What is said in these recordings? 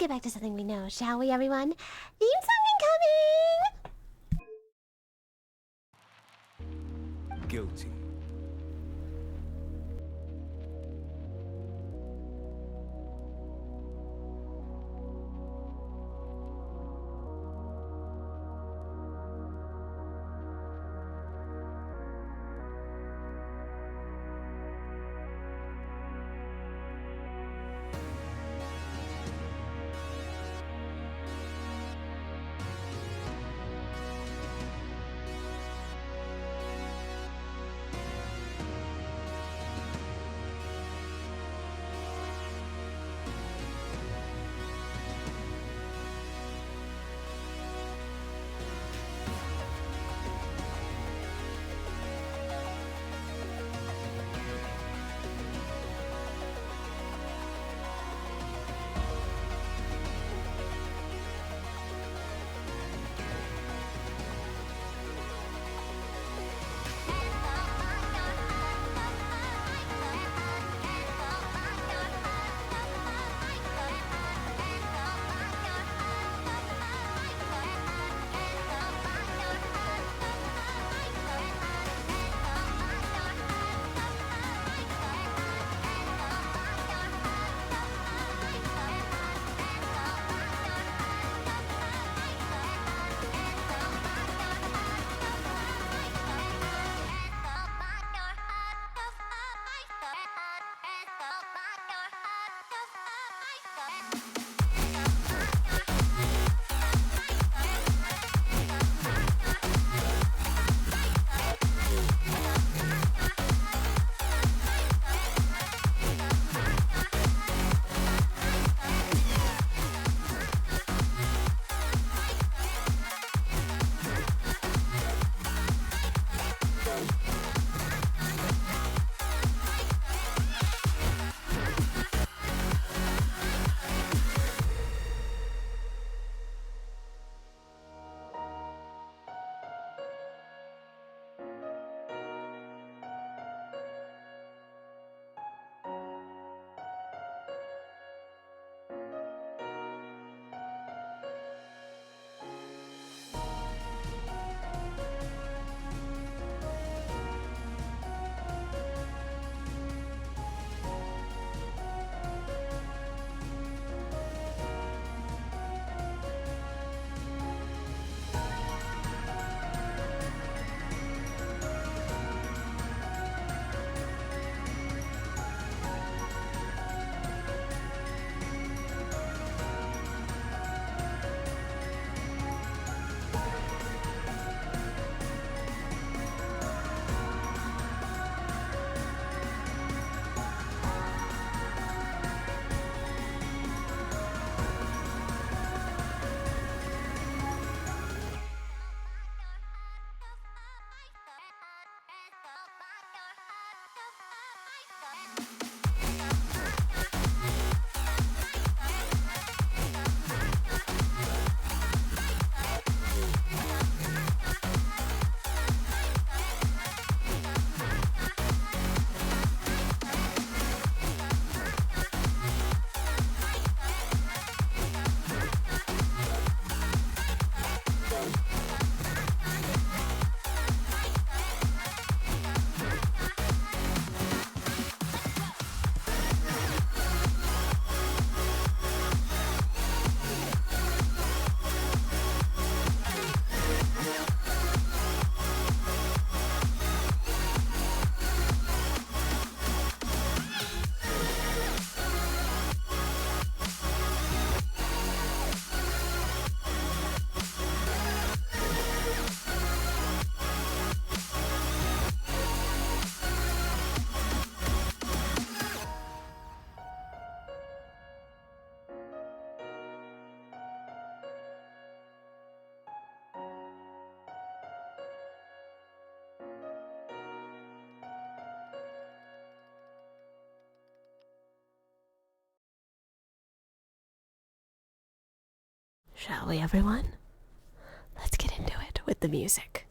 get back to something we know, shall we, everyone? Theme song incoming! Guilty. Shall we, everyone? Let's get into it with the music.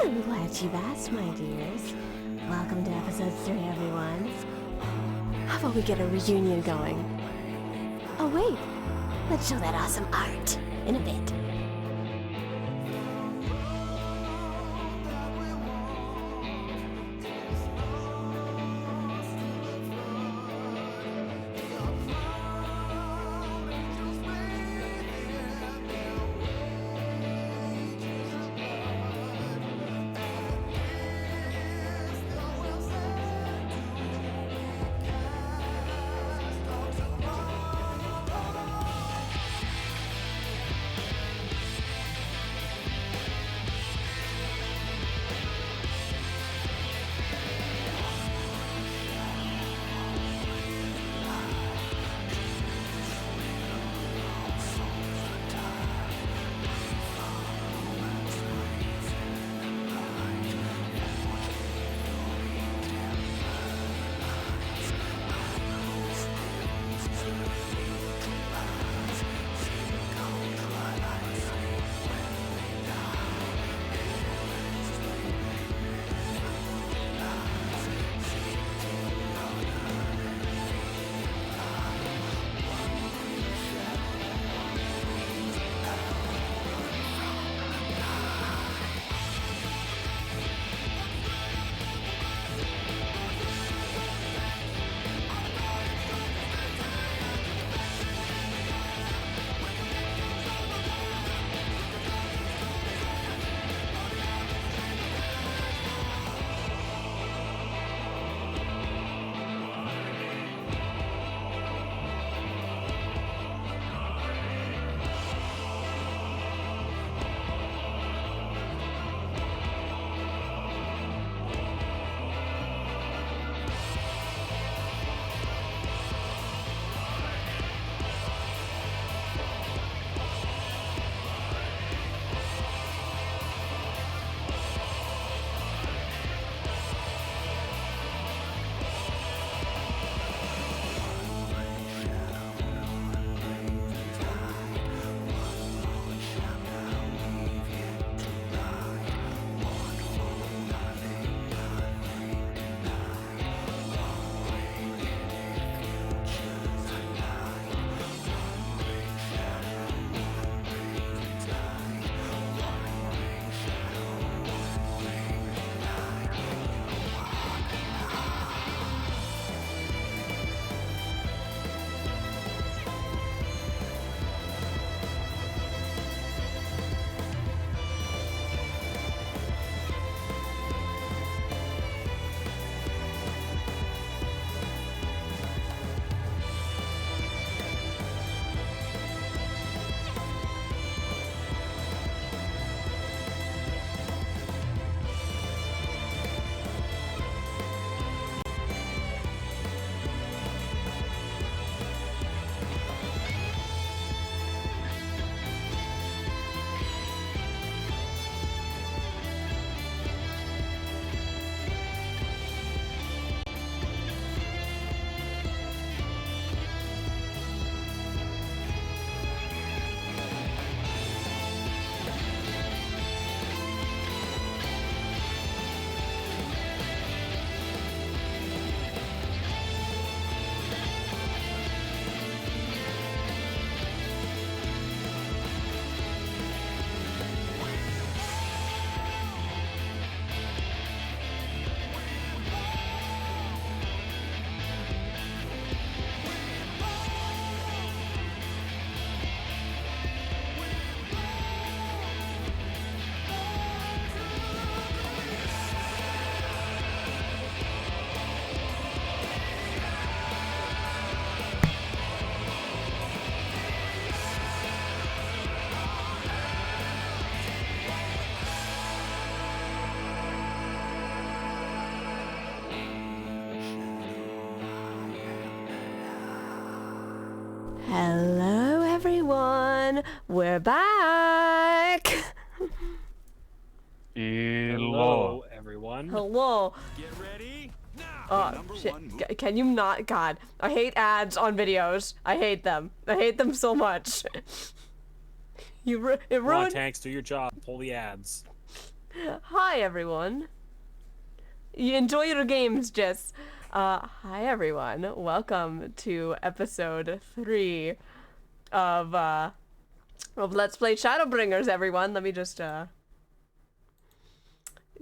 I'm glad you've asked, my dears. Welcome to episode 3, everyone. How about we get a reunion going? Oh wait, let's show that awesome art in a bit. Hello, everyone. We're back. Hello, everyone. Hello. Get ready now. Oh, shit. Can you not? God, I hate ads on videos. I hate them. I hate them so much. It Come on, ruined. Tanks, do your job. Pull the ads. Hi, everyone. You enjoy your games, Jess. Hi, everyone. Welcome to episode 3 of Let's Play Shadowbringers, everyone. Let me just,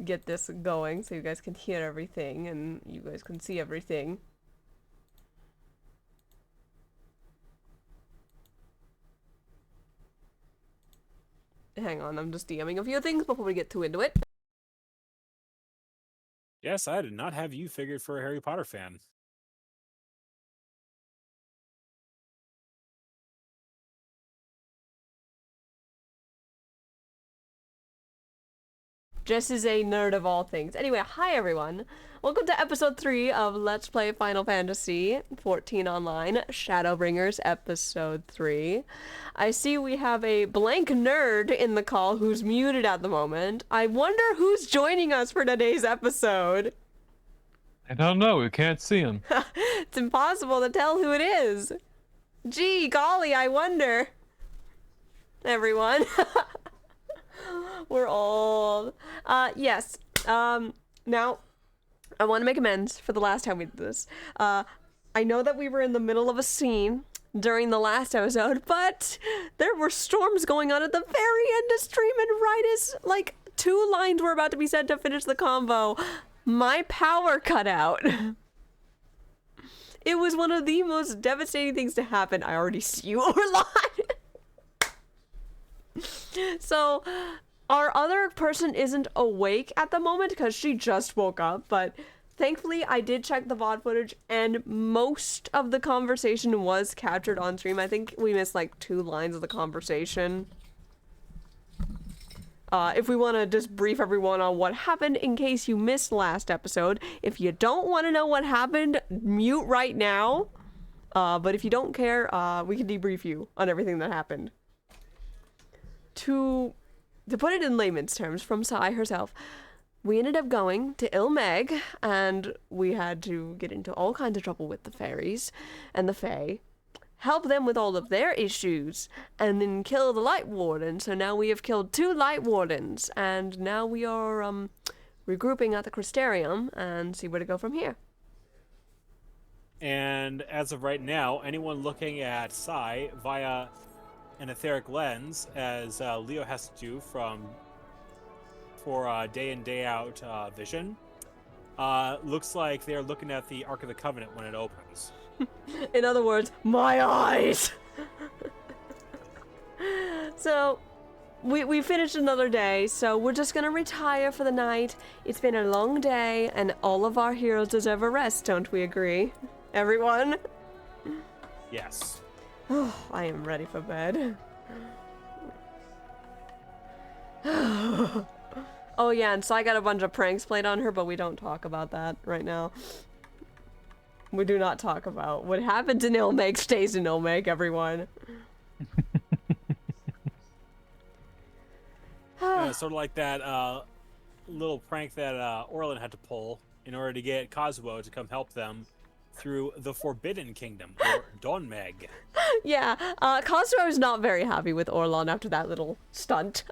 get this going so you guys can hear everything and you guys can see everything. Hang on, I'm just DMing a few things before we get too into it. Yes, I did not have you figured for a Harry Potter fan. Jess is a nerd of all things. Anyway, hi everyone. Welcome to episode 3 of Let's Play Final Fantasy 14 Online, Shadowbringers episode 3. I see we have a blank nerd in the call who's muted at the moment. I wonder who's joining us for today's episode. I don't know, we can't see him. It's impossible to tell who it is. Gee, golly, I wonder. Everyone. We're old. Yes. Now, I want to make amends for the last time we did this. I know that we were in the middle of a scene during the last episode, but there were storms going on at the very end of stream, and right as, like, 2 lines were about to be said to finish the convo, my power cut out. It was one of the most devastating things to happen. I already see you, Orlon. So, our other person isn't awake at the moment because she just woke up, but thankfully I did check the VOD footage and most of the conversation was captured on stream. I think we missed like 2 lines of the conversation. If we want to just brief everyone on what happened in case you missed last episode, if you don't want to know what happened, mute right now. But if you don't care, we can debrief you on everything that happened. To put it in layman's terms from Sai herself, we ended up going to Ilmeg, and we had to get into all kinds of trouble with the fairies and the fae, help them with all of their issues, and then kill the Light Warden. So now we have killed 2 Light Wardens, and now we are regrouping at the Crystarium and see where to go from here. And as of right now, anyone looking at Sai via an etheric lens, as Leo has to do for day in, day out vision, looks like they're looking at the Ark of the Covenant when it opens. In other words, my eyes! So, we finished another day, so we're just gonna retire for the night. It's been a long day, and all of our heroes deserve a rest, don't we agree? Everyone? Yes. Oh, I am ready for bed. Oh yeah, and so I got a bunch of pranks played on her, but we don't talk about that right now. We do not talk about what happens in Ilmeg stays in Ilmeg, everyone. Sort of like that little prank that Orlin had to pull in order to get Kazuo to come help them through the Forbidden Kingdom, or Donmeg. Yeah, Kazuo was not very happy with Orlon after that little stunt.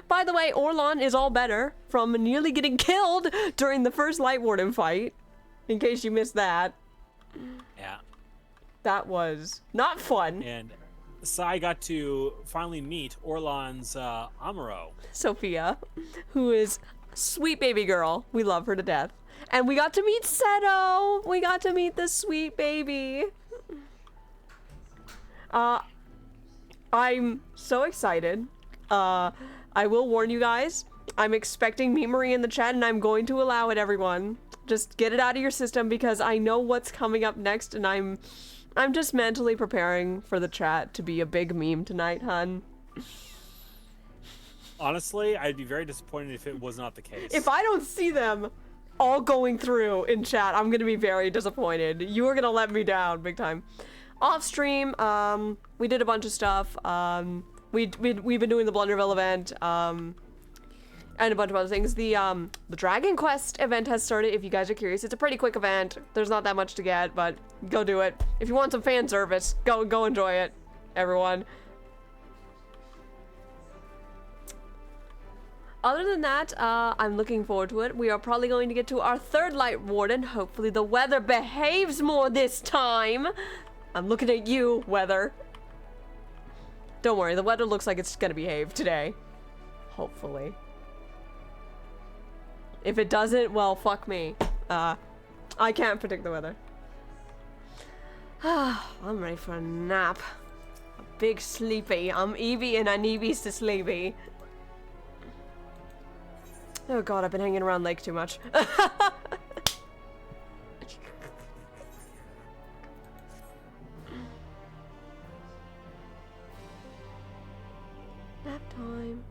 By the way, Orlon is all better from nearly getting killed during the first Light Warden fight, in case you missed that. Yeah. That was not fun. And Sai got to finally meet Orlon's Amuro. Sophia, who is sweet baby girl. We love her to death. And we got to meet Seto. We got to meet the sweet baby. I'm so excited. I will warn you guys, I'm expecting Meet Marie in the chat, and I'm going to allow it, everyone. Just get it out of your system because I know what's coming up next, and I'm just mentally preparing for the chat to be a big meme tonight, hun. Honestly, I'd be very disappointed if it was not the case. If I don't see them all going through in chat. I'm gonna be very disappointed. You are gonna let me down big time. Off stream, we did a bunch of stuff. We've been doing the Blunderville event, and a bunch of other things. The Dragon Quest event has started. If you guys are curious, it's a pretty quick event. There's not that much to get, but go do it. If you want some fan service, go enjoy it, everyone. Other than that, I'm looking forward to it. We are probably going to get to our third Light Warden. Hopefully the weather behaves more this time. I'm looking at you, weather. Don't worry, the weather looks like it's gonna behave today. Hopefully. If it doesn't, well, fuck me. I can't predict the weather. I'm ready for a nap. A big sleepy. I'm Evie and I need Eevees to sleepy. Oh god, I've been hanging around Lake too much. Nap time.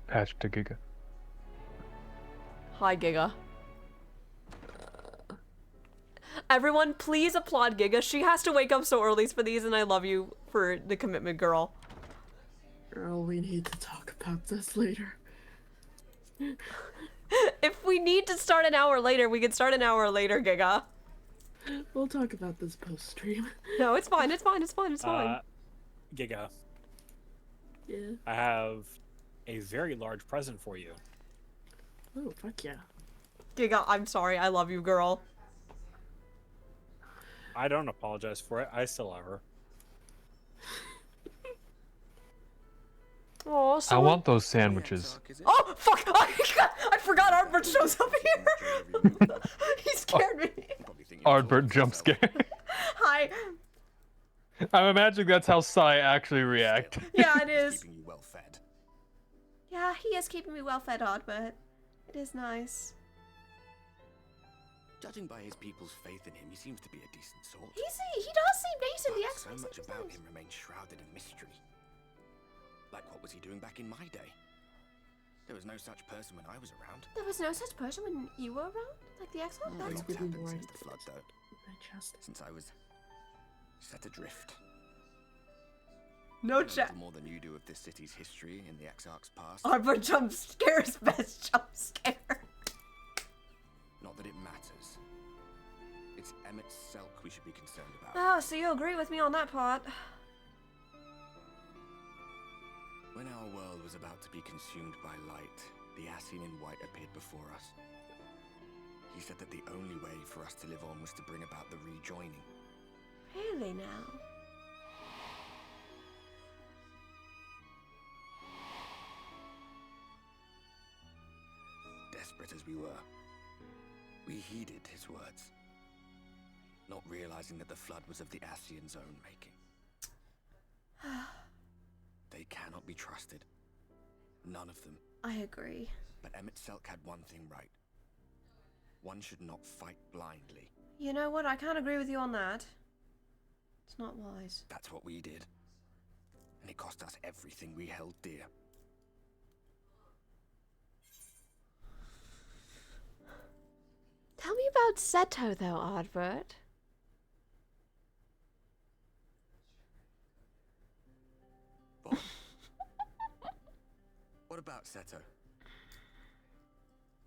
Patch to Giga. Hi, Giga. Everyone, please applaud Giga. She has to wake up so early for these, and I love you for the commitment, girl. Girl, we need to talk about this later. If we need to start an hour later, we can start an hour later, Giga. We'll talk about this post-stream. No, it's fine, it's fine, it's fine, it's fine. Giga, Yeah. I have a very large present for you. Oh, fuck yeah. Giga, I'm sorry, I love you, girl. I don't apologize for it. I still love her. Oh, I want those sandwiches. Oh, fuck! I forgot Arbor shows up here! He scared me. Ardbert jump scare. Hi. I'm imagining that's how Sai actually react. Yeah, it is. Keeping you well fed. Yeah, he is keeping me well fed, Arbor. It is nice. Judging by his people's faith in him, he seems to be a decent sort. He does seem decent. The But accent so much seems about nice. him remains shrouded in mystery. Like, what was he doing back in my day? There was no such person when I was around. There was no such person when you were around? Like the X-Men? Oh, That's... Lots really happened since right. the flood, though. My chest. Since I was set adrift. No I know chat. little more than you do of this city's history in the Exarch's past. Arbor jump scares best jump scare. Not that it matters. It's Emmett's Selk we should be concerned about. Oh, so you agree with me on that part. When our world was about to be consumed by light, the Ascian in white appeared before us. He said that the only way for us to live on was to bring about the rejoining. Really now? Desperate as we were, we heeded his words, not realizing that the flood was of the Ascian's own making. They cannot be trusted. None of them. I agree. But Emmett Selk had one thing right. One should not fight blindly. You know what? I can't agree with you on that. It's not wise. That's what we did. And it cost us everything we held dear. Tell me about Seto, though, Ardbert. What? What about Seto?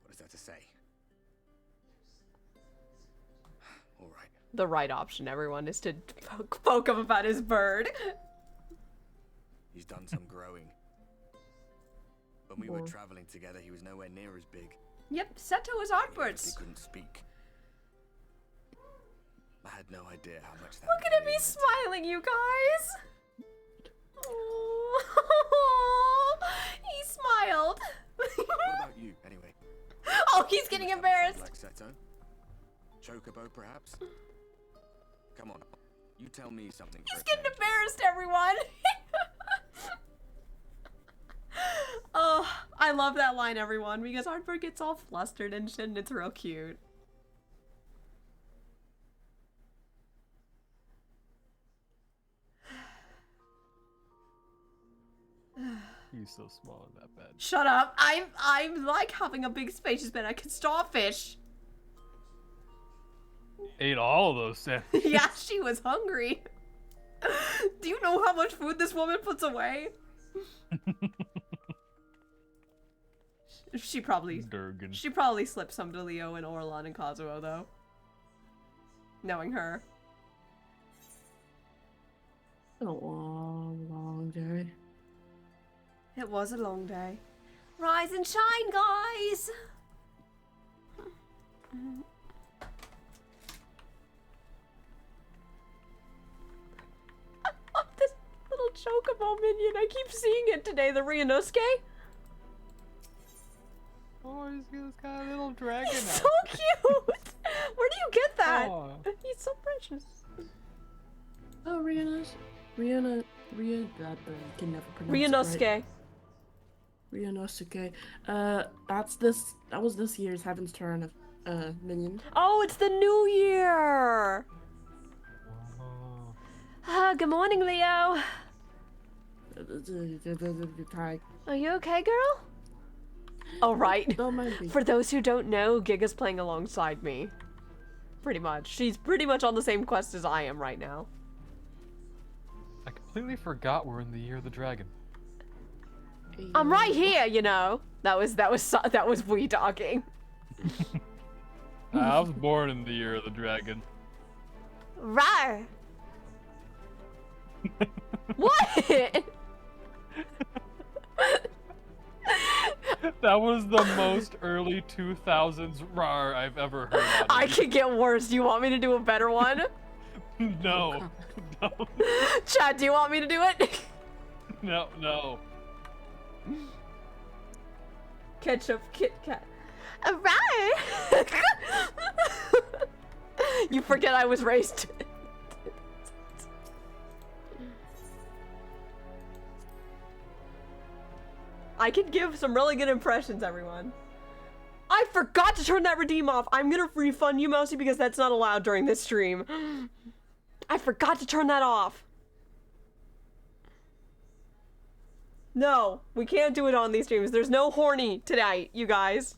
What is there to say? All right. The right option, everyone, is to poke him about his bird. He's done some growing. When we were traveling together, he was nowhere near as big. Yep, Seto was He Ardbert's. couldn't speak. I had no idea how much that Look at him, he's smiling, you guys. Oh, he smiled. What about you, anyway? Oh, he's getting You must have a friend embarrassed. Like Seto? Chocobo, perhaps? Come on, you tell me something. He's for a getting change. embarrassed, everyone. Oh, I love that line, everyone, because Ardbert gets all flustered and shit, and it's real cute. He's so small in that bed. Shut up. I'm like having a big spacious bed. I can starfish. ate all of those sandwiches. Yeah, she was hungry. Do you know how much food this woman puts away? She probably Durgan. slipped some to Leo and Orlan and Kazuo though. Knowing her. A long, long day. It was a long day. Rise and shine, guys! Oh, this little chocobo minion, I keep seeing it today, the Ryunosuke. Oh, he's got a little dragon. He's so cute! Where do you get that? Oh. He's so precious. Oh, Rihanna, that can never pronounce it right. Ryunosuke. Ryunosuke. That was this year's Heaven's Turn of minion. Oh, it's the new year! Good morning, Leo. Hi. Are you okay, girl? Oh, right. Don't mind me. For those who don't know, Giga's playing alongside me. Pretty much. She's pretty much on the same quest as I am right now. I completely forgot we're in the year of the dragon. I'm right here, you know. That was we talking. I was born in the year of the dragon. Right. What? That was the most early 2000s rar I've ever heard of. I could get worse. Do you want me to do a better one? No. No. Chad, do you want me to do it? No, no. Ketchup Kit Kat. Right. You forget I was raised. I could give some really good impressions, everyone. I forgot to turn that redeem off. I'm gonna refund you, Mousy, because that's not allowed during this stream. I forgot to turn that off. No, we can't do it on these streams. There's no horny tonight, you guys.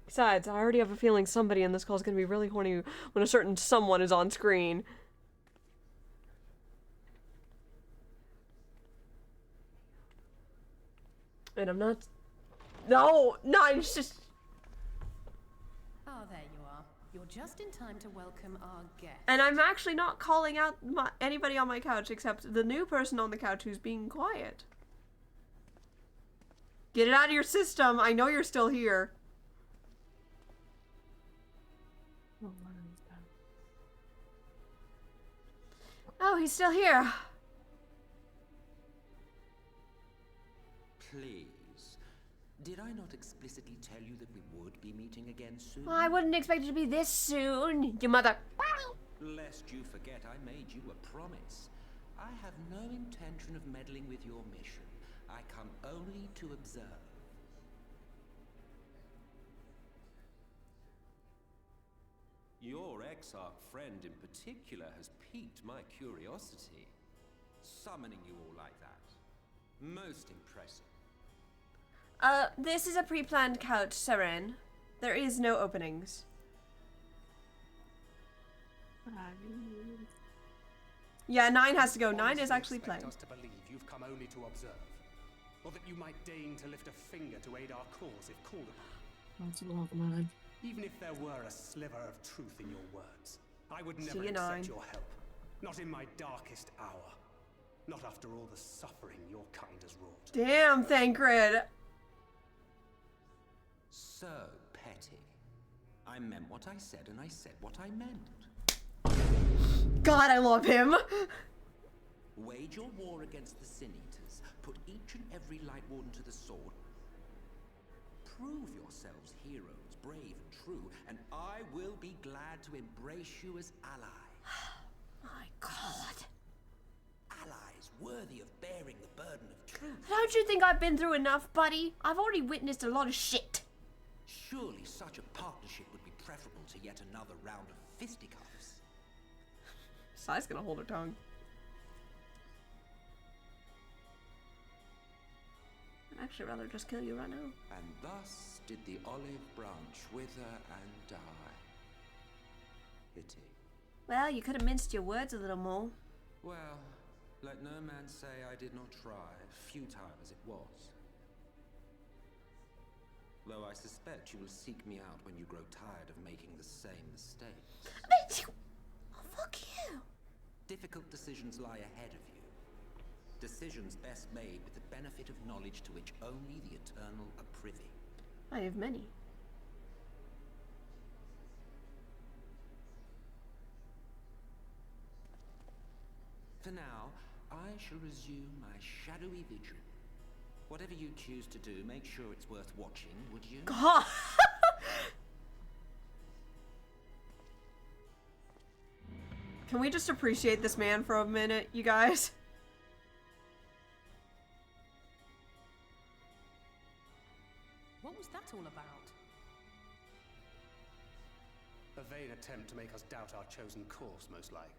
Besides, I already have a feeling somebody in this call is gonna be really horny when a certain someone is on screen. And I'm not... No, it's just... Ah, there you are. You're just in time to welcome our guest. And I'm actually not calling out anybody on my couch except the new person on the couch who's being quiet. Get it out of your system. I know you're still here. Oh, he's still here. Please. Did I not explicitly tell you that we would be meeting again soon? Well, I wouldn't expect it to be this soon, you mother. Lest you forget I made you a promise. I have no intention of meddling with your mission. I come only to observe. Your Exarch friend in particular has piqued my curiosity. Summoning you all like that. Most impressive. This is a pre-planned couch, Seren. There is no openings. Yeah, 9 has to go. 9 is actually playing. Us to believe you've come only to observe, or that you might deign to lift a finger to aid our cause if called upon. That's a lot, man. Even if there were a sliver of truth in your words, I would never See you, 9. accept your help. Not in my darkest hour. Not after all the suffering your kind has wrought. Damn, Thancred. So petty. I meant what I said, and I said what I meant. God, I love him. Wage your war against the Sin Eaters. Put each and every Light Warden to the sword. Prove yourselves heroes, brave and true, and I will be glad to embrace you as ally. My God. Allies worthy of bearing the burden of truth. Don't you think I've been through enough, buddy? I've already witnessed a lot of shit. Surely such a partnership would be preferable to yet another round of fisticuffs. Sai's gonna hold her tongue. I'd actually rather just kill you right now. And thus did the olive branch wither and die. Pity. Well, you could have minced your words a little more. Well, let no man say I did not try, futile as it was. Though I suspect you will seek me out when you grow tired of making the same mistakes. Oh, fuck you. Difficult decisions lie ahead of you. Decisions best made with the benefit of knowledge to which only the eternal are privy. I have many. For now, I shall resume my shadowy vigil. Whatever you choose to do, make sure it's worth watching, would you? God. Can we just appreciate this man for a minute, you guys? What was that all about? A vain attempt to make us doubt our chosen course, most like.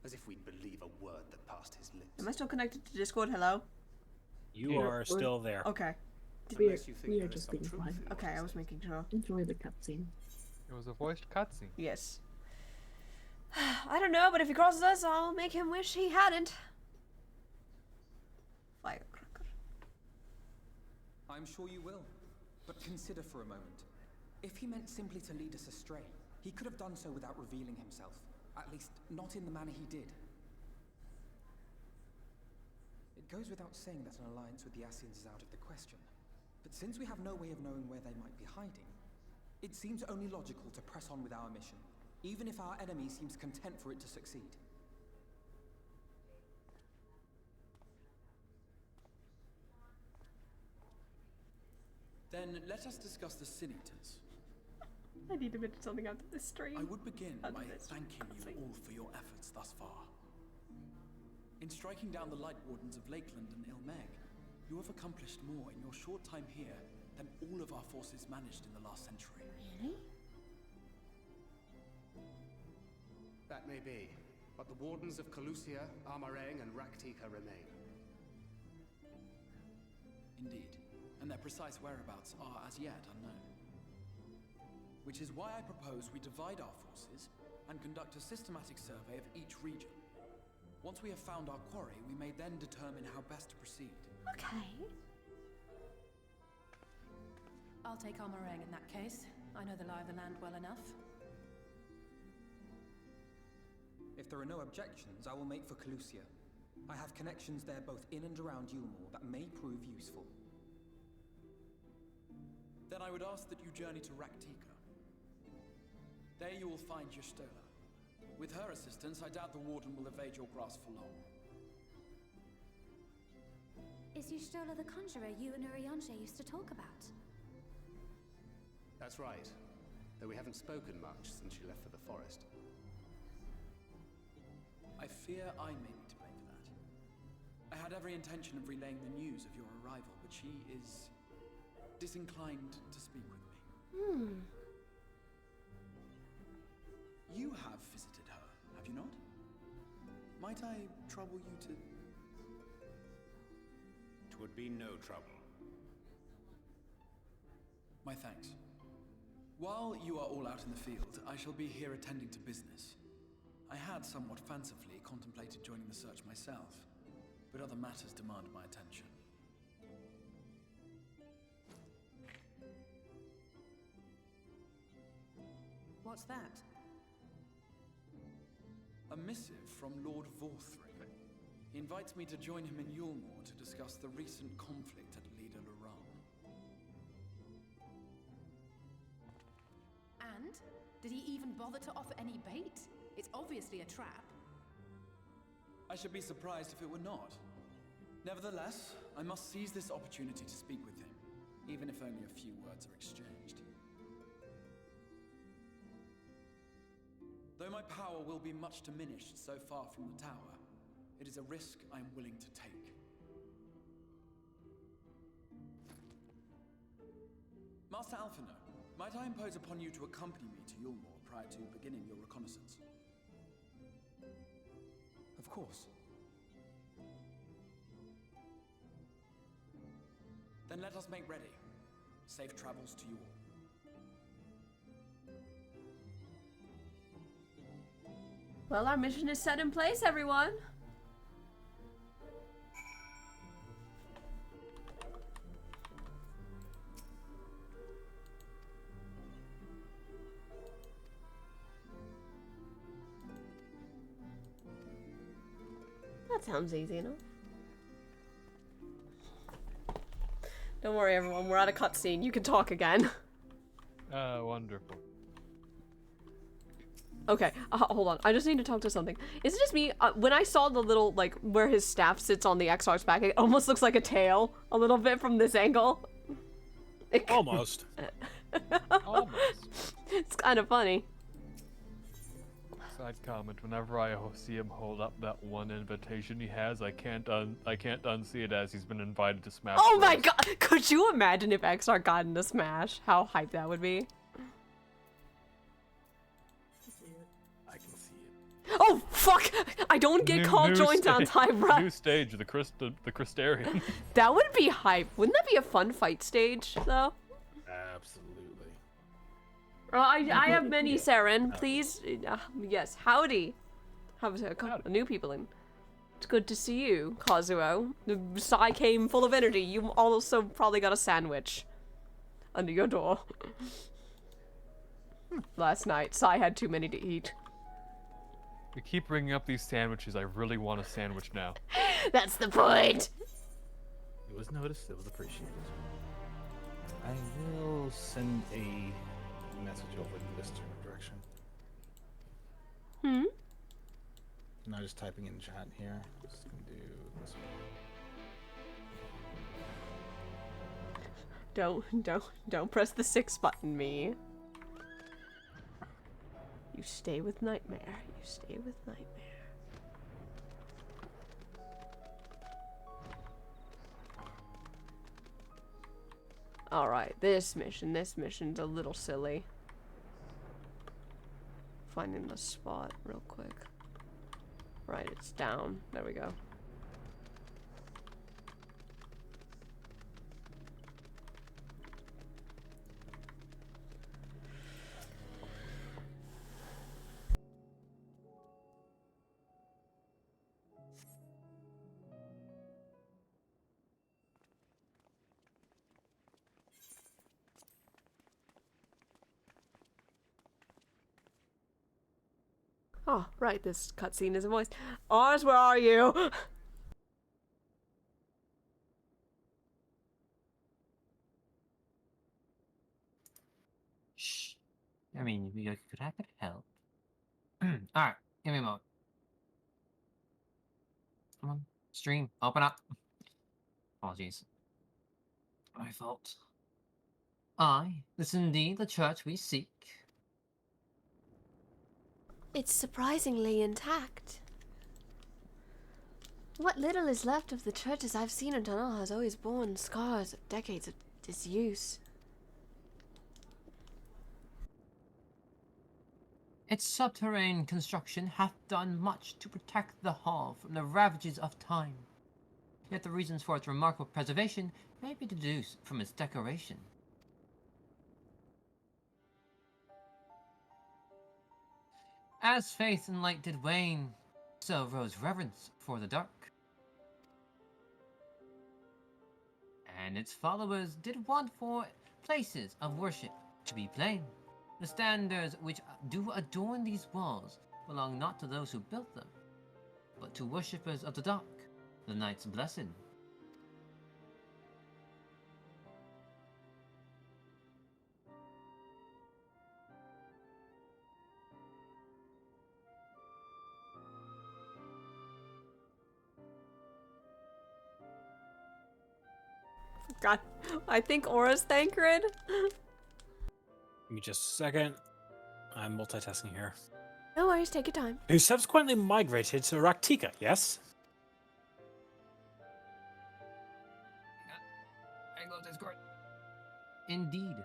As if we'd believe a word that passed his lips. Am I still connected to Discord? Hello? You are still there. Okay. Unless you think we are there is just some being truth fine. in what Okay, he I was says. making sure. Enjoy the cutscene. It was a voiced cutscene. Yes. I don't know, but if he crosses us, I'll make him wish he hadn't. Firecracker. I'm sure you will. But consider for a moment. If he meant simply to lead us astray, he could have done so without revealing himself. At least, not in the manner he did. It goes without saying that an alliance with the Ascians is out of the question. But since we have no way of knowing where they might be hiding, it seems only logical to press on with our mission, even if our enemy seems content for it to succeed. Then let us discuss the Sin Eaters. I need to mention something after this stream. I would begin by After this thanking you all for your efforts thus far. In striking down the Light Wardens of Lakeland and Ilmeg, you have accomplished more in your short time here than all of our forces managed in the last century. Really? That may be, but the Wardens of Calusia, Amarang, and Raktika remain. Indeed, and their precise whereabouts are as yet unknown. Which is why I propose we divide our forces and conduct a systematic survey of each region. Once we have found our quarry, we may then determine how best to proceed. Okay. I'll take Amarang in that case. I know the lie of the land well enough. If there are no objections, I will make for Calusia. I have connections there both in and around Yulmore that may prove useful. Then I would ask that you journey to Raktika. There you will find Y'shtola. With her assistance, I doubt the Warden will evade your grasp for long. Is Y'shtola the conjurer you and Urianger used to talk about? That's right, though we haven't spoken much since she left for the forest. I fear I may be to blame for that. I had every intention of relaying the news of your arrival, but she is disinclined to speak with me. You have visited her, have you not? Might I trouble you to... Twould be no trouble. My thanks. While you are all out in the field, I shall be here attending to business. I had somewhat fancifully contemplated joining the search myself, but other matters demand my attention. What's that? A missive from Lord Vorthring. He invites me to join him in Yulmore to discuss the recent conflict at Lida Luran. And? Did he even bother to offer any bait? It's obviously a trap. I should be surprised if it were not. Nevertheless, I must seize this opportunity to speak with him, even if only a few words are exchanged. Though my power will be much diminished so far from the tower, it is a risk I am willing to take. Master Alphino, might I impose upon you to accompany me to Yulmore prior to beginning your reconnaissance? Of course. Then let us make ready. Safe travels to you all. Well, our mission is set in place, everyone. That sounds easy enough. Don't worry, everyone. We're at a cutscene. You can talk again. Wonderful. Okay, hold on. I just need to talk to something. Is it just me? When I saw the little, like, where his staff sits on the XR's back, it almost looks like a tail a little bit from this angle. Almost. Almost. It's kind of funny. Side comment: whenever I see him hold up that one invitation he has, I can't unsee it as he's been invited to Smash. Oh my Bros. god! Could you imagine if XR got into Smash? How hype that would be. I can see it. Oh fuck! I don't get called joins on time, right? New stage, the Crystarian. That would be hype. Wouldn't that be a fun fight stage, though? Absolutely. I have many, Saren. Please, yes, howdy. How's a couple of new people in? It's good to see you, Kazuo. The Sai came full of energy. You also probably got a sandwich under your door. Last night, Sai had too many to eat. We keep bringing up these sandwiches. I really want a sandwich now. That's the point. It was noticed. It was appreciated. I will send a message over in this direction. Hmm? I'm not just typing in chat here. Just gonna do this one. Don't press the 6 button, me. You stay with Nightmare. You stay with Nightmare. Alright, this mission's a little silly. Finding the spot real quick. Right, it's down. There we go. Oh, right, this cutscene is a voice. Ours, where are you? Shh. I mean, could I help? Alright, give me a moment. Come on, stream, open up. Apologies. My fault. Aye, this is indeed the church we seek. It's surprisingly intact. What little is left of the churches I've seen in Tunnel has always borne scars of decades of disuse. Its subterranean construction hath done much to protect the hall from the ravages of time. Yet the reasons for its remarkable preservation may be deduced from its decoration. As faith and light did wane, so rose reverence for the dark. And its followers did want for places of worship to be plain. The standards which do adorn these walls belong not to those who built them, but to worshippers of the dark, the night's blessed. God, I think Aura's Thancred. Give me just a second. I'm multitasking here. No worries, take your time. Who subsequently migrated to Raktika, yes? Indeed,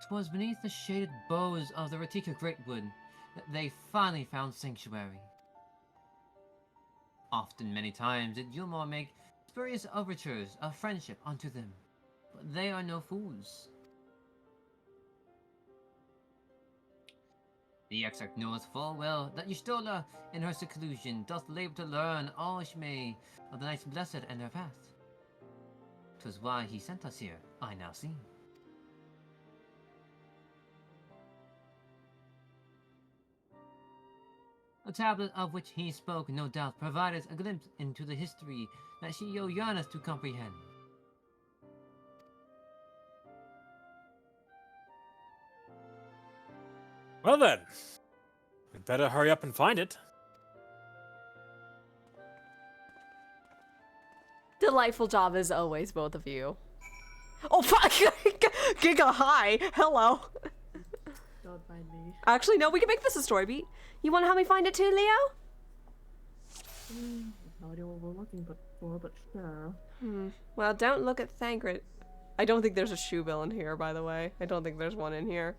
'twas beneath the shaded boughs of the Ratika Greatwood that they finally found sanctuary. Often, many times, did Yulmar make spurious overtures of friendship unto them, but they are no fools. The exarch knows full well that Y'shtola, in her seclusion, doth labor to learn all she may of the Knights Blessed and their path. 'Twas why he sent us here, I now see. A tablet of which he spoke, no doubt, provided a glimpse into the history that she yearneth to comprehend. Well then, we'd better hurry up and find it. Delightful job as always, both of you. Oh fuck! Giga, hi! Hello! Don't mind me. Actually, no, we can make this a story beat. You wanna help me find it too, Leo? No idea what we're looking for, but sure. Well, don't look at Thancred. I don't think there's a shoe bill in here, by the way. I don't think there's one in here.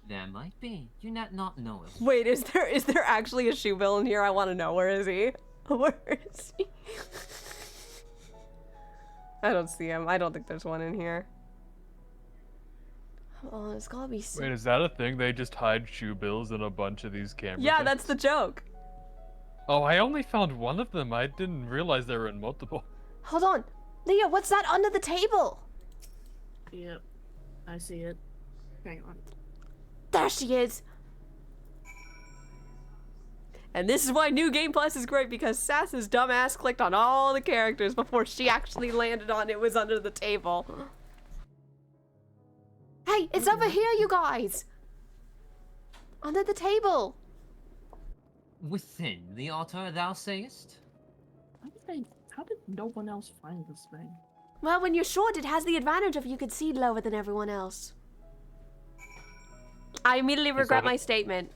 There might be. You not know it. Wait, is there actually a shoe bill in here? I want to know. Where is he? Where is he? I don't see him. I don't think there's one in here. Oh, it's gotta be. Wait, is that a thing? They just hide shoe bills in a bunch of these cameras? Yeah, that's the joke. Oh, I only found one of them. I didn't realize there were in multiple. Hold on, Leo. What's that under the table? Yep, I see it. Hang on. There she is. And this is why New Game Plus is great, because Sass's dumbass clicked on all the characters before she actually landed on it was under the table. Hey, it's over here, you guys. Under the table. Within the altar, thou sayest? How did no one else find this thing? Well, when you're short, it has the advantage of you could see lower than everyone else. I immediately regret my statement.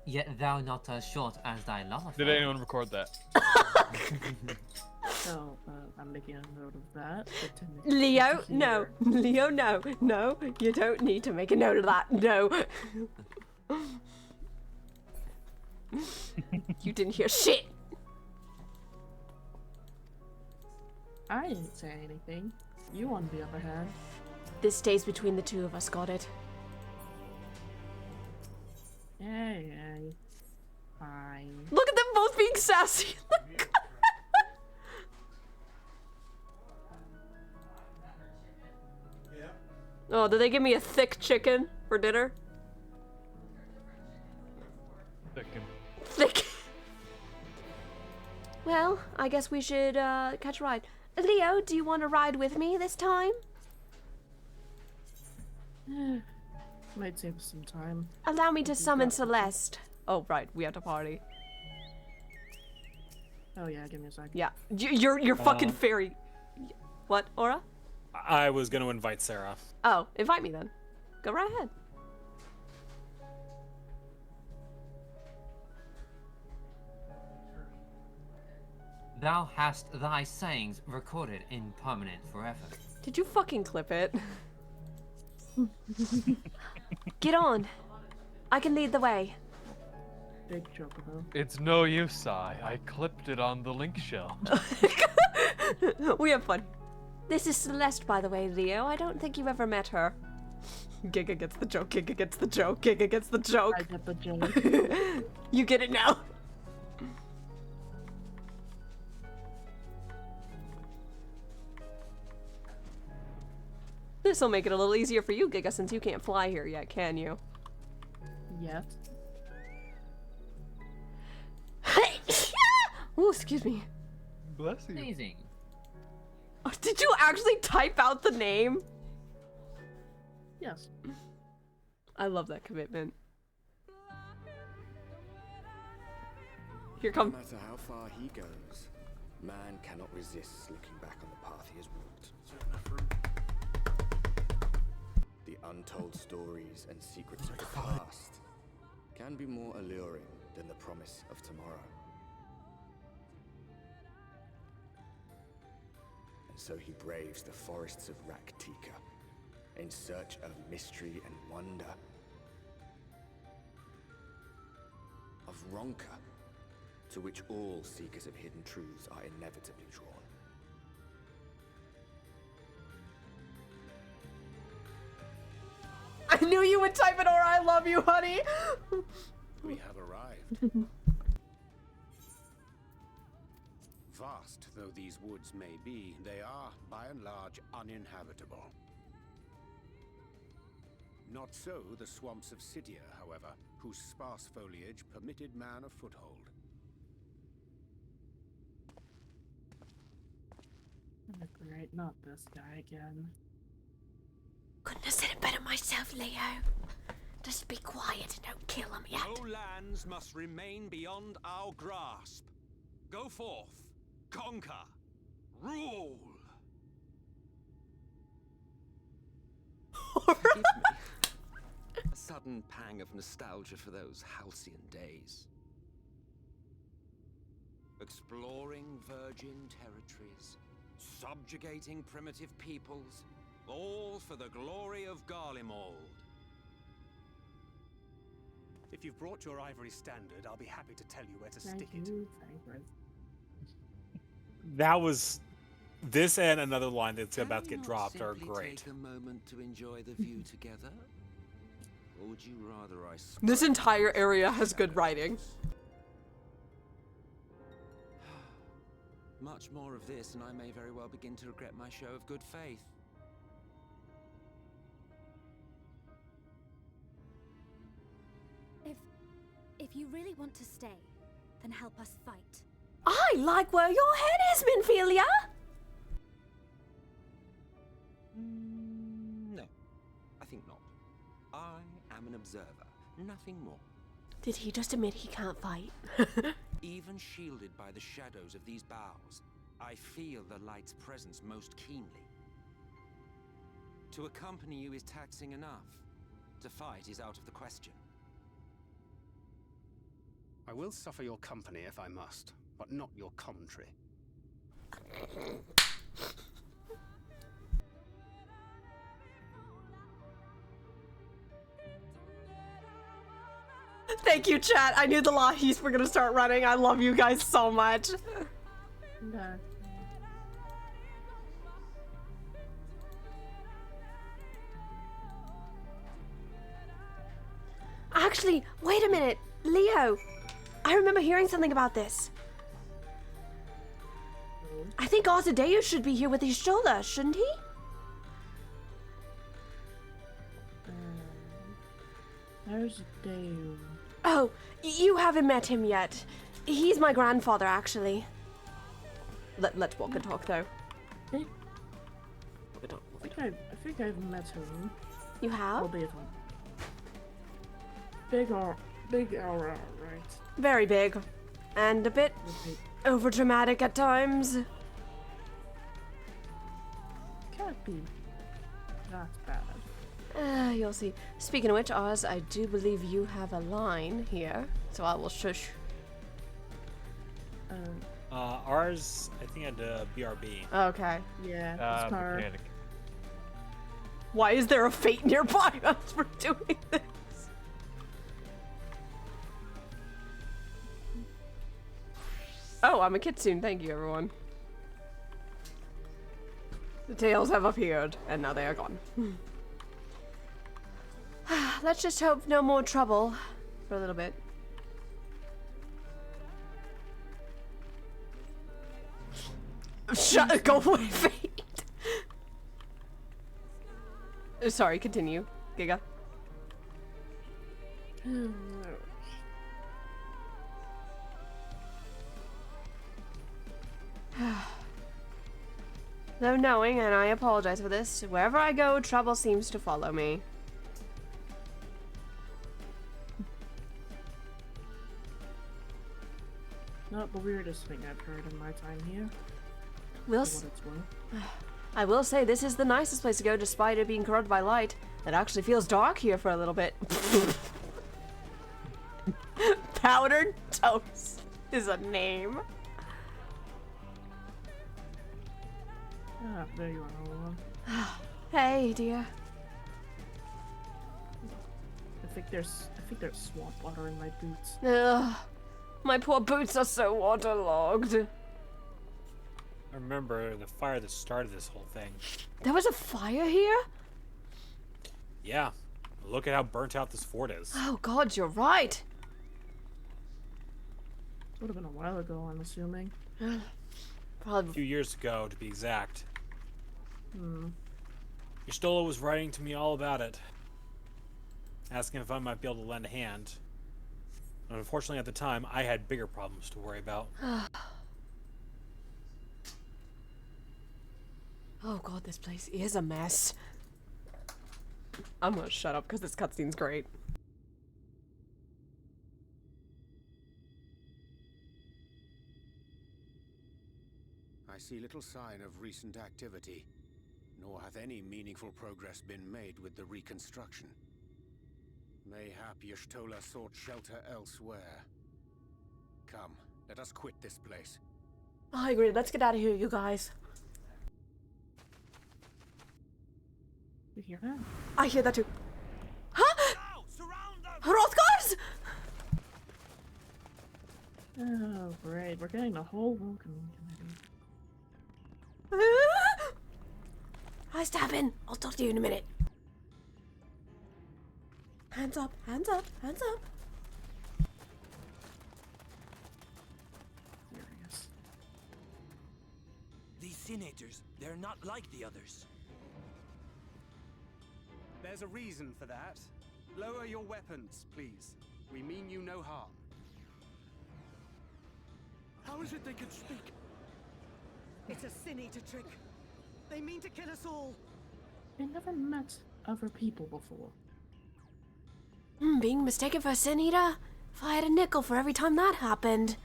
Yet thou not as short as thy lover. Did anyone record that? So, I'm making a note of that. Leo, no. Leo, no. No, you don't need to make a note of that. No. You didn't hear shit. I didn't say anything. You, on the other hand. This stays between the two of us, got it? Yay. Fine. Look at them both being sassy. Oh, did they give me a thick chicken for dinner? Thick. Well, I guess we should catch a ride. Leo, do you want to ride with me this time? Might save us some time. Allow me to summon Celeste. Oh, right, we have to party. Oh yeah, give me a second. Yeah, you're fucking fairy. What, Aura? I was going to invite Sarah. Oh, invite me then. Go right ahead. Thou hast thy sayings recorded in permanent forever. Did you fucking clip it? Get on. I can lead the way. Big chocobo. It's no use, Sai. I clipped it on the link shell. We have fun. This is Celeste, by the way, Leo. I don't think you've ever met her. Giga gets the joke, Giga gets the joke, Giga gets the joke. I get the joke. You get it now. This'll make it a little easier for you, Giga, since you can't fly here yet, can you? Yes. Ooh, excuse me. Bless you. Amazing. Oh, did you actually type out the name? Yes. I love that commitment. Here comes. No matter how far he goes, man cannot resist looking back on the path he has walked. The untold stories and secrets of the past can be more alluring than the promise of tomorrow. And so he braves the forests of Raktika in search of mystery and wonder. Of Ronka, to which all seekers of hidden truths are inevitably drawn. I knew you you would type it, or I love you, honey. We have arrived. Vast though these woods may be, they are, by and large, uninhabitable. Not so the swamps of Cydia, however, whose sparse foliage permitted man a foothold. Great, not this guy again. Couldn't have said it better myself, Leo. Just be quiet and don't kill him yet. No lands must remain beyond our grasp. Go forth, conquer, rule. Forgive me. A sudden pang of nostalgia for those halcyon days. Exploring virgin territories, subjugating primitive peoples, all for the glory of Garlemald. If you've brought your ivory standard, I'll be happy to tell you where to Thank stick you, Favorite. That was this and another line that's about to get dropped are Simply great. Take a moment to enjoy the view together, or would you rather I? This entire area has good writing. Much more of this, and I may very well begin to regret my show of good faith. If you really want to stay, then help us fight. I like where your head is, Minfilia. No, I think not. I am an observer, nothing more. Did he just admit he can't fight? Even shielded by the shadows of these boughs, I feel the light's presence most keenly. To accompany you is taxing enough. To fight is out of the question. I will suffer your company if I must, but not your commentary. Thank you, chat. I knew the Lahis were gonna start running. I love you guys so much. No. Actually, wait a minute. Leo, I remember hearing something about this. I think Arzedeus should be here with his shoulder, shouldn't he? There's Dale. Oh, you haven't met him yet. He's my grandfather, actually. Let's walk and talk, though. I think I've met him. You have? Albeit one. Big aura, right? Very big. And a bit overdramatic at times. Can't be that bad. You'll see. Speaking of which, Oz, I do believe you have a line here, so I will shush. Ours, I think, had BRB. Okay. Yeah, it's car. Mechanic. Why is there a fate nearby us for doing this? Oh, I'm a kitsune. Thank you, everyone. The tails have appeared, and now they are gone. Let's just hope no more trouble for a little bit. Shut. Go away, Fate. Sorry, continue, Giga. Though knowing, and I apologize for this, wherever I go, trouble seems to follow me. Not the weirdest thing I've heard in my time here. I will say this is the nicest place to go, despite it being corrupted by light. It actually feels dark here for a little bit. Powdered Toast is a name. Ah, there you are. Hey, dear. I think there's swamp water in my boots. Ugh, my poor boots are so waterlogged. I remember the fire that started this whole thing. There was a fire here? Yeah. Look at how burnt out this fort is. Oh god, you're right. Would have been a while ago, I'm assuming. A few years ago, to be exact. Yustola was writing to me all about it, asking if I might be able to lend a hand. And unfortunately, at the time, I had bigger problems to worry about. Oh god, this place is a mess. I'm gonna shut up because this cutscene's great. I see little sign of recent activity, nor hath any meaningful progress been made with the reconstruction. Mayhap Y'shtola sought shelter elsewhere. Come, let us quit this place. I agree. Let's get out of here, you guys. You hear that? I hear that too. Huh? Hrothgars! Oh, great. We're getting the whole welcoming committee. Hi, Stabbin. I'll talk to you in a minute. Hands up, hands up, hands up. Furious. These senators, they're not like the others. There's a reason for that. Lower your weapons, please. We mean you no harm. How is it they can speak? It's a sin eater trick. They mean to kill us all. I never met other people before. Being mistaken for a sin eater? If I had a nickel for every time that happened.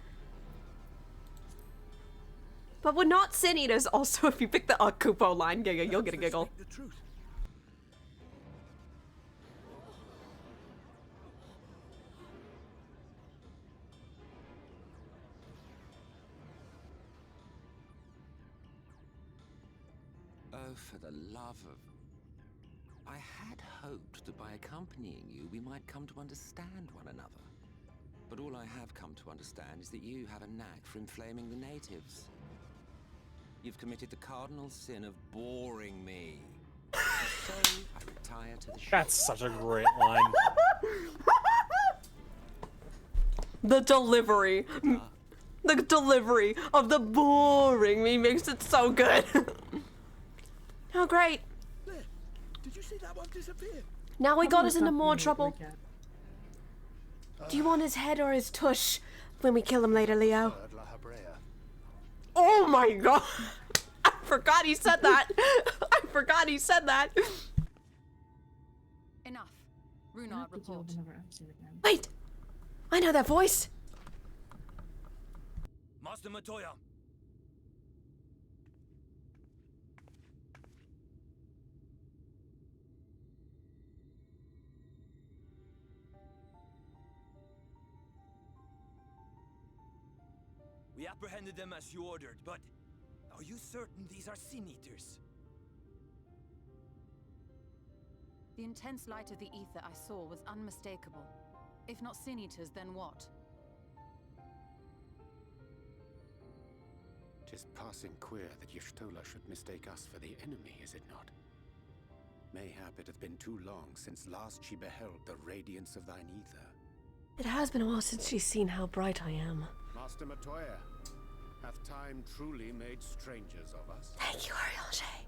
But we're not sin eaters. Also, if you pick the Kupo line, you'll get a giggle. The truth. Oh, for the love of... I had hoped that by accompanying you, we might come to understand one another. But all I have come to understand is that you have a knack for inflaming the natives. You've committed the cardinal sin of boring me. And so I retire to the ship. That's such a great line. The delivery. The delivery of the boring me makes it so good. Oh, great. There. Did you see that one disappear? Now we got us into more trouble. Do you want his head or his tush when we kill him later, Leo? Oh my god! I forgot he said that! I forgot he said that! Enough. Runard, report. Wait! I know that voice! Master Matoya! We apprehended them as you ordered, but are you certain these are sin eaters? The intense light of the ether I saw was unmistakable. If not sin eaters, then what? 'Tis passing queer that Y'shtola should mistake us for the enemy, is it not? Mayhap it hath been too long since last she beheld the radiance of thine ether. It has been a while since she's seen how bright I am. Master Matoya, hath time truly made strangers of us? Thank you, Urianger.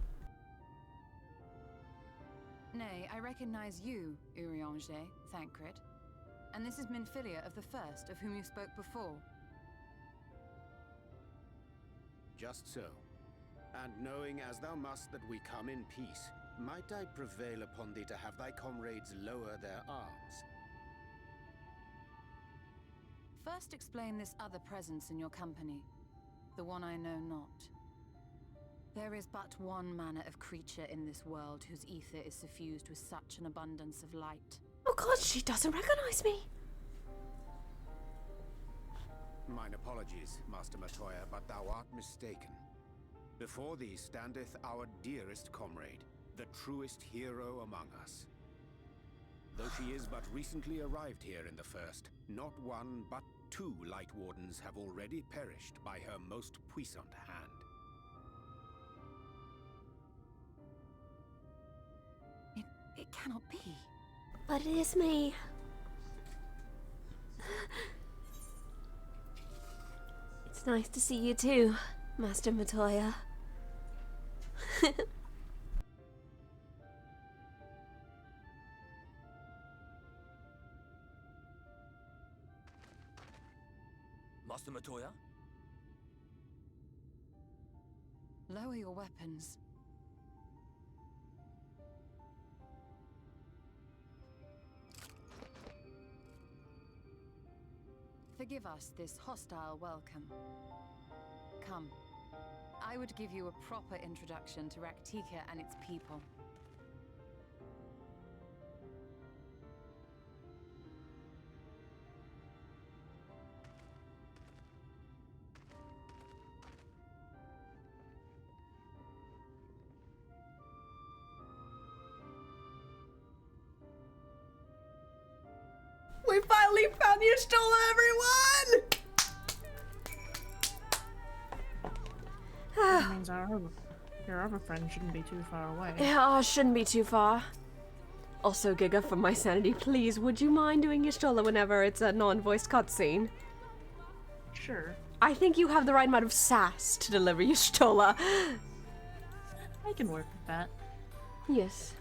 Nay, I recognize you, Urianger, Thancred. And this is Minfilia of the First, of whom you spoke before. Just so. And knowing as thou must that we come in peace, might I prevail upon thee to have thy comrades lower their arms? First explain this other presence in your company, the one I know not. There is but one manner of creature in this world whose ether is suffused with such an abundance of light. Oh god, she doesn't recognize me! Mine apologies, Master Matoya, but thou art mistaken. Before thee standeth our dearest comrade, the truest hero among us. Though she is but recently arrived here in the First, not one but 2 Light Wardens have already perished by her most puissant hand. It cannot be. But it is me. It's nice to see you too, Master Matoya. Master Matoya? Lower your weapons. Forgive us this hostile welcome. Come. I would give you a proper introduction to Raktika and its people. We finally found Y'shtola, everyone! That means your other friend shouldn't be too far away. Yeah, shouldn't be too far. Also, Giga, for my sanity, please, would you mind doing Y'shtola whenever it's a non-voiced cutscene? Sure. I think you have the right amount of sass to deliver Y'shtola. I can work with that. Yes.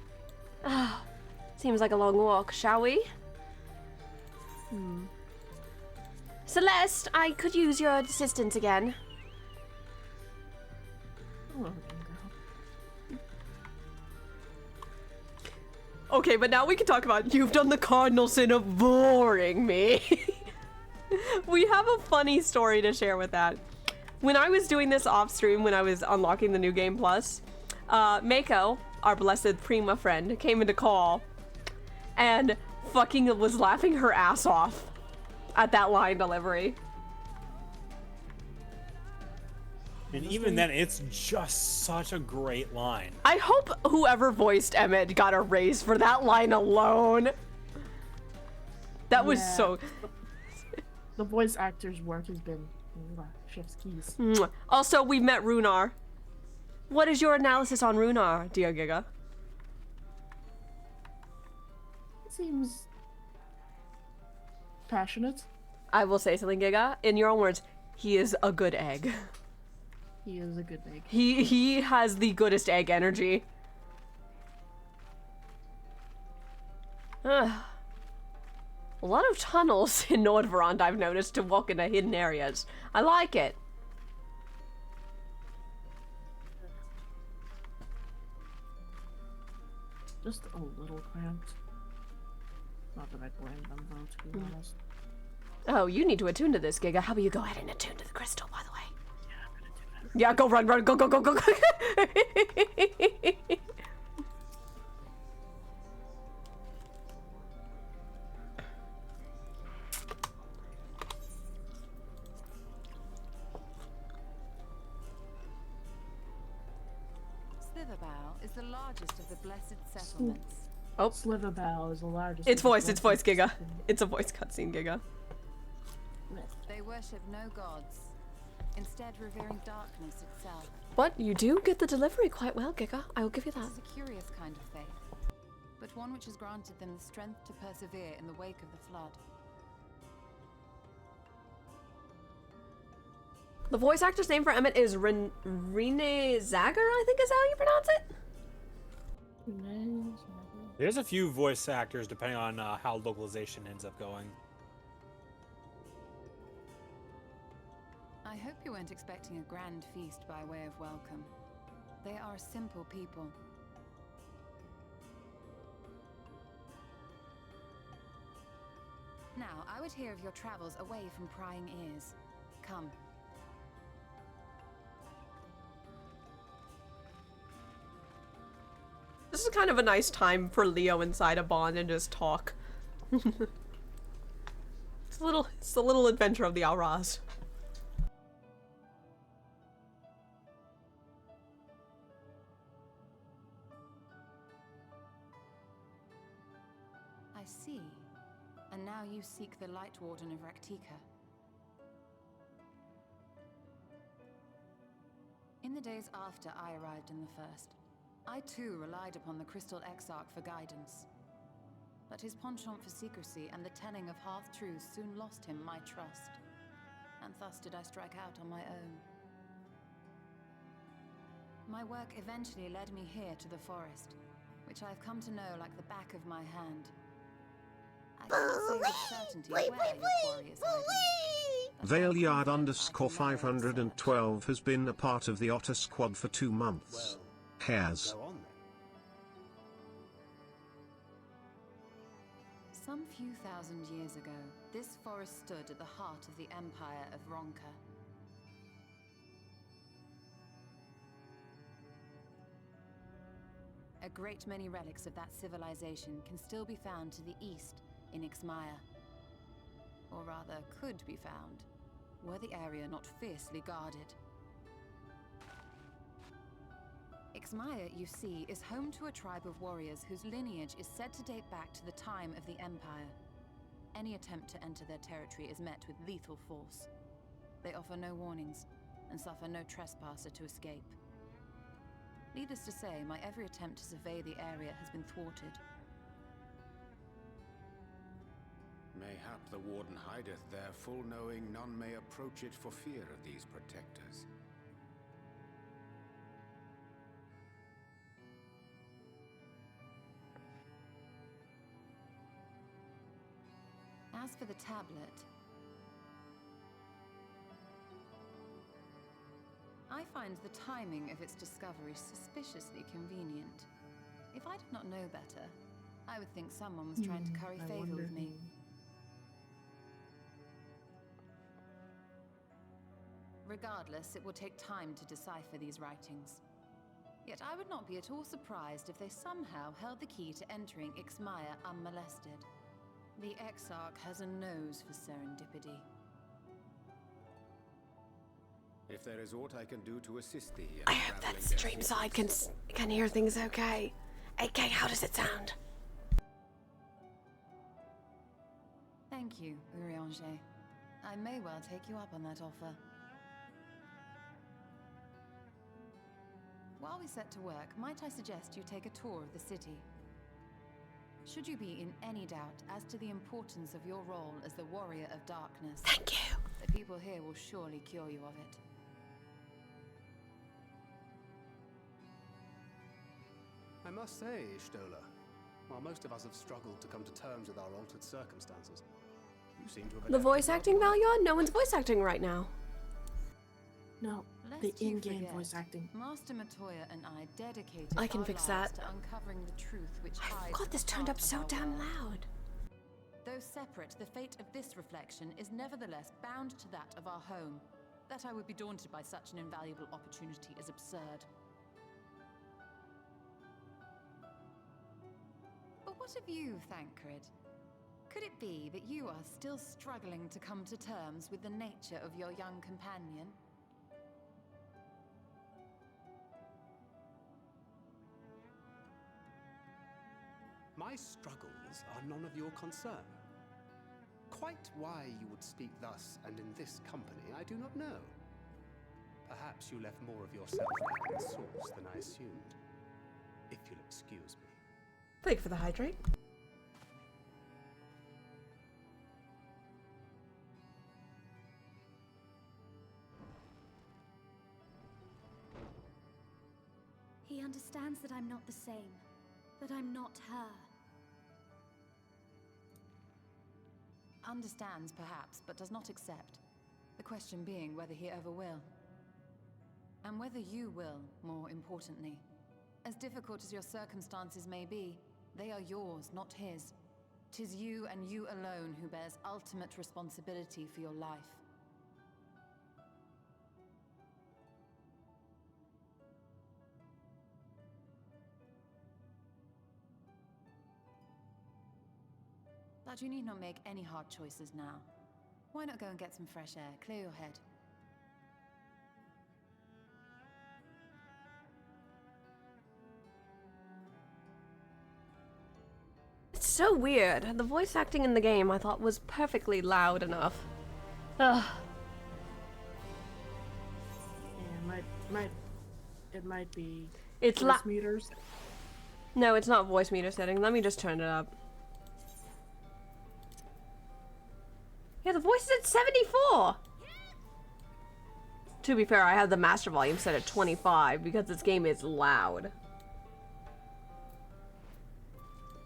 Seems like a long walk, shall we? Celeste, I could use your assistance again. Oh, Okay, but now we can talk about you've done the cardinal sin of boring me. We have a funny story to share with that. When I was doing this off stream, when I was unlocking the new game plus, Mako, our blessed Prima friend, came into call and fucking was laughing her ass off at that line delivery. And even then, it's just such a great line. I hope whoever voiced Emmett got a raise for that line alone. That was so... The voice actor's work has been chef's keys. Mwah. Also, we met Runar. What is your analysis on Runar, dear Giga? It seems passionate. I will say something, Giga. In your own words, he is a good egg. He is a good egg. He has the goodest egg energy. A lot of tunnels in Nordverand, I've noticed, to walk into hidden areas. I like it. Just a little cramped. Not that I blame them, though, to be honest. Oh, you need to attune to this, Giga. How about you go ahead and attune to the crystal, by the way? Yeah, go run, go, go, go, go, go. Slitherbow is the largest of the blessed settlements. Oh. Slitherbow is the largest. It's voice, Giga. It's a voice cutscene, Giga. They worship no gods, instead revering darkness itself. But you do get the delivery quite well, Giga. I will give you that. This is a curious kind of faith, but one which has granted them the strength to persevere in the wake of the flood. The voice actor's name for Emmett is Rene Zager, I think is how you pronounce it? There's a few voice actors depending on how localization ends up going. I hope you weren't expecting a grand feast by way of welcome. They are simple people. Now, I would hear of your travels away from prying ears. Come. This is kind of a nice time for Leo inside a bond and just talk. It's a little adventure of the Alraz. I see. And now you seek the Light Warden of Raktika. In the days after I arrived in the First, I too relied upon the Crystal Exarch for guidance. But his penchant for secrecy and the telling of half-truths soon lost him my trust. And thus did I strike out on my own. My work eventually led me here to the forest, which I've come to know like the back of my hand. I cannot say with certainty where your quarry is hiding. Valeyard_512 has been a part of the Otter Squad for 2 months. Has. Some few thousand years ago, this forest stood at the heart of the Empire of Ronka. A great many relics of that civilization can still be found to the east in Ixmaya. Or rather, could be found, were the area not fiercely guarded. Ixmaya, you see, is home to a tribe of warriors whose lineage is said to date back to the time of the Empire. Any attempt to enter their territory is met with lethal force. They offer no warnings, and suffer no trespasser to escape. Needless to say, my every attempt to survey the area has been thwarted. Mayhap the Warden hideth there, full knowing none may approach it for fear of these protectors. As for the tablet, I find the timing of its discovery suspiciously convenient. If I did not know better, I would think someone was trying to curry favor with me. Regardless, it will take time to decipher these writings. Yet I would not be at all surprised if they somehow held the key to entering Ixmaya unmolested. The Exarch has a nose for serendipity. If there is aught I can do to assist thee, I hope that stream side can hear things okay. AK, how does it sound? Thank you, Urianger. I may well take you up on that offer. While we set to work, might I suggest you take a tour of the city? Should you be in any doubt as to the importance of your role as the Warrior of Darkness, thank you. The people here will surely cure you of it. I must say, Stola, while most of us have struggled to come to terms with our altered circumstances, you seem to have... The voice acting value on? No one's voice acting right now. No, the in-game voice acting. Master Matoya and I dedicated I can our fix lives that. to uncovering the truth which I hides forgot this at the turned heart up of so our damn world. loud. Though separate, the fate of this reflection is nevertheless bound to that of our home. That I would be daunted by such an invaluable opportunity is absurd. But what of you, Thancred? Could it be that you are still struggling to come to terms with the nature of your young companion? My struggles are none of your concern. Quite why you would speak thus and in this company, I do not know. Perhaps you left more of yourself back in the source than I assumed. If you'll excuse me. Thank you for the hydrate. He understands that I'm not the same. That I'm not her. Understands, perhaps, but does not accept. The question being whether he ever will. And whether you will, more importantly. As difficult as your circumstances may be, they are yours, not his. 'Tis you and you alone who bears ultimate responsibility for your life. But you need not make any hard choices now. Why not go and get some fresh air, clear your head? It's so weird. The voice acting in the game I thought was perfectly loud enough. Ugh. Yeah, it might be. It's voice meters. No, it's not voice meter setting. Let me just turn it up. voice is at 74! To be fair, I have the master volume set at 25 because this game is loud.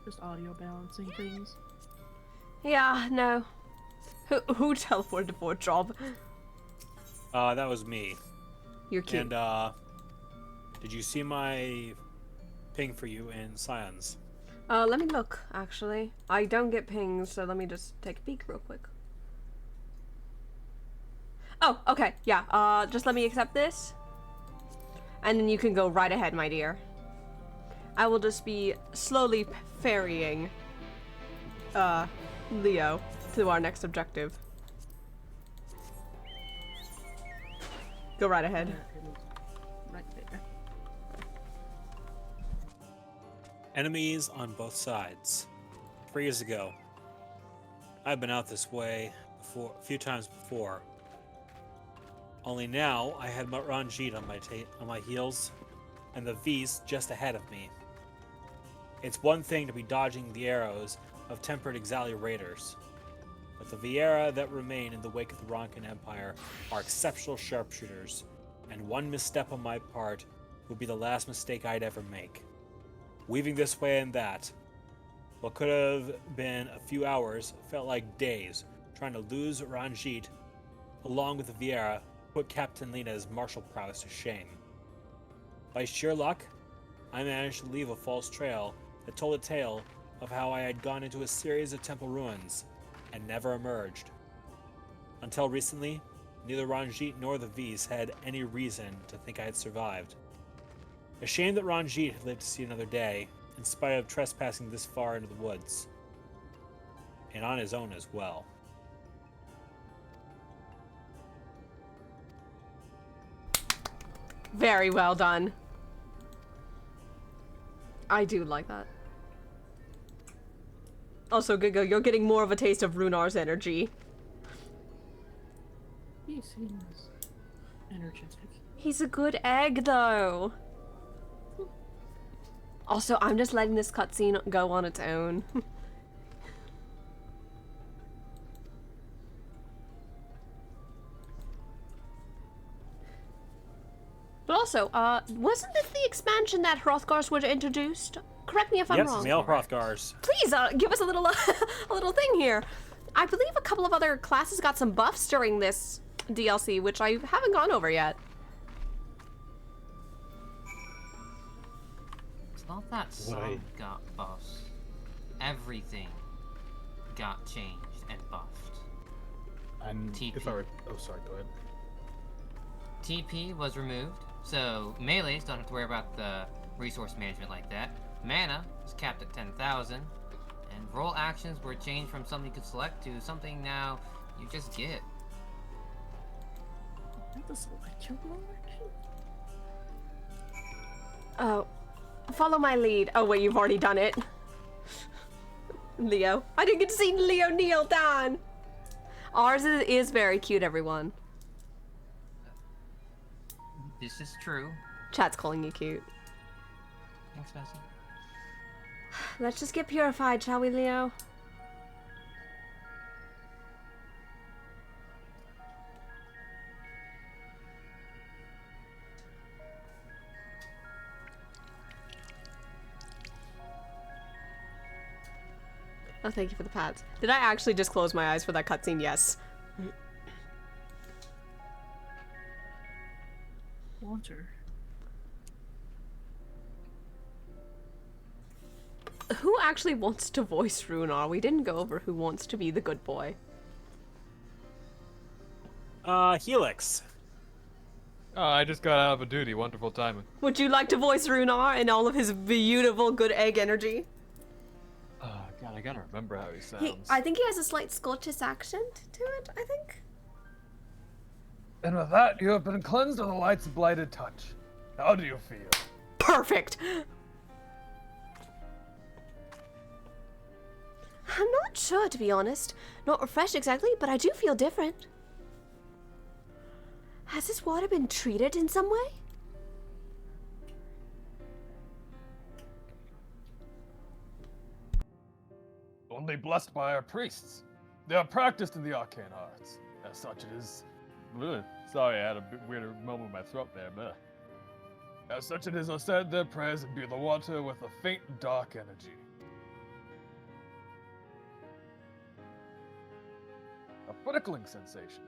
Just audio balancing things. Yeah, no. Who teleported to Fort Job? That was me. You're cute. And, did you see my ping for you in Scions? Let me look, actually. I don't get pings, so let me just take a peek real quick. Oh, okay, yeah, just let me accept this. And then you can go right ahead, my dear. I will just be slowly ferrying, Leo to our next objective. Go right ahead. Right there. Enemies on both sides. 3 years ago. I've been out this way before, a few times before. Only now I had Ranjit on my heels, and the V's just ahead of me. It's one thing to be dodging the arrows of tempered Exali raiders, but the Viera that remain in the wake of the Ronkan Empire are exceptional sharpshooters, and one misstep on my part would be the last mistake I'd ever make. Weaving this way and that, what could have been a few hours felt like days, trying to lose Ranjit along with the Viera put Captain Lena's martial prowess to shame. By sheer luck, I managed to leave a false trail that told a tale of how I had gone into a series of temple ruins and never emerged. Until recently, neither Ranjit nor the V's had any reason to think I had survived. A shame that Ranjit had lived to see another day, in spite of trespassing this far into the woods. And on his own as well. Very well done. I do like that. Also, Giga, you're getting more of a taste of Runar's energy. He seems energetic. He's a good egg, though. Also, I'm just letting this cutscene go on its own. But also, wasn't this the expansion that Hrothgars were introduced? Correct me if I'm wrong. Yes, male Hrothgars. Please, give us a little, a little thing here. I believe a couple of other classes got some buffs during this DLC, which I haven't gone over yet. It's not that some got buffs. Everything got changed and buffed. And TP. if I were... Oh, sorry, go ahead. TP was removed, so melees don't have to worry about the resource management like that. Mana was capped at 10,000, and role actions were changed from something you could select to something now you just get. Not the select your role action? Oh, follow my lead. Oh wait, you've already done it. Leo. I didn't get to see Leo kneel down. Ours is very cute, everyone. This is true. Chat's calling you cute. Thanks, Bessie. Let's just get purified, shall we, Leo? Oh, thank you for the pats. Did I actually just close my eyes for that cutscene? Yes. Water. Who actually wants to voice Runar? We didn't go over who wants to be the good boy. Helix. Oh, I just got out of a duty. Wonderful timing. Would you like to voice Runar in all of his beautiful good egg energy? Oh, God, I gotta remember how he sounds. I think he has a slight Scottish accent to it, I think. And with that, you have been cleansed of the light's blighted touch. How do you feel? Perfect! I'm not sure, to be honest. Not refreshed exactly, but I do feel different. Has this water been treated in some way? Only blessed by our priests. They are practiced in the arcane arts. As such, it is. Ugh, sorry, I had a bit weird moment in my throat there. But as such, it is said their prayers imbue the water with a faint, dark energy. A prickling sensation.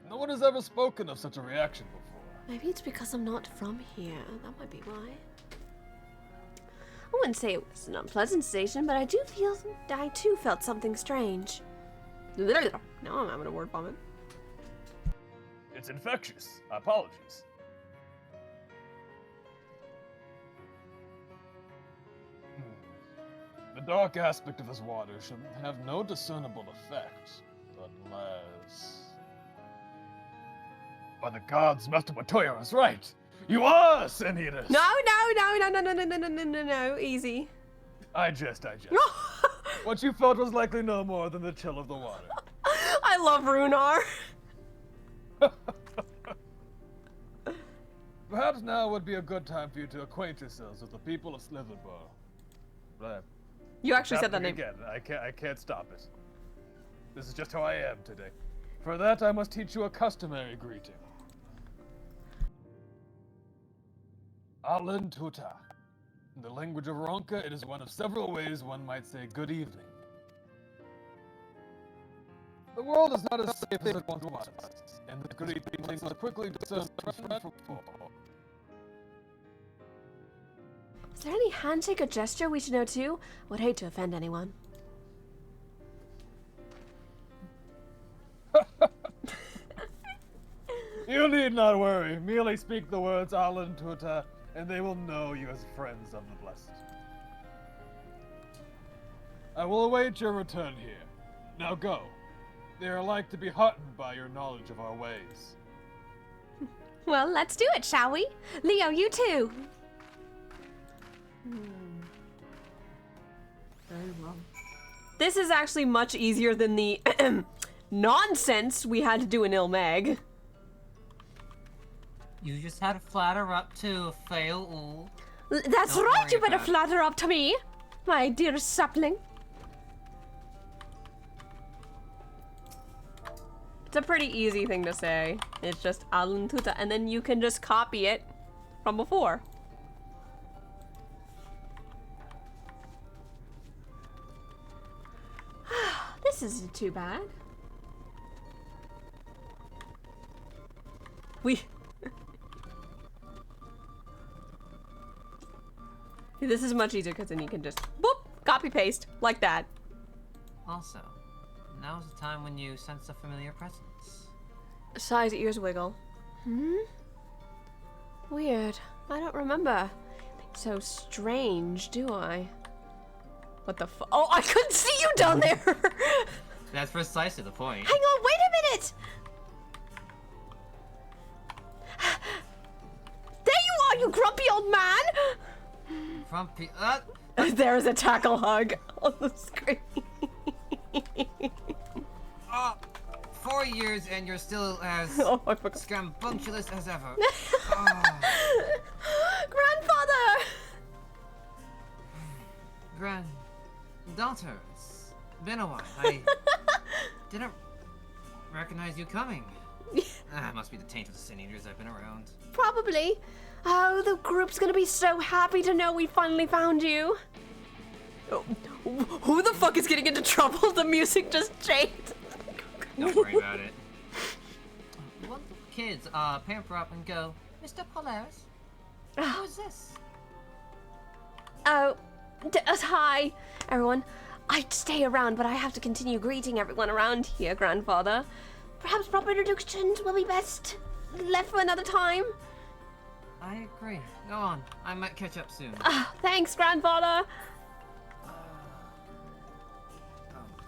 No one has ever spoken of such a reaction before. Maybe it's because I'm not from here. That might be why. I wouldn't say it was an unpleasant sensation, but I too felt something strange. Now I'm having a word vomit. It's infectious. Apologies. The dark aspect of this water should have no discernible effect, unless... By the gods, Master Matoya is right. You are Sin-Eaters. No, easy. I jest. What you felt was likely no more than the chill of the water. I love Runar. Perhaps now would be a good time for you to acquaint yourselves with the people of Slytherborough. Right. You actually said that name. Again. I can't stop it. This is just how I am today. For that, I must teach you a customary greeting. Alen Tuta. In the language of Ronka, it is one of several ways one might say good evening. The world is not as safe as it once was, and the greetings must quickly discern friend from foe. Is there any handshake or gesture we should know too? Would hate to offend anyone. You need not worry. Merely speak the words Alen Tuta, and they will know you as friends of the blessed. I will await your return here. Now go. They are like to be heartened by your knowledge of our ways. Well, let's do it, shall we? Leo, you too. Very well. This is actually much easier than the nonsense we had to do in Ilmag. You just had to flatter up to fail. That's Don't right, worry you better about it. flatter up to me, my dear sapling. It's a pretty easy thing to say. It's just Alen Tuta, and then you can just copy it from before. This isn't too bad. This is much easier because then you can just boop, copy paste like that. Also, now's the time when you sense a familiar presence. Sigh's ears wiggle. Weird. I don't remember. So strange, do I? What the fu- Oh, I couldn't see you down there! That's precisely the point. Hang on, wait a minute! There you are, you grumpy old man! Grumpy. There's a tackle hug on the screen. 4 years and you're still as scrambunctious as ever. Grandfather! Granddaughter, it's been a while. I didn't recognize you coming. It must be the taint of the Sin-Eaters I've been around. Probably. Oh, the group's gonna be so happy to know we finally found you. Oh, who the fuck is getting into trouble? The music just changed. Don't worry about it. One of the kids pamper up and go, Mr. Polaris, who is this? Oh, hi, everyone. I'd stay around, but I have to continue greeting everyone around here, Grandfather. Perhaps proper introductions will be best left for another time. I agree. Go on. I might catch up soon. Thanks, Grandfather.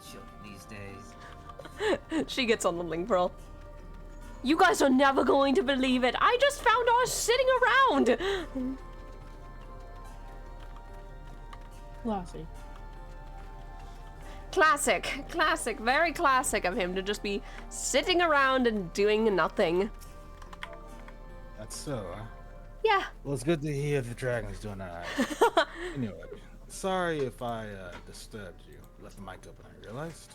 Children these days. She gets on the link pearl. You guys are never going to believe it. I just found ours sitting around. Classy. Classic, very classic of him to just be sitting around and doing nothing. That's so, huh? Yeah. Well, it's good to hear the dragon's doing alright. Anyway, sorry if I disturbed you. Left the mic open, I realized.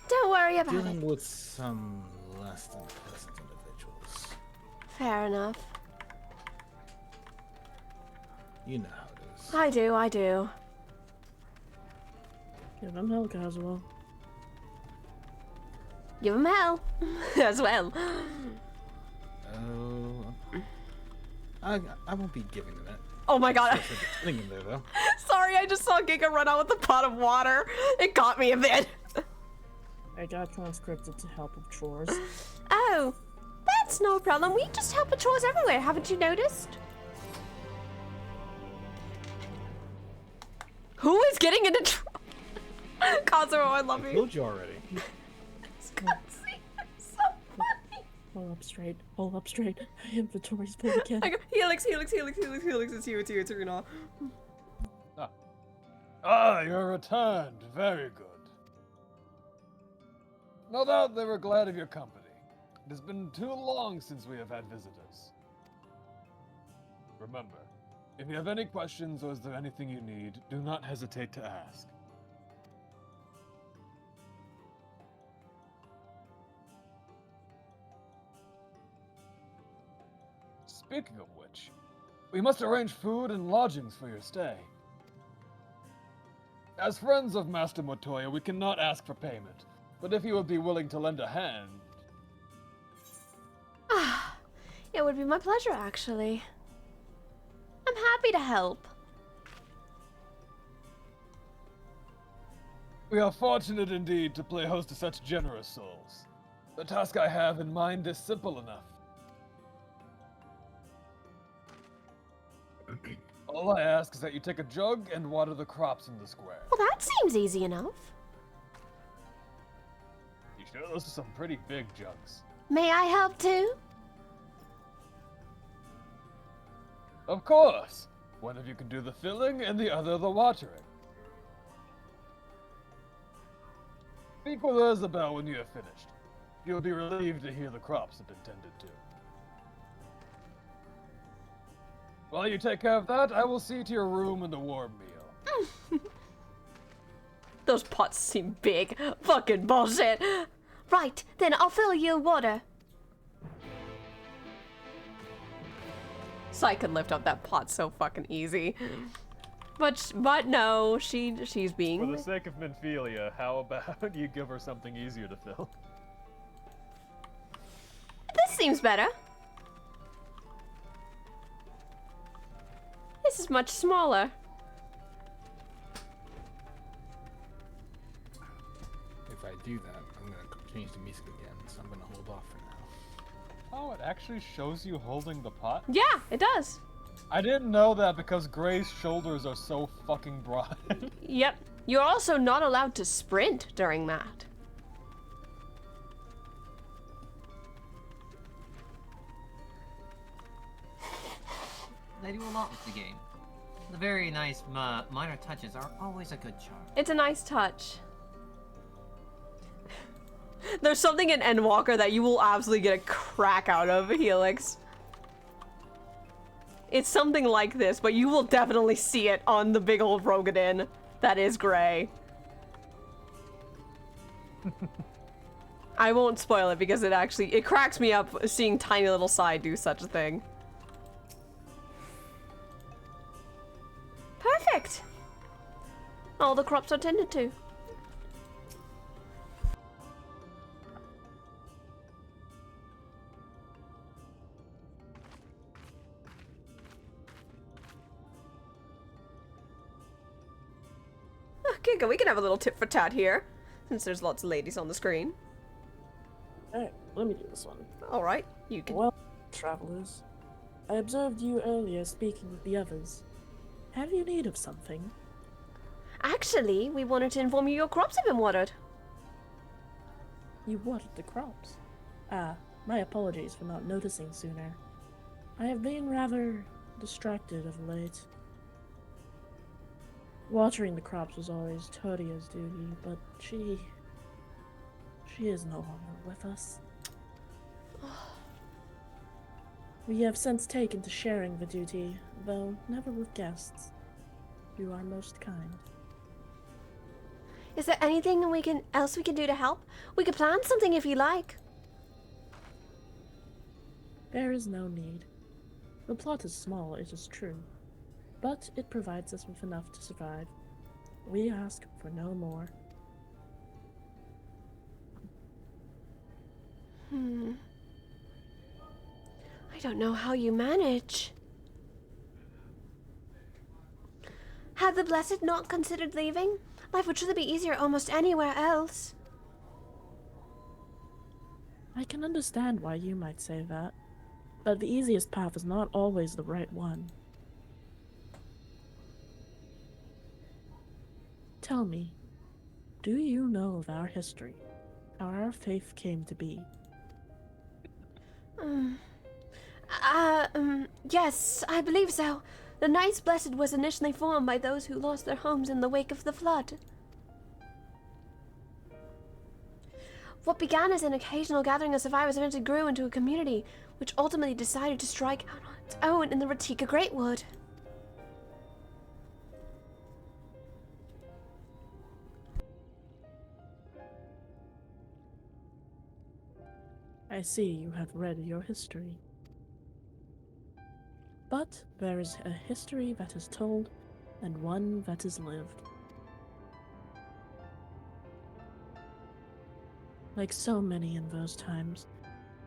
Don't worry about Dealing it. with some less than pleasant individuals. Fair enough. You know how it is. I do, I do. Give him hell, Casual. Give him hell as well. Oh, I won't be giving them it. Oh my god. Putting in there though. Sorry, I just saw Giga run out with a pot of water. It got me a bit. I got conscripted to help with chores. Oh, that's no problem. We just help with chores everywhere. Haven't you noticed? Who is getting into trouble? Kazuo, I love I you. told you already. So funny. Hold up straight. Hold up straight. Inventory's full again. I go, Helix. It's you, Runa. You're returned. Very good. No doubt they were glad of your company. It has been too long since we have had visitors. Remember, if you have any questions or is there anything you need, do not hesitate to ask. Speaking of which, we must arrange food and lodgings for your stay. As friends of Master Motoya, we cannot ask for payment, but if you would be willing to lend a hand... It would be my pleasure, actually. I'm happy to help. We are fortunate indeed to play host to such generous souls. The task I have in mind is simple enough. All I ask is that you take a jug and water the crops in the square. Well, that seems easy enough. You sure those are some pretty big jugs? May I help too? Of course! One of you can do the filling and the other the watering. Speak with Isabel when you have finished. You'll be relieved to hear the crops have been tended to. While you take care of that, I will see to your room and the warm meal. Those pots seem big. Fucking bullshit. Right, then I'll fill you water. So I could lift up that pot so fucking easy. But no, she's being... For the sake of Minphilia, how about you give her something easier to fill? This seems better. This is much smaller. If I do that, I'm gonna change the music again, so I'm gonna hold off for now. Oh, it actually shows you holding the pot? Yeah, it does. I didn't know that because Gray's shoulders are so fucking broad. Yep. You're also not allowed to sprint during that. They do a lot with the game. The very nice minor touches are always a good charm. It's a nice touch. There's something in Endwalker that you will absolutely get a crack out of, Helix. It's something like this, but you will definitely see it on the big old Rogadin that is Gray. I won't spoil it because it cracks me up seeing tiny little Sai do such a thing. Perfect! All the crops are tended to. Okay, we can have a little tit for tat here, since there's lots of ladies on the screen. Alright, let me do this one. Alright, you can. Well, travelers, I observed you earlier speaking with the others. Have you need of something? Actually, we wanted to inform you your crops have been watered. You watered the crops? Ah, my apologies for not noticing sooner. I have been rather distracted of late. Watering the crops was always Todia's duty, but she is no longer with us. We have since taken to sharing the duty, though never with guests. You are most kind. Is there anything else we can do to help? We could plan something if you like. There is no need. The plot is small, it is true, but it provides us with enough to survive. We ask for no more. I don't know how you manage. Had the Blessed not considered leaving, life would truly be easier almost anywhere else. I can understand why you might say that, but the easiest path is not always the right one. Tell me, do you know of our history, how our faith came to be? Yes, I believe so. The Knights Blessed was initially formed by those who lost their homes in the wake of the flood. What began as an occasional gathering of survivors eventually grew into a community, which ultimately decided to strike out on its own in the Ratika Greatwood. I see you have read your history. But there is a history that is told, and one that is lived. Like so many in those times,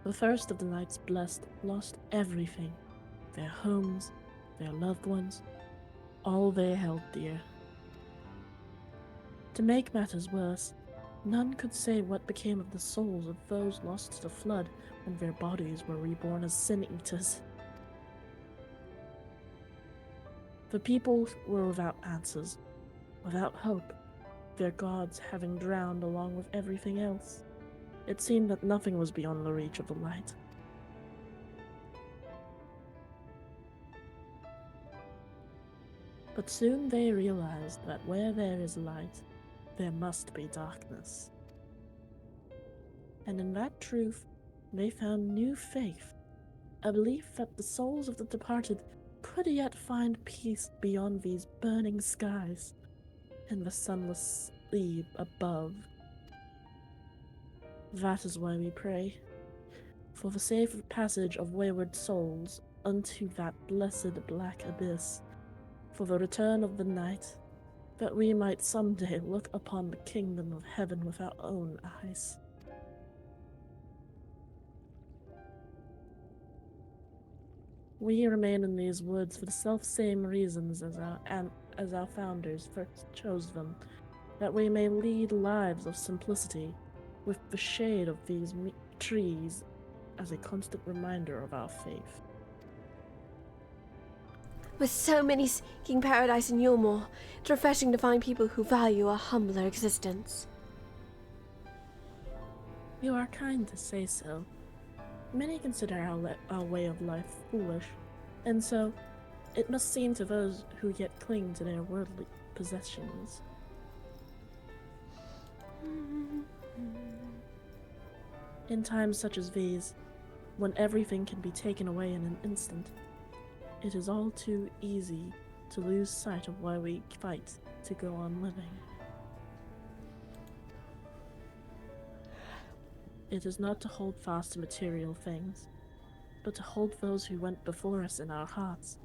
the first of the Knights Blessed lost everything. Their homes, their loved ones, all they held dear. To make matters worse, none could say what became of the souls of those lost to the flood when their bodies were reborn as sin eaters. The people were without answers, without hope, their gods having drowned along with everything else. It seemed that nothing was beyond the reach of the light. But soon they realized that where there is light, there must be darkness. And in that truth, they found new faith, a belief that the souls of the departed could yet find peace beyond these burning skies and the sunless sea above. That is why we pray, for the safe passage of wayward souls unto that blessed black abyss, for the return of the night, that we might someday look upon the kingdom of heaven with our own eyes. We remain in these woods for the self-same reasons as our founders first chose them, that we may lead lives of simplicity, with the shade of these trees as a constant reminder of our faith. With so many seeking paradise in Yulmore, it's refreshing to find people who value a humbler existence. You are kind to say so. Many consider our way of life foolish, and so it must seem to those who yet cling to their worldly possessions. In times such as these, when everything can be taken away in an instant, it is all too easy to lose sight of why we fight to go on living. It is not to hold fast to material things, but to hold those who went before us in our hearts,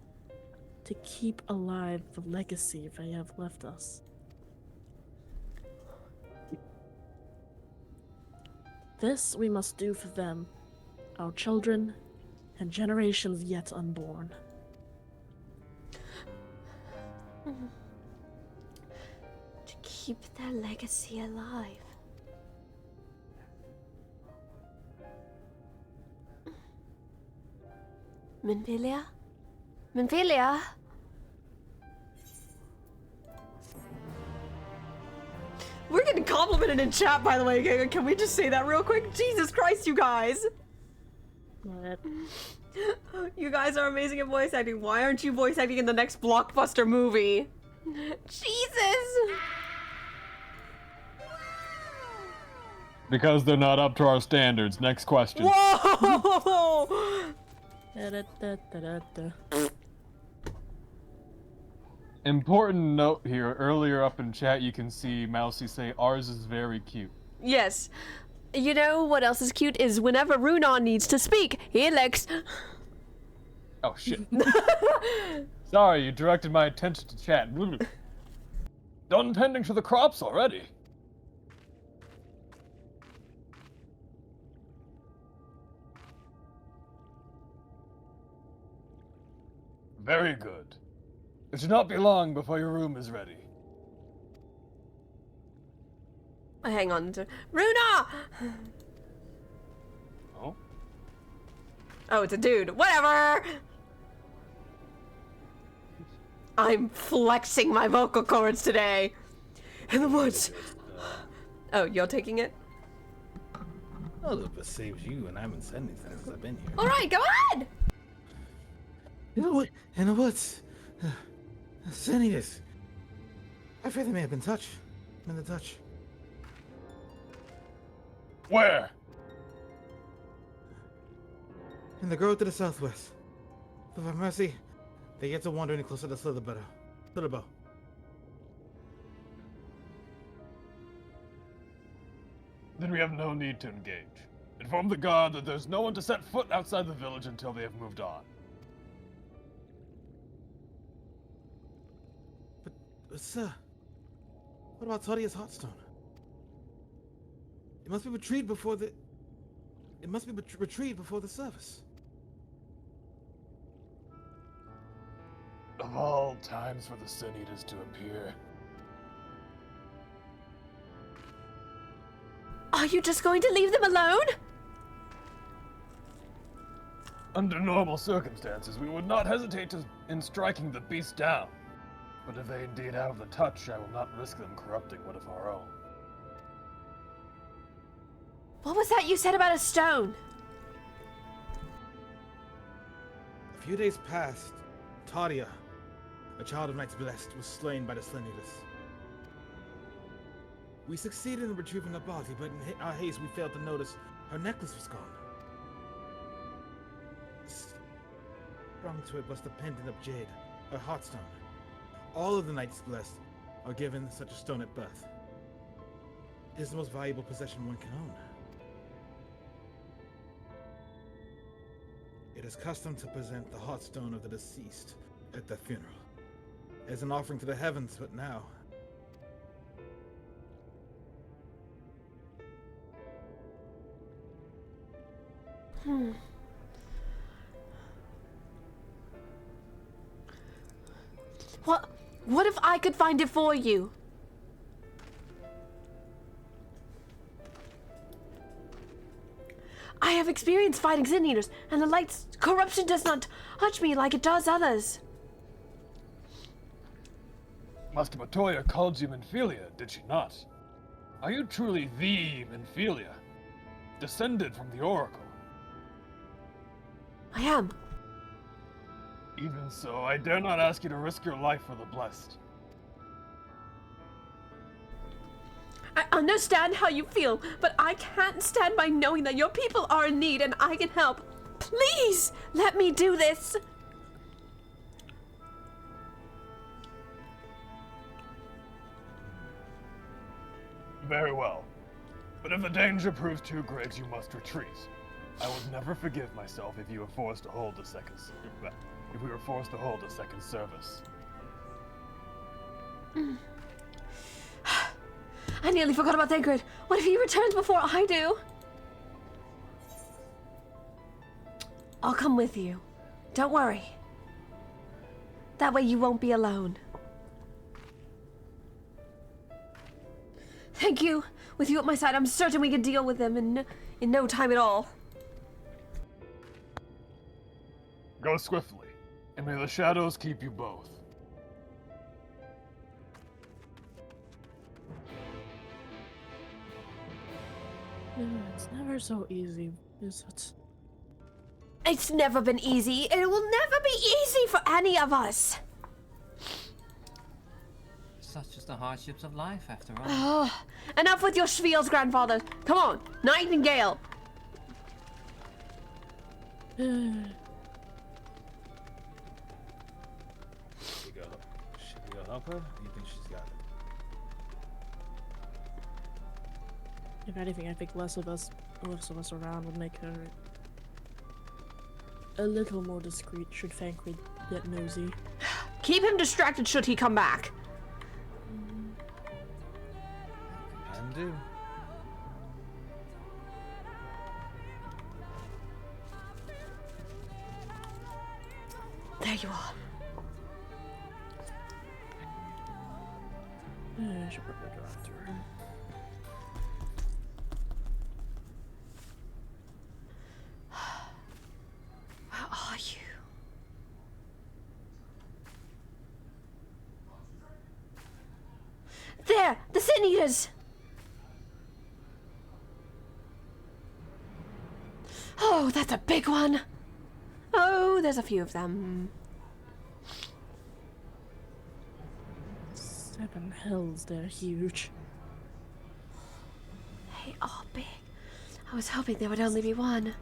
to keep alive the legacy they have left us. This we must do for them, our children, and generations yet unborn. To keep their legacy alive. Minfilia? Minfilia? We're getting complimented in chat, by the way. Can we just say that real quick? Jesus Christ, you guys! What? You guys are amazing at voice acting. Why aren't you voice acting in the next blockbuster movie? Jesus! Because they're not up to our standards. Next question. Whoa! Important note here. Earlier up in chat, you can see Mousy say, ours is very cute. Yes. You know what else is cute is whenever Runon needs to speak, he licks. Oh, shit. Sorry, you directed my attention to chat. Done tending to the crops already. Very good. It should not be long before your room is ready. Hang on to Runa! Oh? Oh, it's a dude. Whatever! I'm flexing my vocal cords today. In the woods. Oh, you're taking it? Oh, that saves you, and I haven't said anything since I've been here. Alright, go ahead! You know what? In the woods. Sinius. I fear they may have been touched. In the touch. Where? In the grove to the southwest. But by mercy, they get to wander any closer to Slitherbow. Then we have no need to engage. Inform the guard that there's no one to set foot outside the village until they have moved on. But sir, what about Tadia's Heartstone? It must be retrieved before the... It must be retrieved before the service. Of all times for the Sin Eaters to appear. Are you just going to leave them alone? Under normal circumstances, we would not hesitate in striking the beast down. But if they indeed have the touch, I will not risk them corrupting one of our own. What was that you said about a stone? A few days past, Tadia, a child of Knights Blessed, was slain by the Sin Eaters. We succeeded in retrieving her body, but in our haste we failed to notice her necklace was gone. Strung to it was the pendant of jade, her heartstone. All of the Knights Blessed are given such a stone at birth. It is the most valuable possession one can own. It is custom to present the heartstone of the deceased at their funeral, as an offering to the heavens, but now... What if I could find it for you? I have experience fighting Sin Eaters, and the light's corruption does not touch me like it does others. Master Matoya called you Minfilia, did she not? Are you truly the Minfilia? Descended from the Oracle? I am. Even so, I dare not ask you to risk your life for the Blessed. I understand how you feel, but I can't stand by knowing that your people are in need and I can help. Please, let me do this. Very well. But if the danger proves too great, you must retreat. I will never forgive myself if you were forced to hold a second... If we were forced to hold a second service. I nearly forgot about Thancred. What if he returns before I do? I'll come with you. Don't worry. That way you won't be alone. Thank you. With you at my side, I'm certain we can deal with them in no time at all. Go swiftly, and may the shadows keep you both. It's never so easy, is it? It's never been easy. It will never be easy for any of us. Such as the hardships of life, after all. Oh, enough with your spiels, grandfather. Come on, Nightingale. We got help her? Or you think she's got it? If anything, I think less of us around would make her a little more discreet should Fankred get nosy. Keep him distracted should he come back. Can do. There you are. I should probably go after her. Where are you? There! The Sin Eaters! Oh, that's a big one! Oh, there's a few of them. 7 hells, they're huge. They are big. I was hoping there would only be one.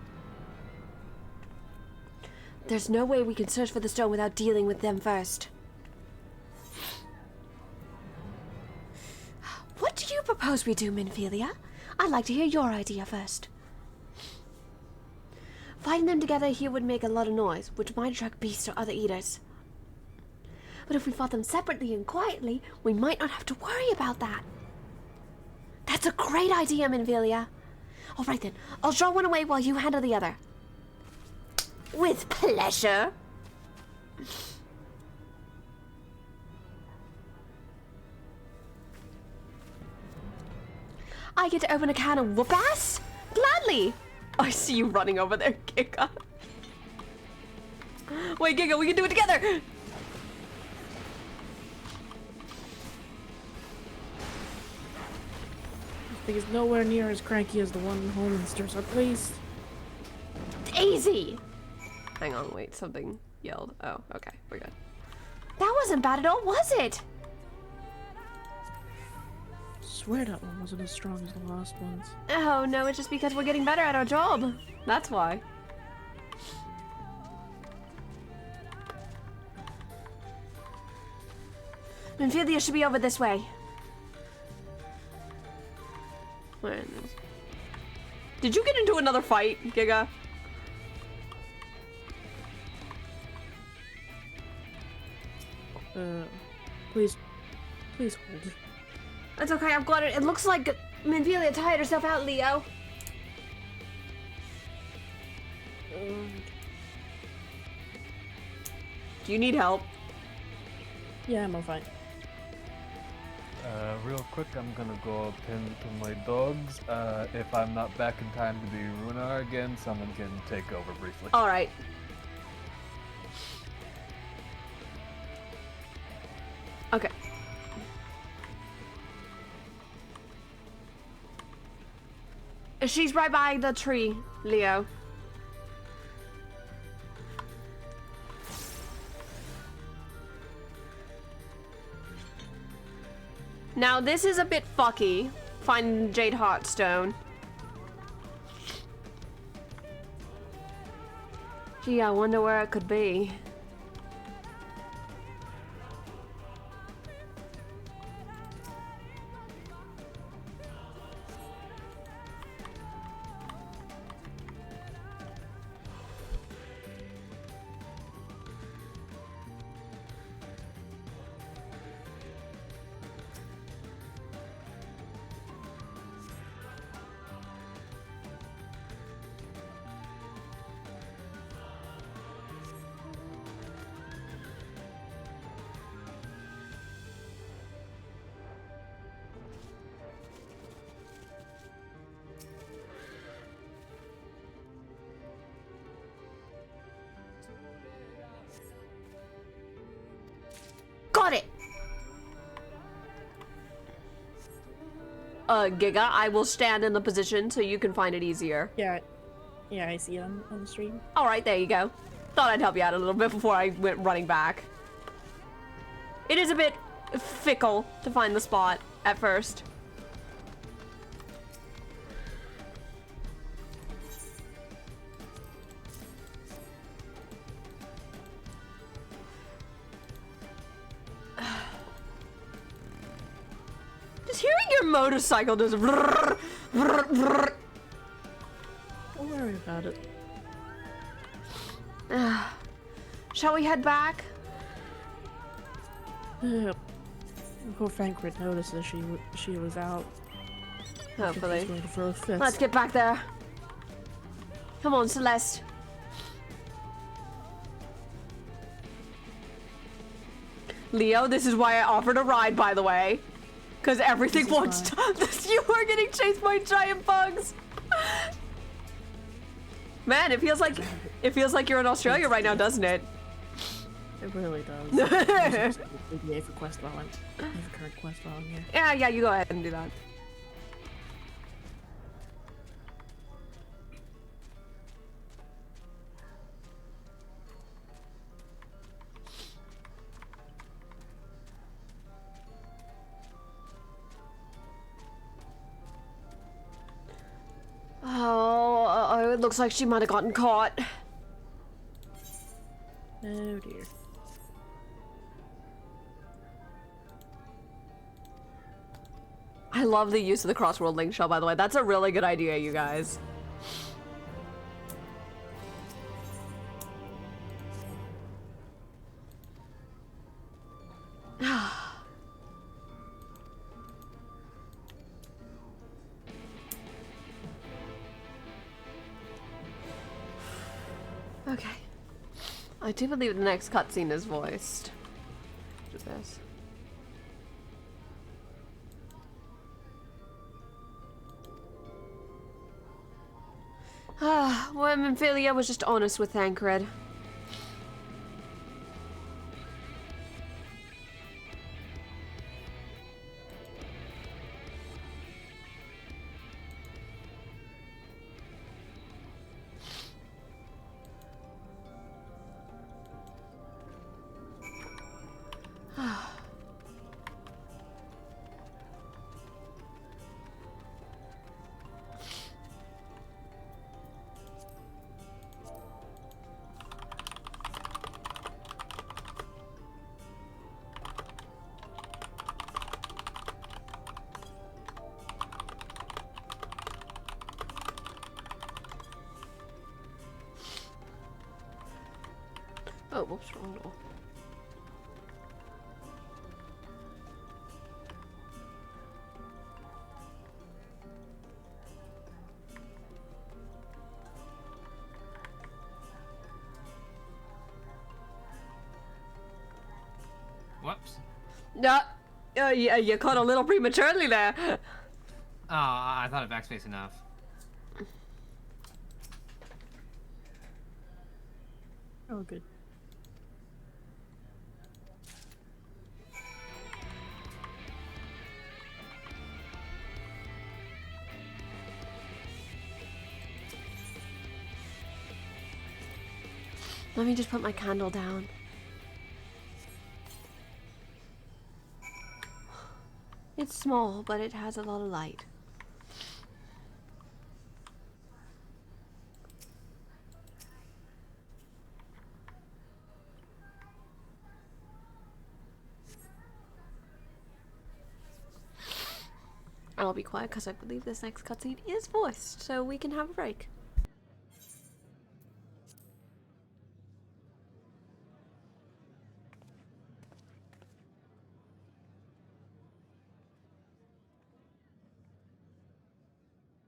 There's no way we can search for the stone without dealing with them first. What do you propose we do, Minfilia? I'd like to hear your idea first. Fighting them together here would make a lot of noise, which might attract beasts or other eaters. But if we fought them separately and quietly, we might not have to worry about that. That's a great idea, Minfilia. All right then, I'll draw one away while you handle the other. With pleasure. I get to open a can of whoop-ass? Gladly. I see you running over there, Giga. Wait, Giga, we can do it together. He's nowhere near as cranky as the one in Holminster, so please. Easy. Hang on, wait, something yelled. Oh, okay, we're good. That wasn't bad at all, was it? Swear that one wasn't as strong as the last ones. Oh, no, it's just because we're getting better at our job. That's why. Minfilia should be over this way. Where is this? Did you get into another fight, Giga? Please hold it. That's okay, I've got it. It looks like Minfilia tired herself out, Leo. Do you need help? Yeah, I'm all fine. Real quick, I'm gonna go tend to my dogs. If I'm not back in time to be Runar again, someone can take over briefly. Alright. Okay. She's right by the tree, Leo. Now this is a bit fucky, finding Jade Heartstone. Gee, I wonder where it could be. Got it! Giga, I will stand in the position so you can find it easier. Yeah, I see it on the stream. Alright, there you go. Thought I'd help you out a little bit before I went running back. It is a bit fickle to find the spot at first. your motorcycle just. Don't worry about it. Shall we head back? Before Frankfurt noticed that she was out. Hopefully. She's going to throw a fit. Let's get back there. Come on, Celeste. Leo, this is why I offered a ride, by the way. Because everything won't stop. You are getting chased by giant bugs. Man, it feels like you're in Australia right now, doesn't it? It really does. For quest while I'm current quest while I'm here. Yeah, you go ahead and do that. Oh, it looks like she might have gotten caught. Oh dear. I love the use of the crossworld link shell, by the way. That's a really good idea, you guys. Okay. I do believe the next cutscene is voiced. Just this. Well, Memphilia was just honest with Thancred. Oh, whoops, wrong door. Whoops. No, yeah, you caught a little prematurely there. Oh, I thought of backspace enough. Oh, good. Let me just put my candle down. It's small, but it has a lot of light. I'll be quiet because I believe this next cutscene is voiced, so we can have a break.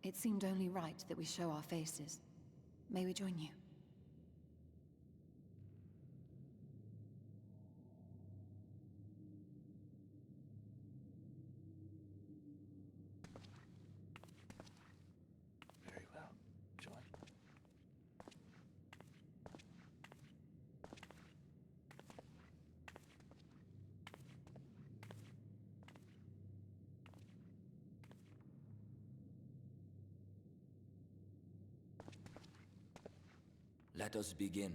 It seemed only right that we show our faces. May we join you? Very well. Join. Let us begin.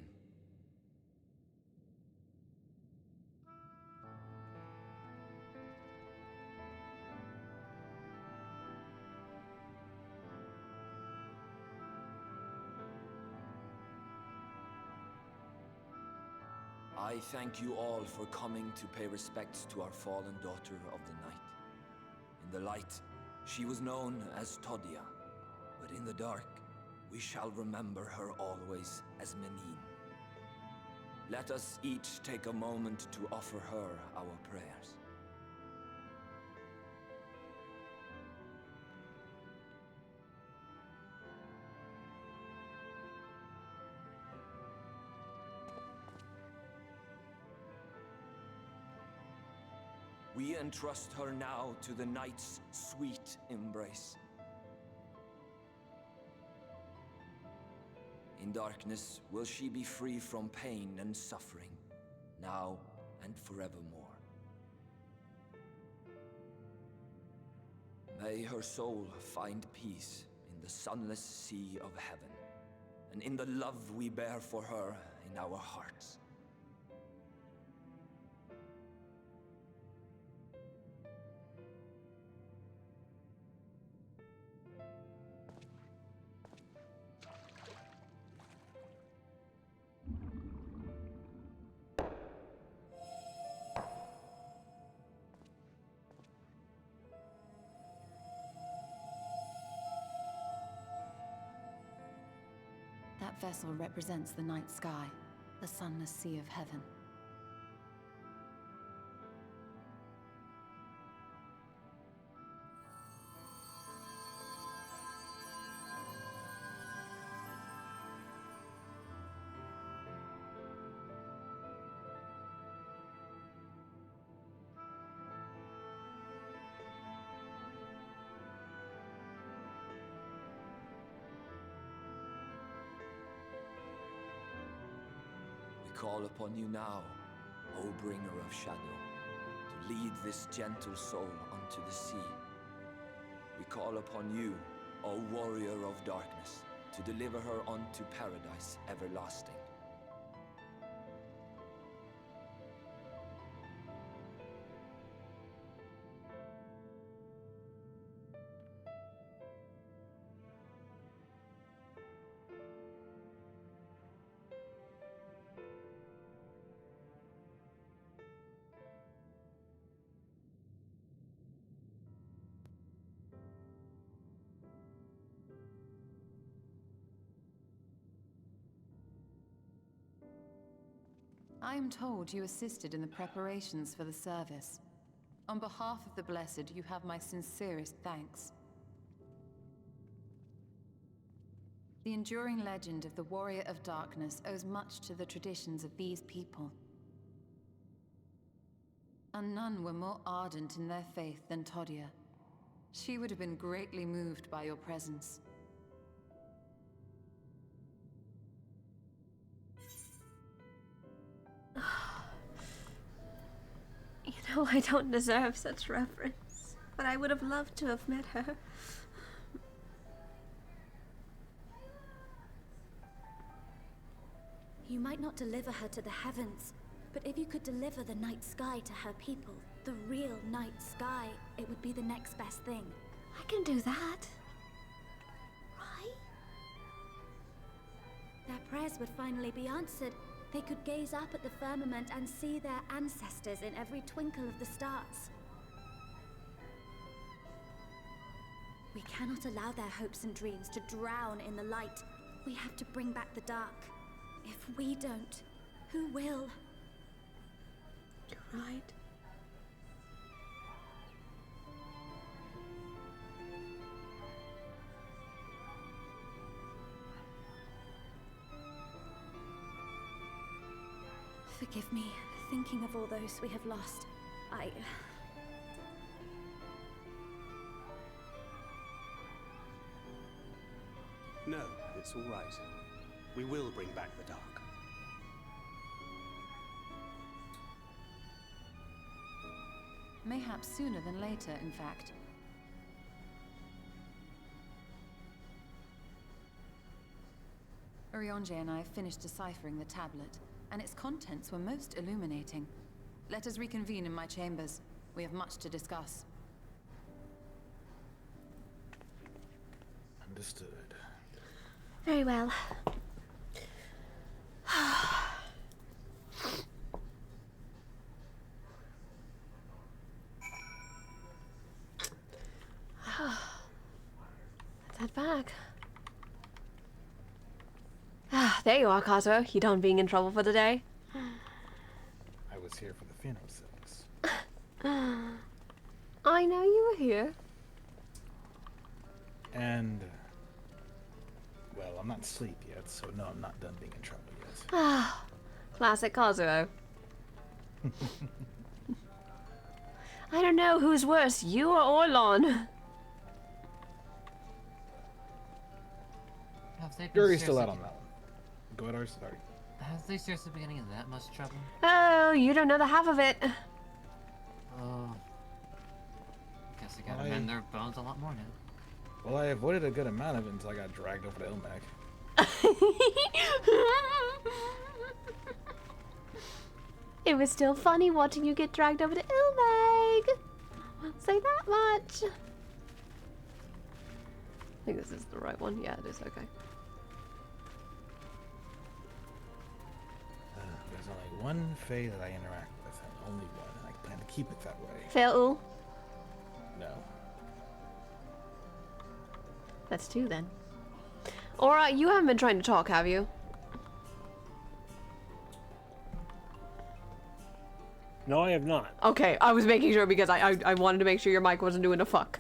I thank you all for coming to pay respects to our fallen daughter of the night. In the light, she was known as Todia, but in the dark, we shall remember her always as Menine. Let us each take a moment to offer her our prayers. We entrust her now to the night's sweet embrace. In darkness will she be free from pain and suffering, now and forevermore. May her soul find peace in the sunless sea of heaven, and in the love we bear for her in our hearts. That vessel represents the night sky, the sunless sea of heaven. Call upon you now, O bringer of shadow, to lead this gentle soul unto the sea. We call upon you, O warrior of darkness, to deliver her unto paradise everlasting. I am told you assisted in the preparations for the service. On behalf of the Blessed, you have my sincerest thanks. The enduring legend of the Warrior of Darkness owes much to the traditions of these people. And none were more ardent in their faith than Todia. She would have been greatly moved by your presence. You know, I don't deserve such reverence, but I would have loved to have met her. You might not deliver her to the heavens, but if you could deliver the night sky to her people, the real night sky, it would be the next best thing. I can do that. Right? Their prayers would finally be answered. They could gaze up at the firmament and see their ancestors in every twinkle of the stars. We cannot allow their hopes and dreams to drown in the light. We have to bring back the dark. If we don't, who will? You're right. Forgive me, thinking of all those we have lost. No, it's all right. We will bring back the dark. Mayhaps sooner than later, in fact. Urianger and I have finished deciphering the tablet, and its contents were most illuminating. Let us reconvene in my chambers. We have much to discuss. Understood. Very well. There you are, Kato. You done being in trouble for the day? I was here for the Phantom Silks. I know you were here. And, well, I'm not asleep yet, so no, I'm not done being in trouble yet. Ah, classic Kazuo. I don't know who's worse, you or Orlon. Jury's still out on that one. Go ahead, Ars. Sorry. Have they seriously been getting in that much trouble? Oh, you don't know the half of it. Oh. Guess they gotta mend their bones a lot more now. Well, I avoided a good amount of it until I got dragged over to Ilmac. It was still funny watching you get dragged over to Ilmag. Say that much. I think this is the right one. Yeah, it is. Okay. There's only one Fae that I interact with, and only one, and I plan to keep it that way. Fail. No. That's two then. Alright, you haven't been trying to talk, have you? No, I have not. Okay, I was making sure because I wanted to make sure your mic wasn't doing a fuck.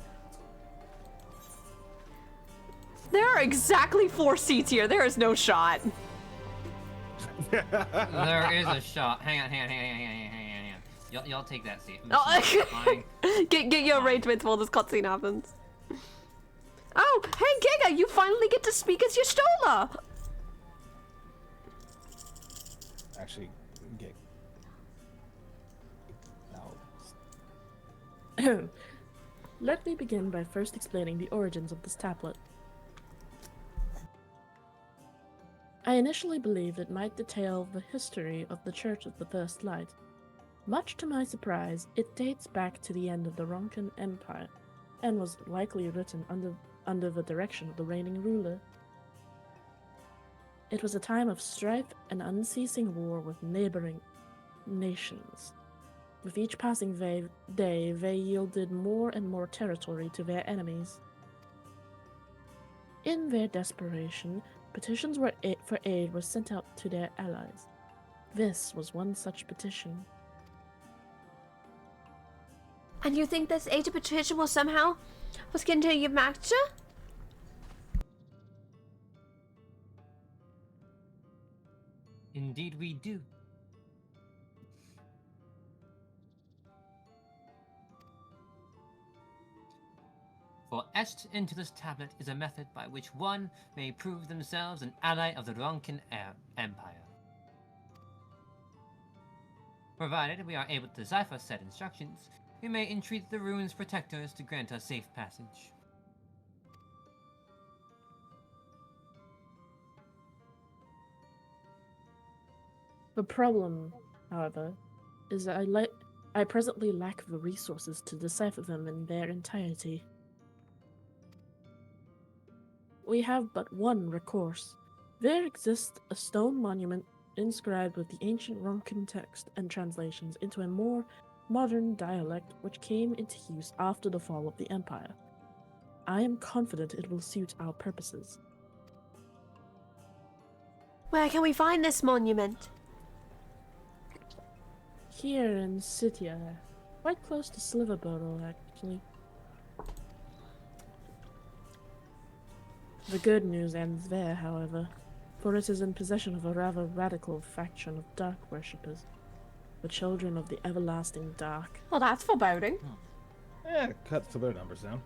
There are exactly 4 seats here. There is no shot. There is a shot. Hang on. Y'all take that seat. Oh, get your arrangements while this cutscene happens. Oh, hey Giga, you finally get to speak as your Stola. Actually, Gig. No. Let me begin by first explaining the origins of this tablet. I initially believed it might detail the history of the Church of the First Light. Much to my surprise, it dates back to the end of the Ronkan Empire, and was likely written under the direction of the reigning ruler. It was a time of strife and unceasing war with neighboring nations. With each passing day, they yielded more and more territory to their enemies. In their desperation, petitions for aid were sent out to their allies. This was one such petition. And you think this aid petition will somehow continue Yamacha? Indeed we do. For etched into this tablet is a method by which one may prove themselves an ally of the Ronkan Empire. Provided we are able to decipher said instructions, we may entreat the rune's protectors to grant us safe passage. The problem, however, is that I presently lack the resources to decipher them in their entirety. We have but one recourse. There exists a stone monument inscribed with the ancient Ronkan text and translations into a more modern dialect which came into use after the fall of the Empire. I am confident it will suit our purposes. Where can we find this monument? Here in Sitya, quite close to Sliverborough, actually. The good news ends there, however, for it is in possession of a rather radical faction of dark worshippers, the children of the everlasting dark. Well, that's foreboding. Cut to their numbers down.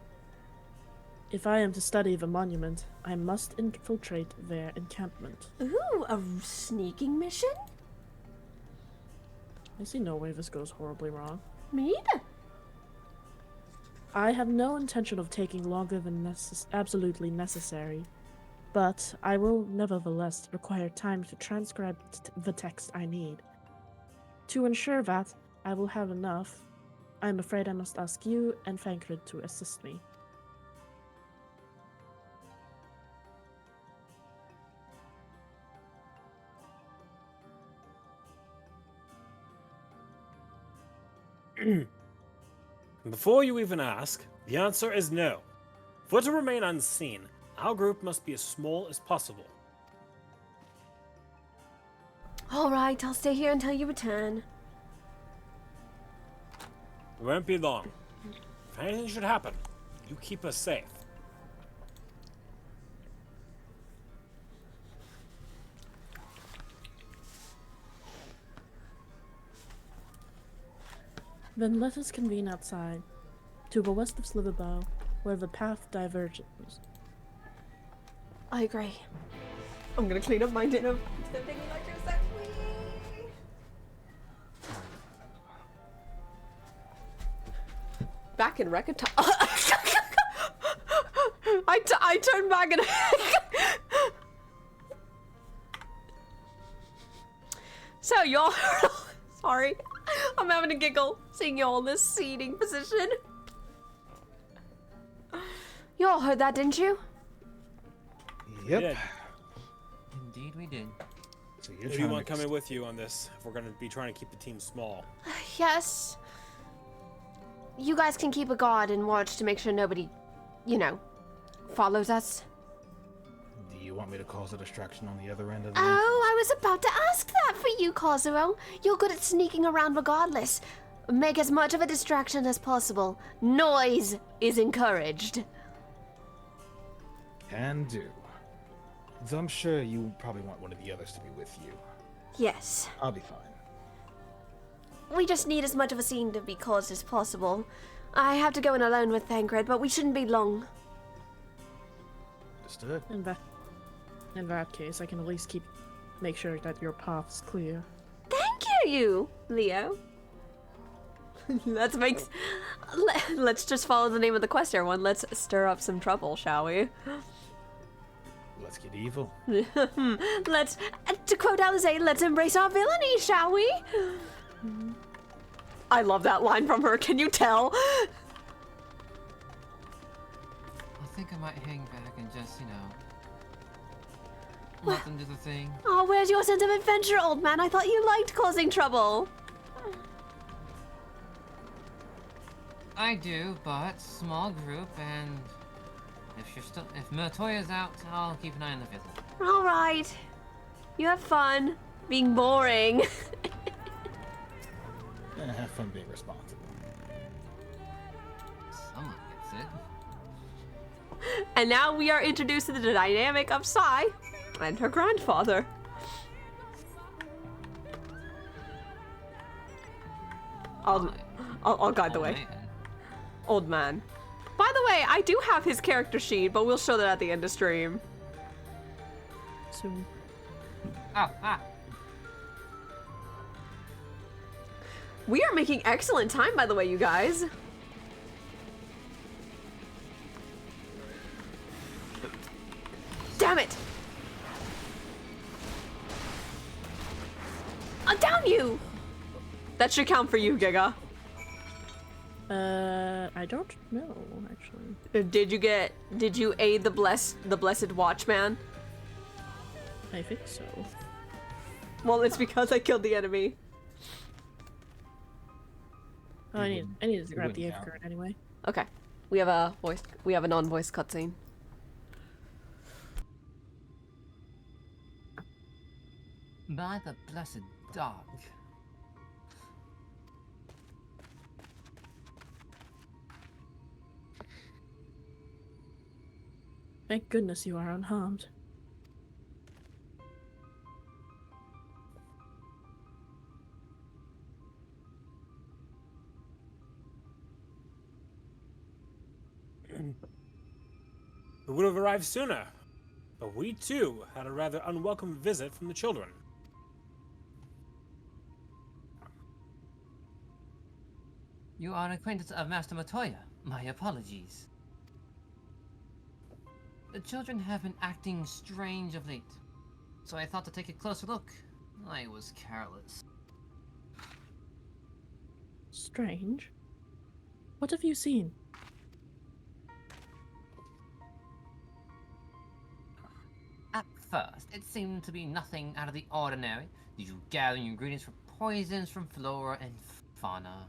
If I am to study the monument, I must infiltrate their encampment. Ooh, a sneaking mission? I see no way this goes horribly wrong. Me either. I have no intention of taking longer than absolutely necessary, but I will nevertheless require time to transcribe the text I need. To ensure that I will have enough, I am afraid I must ask you and Fankred to assist me. Before you even ask, the answer is no. For to remain unseen, our group must be as small as possible. Alright, I'll stay here until you return. It won't be long. If anything should happen, you keep us safe. Then let us convene outside, to the west of Sliverbow, where the path diverges. I agree. I'm gonna clean up my dinner. Back in record time. I turned back and so y'all sorry, I'm having a giggle seeing y'all in this seating position. Y'all heard that, didn't you? Yep. We did. Indeed, we did. So Maybe you want coming with you on this if we're going to be trying to keep the team small. Yes. You guys can keep a guard and watch to make sure nobody, you know, follows us. Do you want me to cause a distraction on the other end of the... Oh, I was about to ask that for you, Kazuo. You're good at sneaking around regardless. Make as much of a distraction as possible. Noise is encouraged. Can do. Though I'm sure you probably want one of the others to be with you. Yes. I'll be fine. We just need as much of a scene to be caused as possible. I have to go in alone with Thancred, but we shouldn't be long. Understood. In that case, I can at least make sure that your path's clear. Thank you, Leo. Let's just follow the name of the quest, everyone. Let's stir up some trouble, shall we? Let's get evil. Let's, to quote Alize, let's embrace our villainy, shall we? I love that line from her. Can you tell? I think I might hang back and just, you know, let them do the thing. Oh, where's your sense of adventure, old man? I thought you liked causing trouble. I do, but small group, and if Matoya's out, I'll keep an eye on the visit. All right. You have fun being boring. Have fun being responsible. Someone gets it. And now we are introduced to the dynamic of Sai and her grandfather. I'll guide the way. Old man. By the way, I do have his character sheet, but we'll show that at the end of stream. Soon. We are making excellent time, by the way, you guys. Damn it! Down you! That should count for you, Giga. I don't know, actually. Did you aid the blessed watchman? I think so. Well, it's because I killed the enemy. Oh, I needed to grab the AF card anyway. Okay. We have a non-voice cutscene. By the blessed dog. Thank goodness you are unharmed. We would have arrived sooner, but we too had a rather unwelcome visit from the children. You are an acquaintance of Master Matoya. My apologies. The children have been acting strange of late, so I thought to take a closer look. I was careless. Strange? What have you seen? At first, it seemed to be nothing out of the ordinary. You gathering ingredients for poisons from flora and fauna.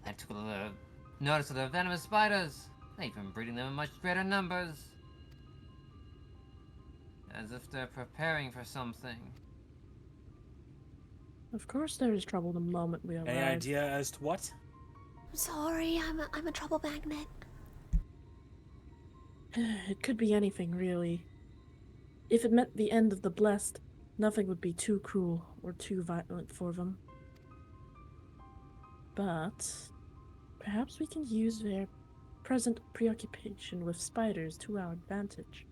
I took a notice of the venomous spiders. They've been breeding them in much greater numbers. As if they're preparing for something. Of course there is trouble the moment we arrive. Any idea as to what? I'm sorry, I'm a trouble magnet. It could be anything, really. If it meant the end of the blessed, nothing would be too cruel or too violent for them. But perhaps we can use their present preoccupation with spiders to our advantage.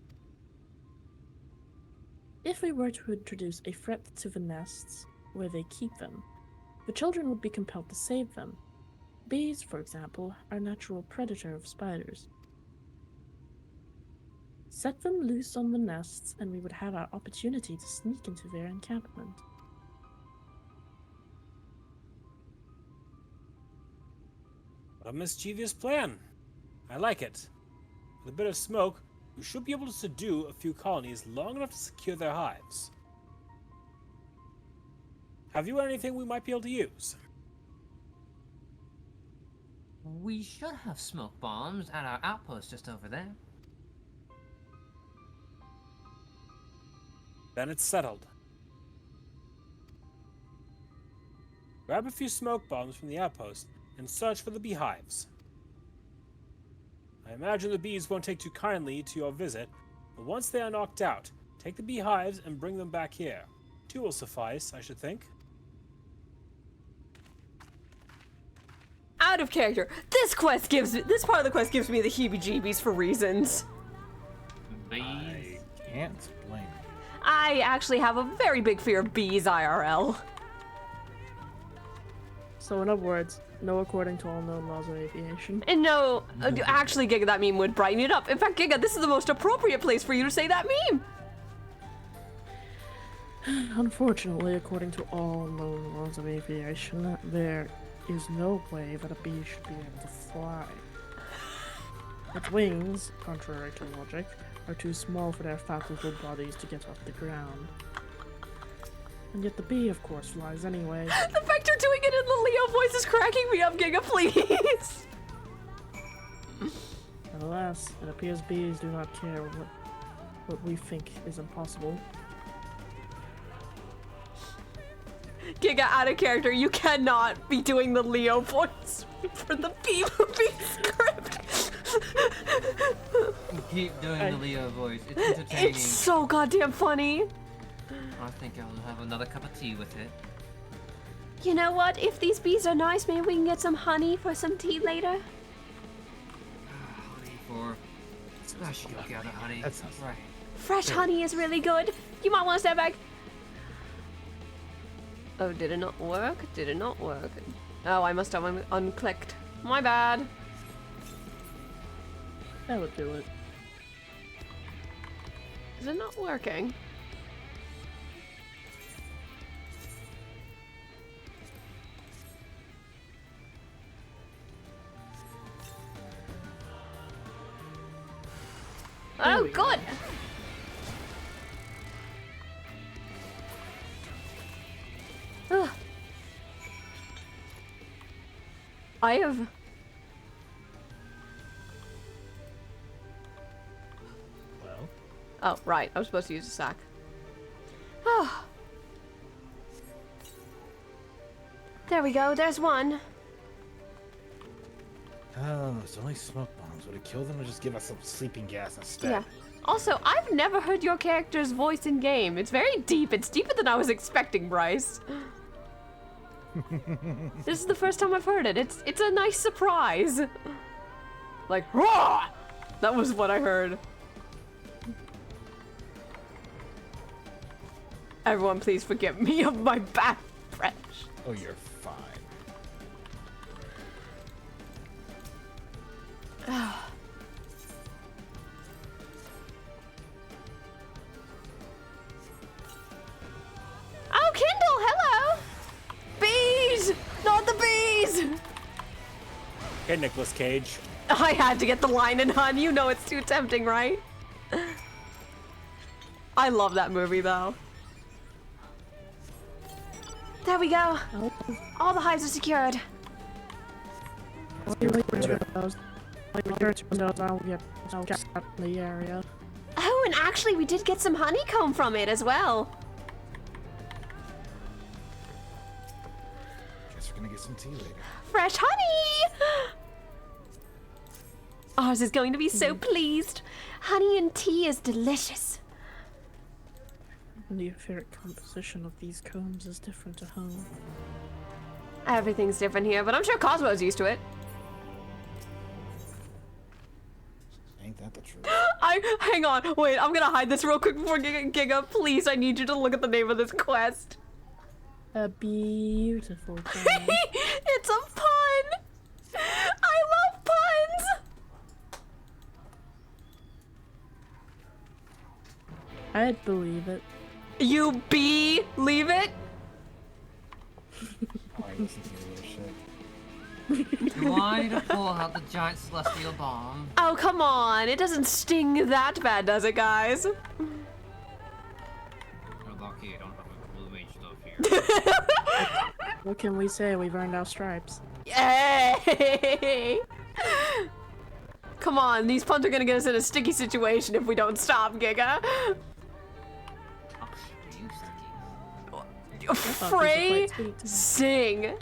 If we were to introduce a threat to the nests where they keep them, the children would be compelled to save them. Bees, for example, are a natural predator of spiders. Set them loose on the nests, and we would have our opportunity to sneak into their encampment. A mischievous plan. I like it. With a bit of smoke, we should be able to subdue a few colonies long enough to secure their hives. Have you anything we might be able to use? We should have smoke bombs at our outpost just over there. Then it's settled. Grab a few smoke bombs from the outpost and search for the beehives. I imagine the bees won't take too kindly to your visit, but once they are knocked out, take the beehives and bring them back here. 2 will suffice, I should think. Out of character. This part of the quest gives me the heebie-jeebies for reasons. I can't blame you. I actually have a very big fear of bees IRL. So in other words, no according to all known laws of aviation. And no, actually, Giga, that meme would brighten it up. In fact, Giga, this is the most appropriate place for you to say that meme. Unfortunately, according to all known laws of aviation, there is no way that a bee should be able to fly. Its wings, contrary to logic, are too small for their fat little bodies to get off the ground. And yet the bee, of course, flies anyway. The fact you're doing it in the Leo voice is cracking me up, Giga, please. Alas, it appears bees do not care what we think is impossible. Giga, out of character, you cannot be doing the Leo voice for the bee movie script. Keep doing the Leo voice. It's entertaining. It's so goddamn funny. I think I'll have another cup of tea with it. You know what? If these bees are nice, maybe we can get some honey for some tea later. Honey for... I should go gather honey. That sounds right. Fresh honey is really good. You might want to step back. Oh, did it not work? Did it not work? Oh, I must have unclicked. My bad. That would do it. Is it not working? Oh, good! Ugh. I have... Well? Oh, right. I was supposed to use a sack. Oh. There we go. There's one. Oh, it's only smoke bombs. Would it kill them or just give us some sleeping gas instead? Yeah. Also, I've never heard your character's voice in game. It's very deep. It's deeper than I was expecting, Bryce. This is the first time I've heard it. It's a nice surprise. Like, raw! That was what I heard. Everyone, please forgive me of my bad French. Oh, you're fine. Oh, Kindle, hello! Bees! Not the bees! Okay, Nicolas Cage. I had to get the line in, hun. You know it's too tempting, right? I love that movie, though. There we go. All the hives are secured. I'll get the area. Oh, and actually, we did get some honeycomb from it as well. we're gonna get some tea later. Fresh honey! Ours is going to be so pleased. Honey and tea is delicious. The etheric composition of these combs is different to home. Everything's different here, but I'm sure Cosmo's used to it. Ain't that the truth? Hang on, wait, I'm gonna hide this real quick before Giga. Please, I need you to look at the name of this quest. A beautiful thing. It's a pun! I love puns! I'd believe it. You believe it? Alright, listen to me, little shit. Do I need to pull out the giant celestial bomb? Oh, come on. It doesn't sting that bad, does it, guys? You're lucky I don't have a blue mage stuff here. What can we say? We've earned our stripes. Yay! Come on, these puns are gonna get us in a sticky situation if we don't stop, Giga. Frey, sing.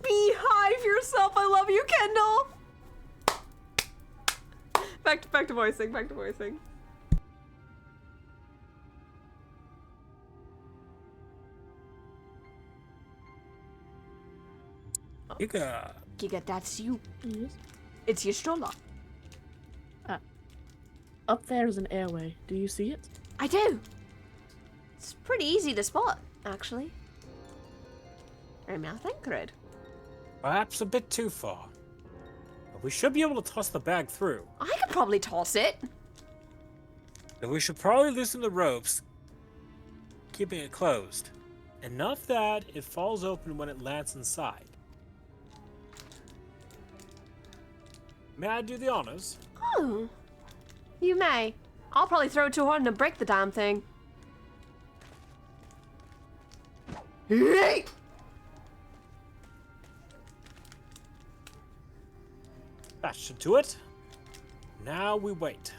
Beehive yourself. I love you, Kendall. Back to voicing. Back to voicing. Giga, that's you. Yes. It's your stroller. Up there is an airway. Do you see it? I do. It's pretty easy to spot, actually. I'm now Thancred. Perhaps a bit too far. But we should be able to toss the bag through. I could probably toss it. But we should probably loosen the ropes, keeping it closed. Enough that it falls open when it lands inside. May I do the honors? Oh. You may. I'll probably throw it too hard and break the damn thing. Hey! That should do it. Now we wait.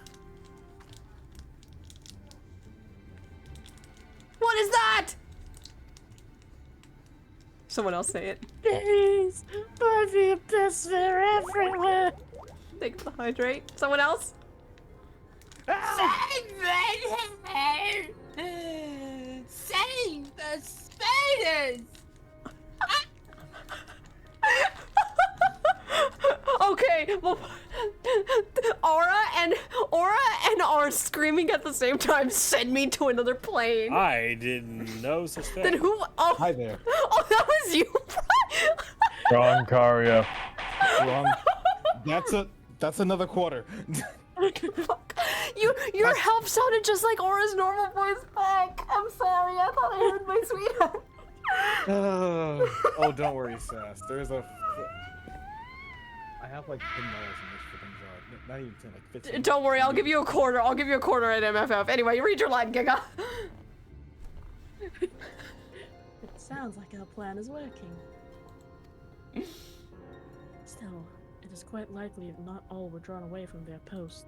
What is that? Someone else say it. Please, by the abyss, they're everywhere. Thanks for the hydrate. Someone else? Save the spiders! Okay, well, Aura and R screaming at the same time send me to another plane. I didn't know such thing. Then who? Oh, Hi there. Oh, that was you. Wrong, Karia. Wrong. That's another quarter. Your help sounded just like Aura's normal voice back. I'm sorry, I thought I heard my sweetheart. Oh, don't worry, Sass. There's a. I have like $10 in this for things. Not even 10, like 15. Don't worry, I'll give you a quarter. I'll give you a quarter at MFF. Anyway, read your line, Giga. It sounds like our plan is working. Still, it is quite likely that not all were drawn away from their post.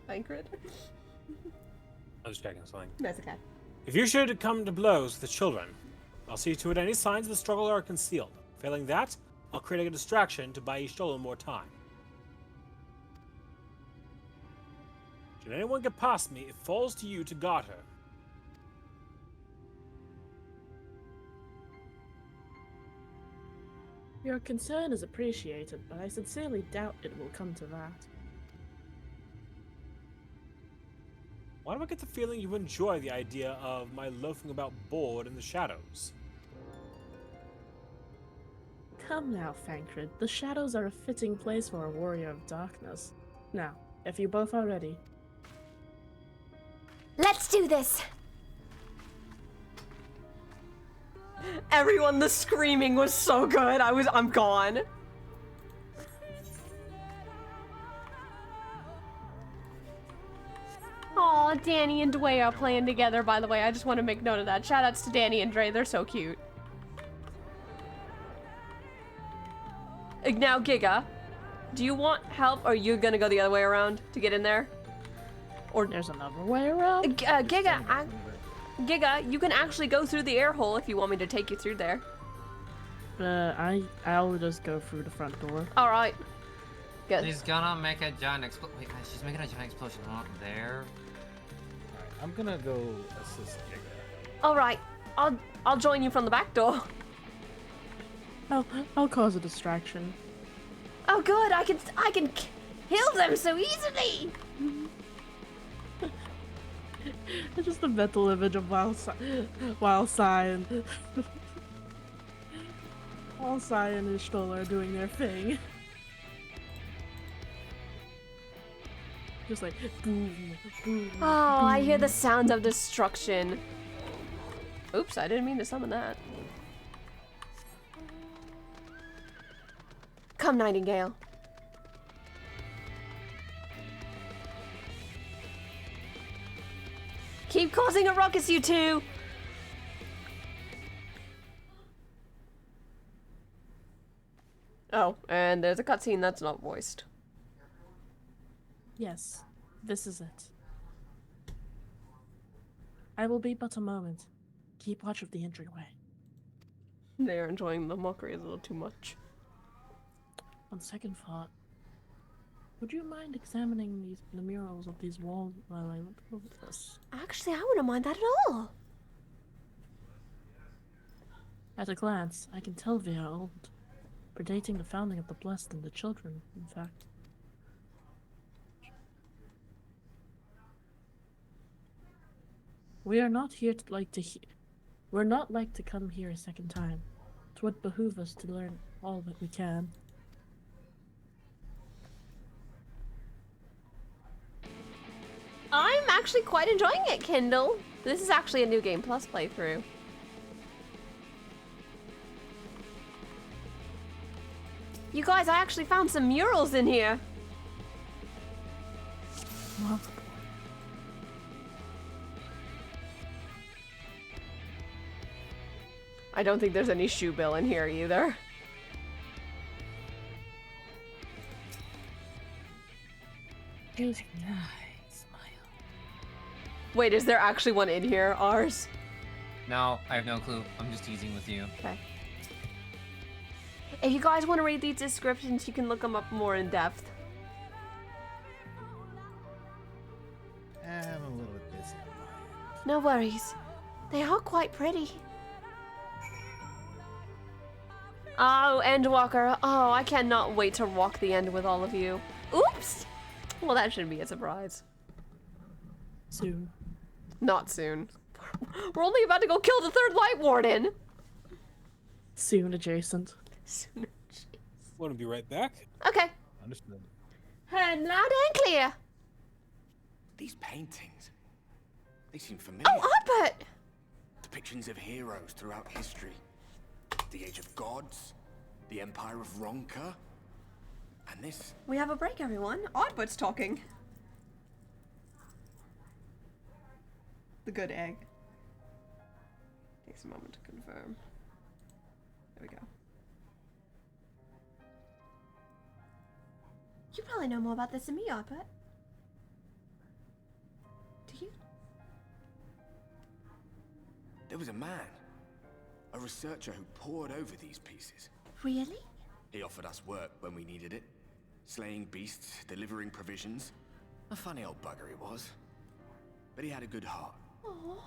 Thancred? I was checking something. That's okay. If you should come to blows with the children, I'll see to it any signs of the struggle are concealed. Failing that, I'll create a distraction to buy each Stolen more time. Should anyone get past me, it falls to you to guard her. Your concern is appreciated, but I sincerely doubt it will come to that. Why do I get the feeling you enjoy the idea of my loafing about bored in the shadows? Come now, Thancred. The shadows are a fitting place for a warrior of darkness. Now, if you both are ready. Let's do this! Everyone, the screaming was so good. I'm gone. Aw, Danny and Dway are playing together, by the way. I just want to make note of that. Shoutouts to Danny and Dre. They're so cute. Now, Giga. Do you want help, or are you gonna go the other way around to get in there? Or there's another way around? Giga, you can actually go through the air hole if you want me to take you through there. I'll just go through the front door. All right. Good. She's gonna make a giant explosion. Wait, guys, she's making a giant explosion out there. Alright, I'm gonna go assist Giga. All right. I'll join you from the back door. I'll cause a distraction. Oh, good. I can kill them so easily. It's just a mental image of while Sai and while Sai and Ishtola are doing their thing. Just like boom, boom. Oh, I hear the sound of destruction. Oops, I didn't mean to summon that. Come, Nightingale. Keep causing a ruckus, you two! Oh, and there's a cutscene that's not voiced. Yes, this is it. I will be but a moment. Keep watch of the entryway. They're enjoying the mockery a little too much. On second thought, would you mind examining the murals of these walls while I look over this? Actually, I wouldn't mind that at all. At a glance, I can tell they are old, predating the founding of the Blessed and the Children, in fact. We are not here to we're not like to come here a second time. It would behoove us to learn all that we can. I'm actually quite enjoying it, Kindle. This is actually a New Game Plus playthrough. You guys, I actually found some murals in here. Multiple. I don't think there's any shoe bill in here either. Wait, is there actually one in here? Ours? No, I have no clue. I'm just teasing with you. Okay. If you guys want to read these descriptions, you can look them up more in depth. I'm a little bit busy. No worries. They are quite pretty. Oh, Endwalker. Oh, I cannot wait to walk the end with all of you. Oops! Well, that shouldn't be a surprise. Soon. Not soon. We're only about to go kill the third Light Warden. Soon adjacent. Soon adjacent. Want to be right back? Okay. Understood. Heard loud and clear. These paintings, they seem familiar. Oh, Albert! Depictions of heroes throughout history. The Age of Gods, the Empire of Ronka, and this. We have a break, everyone. Oddbut's talking. The good egg. Takes a moment to confirm. There we go. You probably know more about this than me, Oddbut. Do you? There was a man, a researcher who pored over these pieces. Really? He offered us work when we needed it. Slaying beasts, delivering provisions. A funny old bugger he was. But he had a good heart. Aww.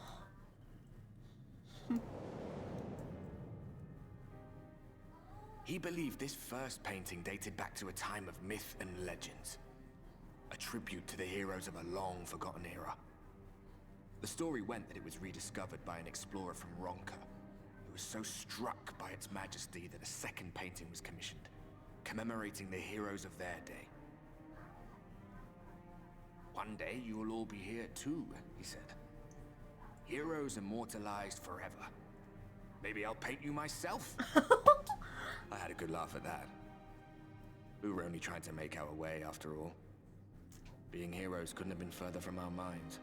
He believed this first painting dated back to a time of myth and legends. A tribute to the heroes of a long-forgotten era. The story went that it was rediscovered by an explorer from Ronka, who was so struck by its majesty that a second painting was commissioned, commemorating the heroes of their day. One day you will all be here too, he said. Heroes immortalized forever. Maybe I'll paint you myself? I had a good laugh at that. We were only trying to make our way after all. Being heroes couldn't have been further from our minds.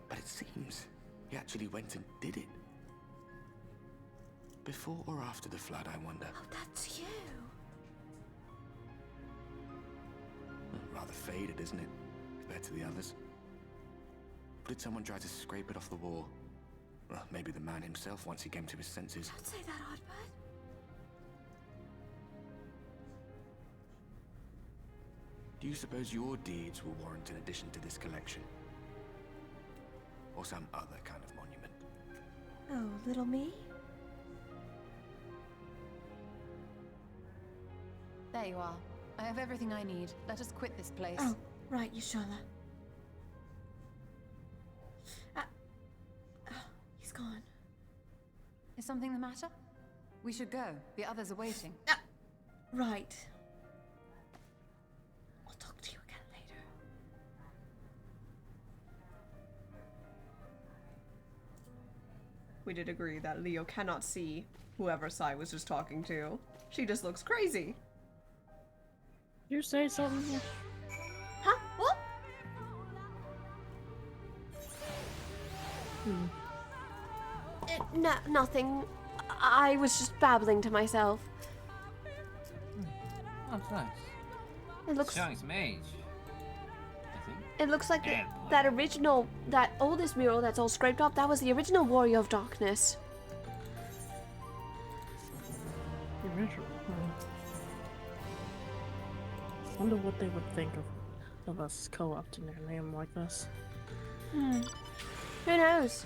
But it seems he actually went and did it. Before or after the flood, I wonder? Oh, that's you. Rather faded, isn't it, compared to the others? Or did someone try to scrape it off the wall? Well, maybe the man himself once he came to his senses. Don't say that, Oddbud. Do you suppose your deeds will warrant an addition to this collection? Or some other kind of monument? Oh, little me? There you are. I have everything I need. Let us quit this place. Oh, right, Yashala. He's gone. Is something the matter? We should go. The others are waiting. Right. I'll talk to you again later. We did agree that Leo cannot see whoever Sai was just talking to. She just looks crazy. You say something? Huh? What? No, nothing. I was just babbling to myself. Oh, nice. It looks. Showing some age. It looks like that original, that oldest mural that's all scraped off. That was the original Warrior of Darkness. The original. Wonder what they would think of us co-opting their name like this. Who knows?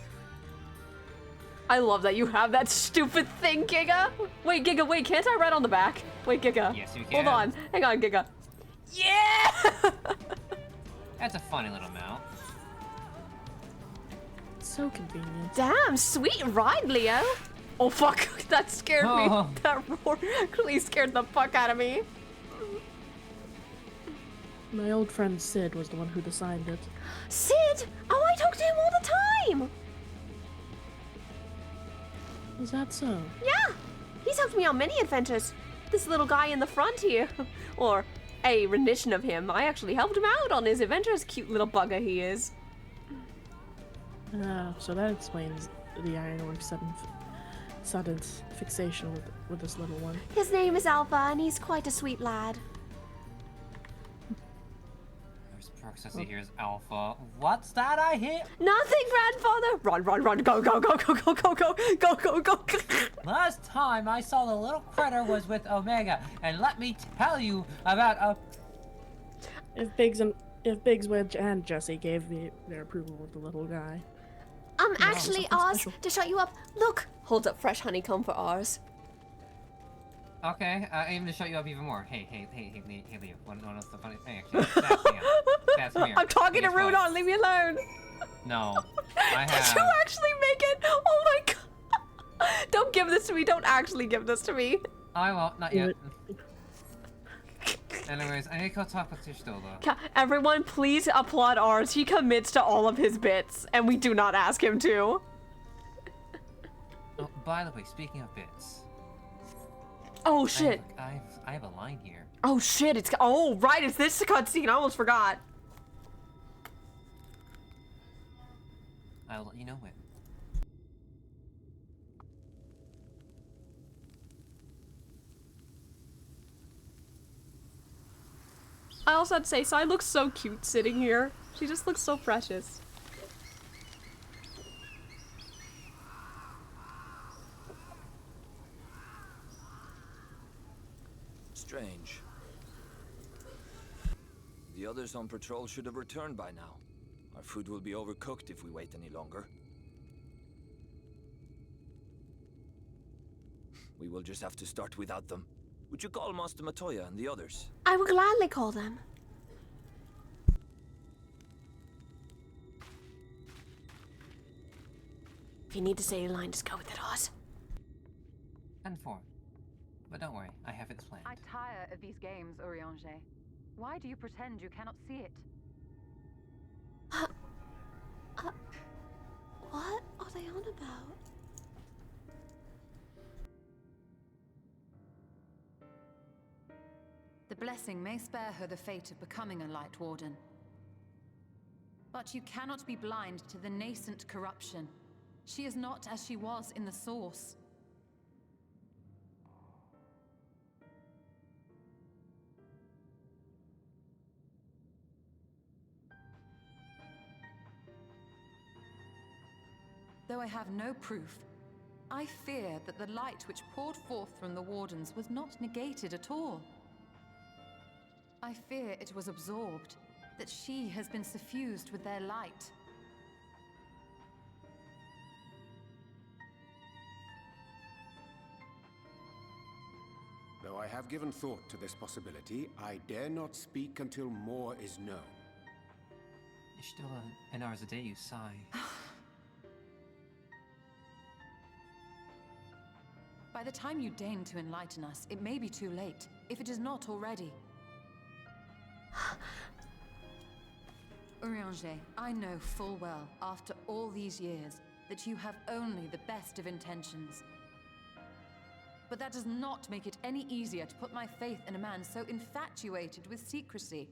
I love that you have that stupid thing, Giga. Wait, Giga, wait, can't I write on the back? Wait, Giga. Yes, you Hold can. on. Hang on, Giga. Yeah! That's a funny little mount. So convenient. Damn, sweet ride, Leo. Oh, fuck. That scared me. That roar really scared the fuck out of me. My old friend Sid was the one who designed it. Sid? Oh, I talk to him all the time. Is that so? Yeah. He's helped me on many adventures. This little guy in the front here. Or a rendition of him. I actually helped him out on his adventures. Cute little bugger he is. So that explains the Ironworks sudden fixation with this little one. His name is Alpha, and he's quite a sweet lad. There's processing here is Alpha. What's that I hear? Nothing, grandfather. Run, run, run. Go, go, go, go, go, go, go, go, go, go. Last time I saw the little critter was with Omega, and let me tell you about If Biggs, Wedge, and Jesse gave their approval of the little guy. Actually, Oz, to shut you up, look. Holds up fresh honeycomb for Oz. Okay, aim to shut you up even more. Hey, Leo. Wanna know what's the funny thing? Actually, that's me. I'm talking to Rudon. Leave me alone. No, I have. Did you actually make it? Oh my god! Don't give this to me. Don't actually give this to me. I won't. Not yet. Anyways, I need to go talk with Tish though. Everyone, please applaud Oz. He commits to all of his bits, and we do not ask him to. Oh, by the way, speaking of bits. Oh shit! I have a line here. Oh shit! It's right. It's this cutscene. I almost forgot. I'll let you know when. I also had to say, Sai looks so cute sitting here. She just looks so precious. Strange. The others on patrol should have returned by now. Our food will be overcooked if we wait any longer. We will just have to start without them. Would you call Master Matoya and the others? I will gladly call them. If you need to say your line, just go with it, Oz. And form. But don't worry, I have it planned. I tire of these games, Urianger. Why do you pretend you cannot see it? What are they on about? The blessing may spare her the fate of becoming a Light Warden. But you cannot be blind to the nascent corruption. She is not as she was in the Source. Though I have no proof, I fear that the light which poured forth from the Wardens was not negated at all. I fear it was absorbed, that she has been suffused with their light. Though I have given thought to this possibility, I dare not speak until more is known. Y'shtola and Arzadeu sigh. By the time you deign to enlighten us, it may be too late, if it is not already. Urianger, I know full well, after all these years, that you have only the best of intentions. But that does not make it any easier to put my faith in a man so infatuated with secrecy.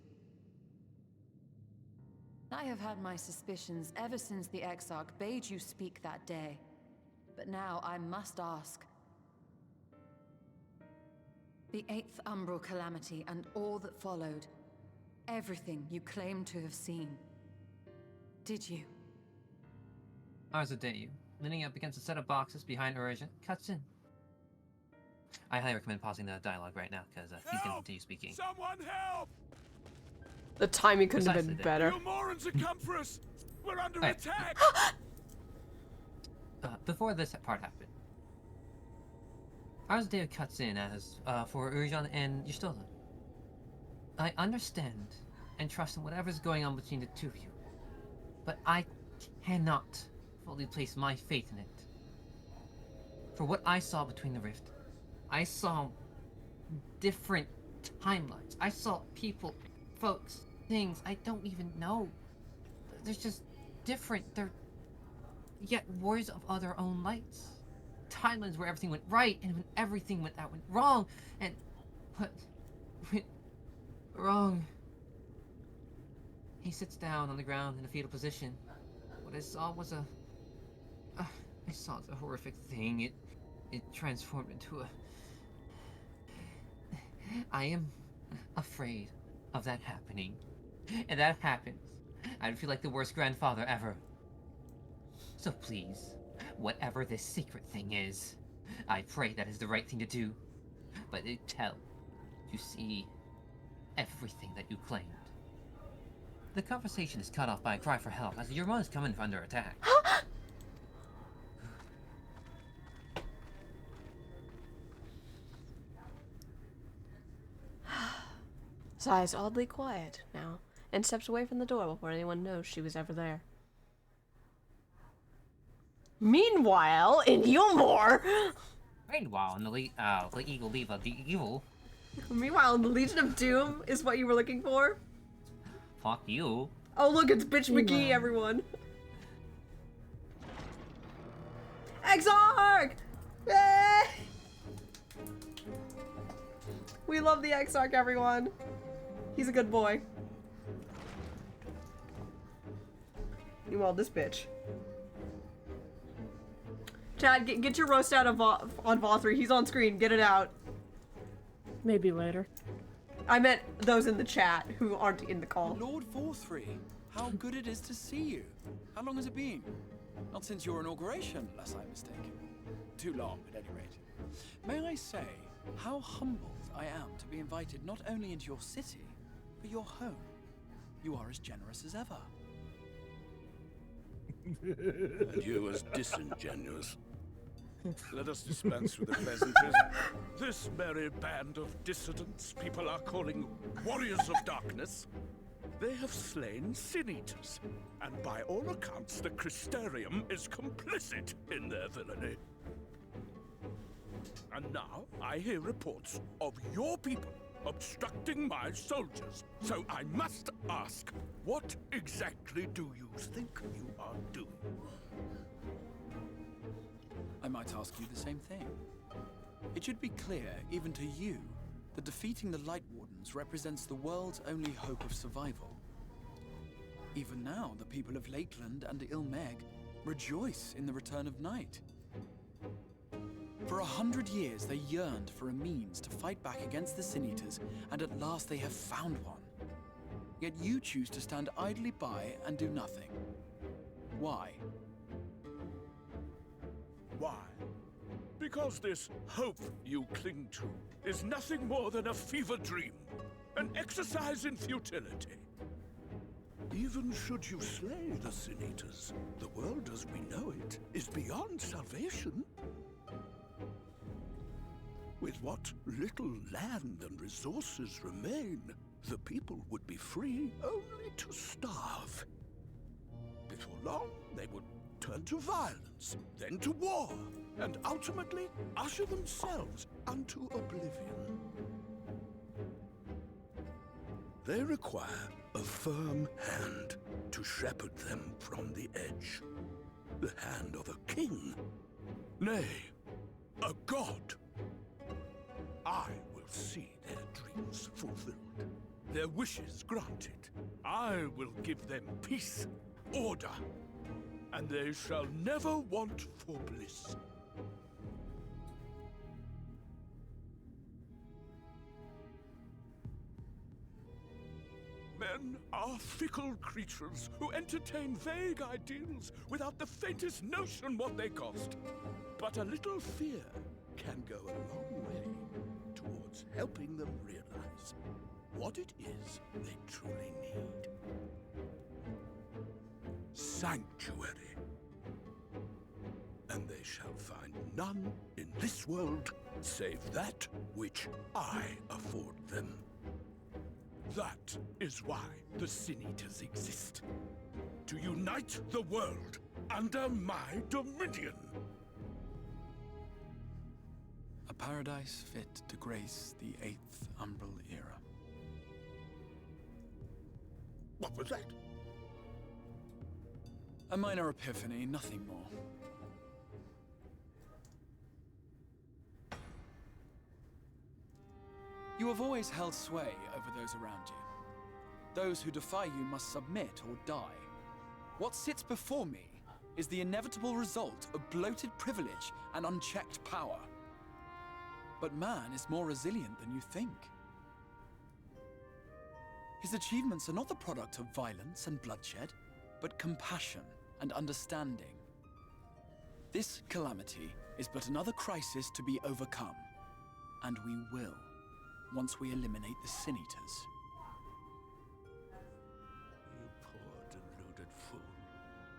I have had my suspicions ever since the Exarch bade you speak that day. But now I must ask. The 8th Umbral Calamity and all that followed. Everything you claim to have seen. Did you? Arzadeu, leaning up against a set of boxes behind Urja, cuts in. I highly recommend pausing the dialogue right now, because he's going to continue speaking. Someone help! The timing couldn't have been better. You Morans have come for us! We're under attack! Before this part happened, Arzadeu cuts in as for Urjan and Y'shtola. I understand and trust in whatever's going on between the two of you, but I cannot fully place my faith in it. For what I saw between the rift, I saw different timelines. I saw people, folks, things I don't even know. They're just different. They're yet warriors of their own lights. Timelines where everything went right and when everything went wrong. And what went wrong? He sits down on the ground in a fetal position. What I saw was I saw a horrific thing. It transformed into a... I am afraid of that happening. And that happens, I'd feel like the worst grandfather ever. So please, whatever this secret thing is, I pray that is the right thing to do. But tell, you see, everything that you claimed. The conversation is cut off by a cry for help as your is coming under attack. Zai's oddly quiet now, and steps away from the door before anyone knows she was ever there. Meanwhile, in Yulmore... Meanwhile, in the Eagle Leave of the Evil... Meanwhile, in the Legion of Doom is what you were looking for? Fuck you. Oh look, it's Bitch McGee, everyone. Exarch! Yay! We love the Exarch, everyone. He's a good boy. Meanwhile, this bitch. Chad, get your roast out of on Vothri. He's on screen. Get it out. Maybe later. I meant those in the chat who aren't in the call. Lord Vothri, how good it is to see you. How long has it been? Not since your inauguration, unless I'm mistaken. Too long, at any rate. May I say how humbled I am to be invited not only into your city, but your home. You are as generous as ever. And you as disingenuous. Let us dispense with the pleasantries. This merry band of dissidents people are calling warriors of darkness. They have slain sin-eaters, and by all accounts the Crystarium is complicit in their villainy. And now I hear reports of your people obstructing my soldiers. So I must ask, what exactly do you think you are doing? I might ask you the same thing. It should be clear, even to you, that defeating the Light Wardens represents the world's only hope of survival. Even now, the people of Lakeland and Ilmeg rejoice in the return of night. For 100 years, they yearned for a means to fight back against the Sin-Eaters, and at last they have found one. Yet you choose to stand idly by and do nothing. Why? Why? Because this hope you cling to is nothing more than a fever dream, an exercise in futility. Even should you slay the Sin Eaters, the world as we know it is beyond salvation. With what little land and resources remain, the people would be free only to starve. Before long, they would turn to violence, then to war, and ultimately usher themselves unto oblivion. They require a firm hand to shepherd them from the edge. The hand of a king, nay, a god. I will see their dreams fulfilled, their wishes granted. I will give them peace, order, and they shall never want for bliss. Men are fickle creatures who entertain vague ideals without the faintest notion what they cost. But a little fear can go a long way towards helping them realize what it is they truly need. Sanctuary. And they shall find none in this world save that which I afford them. That is why the Sin Eaters exist. To unite the world under my dominion. A paradise fit to grace the 8th Umbral era. What was that? A minor epiphany, nothing more. You have always held sway over those around you. Those who defy you must submit or die. What sits before me is the inevitable result of bloated privilege and unchecked power. But man is more resilient than you think. His achievements are not the product of violence and bloodshed, but compassion and understanding. This calamity is but another crisis to be overcome, and we will, once we eliminate the Sin Eaters. You poor deluded fool.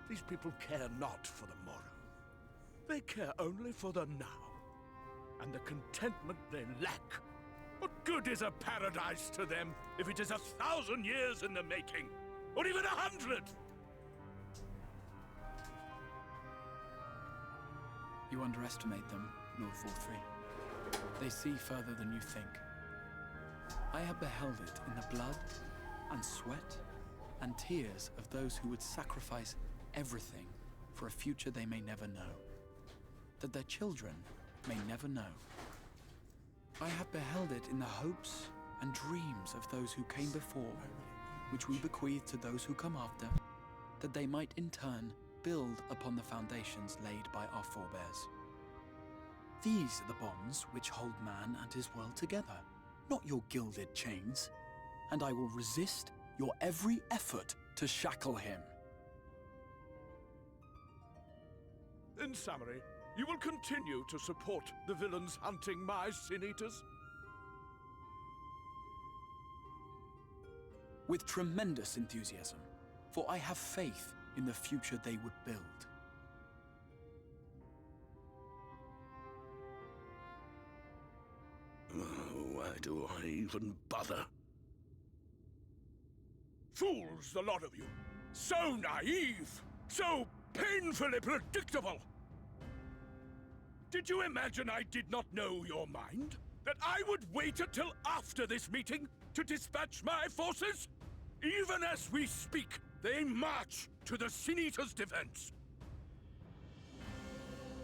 These people care not for the morrow. They care only for the now, and the contentment they lack. What good is a paradise to them if it is 1,000 years in the making, or even 100? You underestimate them, Lord 4-3. They see further than you think. I have beheld it in the blood and sweat and tears of those who would sacrifice everything for a future they may never know, that their children may never know. I have beheld it in the hopes and dreams of those who came before, which we bequeath to those who come after, that they might in turn build upon the foundations laid by our forebears. These are the bonds which hold man and his world together, not your gilded chains, and I will resist your every effort to shackle him. In summary, you will continue to support the villains hunting my Sin Eaters? With tremendous enthusiasm, for I have faith in the future they would build. Why do I even bother? Fools, the lot of you! So naive! So painfully predictable! Did you imagine I did not know your mind? That I would wait until after this meeting to dispatch my forces? Even as we speak, they march to the Sin Eaters' defense.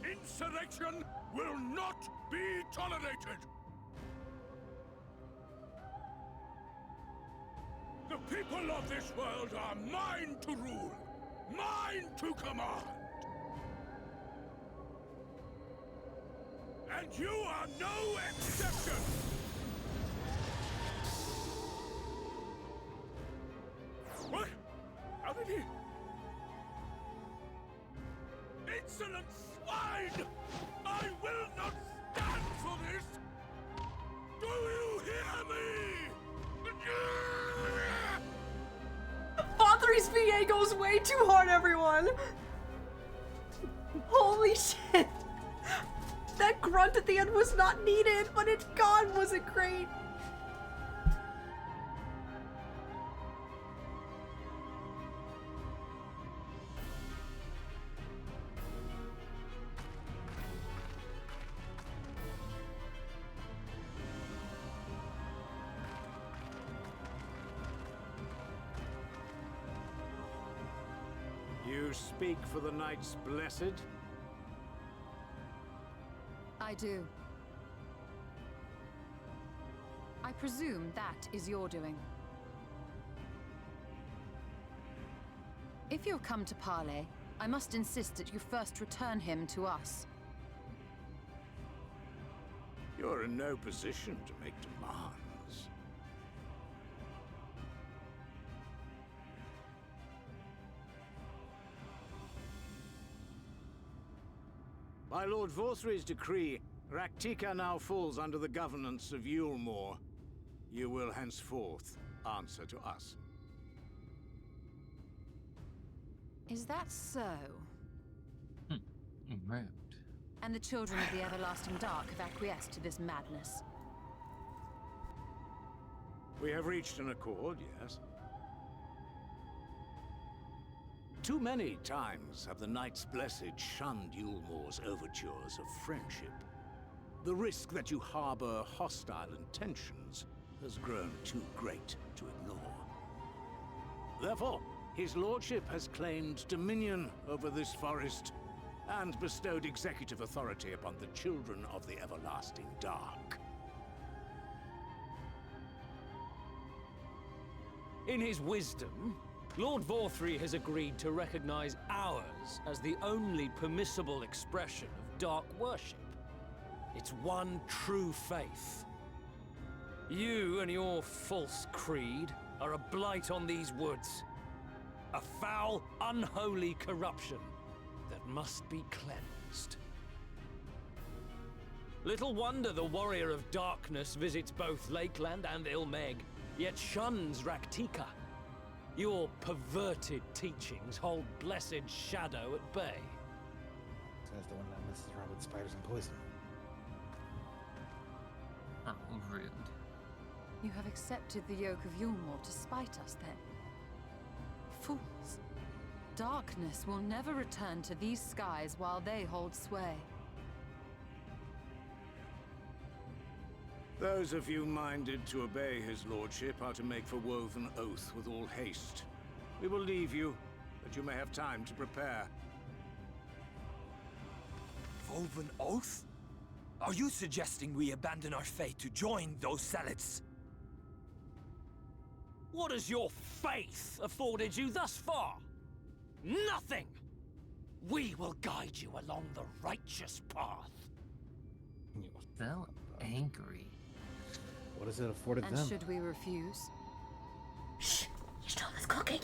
Insurrection will not be tolerated! The people of this world are mine to rule, mine to command. And you are no exception! What? How did he... insolent swine! I will not stand for this! Do you hear me? Father's VA goes way too hard, everyone! Holy shit! That grunt at the end was not needed, but it's gone. Was it great? You speak for the Knights Blessed? I do. I presume that is your doing. If you've come to parley, I must insist that you first return him to us. You're in no position to make demands. By Lord Vorthry's decree, Raktika now falls under the governance of Yulmore. You will henceforth answer to us. Is that so? Right. And the children of the Everlasting Dark have acquiesced to this madness? We have reached an accord, yes. Too many times have the Knights Blessed shunned Yulmore's overtures of friendship. The risk that you harbor hostile intentions has grown too great to ignore. Therefore, his lordship has claimed dominion over this forest and bestowed executive authority upon the children of the Everlasting Dark. In his wisdom, Lord Vorthry has agreed to recognize ours as the only permissible expression of dark worship. It's one true faith. You and your false creed are a blight on these woods. A foul, unholy corruption that must be cleansed. Little wonder the Warrior of Darkness visits both Lakeland and Ilmeg, yet shuns Raktika. Your perverted teachings hold blessed Shadow at bay. Says the one that messes around with spiders and poison. How rude. You have accepted the yoke of Yulmore to spite us, then? Fools. Darkness will never return to these skies while they hold sway. Those of you minded to obey his lordship are to make for Woven Oath with all haste. We will leave you, that you may have time to prepare. Woven Oath? Are you suggesting we abandon our fate to join those zealots? What has your faith afforded you thus far? Nothing! We will guide you along the righteous path. So angry. What has it afforded And them? should we refuse? Shh! Yashtola's cooking!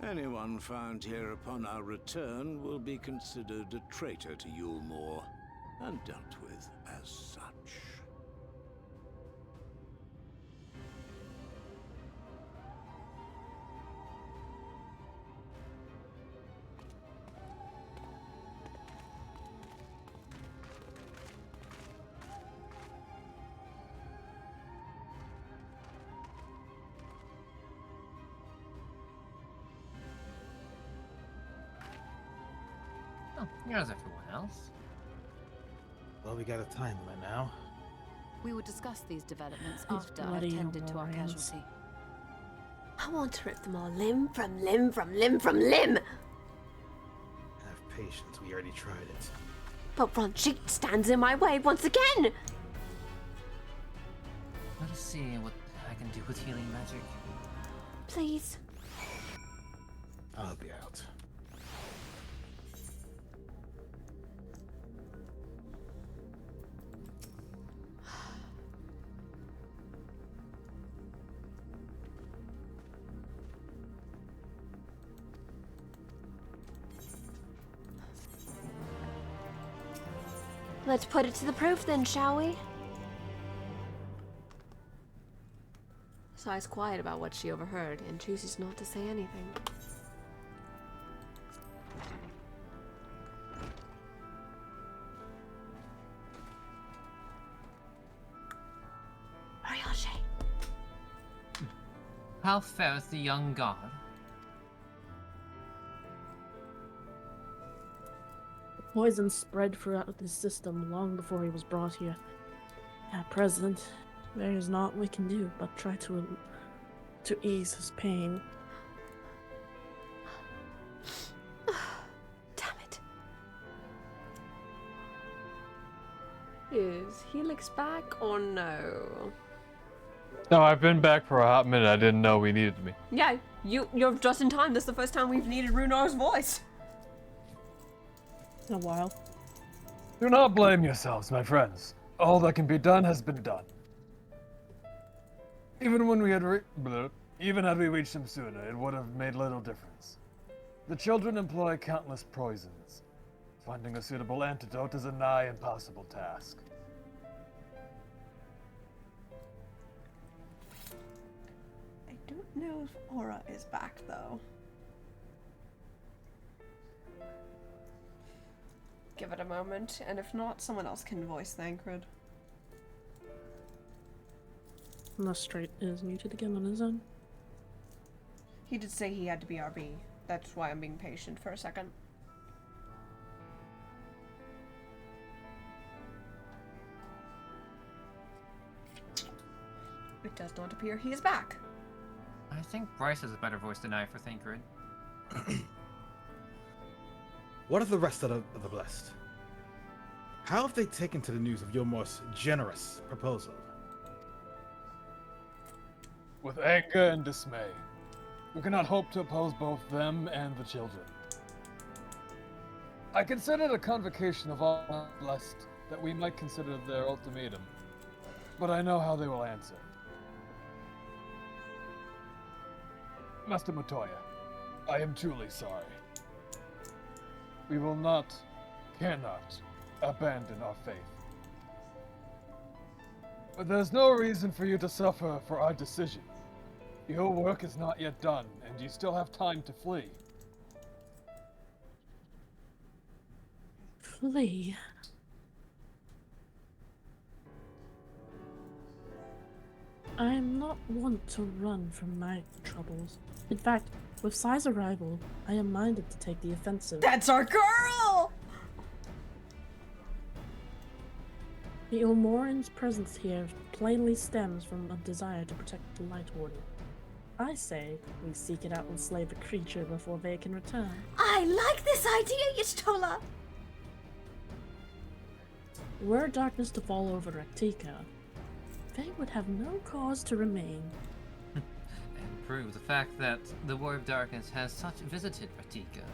Anyone found here upon our return will be considered a traitor to Yulmore, and dealt with as such. Oh, here's everyone else. Well, we got a time limit now. We will discuss these developments These after I've bloody tended to our Amorians. casualty. I want to rip them all limb from limb from limb from limb! Have patience, we already tried it. But Ronchik stands in my way once again! Let us see what I can do with healing magic. Please. I'll be out. Let's put it to the proof then, shall we? Sai's quiet about what she overheard and chooses not to say anything. Ariashe. How fareth the young god? The poison spread throughout the system long before he was brought here. At present, there is naught we can do but try to ease his pain. Damn it. Is Helix back or no? No, I've been back for a hot minute. I didn't know we needed me. Yeah, you're just in time. This is the first time we've needed Runar's voice. In a while. Do not blame yourselves, my friends. All that can be done has been done. Even when we had even had we reached him sooner, it would have made little difference. The children employ countless poisons. Finding a suitable antidote is a nigh impossible task. I don't know if Aura is back though. Give it a moment, and if not, someone else can voice Thancred. Unless Straight is muted again on his own. He did say he had to be RB. That's why I'm being patient for a second. It does not appear he is back. I think Bryce has a better voice than I for Thancred. What of the rest of the blessed? How have they taken to the news of your most generous proposal? With anger and dismay. We cannot hope to oppose both them and the children. I considered a convocation of all blessed that we might consider their ultimatum, but I know how they will answer. Master Matoya, I am truly sorry. We will not, cannot, abandon our faith. But there's no reason for you to suffer for our decision. Your work is not yet done, and you still have time to flee. Flee? I am not one to run from my troubles. In fact, with Sai's arrival, I am minded to take the offensive. That's our girl! The Ilmoran's presence here plainly stems from a desire to protect the Light Warden. I say we seek it out and slay the creature before they can return. I like this idea, Y'shtola! Were darkness to fall over Raktika, they would have no cause to remain. And prove the fact that the War of Darkness has such visited Raktika.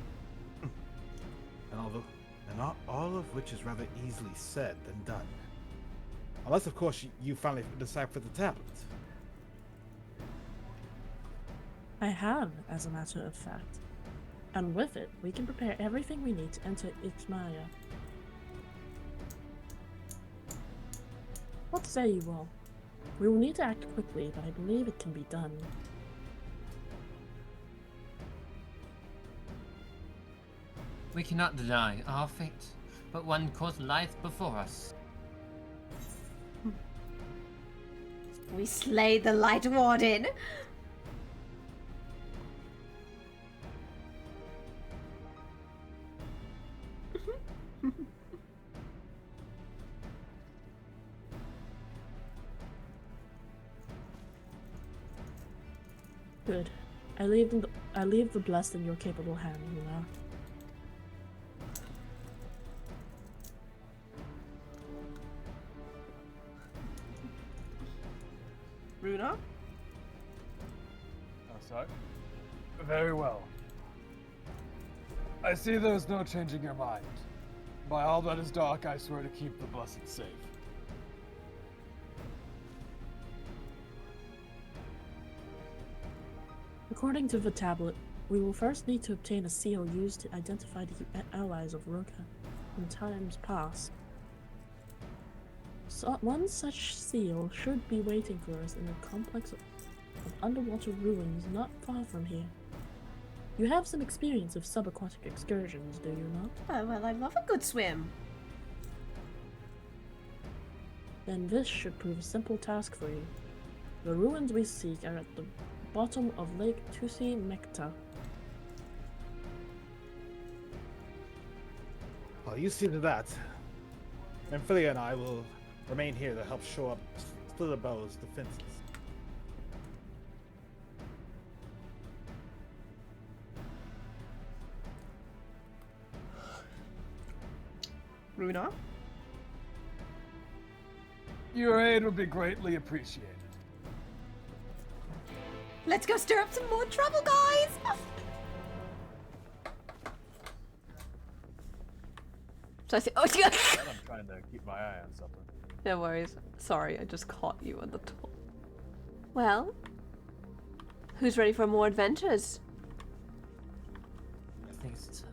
And not all of which is rather easily said than done. Unless, of course, you finally decipher the tablet. I have, as a matter of fact. And with it, we can prepare everything we need to enter Ixmaya. What say you all? We will need to act quickly, but I believe it can be done. We cannot deny our fate, but one course lieth before us. We slay the Light Warden. Good. I leave the blessed in your capable hand, Luna. Runa? Oh, sorry? Very well. I see there's no changing your mind. By all that is dark, I swear to keep the blessed safe. According to the tablet, we will first need to obtain a seal used to identify the allies of Roka in times past. one such seal should be waiting for us in a complex of underwater ruins not far from here. You have some experience of subaquatic excursions, do you not? Oh, well, I love a good swim. Then this should prove a simple task for you. The ruins we seek are at the bottom of Lake Tusi Mekta. Well, you see to that. Amphilia and I will remain here to help show up Splitterbow's defenses. Runa? Your aid would be greatly appreciated. Let's go stir up some more trouble, guys! So I say, oh, yeah. I'm trying to keep my eye on something. No worries. Sorry, I just caught you on the top. Well, who's ready for more adventures? I think it's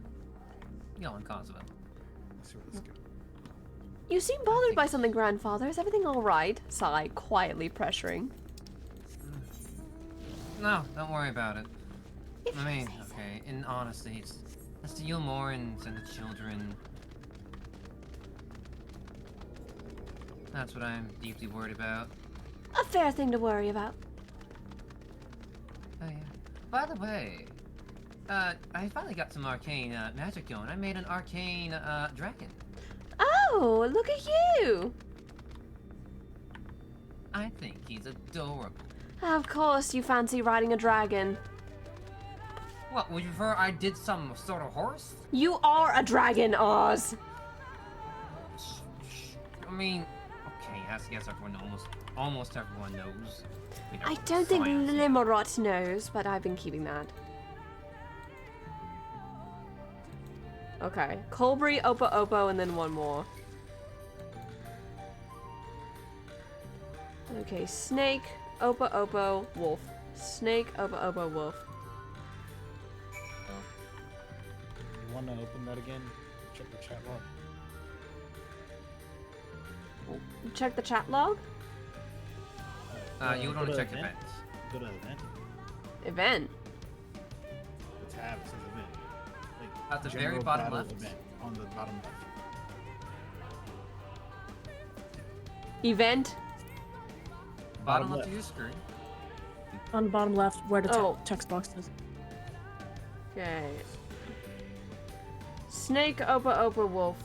going Kosovo. Let's see where this goes. You seem bothered by something, Grandfather. Is everything alright? Sigh, quietly pressuring. No, don't worry about it. I mean, okay, in honesty, it's to steal more and send the children. That's what I'm deeply worried about. A fair thing to worry about. Oh yeah. By the way, I finally got some arcane magic going. I made an arcane dragon. Oh, look at you! I think he's adorable. Of course, you fancy riding a dragon. What, would you prefer I did some sort of horse? You are a dragon, Oz! I mean, okay, I guess everyone almost everyone knows. You know, I don't think science. Limerot knows, but I've been keeping that. Okay, Colbury, Opo Opo, and then one more. Okay, Snake, Opo Opo, Wolf. Snake, Opo Opo, Wolf. You want to open that again? Check the chat log. Check the chat log? You would want to check events. Go to event. Event? The tab says event. Like, At the very general bottom battle left? Event on the bottom left. Event? Bottom left of your screen. On the bottom left, where the Oh. text box is. Okay. Snake, Opa Opa, Wolf.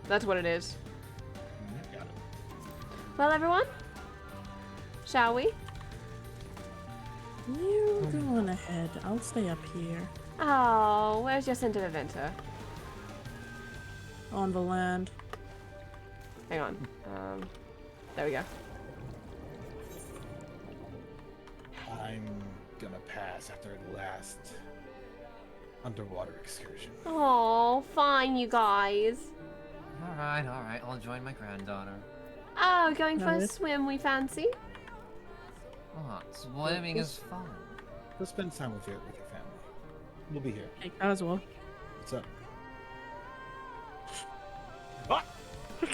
That's what it is. Got it. Well, everyone, shall we? You go on ahead. I'll stay up here. Oh, where's your scent of adventure? On the land. Hang on. There we go. I'm gonna pass after the last underwater excursion. Oh, fine, you guys. Alright, I'll join my granddaughter. Oh, going for a Alright. swim, we fancy? What? Swimming is fun. Go spend time with your family. We'll be here. Hey, as well. What's up?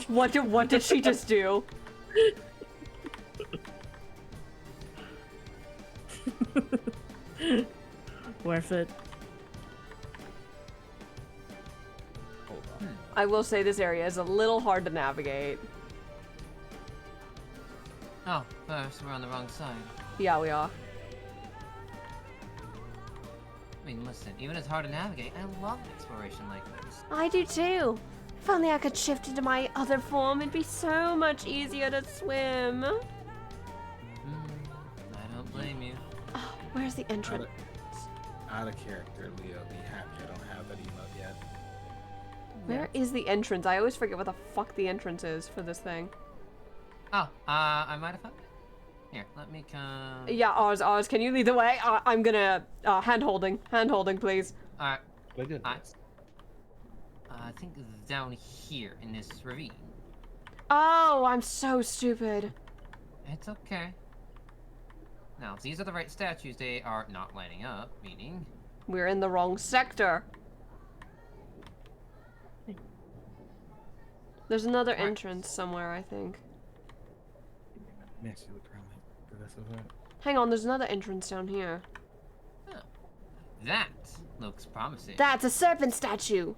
What did she just do? Worth it. Hold on. I will say this area is a little hard to navigate. Oh, first we're on the wrong side. Yeah, we are. I mean, listen, even if it's hard to navigate, I love exploration like this. I do too. If only I could shift into my other form, it'd be so much easier to swim. I don't blame you. Oh, where's the entrance? Out of character, Leo. Be happy I don't have that emote yet. Where is the entrance? I always forget what the fuck the entrance is for this thing. Oh, I might have found it. Here, let me come. Yeah, Oz, can you lead the way? I'm gonna, hand holding, please. Alright. We're good. I think down here in this ravine. Oh, I'm so stupid. It's okay. Now, if these are the right statues, they are not lining up, meaning... We're in the wrong sector. There's another entrance somewhere, I think. Nancy, look around the rest of it. Hang on, there's another entrance down here. That looks promising. That's a serpent statue!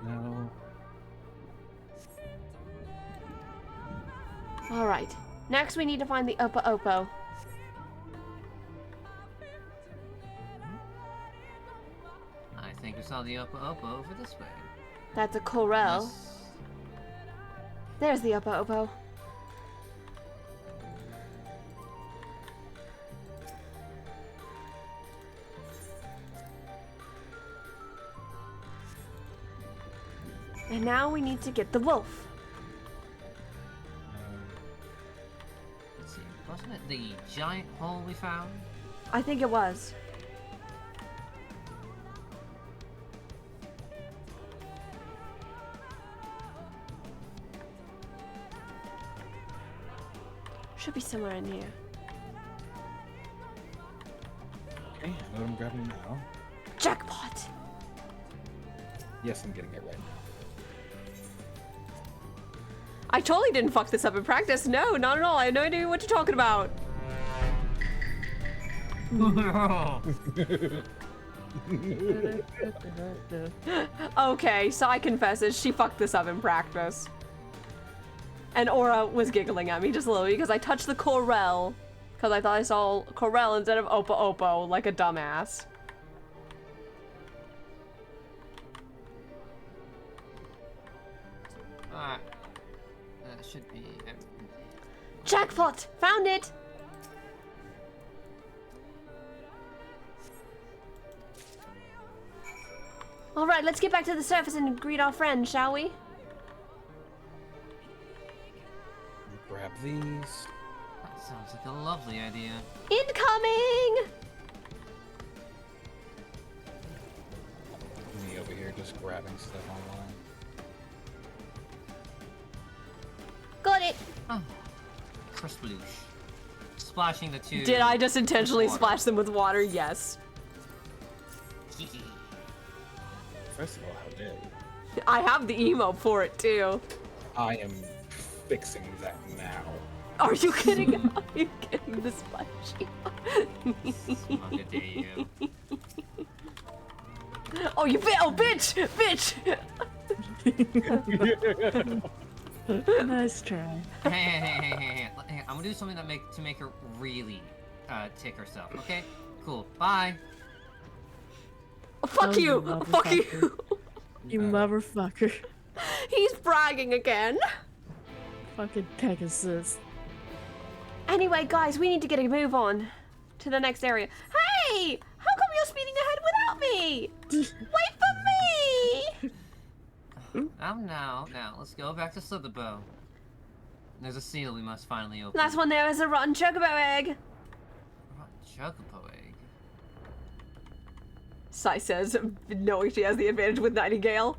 No. Alright. Next we need to find the Upper Oppo. I think we saw the Upper Oppo over this way. That's a corral. There's the Upper Oppo. And now we need to get the wolf. Let's see, wasn't it the giant hole we found? I think it was. Should be somewhere in here. Okay, let him grab me now. Jackpot! Yes, I'm getting it right now. I totally didn't fuck this up in practice. No, not at all. I have no idea what you're talking about. Okay, Sai confesses she fucked this up in practice. And Aura was giggling at me just a little because I touched the corral. Because I thought I saw corral instead of Oppo Oppo, like a dumbass. Alright. That should be everything. Jackpot! Found it! Alright, let's get back to the surface and greet our friends, shall we? Grab these. That sounds like a lovely idea. Incoming! Me over here just grabbing stuff online. Got it! Oh. Kersploosh. Splashing the two. Did I just intentionally splash them with water? Yes. First of all, how dare you? I have the emote for it too. I am fixing that now. Are you kidding? Are you kidding? The splashy. How dare you? Oh, you oh, bitch! Bitch! Nice try. Hey. I'm gonna do something that make her really tick herself. Okay? Cool. Bye. Fuck Oh, you! Fuck you! You motherfucker. He's bragging again. Fucking Pegasus. Anyway, guys, we need to get a move on to the next area. Hey! How come you're speeding ahead without me? Wait for me! Now, let's go back to Slitherbow. There's a seal we must finally open. Last one there is a rotten chocobo egg. Rotten chocobo egg? Sai says, knowing she has the advantage with Nightingale.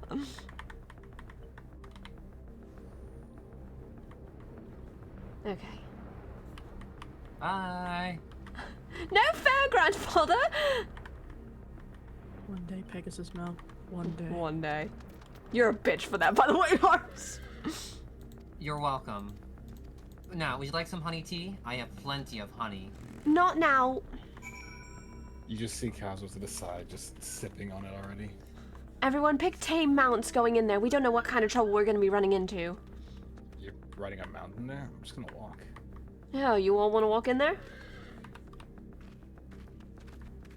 Okay. Bye. No fair, grandfather! One day, Pegasus Mel. One day. One day. You're a bitch for that, by the way, Harps. You're welcome. Now, would you like some honey tea? I have plenty of honey. Not now. You just see Cosmo to the side, just sipping on it already. Everyone pick tame mounts going in there. We don't know what kind of trouble we're gonna be running into. You're riding a mountain there? I'm just gonna walk. Oh, you all wanna walk in there?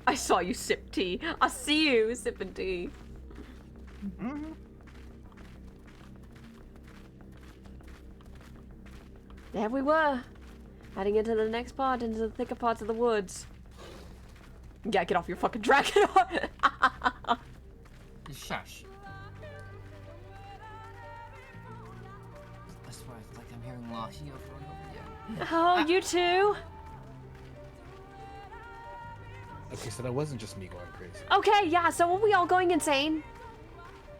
I saw you sip tea. I see you sipping tea. There we were. Heading into the next part, into the thicker parts of the woods. Yeah, get off your fucking dragon. Shush. I swear, it's like I'm hearing Lashy over and over again. Oh, you too? Okay, so that wasn't just me going crazy. Okay, yeah, so are we all going insane?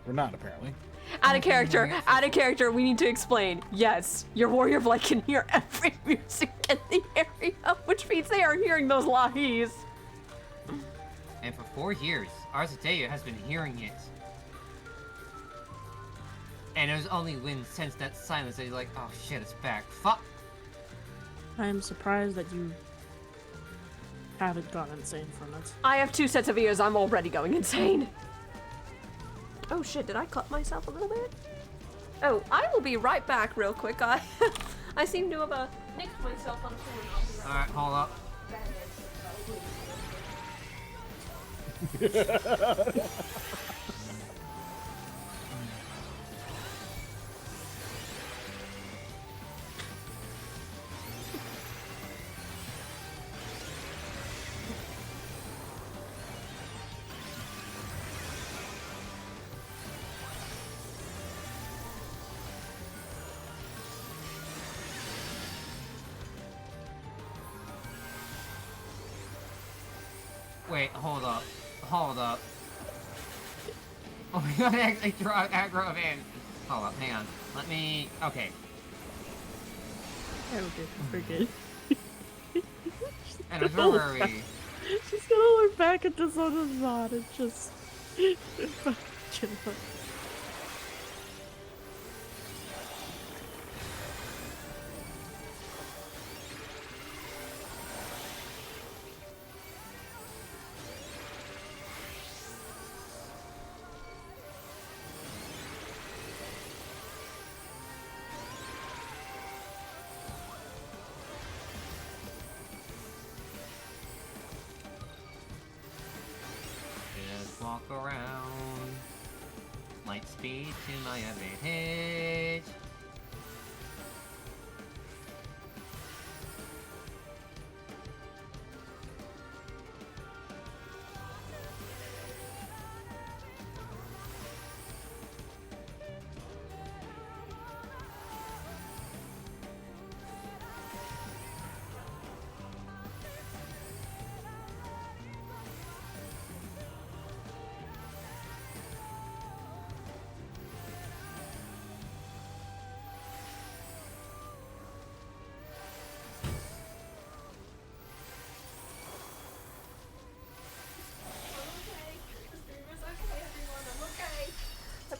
We're not, apparently. Out of character, we need to explain. Yes, your warrior of light can hear every music in the area, which means they are hearing those lahis. And for 4 years, Arciteo has been hearing it. And it was only when since that silence that he's like, oh shit, it's back. Fuck! I am surprised that you haven't gone insane from it. I have 2 sets of ears. I'm already going insane. Oh shit, did I cut myself a little bit? Oh, I will be right back real quick. I seem to have nicked myself on the corner. Alright, hold up. Wait, hold up. Hold up. Oh, we gotta actually draw aggro of in. Hold up, hang on. Let me. Okay. Okay, forget. And where were we? She's gonna look back at this on the mod and just kill her. Walk around. Light speed to my advantage.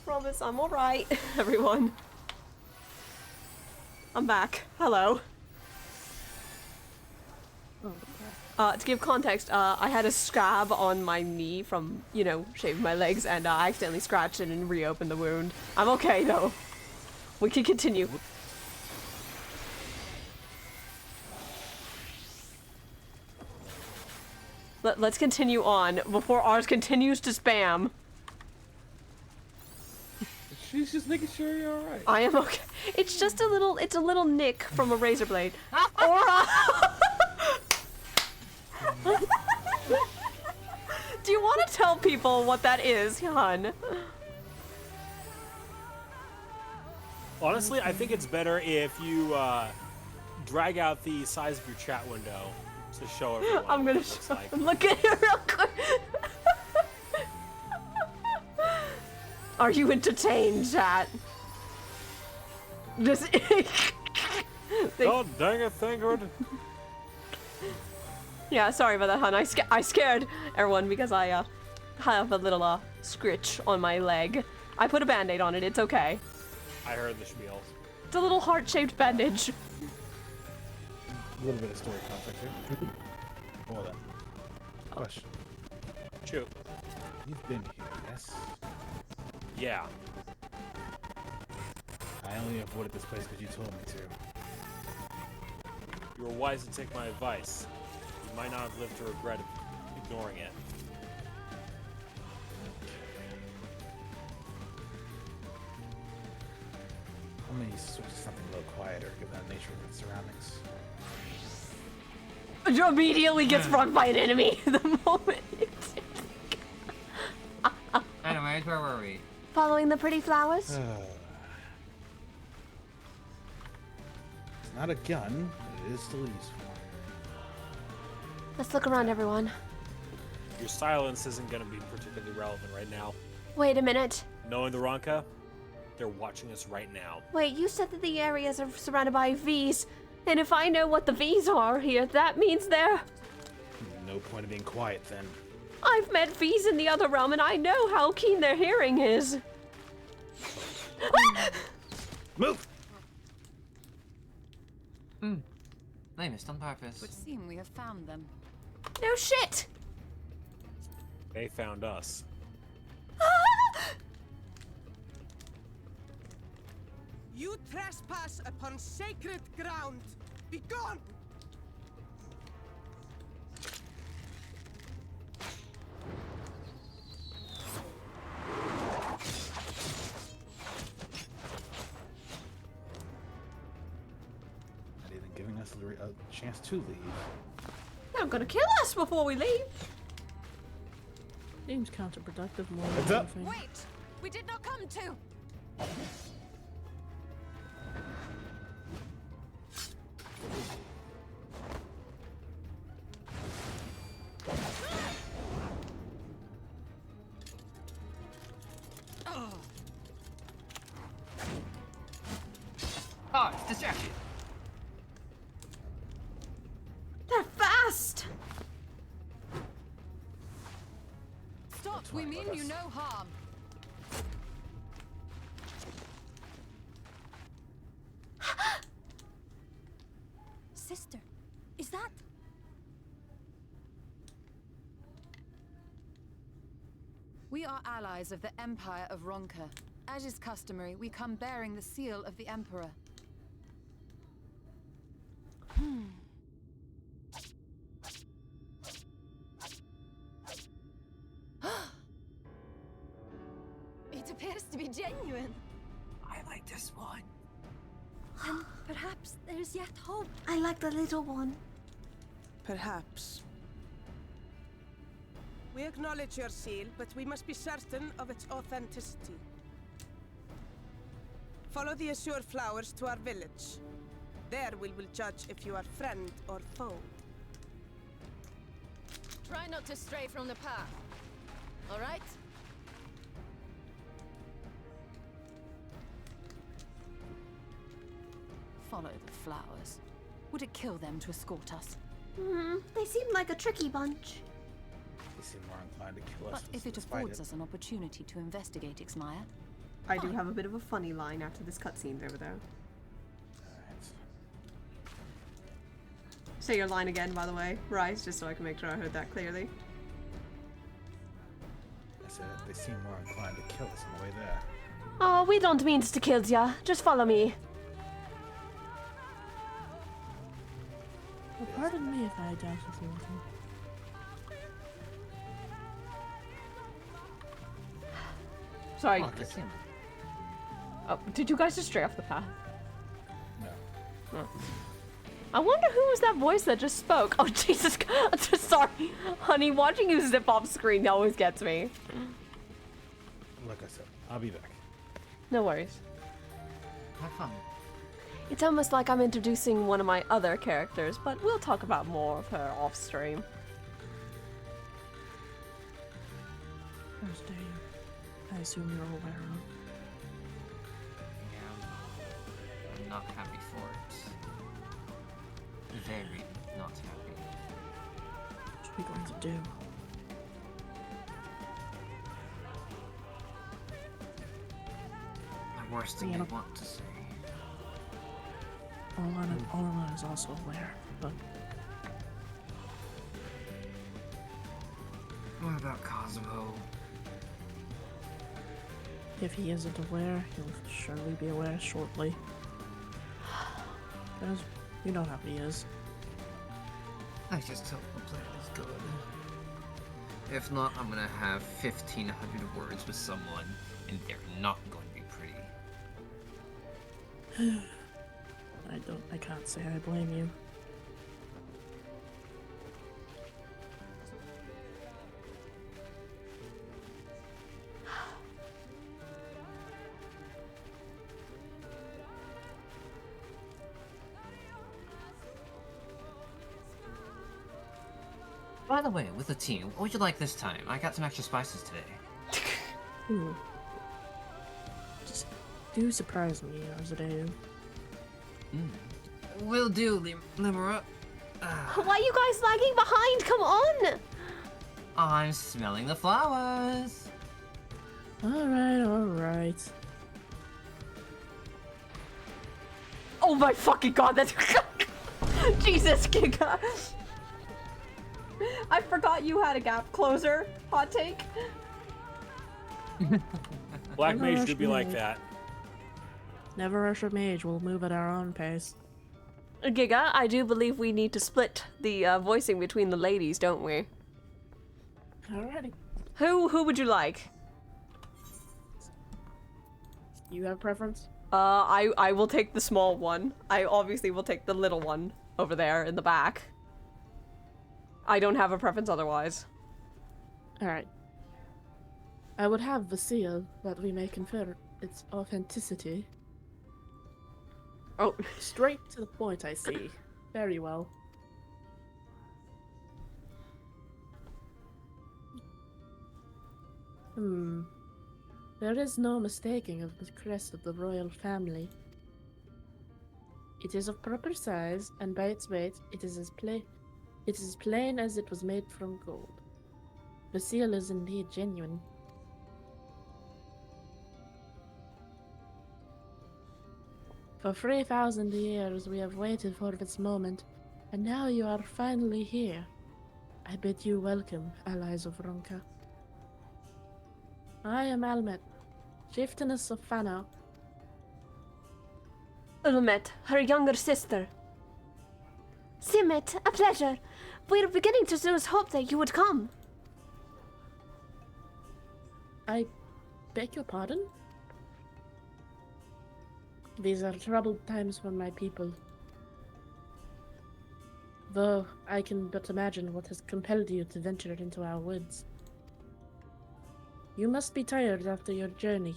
Promise I'm alright, everyone. I'm back. Hello. To give context, I had a scab on my knee from, you know, shaving my legs, and I accidentally scratched it and reopened the wound. I'm okay, though. We can continue. Let's continue on before ours continues to spam. She's just making sure you're alright. I am okay. It's just a little nick from a razor blade. Aura! Do you want to tell people what that is, hon? Honestly, I think it's better if you drag out the size of your chat window to show everyone. I'm gonna look at it real quick. Are you entertained, chat? This Oh, dang it, Thingard. Yeah, sorry about that, hon. I scared everyone because I have a little scritch on my leg. I put a band-aid on it. It's okay. I heard the spiel. It's a little heart-shaped bandage. A little bit of story context here. Hold on. Question. Shoot. You've been here, yes? Yeah. I only avoided this place because you told me to. You were wise to take my advice. You might not have lived to regret ignoring it. I'm gonna switch to something a little quieter, given the nature of its surroundings. You immediately get sprung by an enemy the moment. Anyways, where were we? Following the pretty flowers? It's not a gun, but it is still useful. Let's look around, everyone. Your silence isn't going to be particularly relevant right now. Wait a minute. Knowing the Ronka, they're watching us right now. Wait, you said that the areas are surrounded by V's. And if I know what the V's are here, that means they're... No point of being quiet, then. I've met V's in the other realm, and I know how keen their hearing is. Move! They missed on purpose. Would seem we have found them. No shit! They found us. You trespass upon sacred ground. Be gone! Not even giving us a chance to leave. They're gonna kill us before we leave. Seems counterproductive more Heads than up. anything. Wait! We did not come to! Oh, it's distraction. They're fast! Stop! We mean you no harm. Sister, is that? We are allies of the Empire of Ronka. As is customary, we come bearing the seal of the Emperor. It appears to be genuine. I like this one. Then perhaps there's yet hope. I like the little one. Perhaps. We acknowledge your seal, but we must be certain of its authenticity. Follow the azure flowers to our village. There we will judge if you are friend or foe. Try not to stray from the path. All right? Follow the flowers. Would it kill them to escort us? They seem like a tricky bunch. They seem more inclined to kill us. But if it affords us an opportunity to investigate Ixmaya, I do have a bit of a funny line after this cutscene over there. Say your line again, by the way, Rise, just so I can make sure I heard that clearly. I said they seem more inclined to kill us on the way there. Oh, we don't mean to kill ya. Just follow me. Well, pardon me if I dash with you with him. Sorry. Oh, Oh, did you guys just stray off the path? No. Oh. I wonder who was that voice that just spoke. Oh, Jesus. Sorry. Honey, watching you zip off screen always gets me. Like I said, I'll be back. No worries. Have fun. It's almost like I'm introducing one of my other characters, but we'll talk about more of her off stream. First day, I assume you're aware of. Yeah. I'm not happy for it. Very not happy. What are we going to do? The worst thing I want to say. Orla is also aware, but... What about Cosmo? If he isn't aware, he'll surely be aware shortly. Because you know how he is. I just hope the plan is good. If not, I'm gonna have 1,500 words with someone, and they're not going to be pretty. I can't say I blame you. By the way, with the team, what would you like this time? I got some extra spices today. Ooh. Just do surprise me, Arzadeu. Will do, Limera. Why are you guys lagging behind? Come on! I'm smelling the flowers. Alright, alright. Oh my fucking god, that's... Jesus, Giga! I forgot you had a gap closer. Hot take. Black mage do be like that. Never rush a mage, we'll move at our own pace. Giga, I do believe we need to split the voicing between the ladies, don't we? Alrighty. Who would you like? You have preference? I will take the small one. I obviously will take the little one over there in the back. I don't have a preference otherwise. Alright. I would have the seal that we may confer its authenticity. Oh, straight to the point, I see. Very well. There is no mistaking of the crest of the royal family. It is of proper size, and by its weight, it is as plain as it was made from gold. The seal is indeed genuine. For 3,000 years we have waited for this moment, and now you are finally here. I bid you welcome, allies of Ronka. I am Almet, chieftainess of Fano. Ulmet, her younger sister. Simet, a pleasure. We were beginning to lose hope that you would come. I beg your pardon? These are troubled times for my people. Though I can but imagine what has compelled you to venture into our woods. You must be tired after your journey.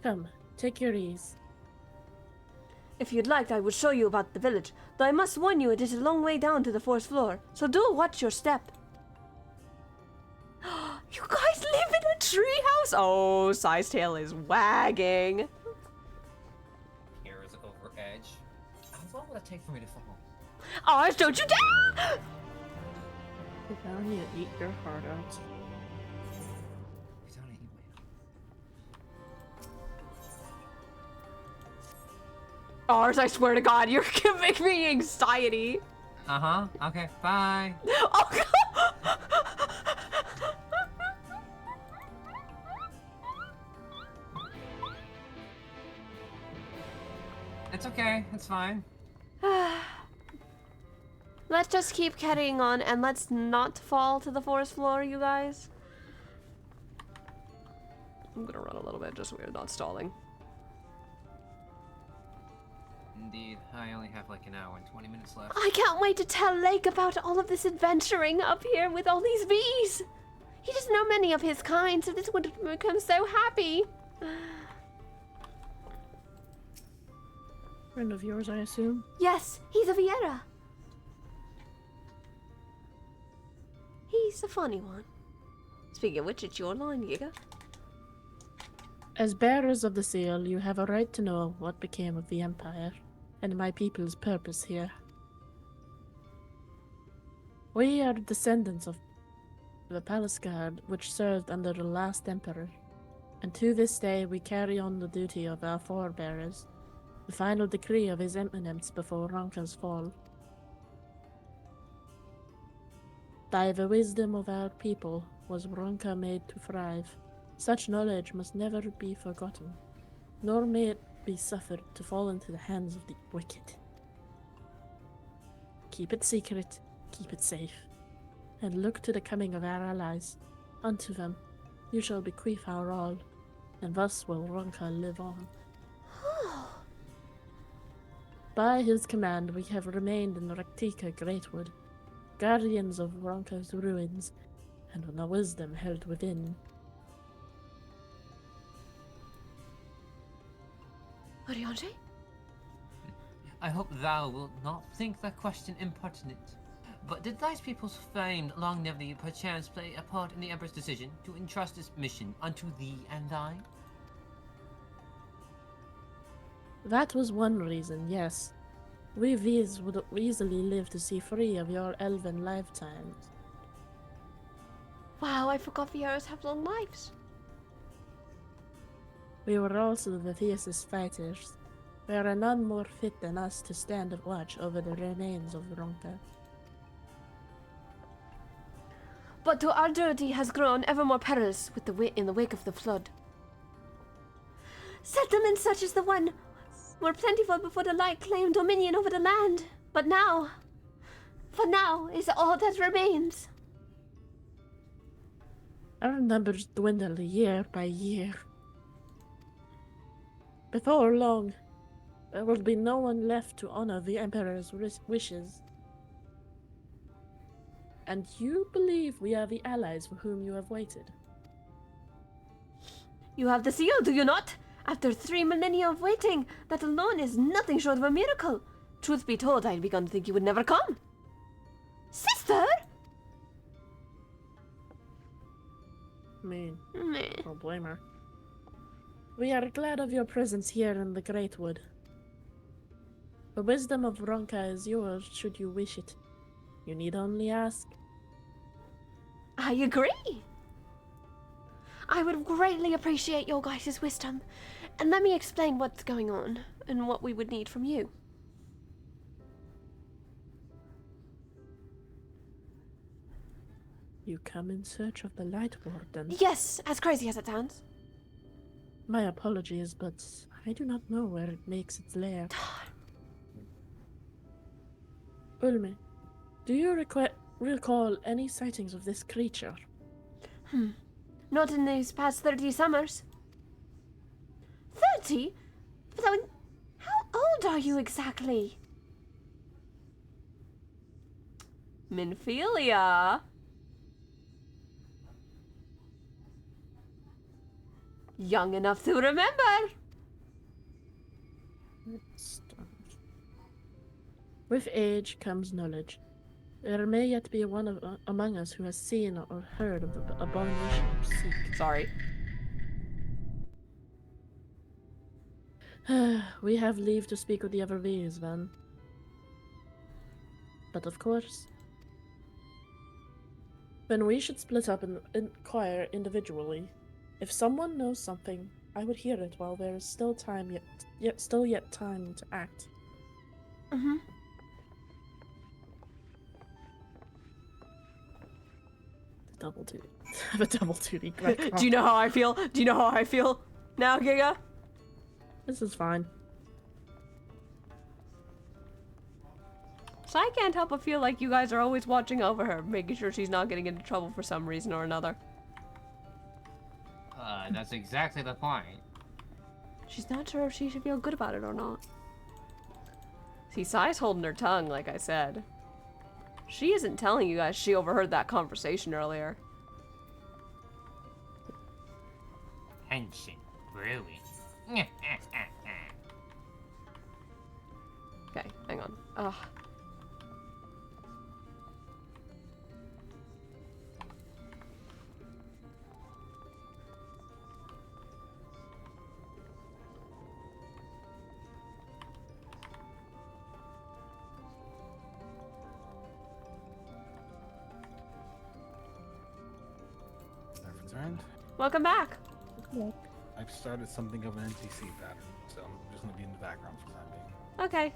Come, take your ease. If you'd like, I would show you about the village, though I must warn you it is a long way down to the 4th floor, so do watch your step. You guys live in a treehouse? Oh, Sai's tail is wagging. Here is over edge. How long would it take for me to fall? Oh, don't you dare! You're going to eat your heart out. Ours, I swear to God, you're giving me anxiety. Uh-huh. Okay, bye. Oh, God. It's okay. It's fine. Let's just keep carrying on and let's not fall to the 4th floor, you guys. I'm gonna run a little bit just so we're not stalling. Indeed, I only have like an hour and 20 minutes left. I can't wait to tell Lake about all of this adventuring up here with all these bees. He doesn't know many of his kind, so this would make him so happy. Friend of yours, I assume? Yes, he's a Viera. He's a funny one. Speaking of which, it's your line, Giga. As bearers of the seal, you have a right to know what became of the Empire, and my people's purpose here. We are descendants of the palace guard which served under the last emperor, and to this day we carry on the duty of our forebearers, the final decree of his eminence before Ronka's fall. By the wisdom of our people was Ronka made to thrive. Such knowledge must never be forgotten, nor may it be suffered to fall into the hands of the wicked. Keep it secret, keep it safe, and look to the coming of our allies. Unto them you shall bequeath our all, and thus will Ronka live on. By his command we have remained in Raktika Greatwood, guardians of Ronka's ruins, and the wisdom held within. Oriange? I hope thou wilt not think that question impertinent. But did thy people's famed longevity perchance play a part in the Emperor's decision to entrust this mission unto thee and thine? That was one reason, yes. We V's would easily live to see 3 of your elven lifetimes. Wow, I forgot the arrows have long lives. We were also the fiercest fighters. There are none more fit than us to stand and watch over the remains of Ronka. But our duty has grown ever more perilous with in the wake of the flood. Settlements such as the one were plentiful before the light claimed dominion over the land. But now, for now, is all that remains. Our numbers dwindle year by year. Before long, there will be no one left to honor the Emperor's wishes. And you believe we are the allies for whom you have waited? You have the seal, do you not? After 3 millennia of waiting, that alone is nothing short of a miracle. Truth be told, I had begun to think you would never come. Sister? Me. Don't blame her. We are glad of your presence here in the Great Wood. The wisdom of Ronka is yours should you wish it. You need only ask. I agree. I would greatly appreciate your guys' wisdom. And let me explain what's going on and what we would need from you. You come in search of the Light Warden? Yes, as crazy as it sounds. My apologies, but I do not know where it makes its lair. Ulme, do you recall any sightings of this creature? Not in these past 30 summers. 30? But how old are you exactly? Minphilia. Young enough to remember. With age comes knowledge. There may yet be one among us who has seen or heard of the abomination you seek. Sorry. We have leave to speak with the other bees, then. But of course, then we should split up and inquire individually. If someone knows something, I would hear it while there is still time yet time to act. Mm-hmm. Double duty. The double duty. Do you know how I feel? Do you know how I feel now, Giga? This is fine. So I can't help but feel like you guys are always watching over her, making sure she's not getting into trouble for some reason or another. That's exactly the point. She's not sure if she should feel good about it or not. See, Sai's holding her tongue, like I said. She isn't telling you guys she overheard that conversation earlier. Tension brewing. Okay, hang on. Ugh. I've returned. Welcome back. I've started something of an NPC pattern, so I'm just gonna be in the background for the time being. Okay.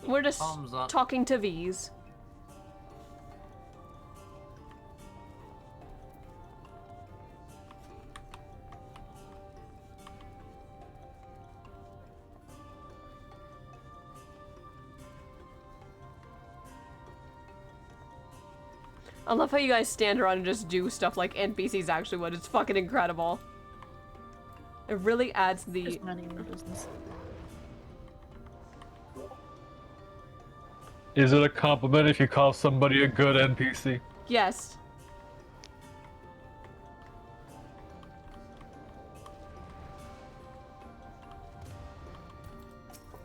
We're just talking to V's. I love how you guys stand around and just do stuff like NPCs actually would. It's fucking incredible. It really adds the... There's money in the business. Is it a compliment if you call somebody a good NPC? Yes.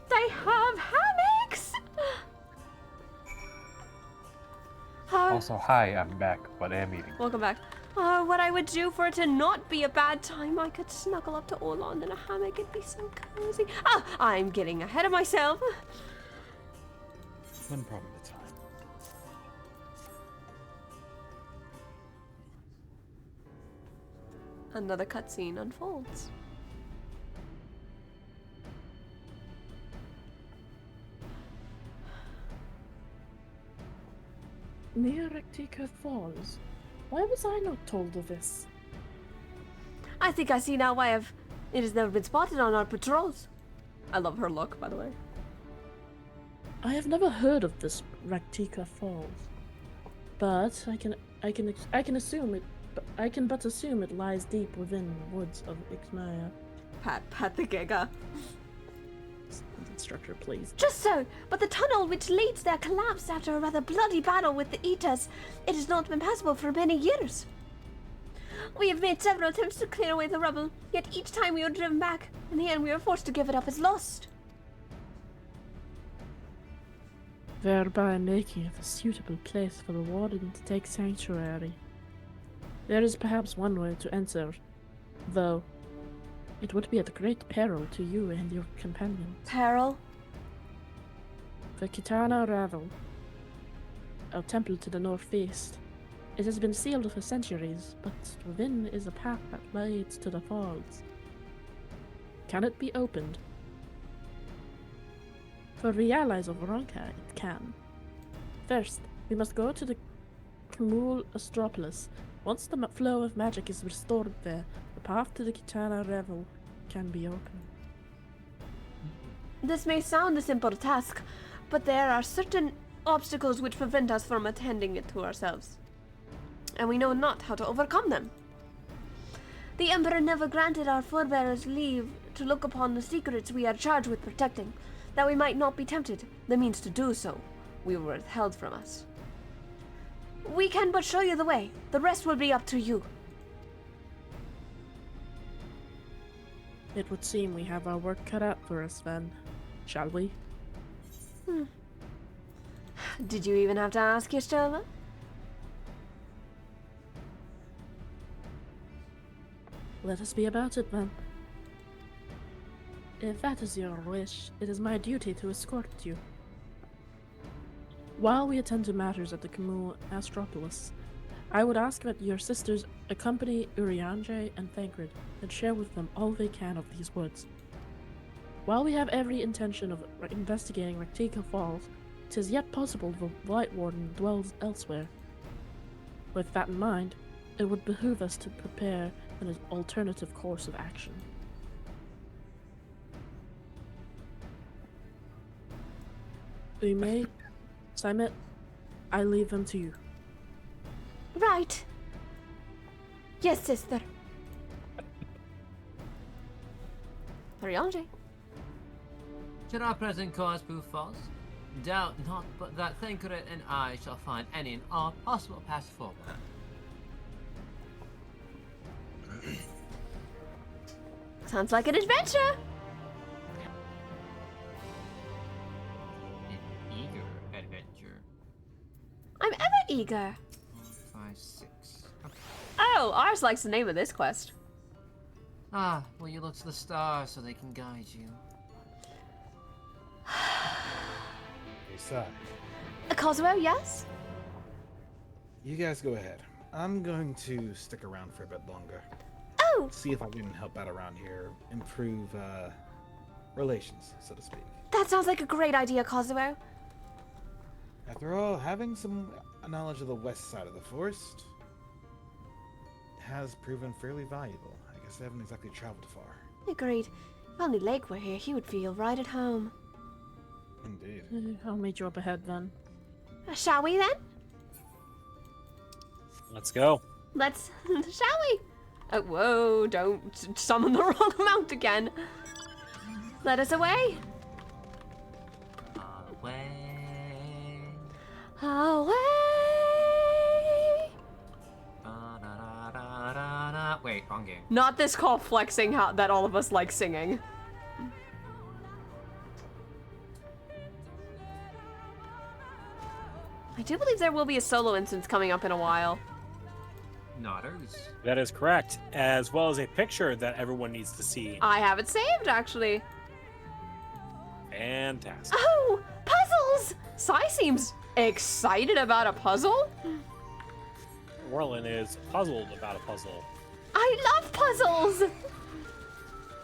They have hammocks! Also, hi, I'm back, but I am eating. Welcome back. What I would do for it to not be a bad time, I could snuggle up to Orlon in a hammock. It'd be so cozy. Ah, I'm getting ahead of myself. One problem at a time. Another cutscene unfolds. Near Rectica Falls. Why was I not told of this? I think I see now why it has never been spotted on our patrols. I love her look, by the way. I have never heard of this Rectica Falls, but I can assume it. I can but assume it lies deep within the woods of Ixmaya. Pat the Giga. Instructor, please. Just so, but the tunnel which leads there collapsed after a rather bloody battle with the Eaters. It has not been passable for many years. We have made several attempts to clear away the rubble, yet each time we were driven back. In the end, we were forced to give it up as lost. Thereby making it a suitable place for the warden to take sanctuary. There is perhaps one way to enter, though it would be at great peril to you and your companions. Peril? The Kitana Ravel, a temple to the northeast. It has been sealed for centuries, but within is a path that leads to the falls. Can it be opened? For the allies of Ronka, it can. First, we must go to the Kamul Astropolis. Once the flow of magic is restored there, the path to the Kitana Revel can be opened. This may sound a simple task, but there are certain obstacles which prevent us from attending it to ourselves, and we know not how to overcome them. The Emperor never granted our forebears leave to look upon the secrets we are charged with protecting. That we might not be tempted, the means to do so, we were withheld from us. We can but show you the way. The rest will be up to you. It would seem we have our work cut out for us then, shall we? Did you even have to ask your Stella? Let us be about it then. If that is your wish, it is my duty to escort you. While we attend to matters at the Kamul Astropolis, I would ask that your sisters accompany Urianger and Thancred and share with them all they can of these woods. While we have every intention of investigating Rectica Falls, it is yet possible the Light Warden dwells elsewhere. With that in mind, it would behoove us to prepare an alternative course of action. We may, Simon, I leave them to you. Right. Yes, sister. Ariange. Should our present course prove false, doubt not but that Thancred and I shall find any and all possible paths forward. Sounds like an adventure. Eager adventure. I'm ever eager. 5, 6. Okay. Oh, ours likes the name of this quest. Ah, will you look to the stars so they can guide you? Hey, Sai. Cosmo, yes? You guys go ahead. I'm going to stick around for a bit longer. Oh! See if I can help out around here, improve, relations, so to speak. That sounds like a great idea, Cosmo. After all, having some knowledge of the west side of the forest has proven fairly valuable. I guess I haven't exactly traveled far. Agreed. If only Lake were here, he would feel right at home. Indeed. I'll meet you up ahead then. Shall we then? Let's go. Let's... shall we? Oh, whoa, don't summon the wrong amount again. Let us away. Away. Away. Wait, wrong game. Not this call flexing that all of us like singing. I do believe there will be a solo instance coming up in a while. Nodders. That is correct, as well as a picture that everyone needs to see. I have it saved, actually. Fantastic. Oh, puzzles! Sai seems excited about a puzzle. Orlin is puzzled about a puzzle. I love puzzles!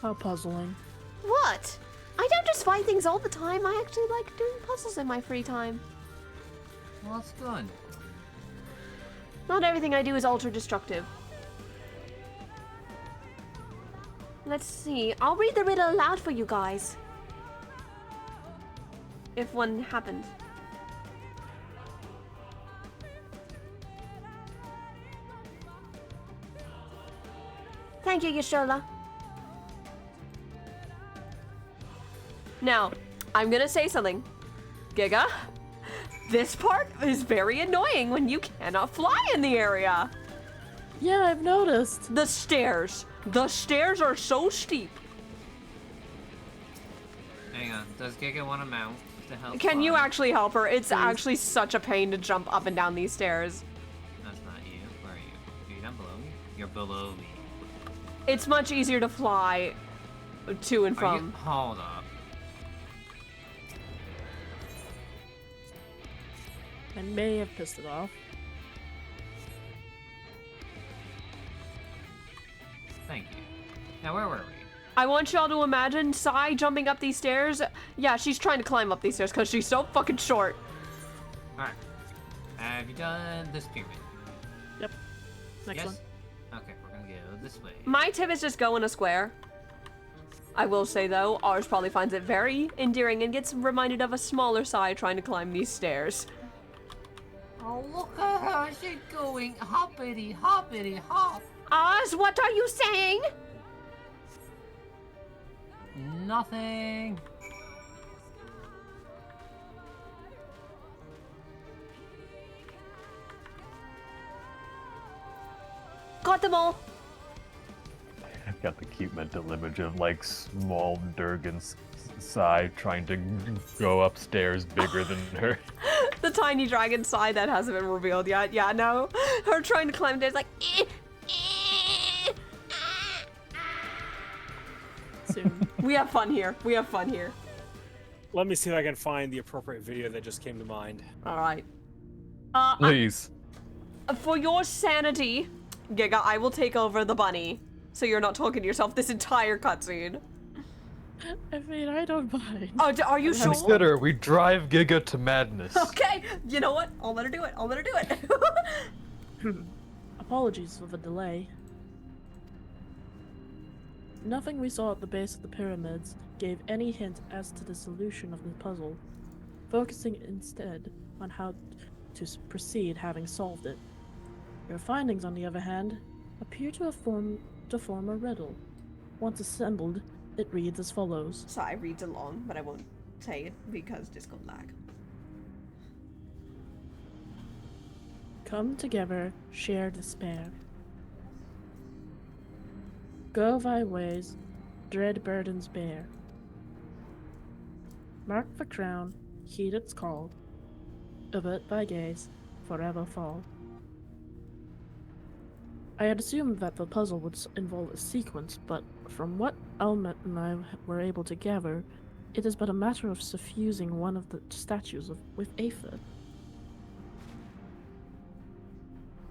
How puzzling. What? I don't just fight things all the time. I actually like doing puzzles in my free time. Well, that's good. Not everything I do is ultra destructive. Let's see. I'll read the riddle aloud for you guys. If one happens. Thank you, Yashola. Now, I'm gonna say something. Giga, this part is very annoying when you cannot fly in the area. Yeah, I've noticed. The stairs. The stairs are so steep. Hang on. Does Giga want to mount to help? Can you fly? actually help her? It's Please. actually such a pain to jump up and down these stairs. That's not you. Where are you? Are you down below me? You're below me. It's much easier to fly to and Are from. you? Hold up. I may have pissed it off. Thank you. Now, where were we? I want y'all to imagine Sai jumping up these stairs. Yeah, she's trying to climb up these stairs because she's so fucking short. Alright. Have you done this pyramid? Yep. Next yes? one. Okay, we're gonna go this way. My tip is just go in a square. I will say though, ours probably finds it very endearing and gets reminded of a smaller Sai trying to climb these stairs. Oh, look at her. She's going hoppity, hoppity, hop. Oz, what are you saying? Nothing. Got them all. I've got the cute mental image of like small Durgan's Sai trying to go upstairs bigger than her. The tiny dragon Sai that hasn't been revealed yet. Yeah, no. Her trying to climb stairs like Soon. We have fun here. We have fun here. Let me see if I can find the appropriate video that just came to mind. All right. Please. For your sanity, Giga, I will take over the bunny, so you're not talking to yourself this entire cutscene. I mean, I don't mind. Oh, are you sure? Consider we drive Giga to madness. Okay. You know what? I'll let her do it. I'll let her do it. Apologies for the delay. Nothing we saw at the base of the pyramids gave any hint as to the solution of the puzzle, focusing instead on how to proceed having solved it. Your findings, on the other hand, appear to have form a riddle. Once assembled, it reads as follows. So I read along, but I won't say it because Discord lag. Come together, share despair. Go thy ways, dread burdens bear. Mark the crown, heed its call. Avert thy gaze, forever fall. I had assumed that the puzzle would involve a sequence, but from what Elmet and I were able to gather, it is but a matter of suffusing one of the statues with Aether.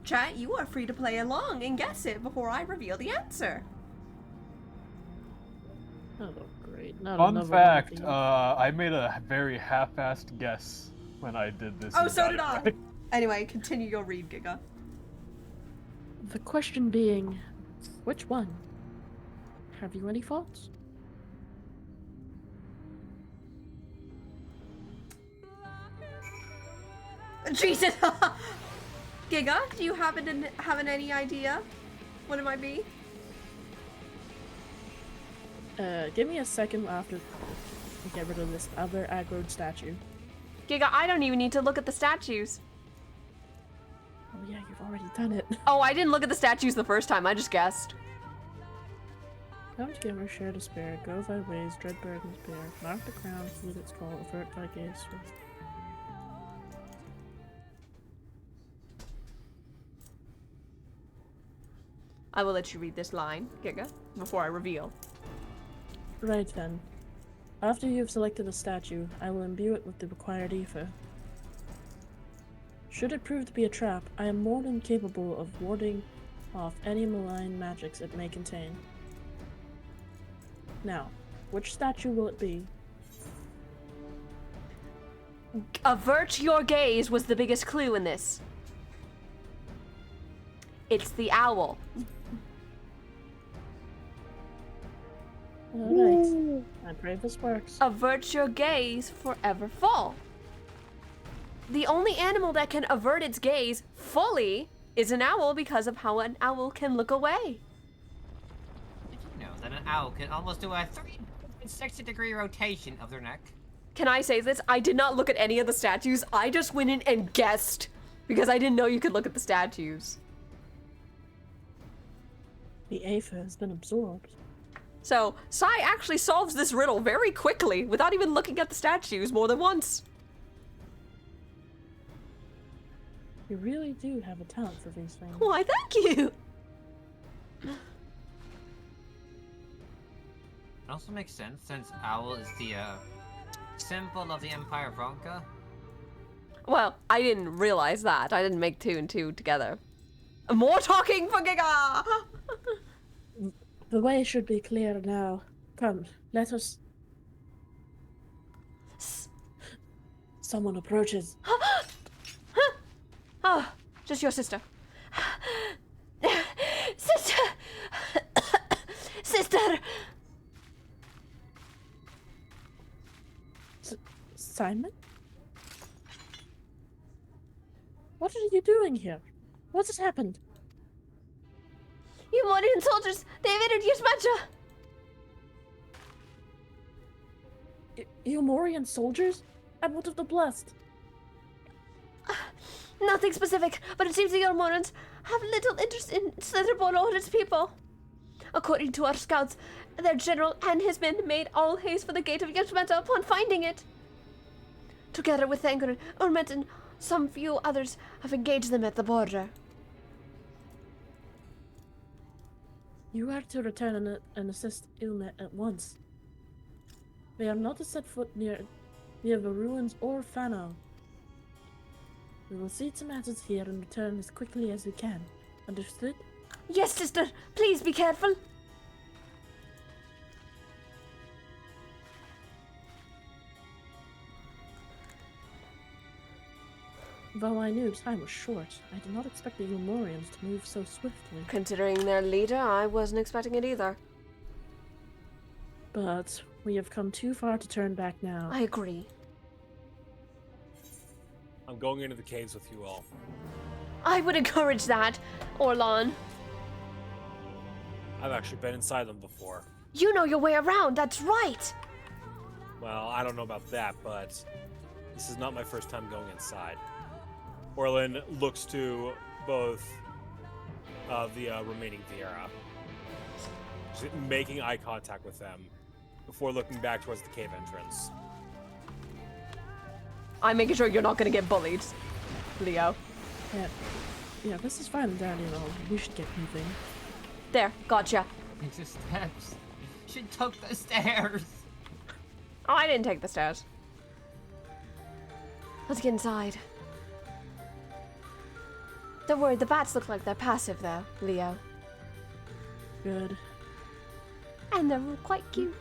Chat, you are free to play along and guess it before I reveal the answer. Oh, great. Not Fun another fact, one. I made a very half-assed guess when I did this. Oh, and so got did it I. right. Anyway, continue your read, Giga. The question being, which one? Have you any thoughts? Jesus! Giga, do you happen any idea what it might be? Give me a second after we get rid of this other aggroed statue. Giga, I don't even need to look at the statues. Oh yeah, you've already done it. Oh, I didn't look at the statues the first time, I just guessed. Come together, share despair, go thy ways, dread burdens bear, mark the crown, heed its call, avert thy gaze. I will let you read this line, Giga, before I reveal. Right then. After you have selected a statue, I will imbue it with the required ether. Should it prove to be a trap, I am more than capable of warding off any malign magics it may contain. Now, which statue will it be? Avert your gaze was the biggest clue in this. It's the owl. Alright. I pray this works. Avert your gaze, forever fall. The only animal that can avert its gaze fully is an owl because of how an owl can look away. Did you know that an owl can almost do a 360-degree rotation of their neck? Can I say this? I did not look at any of the statues. I just went in and guessed because I didn't know you could look at the statues. The aether has been absorbed. So, Sai actually solves this riddle very quickly without even looking at the statues more than once. You really do have a talent for these things. Why, thank you! It also makes sense since owl is the symbol of the Empire of Ronka. Well, I didn't realize that. I didn't make 2 and 2 together. More talking for Giga! The way should be clear now. Come, let us... Someone approaches. Oh, just your sister. Sister! Sister! Simon? What are you doing here? What has happened? You Morian soldiers! They've entered Yusmacha! You Morian soldiers? And what of the blessed? Nothing specific, but it seems the Yusmachans have little interest in Slitherborn or its people. According to our scouts, their general and his men made all haste for the gate of Yusmacha upon finding it. Together with Thangur, Urmet, and some few others have engaged them at the border. You are to return and assist Ilmet at once. They are not to set foot near the ruins or Fano. We will see to matters here and return as quickly as we can. Understood? Yes, sister. Please be careful. Though I knew time was short, I did not expect the Umorians to move so swiftly. Considering their leader, I wasn't expecting it either. But we have come too far to turn back now. I agree. I'm going into the caves with you all. I would encourage that, Orlan. I've actually been inside them before. You know your way around, that's right! Well, I don't know about that, but this is not my first time going inside. Orlan looks to both the remaining Viera, just making eye contact with them before looking back towards the cave entrance. I'm making sure you're not gonna get bullied, Leo. Yeah, this is fine, Daddy. We should get moving. There, gotcha. It's the steps. She took the stairs. Oh, I didn't take the stairs. Let's get inside. Don't worry, the bats look like they're passive though, Leo. Good. And they're quite cute.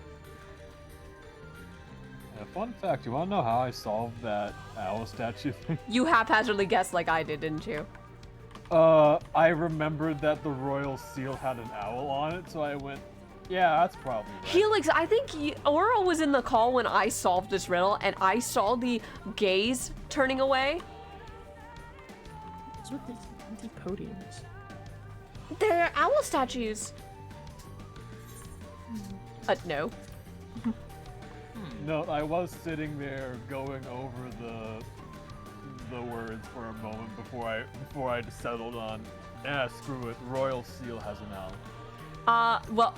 Yeah, fun fact, you wanna know how I solved that owl statue thing? You haphazardly guessed like I did, didn't you? I remembered that the royal seal had an owl on it, so I went, yeah, that's probably right. Helix, I think Aura was in the call when I solved this riddle, and I saw the gaze turning away. What's with these empty podiums? They're owl statues. No. No, I was sitting there going over the words for a moment before I settled on, screw it, royal seal has an owl. Well,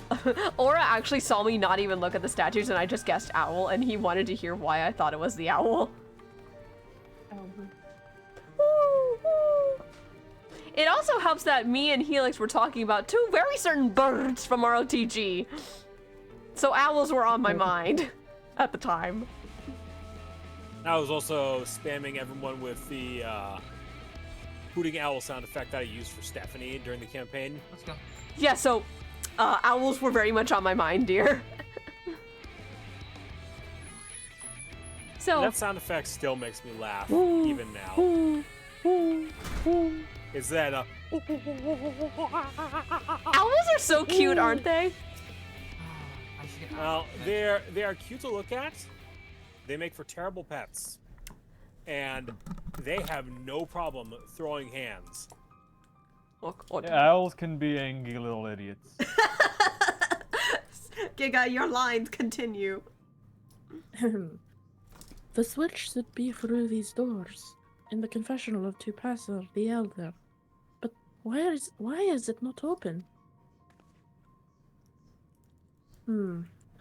Aura actually saw me not even look at the statues and I just guessed owl, and he wanted to hear why I thought it was the owl. It also helps that me and Helix were talking about two very certain birds from our OTG. So owls were on my mind at the time. I was also spamming everyone with the hooting owl sound effect that I used for Stephanie during the campaign. Let's go. Yeah, so owls were very much on my mind, dear. So that sound effect still makes me laugh even now. Is that owls are so cute, aren't they? Well, they are cute to look at. They make for terrible pets, and they have no problem throwing hands. Yeah, owls can be angry little idiots. Giga, your lines continue. The switch should be through these doors, in the confessional of Tupasser the Elder. But why is it not open?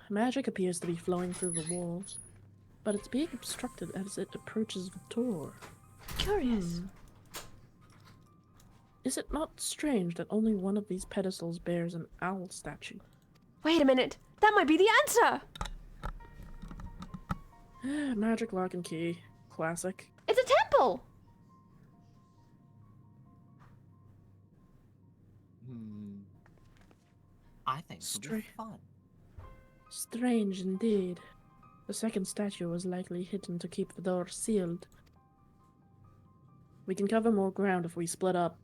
Magic appears to be flowing through the walls, but it's being obstructed as it approaches the door. Curious. Is it not strange that only one of these pedestals bears an owl statue? Wait a minute. That might be the answer. Magic lock and key. Classic. It's a temple. I think it would be fun. Strange indeed. The second statue was likely hidden to keep the door sealed. We can cover more ground if we split up.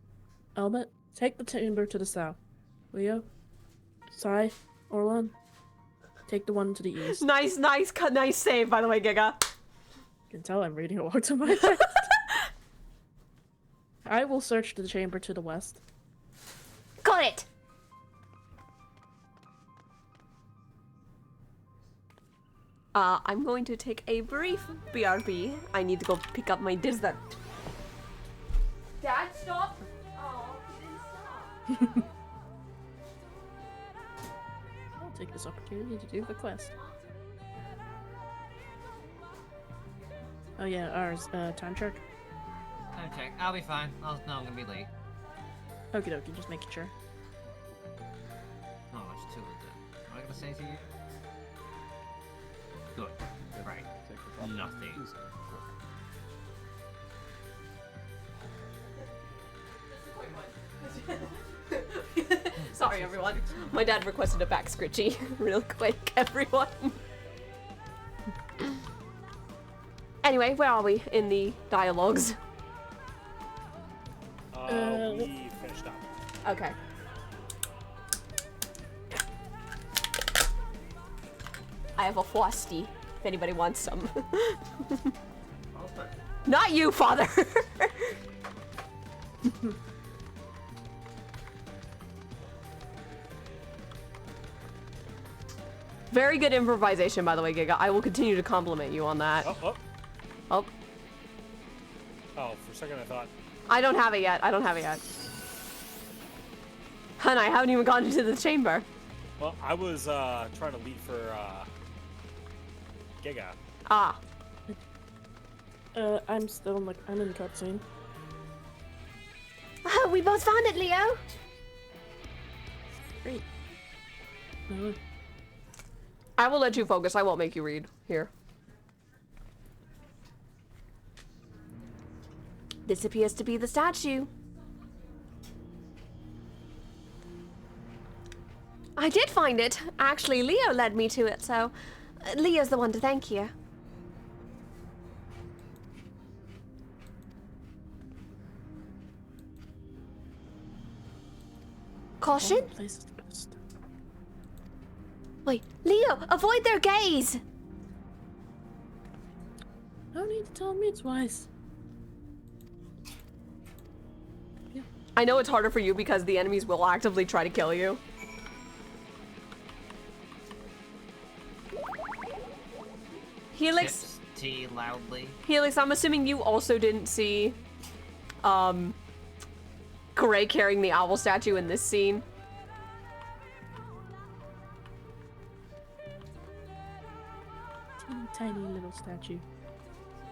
Albert, take the chamber to the south. Leo, Sai, Orlan, take the one to the east. Nice save, by the way, Giga. You can tell I'm reading a lot to my text. I will search the chamber to the west. Got it. I'm going to take a brief BRB. I need to go pick up my dessert. Dad, stop! Oh, he didn't stop. I'll take this opportunity to do the quest. Oh yeah, ours, time check. Time check. I'll be fine. I'm gonna be late. Okie dokie, just making sure. Not much to it then. What am I gonna say to you? Good. Right. Nothing. Sorry, everyone. My dad requested a back scritchy real quick, everyone. Anyway, where are we in the dialogues? We finished up. Okay. I have a Frosty, if anybody wants some. Not you, father! Very good improvisation, by the way, Giga. I will continue to compliment you on that. Oh. Oh, For a second I thought. I don't have it yet. Hun, I haven't even gone into the chamber. Well, I was trying to lead for Giga. Ah. I'm still in I'm in the cutscene. Oh, we both found it, Leo. Great. I will let you focus. I won't make you read. Here. This appears to be the statue. I did find it. Actually, Leo led me to it, so Leo's the one to thank you. Caution? Wait, Leo, avoid their gaze! No need to tell me twice. I know it's harder for you because the enemies will actively try to kill you. Helix. T loudly. Helix, I'm assuming you also didn't see, Gray carrying the owl statue in this scene. Teeny tiny little statue.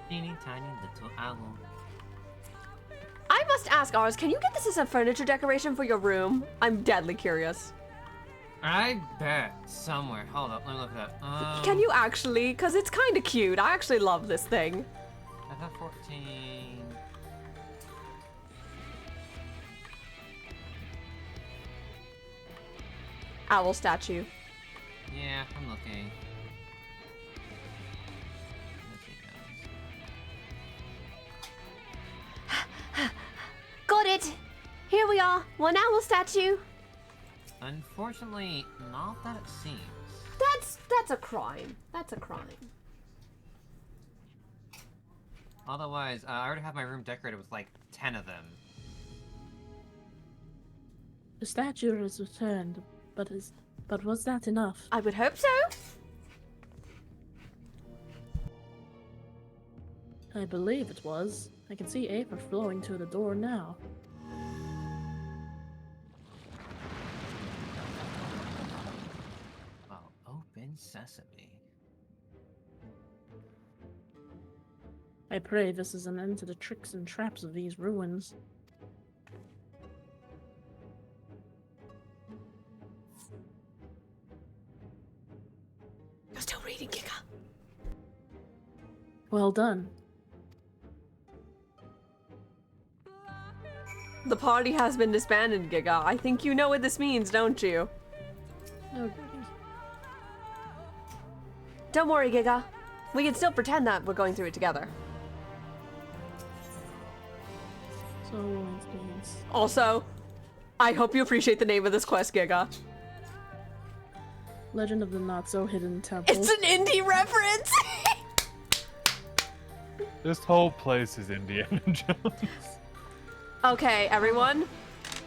Teeny tiny little owl. I must ask, Ars, can you get this as a furniture decoration for your room? I'm deadly curious. I bet somewhere. Hold up, let me look it up. Can you actually? Because it's kind of cute. I actually love this thing. FF14. Owl statue. Yeah, I'm looking. we are. One owl statue. Unfortunately, not that it seems. That's a crime. That's a crime. Otherwise, I already have my room decorated with like 10 of them. The statue is returned, but was that enough? I would hope so. I believe it was. I can see Aether flowing to the door now. Well, open sesame. I pray this is an end to the tricks and traps of these ruins. You're still reading, Giga. Well done. The party has been disbanded, Giga. I think you know what this means, don't you? Oh, don't worry, Giga. We can still pretend that we're going through it together. So, also, I hope you appreciate the name of this quest, Giga. Legend of the Not So Hidden Temple. It's an indie reference! This whole place is Indiana Jones. Okay, everyone,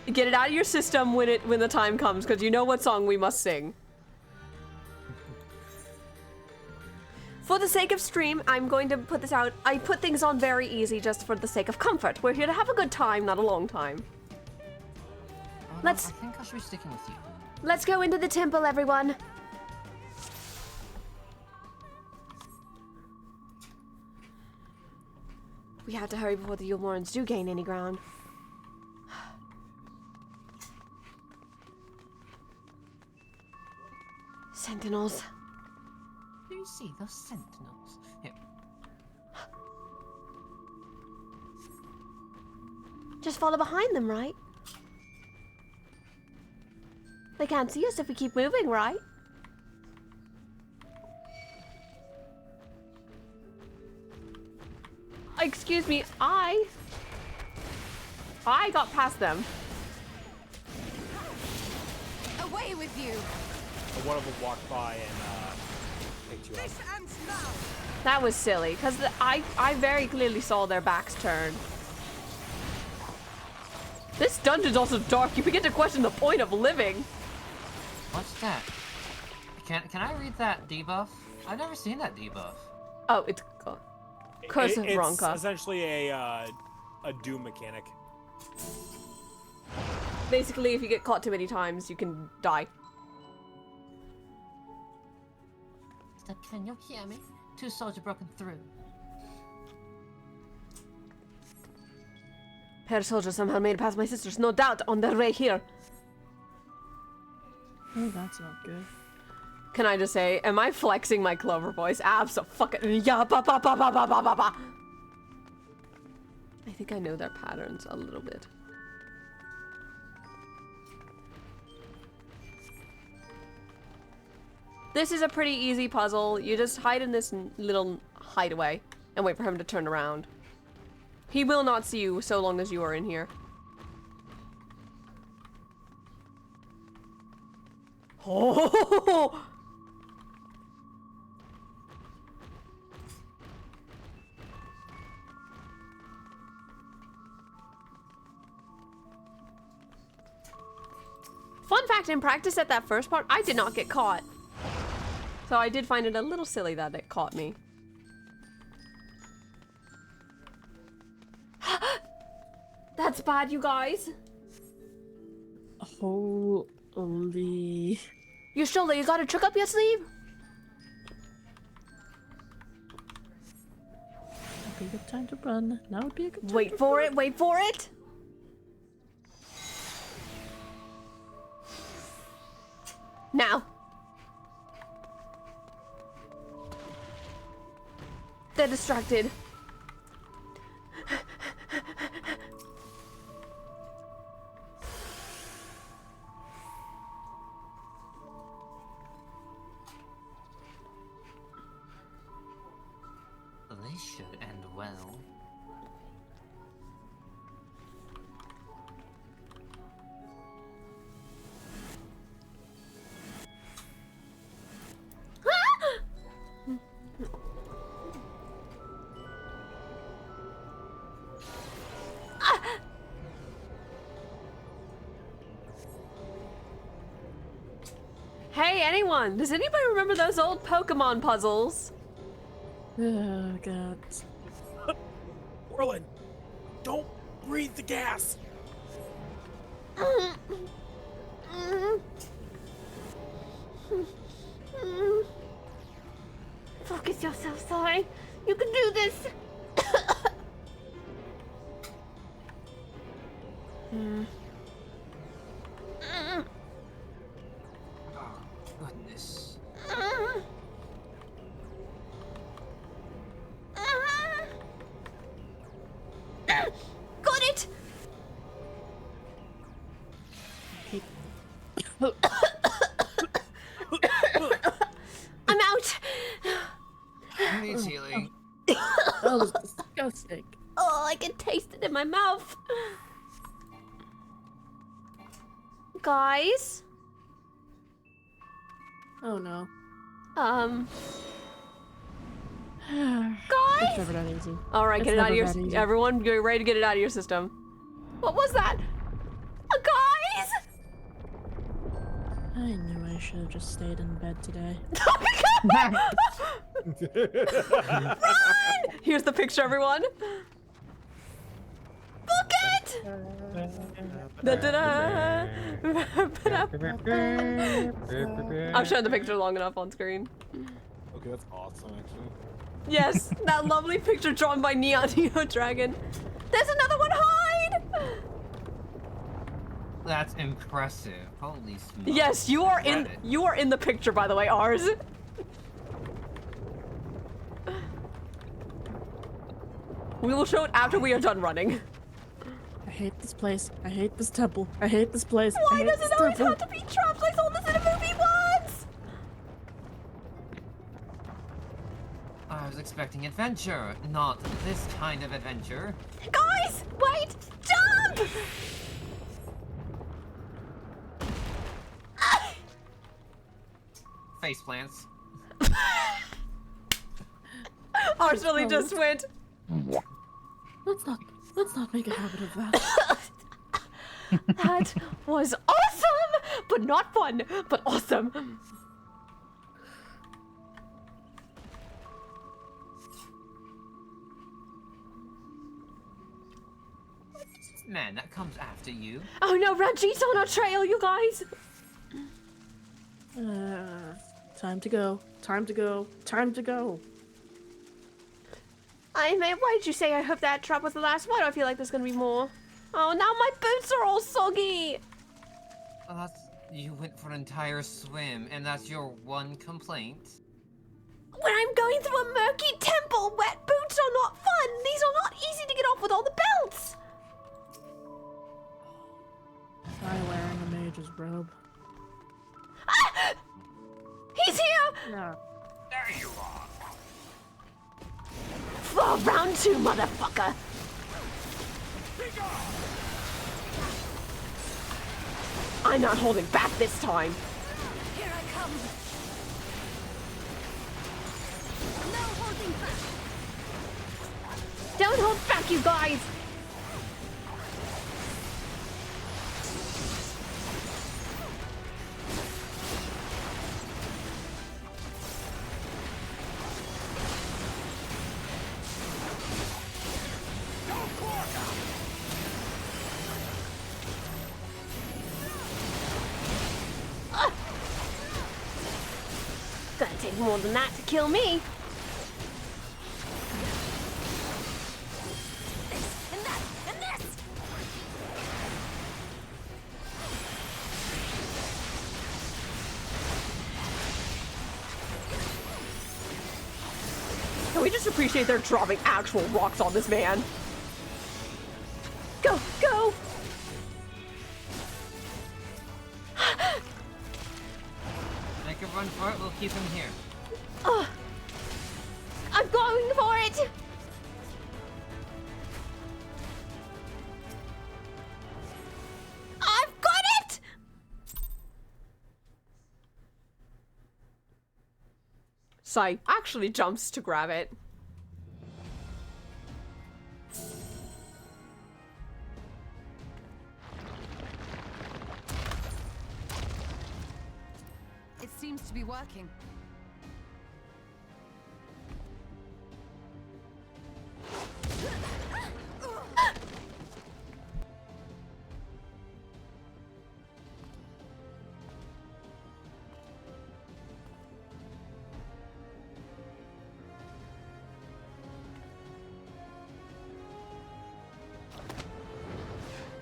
get it out of your system when the time comes, because you know what song we must sing. For the sake of stream, I'm going to put this out. I put things on very easy just for the sake of comfort. We're here to have a good time, not a long time. I think I should be sticking with you. Let's go into the temple, everyone. We have to hurry before the Yulmorans do gain any ground. Sentinels. Do you see those sentinels? Here. Just follow behind them, right? They can't see us if we keep moving, right? Excuse me, I got past them. Away with you! One of them walked by and picked you up. That was silly, because I very clearly saw their backs turn. This dungeon's also dark. You begin to question the point of living. What's that? Can I read that debuff? I've never seen that debuff. Oh, it's Curse of It's Ronka. essentially a doom mechanic. Basically, if you get caught too many times, you can die. Can you hear me? Two soldiers broken through. Pair soldiers somehow made it past my sisters, no doubt, on their way here. Oh, that's not good. Can I just say, am I flexing my Clover voice? Abso-fucking yeah, ba ba ba ba ba ba ba ba. I think I know their patterns a little bit. This is a pretty easy puzzle. You just hide in this little hideaway and wait for him to turn around. He will not see you so long as you are in here. Oh! Fun fact, in practice at that first part, I did not get caught. So I did find it a little silly that it caught me. That's bad, you guys. Holy. You sure that you got a trick up your sleeve? That'd be a good time to run. Now would be a good time. Wait for it, wait for it. Now. They're distracted. This should end well. Hey, anyone! Does anybody remember those old Pokemon puzzles? Oh, God. Orlin, don't breathe the gas. Focus yourself, Sai. You can do this. Goodness. Got it. I'm out. Needs healing. That was disgusting. Oh, I can taste it in my mouth. Guys? Oh no. Guys? It's never that easy. All right, It's get it out of never your. that easy. Everyone, get ready to get it out of your system. What was that? Guys? I knew I should have just stayed in bed today. Run! Here's the picture, everyone. Book it! Da-da-da. I'm showing the picture long enough on screen. Okay, that's awesome, actually. Yes, that lovely picture drawn by Neon Neo Dragon. There's another one, hide! That's impressive. Holy smokes. Yes, you are in the picture, by the way, ours. We will show it after we are done running. I hate this place. I hate this temple. I hate this place. I Why hate does this it always temple. have to be traps? I saw this in a movie once! I was expecting adventure, not this kind of adventure. Guys, wait! Jump! Face plants. Ours really just went. Let's not make a habit of that. That was awesome, but not fun, but awesome. Man, that comes after you. Oh no, Ranjit's on our trail, you guys. Time to go. Time to go. Time to go. I mean, why did you say I hope that trap was the last? Why do I feel like there's gonna be more? Oh, now my boots are all soggy! Oh, that's... You went for an entire swim, and that's your one complaint? When I'm going through a murky temple, wet boots are not fun! These are not easy to get off with all the belts! Try wearing a mage's robe. Ah! He's here! Yeah. There you are. For round 2, motherfucker! I'm not holding back this time. Here I come. No holding back. Don't hold back, you guys! Gonna take more than that to kill me. And that, and this. Can we just appreciate they're dropping actual rocks on this man? Go, go! Make a run for it, we'll keep him here. I'm going for it! I've got it! Sai actually jumps to grab it. It seems to be working.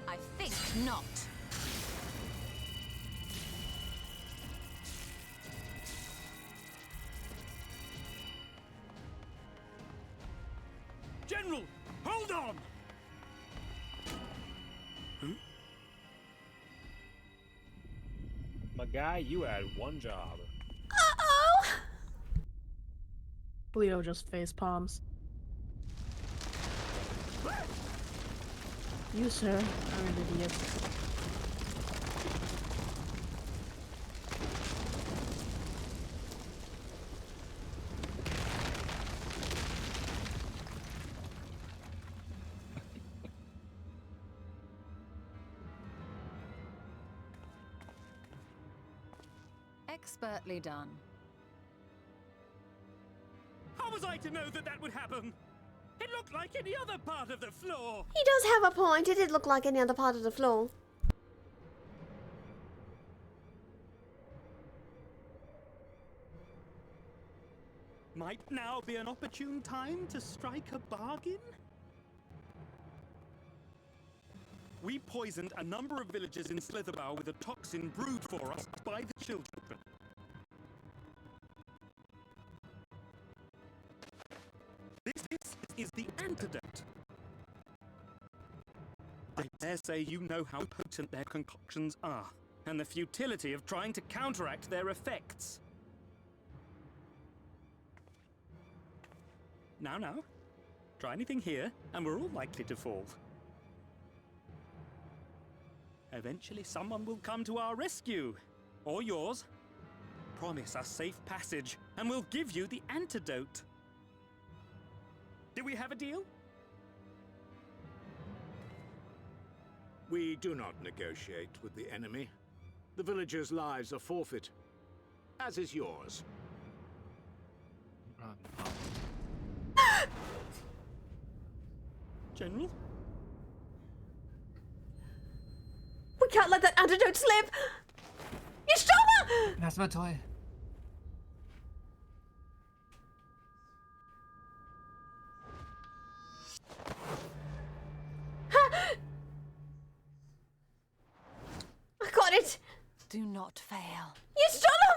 I think not. General, hold on! My guy, you had one job. Uh-oh! Leo just face palms. You, sir, are an idiot. Expertly done. How was I to know that that would happen? It looked like any other part of the floor. He does have a point. It did look like any other part of the floor. Might now be an opportune time to strike a bargain? We poisoned a number of villagers in Slitherbough with a toxin brewed for us by the children. This is the antidote. I dare say you know how potent their concoctions are, and the futility of trying to counteract their effects. Now, try anything here, and we're all likely to fall. Eventually someone will come to our rescue, or yours. Promise us safe passage, and we'll give you the antidote. Do we have a deal? We do not negotiate with the enemy. The villagers' lives are forfeit, as is yours. General? We can't let that antidote slip! Y'shtola! That's my toy. I got it! Do not fail. Y'shtola,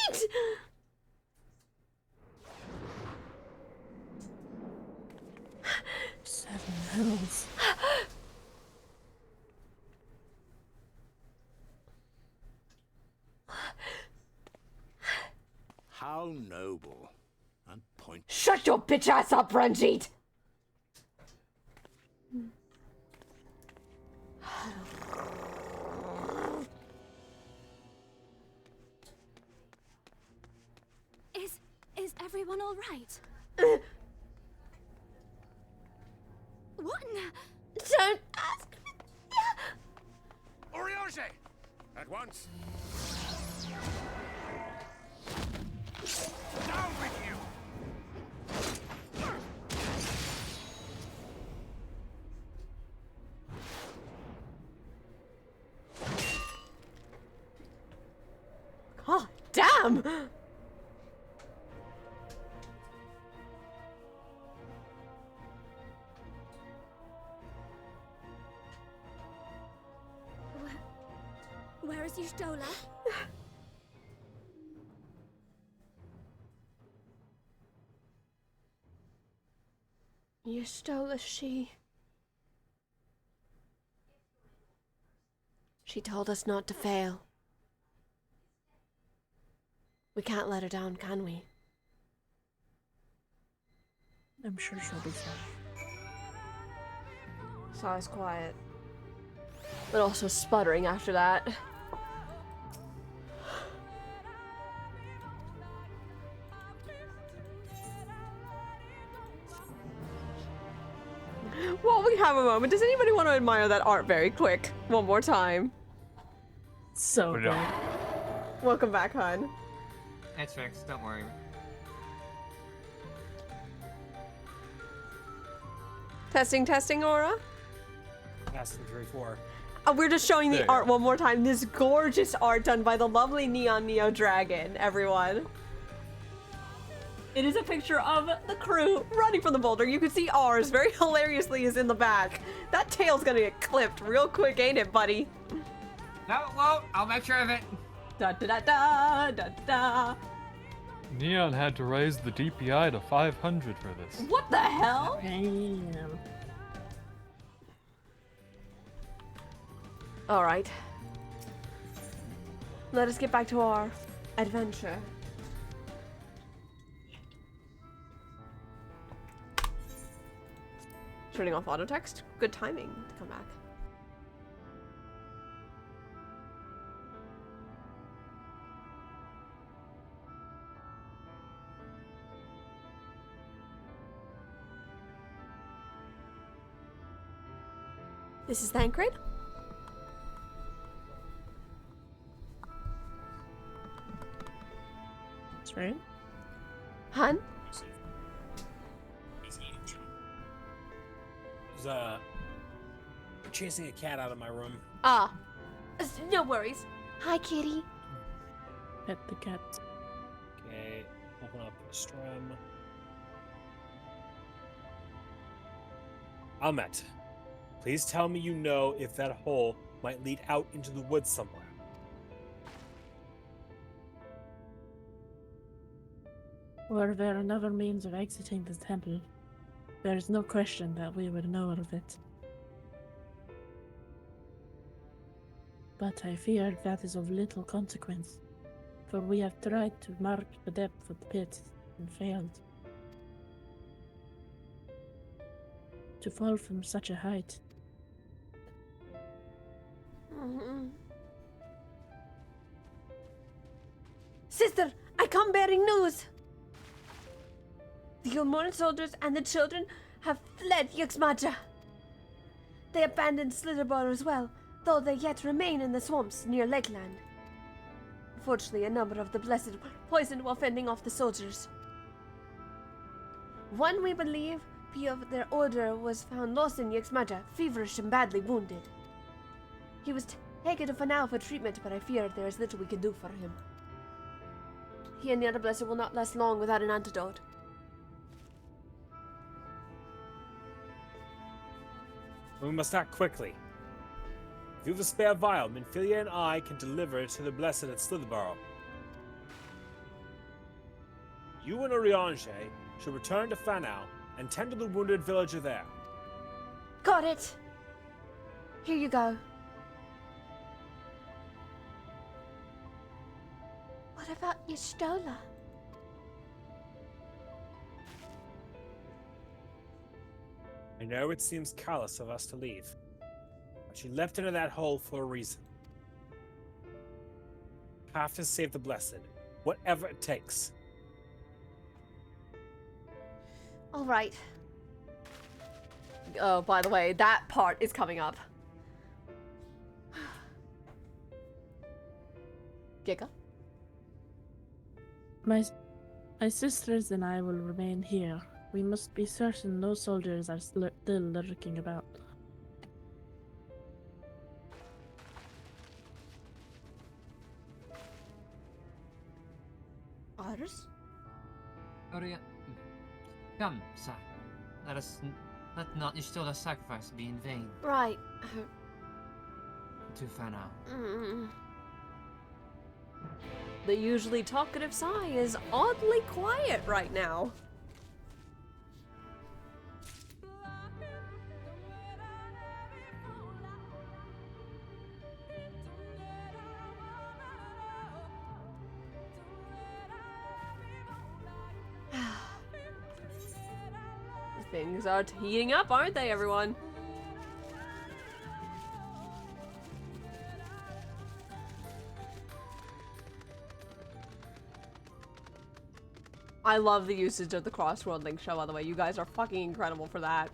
wait! 7 hills. How noble and point. Shut your bitch ass up, Ranjit! Is everyone all right? What in the... Don't ask me. Oriage! At once! Down with you! God damn! Where is Y'shtola? Y'shtola, she told us not to fail. We can't let her down, can we? I'm sure she'll be fine. Saw's quiet. But also sputtering after that. While we have a moment, does anybody want to admire that art very quick? One more time. So good. Welcome back, hon. It's fixed, don't worry. Testing, Aura. Testing 3-4. We're just showing the There you art go. one more time. This gorgeous art done by the lovely Neon Neo Dragon, everyone. It is a picture of the crew running from the boulder. You can see ours very hilariously is in the back. That tail's gonna get clipped real quick, ain't it, buddy? No, it won't. I'll make sure of it. Da da da da da da. Neon had to raise the DPI to 500 for this. What the hell? Damn. All right. Let us get back to our adventure. Turning off auto text. Good timing to come back. This is Thancred. That's right. Hun? There's chasing a cat out of my room. Ah, no worries. Hi, kitty. Pet the cat. Okay, open up Strum. Almet, please tell me you know if that hole might lead out into the woods somewhere. Were there another means of exiting the temple, there is no question that we would know of it. But I fear that is of little consequence, for we have tried to mark the depth of the pit and failed. To fall from such a height. Sister, I come bearing news. The Ulmoran soldiers and the children have fled Yxmaja. They abandoned Slitherbar as well, though they yet remain in the swamps near Lakeland. Unfortunately, a number of the Blessed were poisoned while fending off the soldiers. One, we believe, of their order was found lost in Yxmaja, feverish and badly wounded. He was taken to Fanau for treatment, but I fear there is little we can do for him. He and the other Blessed will not last long without an antidote. We must act quickly. If you have a spare vial, Minfilia and I can deliver it to the Blessed at Slitherburrow. You and Oriange should return to Fanau and tend to the wounded villager there. Got it! Here you go. What about Y'shtola? I know it seems callous of us to leave, but she left into that hole for a reason. Have to save the Blessed, whatever it takes. All right. Oh, by the way, that part is coming up. Giga? My sisters and I will remain here. We must be certain no soldiers are still lurking about. Ours? Oria, come, sir. Let not Y'shtola's sacrifice be in vain. Right. To Fanau. The usually talkative Sai is oddly quiet right now. Things are heating up, aren't they, everyone? I love the usage of the Crossworld Link show, by the way. You guys are fucking incredible for that.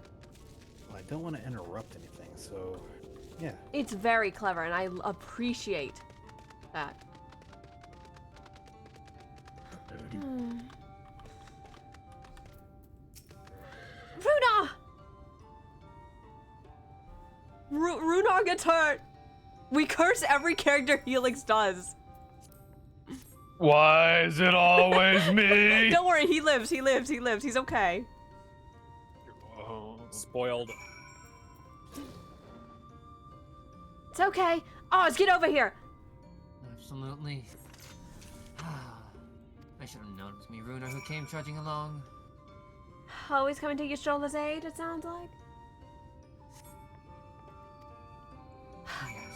Well, I don't want to interrupt anything, so yeah. It's very clever, and I appreciate that. Runa! Runar gets hurt. We curse every character Helix does. Why is it always me? Don't worry, he lives. He's okay. Spoiled. It's okay. Oz, get over here. Absolutely. I should have known it was me, Runar, who came trudging along. Always coming to your shoulder's aid, it sounds like.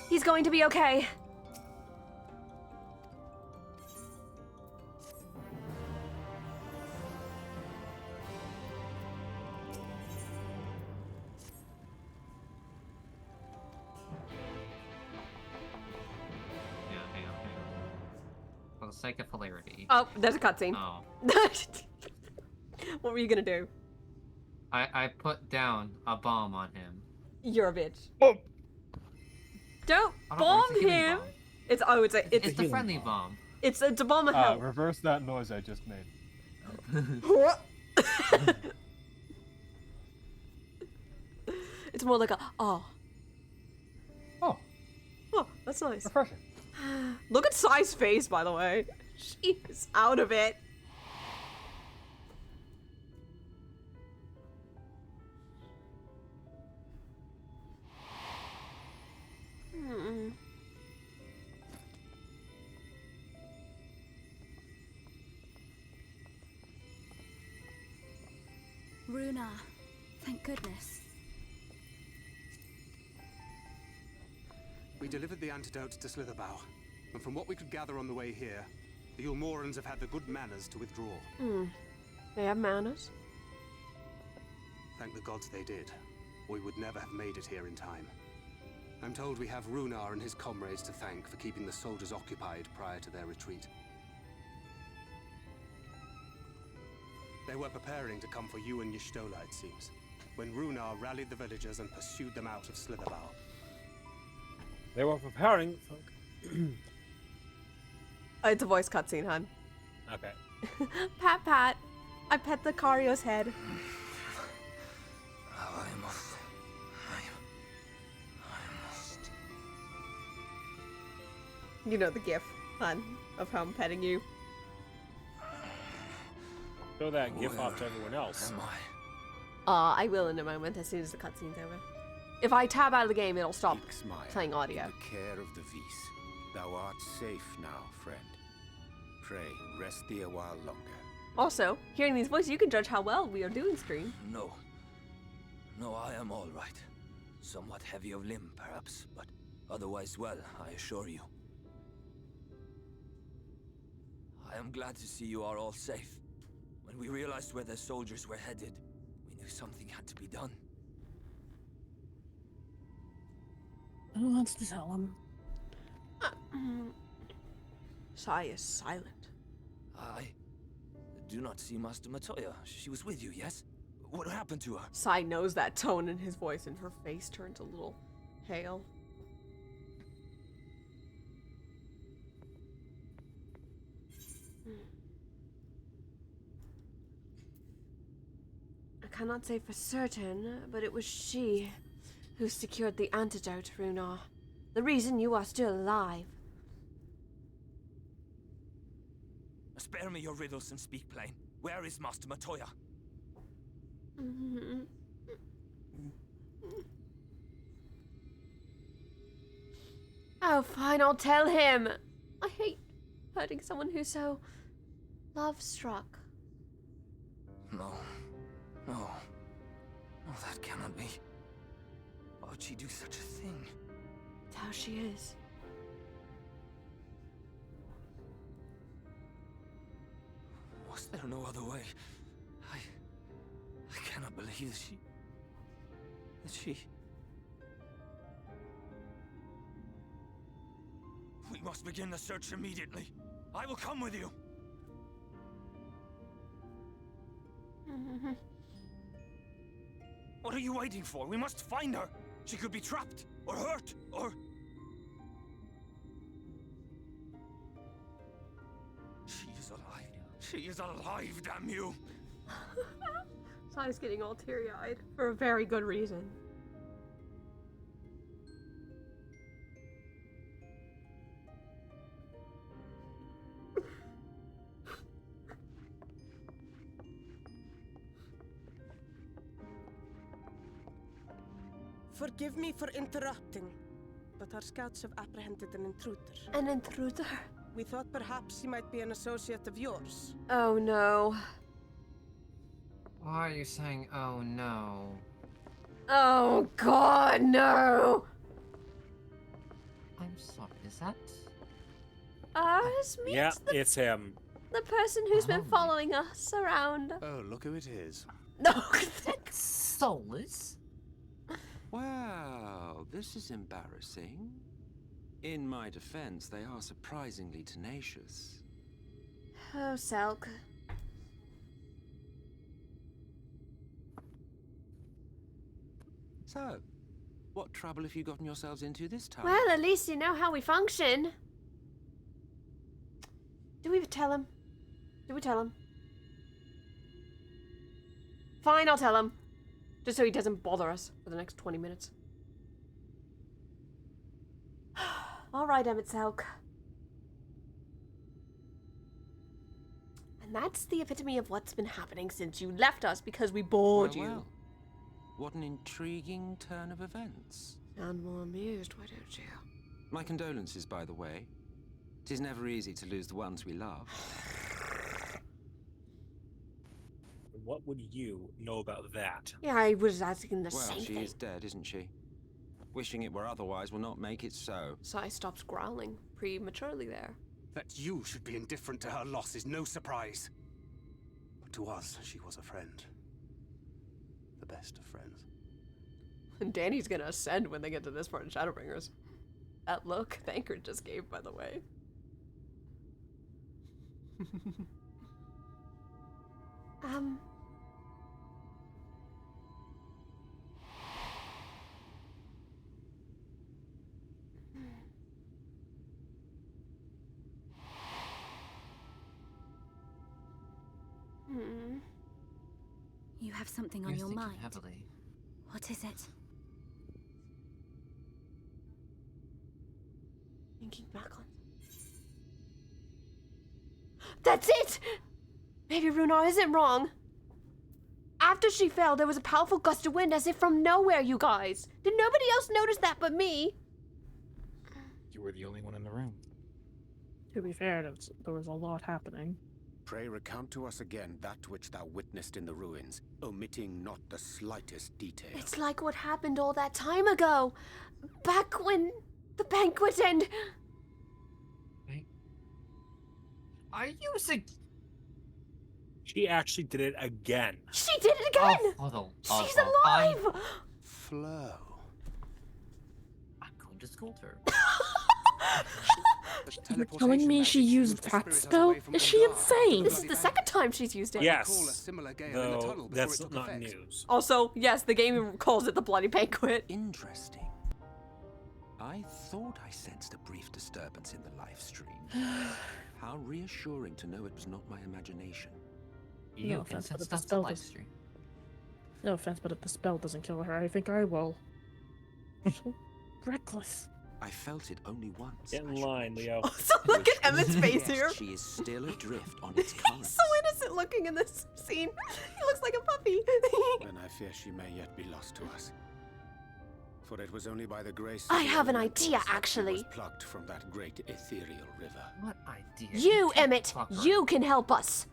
He's going to be okay. Yeah, hang on. For the sake of hilarity. Oh, there's a cutscene. Oh. What were you gonna do? I put down a bomb on him. You're a bitch. Oh. Don't I don't know, bomb it's a healing him. bomb. It's It's the friendly bomb. It's a bomb of help. Reverse that noise I just made. It's more like a oh. Oh. Oh, that's nice. Refreshing. Look at Sai's face, by the way. She's out of it. Runa, thank goodness. We delivered the antidote to Slitherbow, and from what we could gather on the way here, the Ulmorans have had the good manners to withdraw. They have manners. Thank the gods they did, or we would never have made it here in time. I'm told we have Runar and his comrades to thank for keeping the soldiers occupied prior to their retreat. They were preparing to come for you and Y'shtola, it seems, when Runar rallied the villagers and pursued them out of Slitherbow. They were preparing. It's a voice cutscene, hon. Okay. Pat, pat. I pet the Cario's head. I must. You know the gif, hon, of how I'm petting you. Show that gif off to everyone else. I will in a moment, as soon as the cutscene's over. If I tab out of the game, it'll stop playing audio. The care of the Vis. Thou art safe now, friend. Pray, rest thee a while longer. Also, hearing these voices, you can judge how well we are doing stream. No, I am all right. Somewhat heavy of limb, perhaps, but otherwise well, I assure you. I am glad to see you are all safe. When we realized where the soldiers were headed, we knew something had to be done. Who wants to tell him? Sai is silent. I do not see Master Matoya. She was with you, yes? What happened to her? Sai knows that tone in his voice, and her face turns a little pale. I cannot say for certain, but it was she who secured the antidote, Runar. The reason you are still alive. Spare me your riddles and speak plain. Where is Master Matoya? Oh, fine, I'll tell him. I hate hurting someone who's so love-struck. No, that cannot be. Why would she do such a thing? It's how she is. Was there no other way? I cannot believe that she... We must begin the search immediately. I will come with you. What are you waiting for? We must find her. She could be trapped, or hurt, or... She is alive. She is alive, damn you! Sai's getting all teary-eyed for a very good reason. Forgive me for interrupting, but our scouts have apprehended an intruder. An intruder? We thought perhaps he might be an associate of yours. Oh no. Why are you saying, oh no? Oh god, no! I'm sorry, is that? Ours means Yeah, it's him. the person who's been following us around. Oh, look who it is. No, that's soulless. Well, this is embarrassing. In my defense, they are surprisingly tenacious. Oh, Selk. So, what trouble have you gotten yourselves into this time? Well, at least you know how we function. Do we tell him? Do we tell him? Fine, I'll tell him. Just so he doesn't bother us for the next 20 minutes. Alright, Emmett Selk. And that's the epitome of what's been happening since you left us because we bored you. Well, what an intriguing turn of events. Sound more amused, why don't you? My condolences, by the way. It is never easy to lose the ones we love. What would you know about that? Yeah, I was asking the Well, same she thing. is dead, isn't she? Wishing it were otherwise will not make it so. Sai stops growling prematurely there. That you should be indifferent to her loss is no surprise. But to us, she was a friend. The best of friends. And Danny's gonna ascend when they get to this part in Shadowbringers. That look Thancred just gave, by the way. You have something on You're your thinking mind. heavily. What is it? Thinking back on. That's it! Maybe Runar isn't wrong. After she fell, there was a powerful gust of wind as if from nowhere, you guys. Did nobody else notice that but me? You were the only one in the room. To be fair, there was a lot happening. Pray recount to us again that which thou witnessed in the ruins, omitting not the slightest detail. It's like what happened all that time ago. Back when the banquet and... Are you She actually did it again. She did it again! She's alive! Flo. I'm going to scold her. You're telling me she used that spell? Is she insane? This is the second time she's used it. Yes, though that's not news. Also, yes, the game calls it the Bloody Banquet. Interesting. I thought I sensed a brief disturbance in the live stream. How reassuring to know it was not my imagination. No offense, but if the spell does... No offense, but if the spell doesn't kill her, I think I will. So reckless. I felt it only once. Get in line, Leo. Also, look at Emmett's face here. She is still adrift on its currents. He's so innocent looking in this scene. He looks like a puppy. Then I fear she may yet be lost to us. For it was only by the grace I of have an elementals idea, that she actually. was plucked from that great ethereal river. What idea? You, Emmett, you can help us.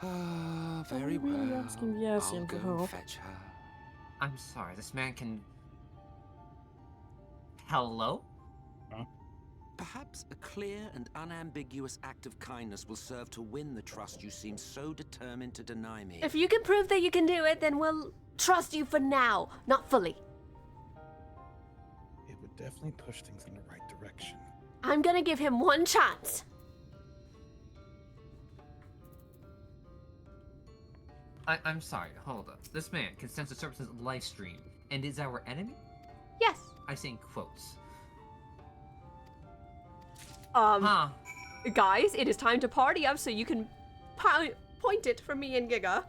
Ah, very I'm really well. asking the Asian I'll for go and help. fetch her. I'm sorry, this man can... Hello? Perhaps a clear and unambiguous act of kindness will serve to win the trust you seem so determined to deny me. If you can prove that you can do it, then we'll trust you for now, not fully. It would definitely push things in the right direction. I'm gonna give him one chance. I'm sorry, hold up. This man can sense the surface's live stream and is our enemy? Yes. I say in quotes. Guys, it is time to party up so you can point it for me and Giga.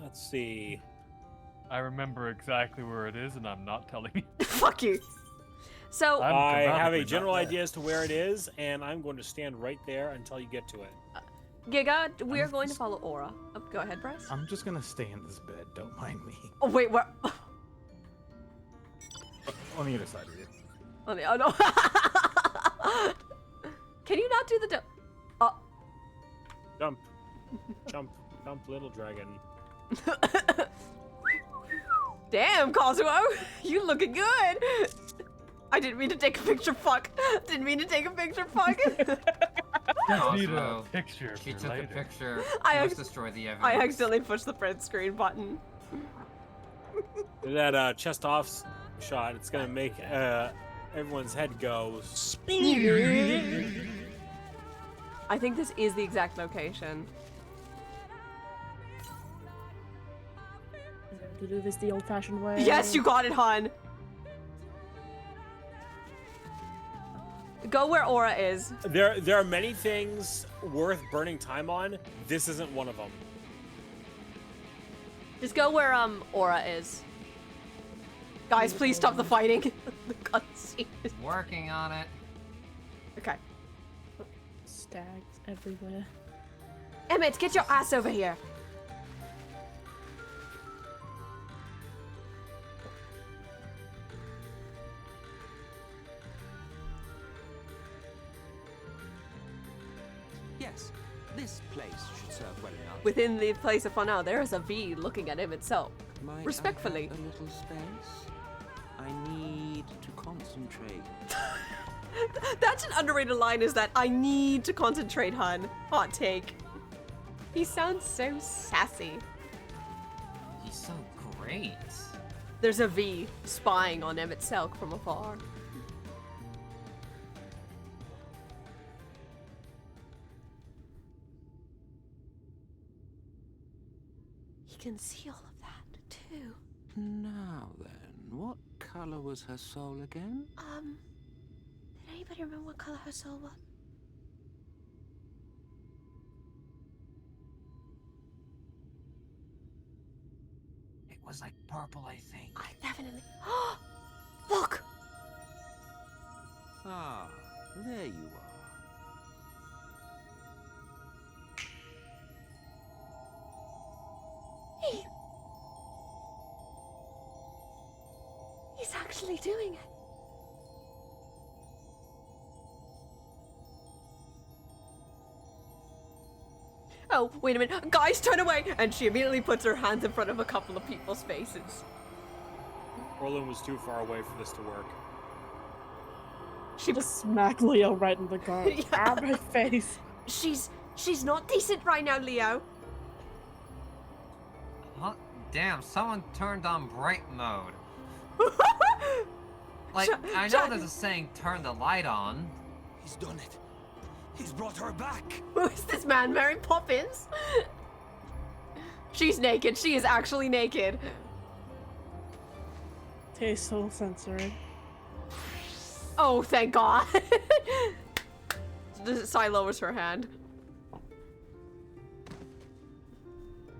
Let's see. I remember exactly where it is, and I'm not telling you. Fuck you. So I have a canonically general not dead. idea as to where it is, and I'm going to stand right there until you get to it. Giga, we are going to follow Aura. Oh, go ahead, Bryce. I'm just gonna stay in this bed. Don't mind me. Oh wait, where? On the other side of you. Oh no. Can you not do the Jump, jump, jump, little dragon. Damn, Kazuo, you looking good. I didn't mean to take a picture. Fuck. Didn't mean to take a picture. Fuck. Need a Also, picture she for took later. a picture. I Let's destroy the evidence. I accidentally pushed the print screen button. That chest off shot, it's gonna make everyone's head go. I think this is the exact location. To do this the old-fashioned way. Yes, you got it, hon. Go where Aura is. There are many things worth burning time on. This isn't one of them. Just go where Aura is. Guys, please stop the fighting. The cutscene is working on it. Okay. Stags everywhere. Emmett, get your ass over here. Yes, this place should serve well enough. Within the place of fun now, there is a V looking at him itself. Might I Respectfully. have a little space? I need to concentrate. That's an underrated line, is that I need to concentrate, hun. Hot take. He sounds so sassy. He's so great. There's a V spying on Emmett Selk from afar. He can see all of that, too. Now then, what color was her soul again? Did anybody remember what color her soul was? It was like purple, I think. I definitely. Look! Ah, there you are. He's actually doing it. Oh, wait a minute. Guys, turn away! And she immediately puts her hands in front of a couple of people's faces. Orlin was too far away for this to work. She just smacked Leo right in the car. Out my face. She's not decent right now, Leo. Huh? Damn, someone turned on bright mode. Like, I know there's a saying, turn the light on. He's done it. He's brought her back. Who is this man, Mary Poppins? She's naked. She is actually naked. Taste soul sensory. Oh, thank God. Sai lowers her hand.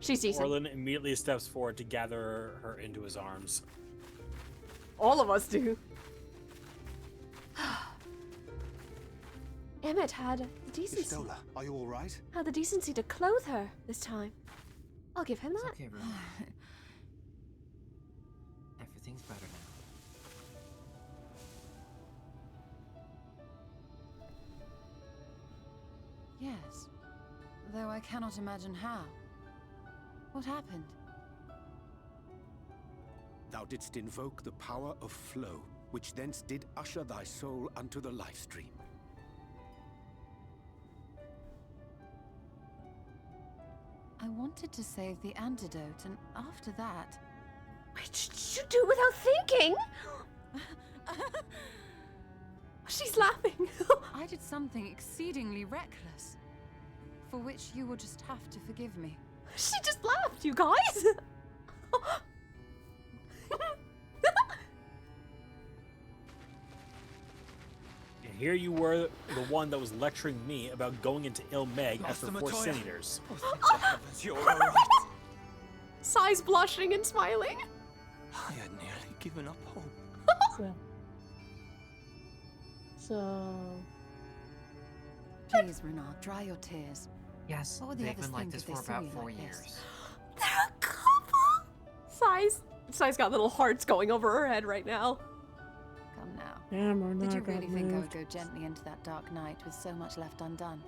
She's decent. Orlin immediately steps forward to gather her into his arms. All of us do. Emmett had the decency. Stola, are you all right? Had the decency to clothe her this time. I'll give him that. Okay, bro. Everything's better now. Yes, though I cannot imagine how. What happened? Thou didst invoke the power of flow, which thence did usher thy soul unto the life stream. I wanted to save the antidote, and after that... Wait, did you do it without thinking? She's laughing. I did something exceedingly reckless, for which you will just have to forgive me. She just laughed, you guys. here you were, the one that was lecturing me about going into Ilmeg after Master 4 Matoya. Senators. You're alright. Sai's blushing and smiling. I had nearly given up hope. So... Please, Renard, dry your tears. Yes, What would the they've others been like think this if they for saw about you 4 like years. this? They're a couple. Sai's got little hearts going over her head right now. Come now. Damn, we're Did you not really got think I would moved. go gently into that dark night with so much left undone?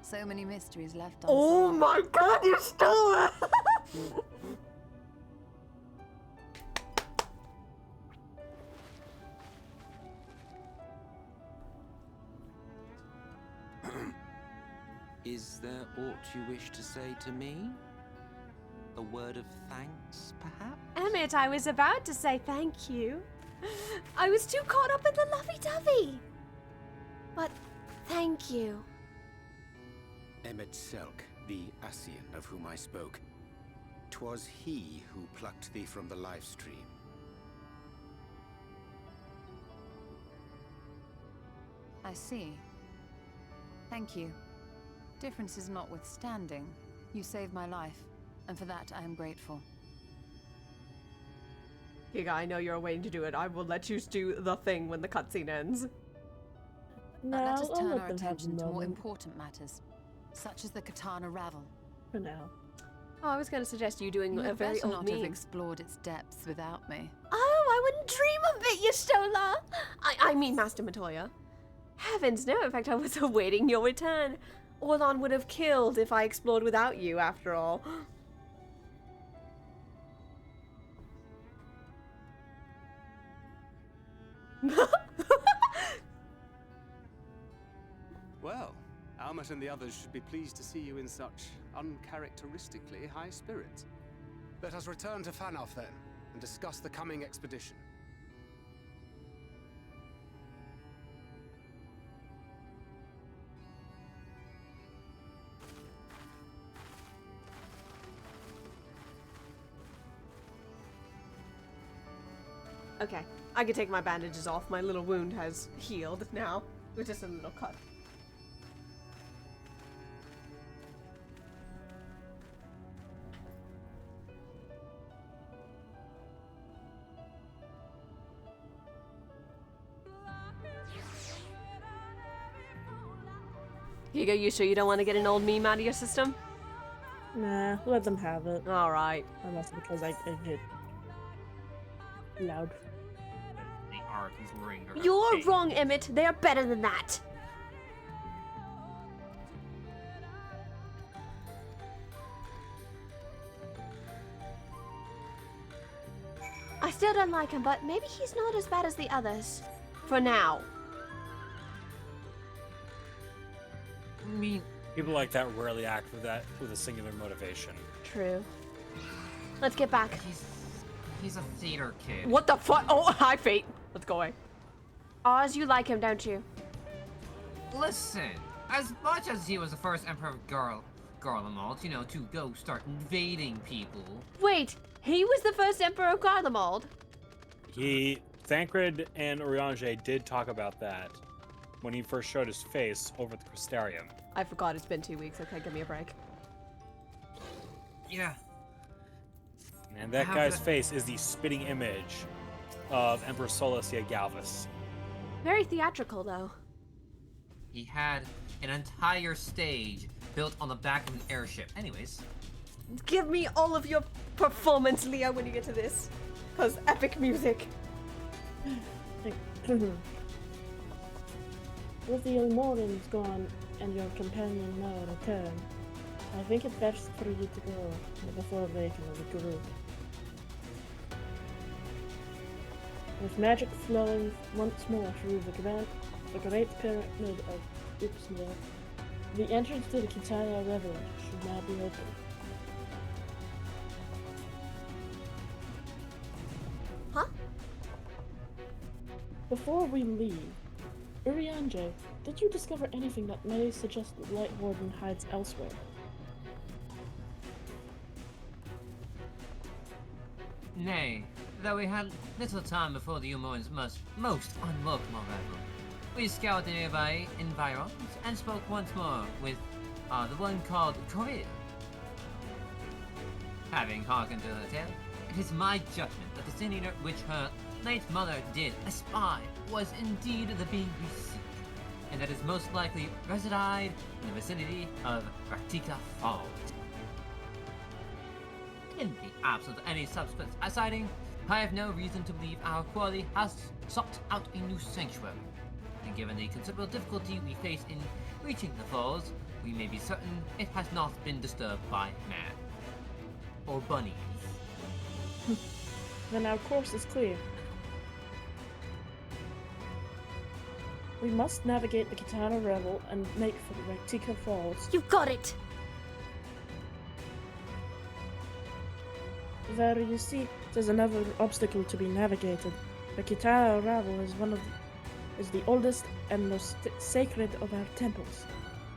So many mysteries left Oh unsolved. my god, you stole it! Is there aught you wish to say to me? A word of thanks, perhaps? Emmett, I was about to say thank you. I was too caught up in the lovey-dovey. But thank you. Emmet Selk, the Ascian of whom I spoke. 'Twas he who plucked thee from the live stream. I see. Thank you. Differences notwithstanding, you saved my life, and for that I am grateful. Giga, I know you're waiting to do it. I will let you do the thing when the cutscene ends. No, Let us I'll turn let our them have attention a to more moment. important matters, such as the Katana Ravel. For now. Oh, I was going to suggest you doing You a had very better old not have meme. explored its depths without me. Oh, I wouldn't dream of it, Yastola. I mean, Master Matoya. Heavens, no. In fact, I was awaiting your return. Orlon would have killed if I explored without you, after all. Well, Almet and the others should be pleased to see you in such uncharacteristically high spirits. Let us return to Fanarf then, and discuss the coming expedition. Okay, I can take my bandages off. My little wound has healed now. It was just a little cut. Giga, you sure you don't want to get an old meme out of your system? Nah, let them have it. Alright. Unless because I get loud. They are considering her. You're wrong, Emmett. They're better than that. I still don't like him, but maybe he's not as bad as the others. For now. I mean, people like that rarely act with a singular motivation. True. Let's get back. He's a theater kid. What the fuck? Oh, hi, Fate. Let's go away. Oz, you like him, don't you? Listen, as much as he was the first Emperor of Garlemald, you know, to go start invading people. Wait, he was the first Emperor of Garlemald? Thancred and Urianger did talk about that when he first showed his face over at the Crystarium. I forgot it's been 2 weeks. Okay, give me a break. Yeah. And that guy's face is the spitting image of Emperor Solacia Galvus. Very theatrical, though. He had an entire stage built on the back of an airship. Anyways. Give me all of your performance, Leah, when you get to this. Because epic music. With the Ilmorans gone and your companion now returned, I think it best for you to go before they can regroup. With magic flowing once more through the great pyramid of Upsmere, the entrance to the Kitaya River should now be open. Huh? Before we leave, Urianger, did you discover anything that may suggest the Light Warden hides elsewhere? Nay, though we had little time before the Umorans most unwelcome arrival. We scoured the nearby environs and spoke once more with the one called Corinne. Having hearkened to her tale, it is my judgment that the sin eater which her late mother did espy was indeed the being we seek, and that is most likely reside in the vicinity of Ratika Falls. In the absence of any subsequent sighting, I have no reason to believe our quarry has sought out a new sanctuary. And given the considerable difficulty we face in reaching the falls, we may be certain it has not been disturbed by man. Or bunnies. Then our course is clear. We must navigate the Katana Revel and make for the Raktika Falls. You got it! There, you see, there's another obstacle to be navigated. The Katana Revel is the oldest and most sacred of our temples.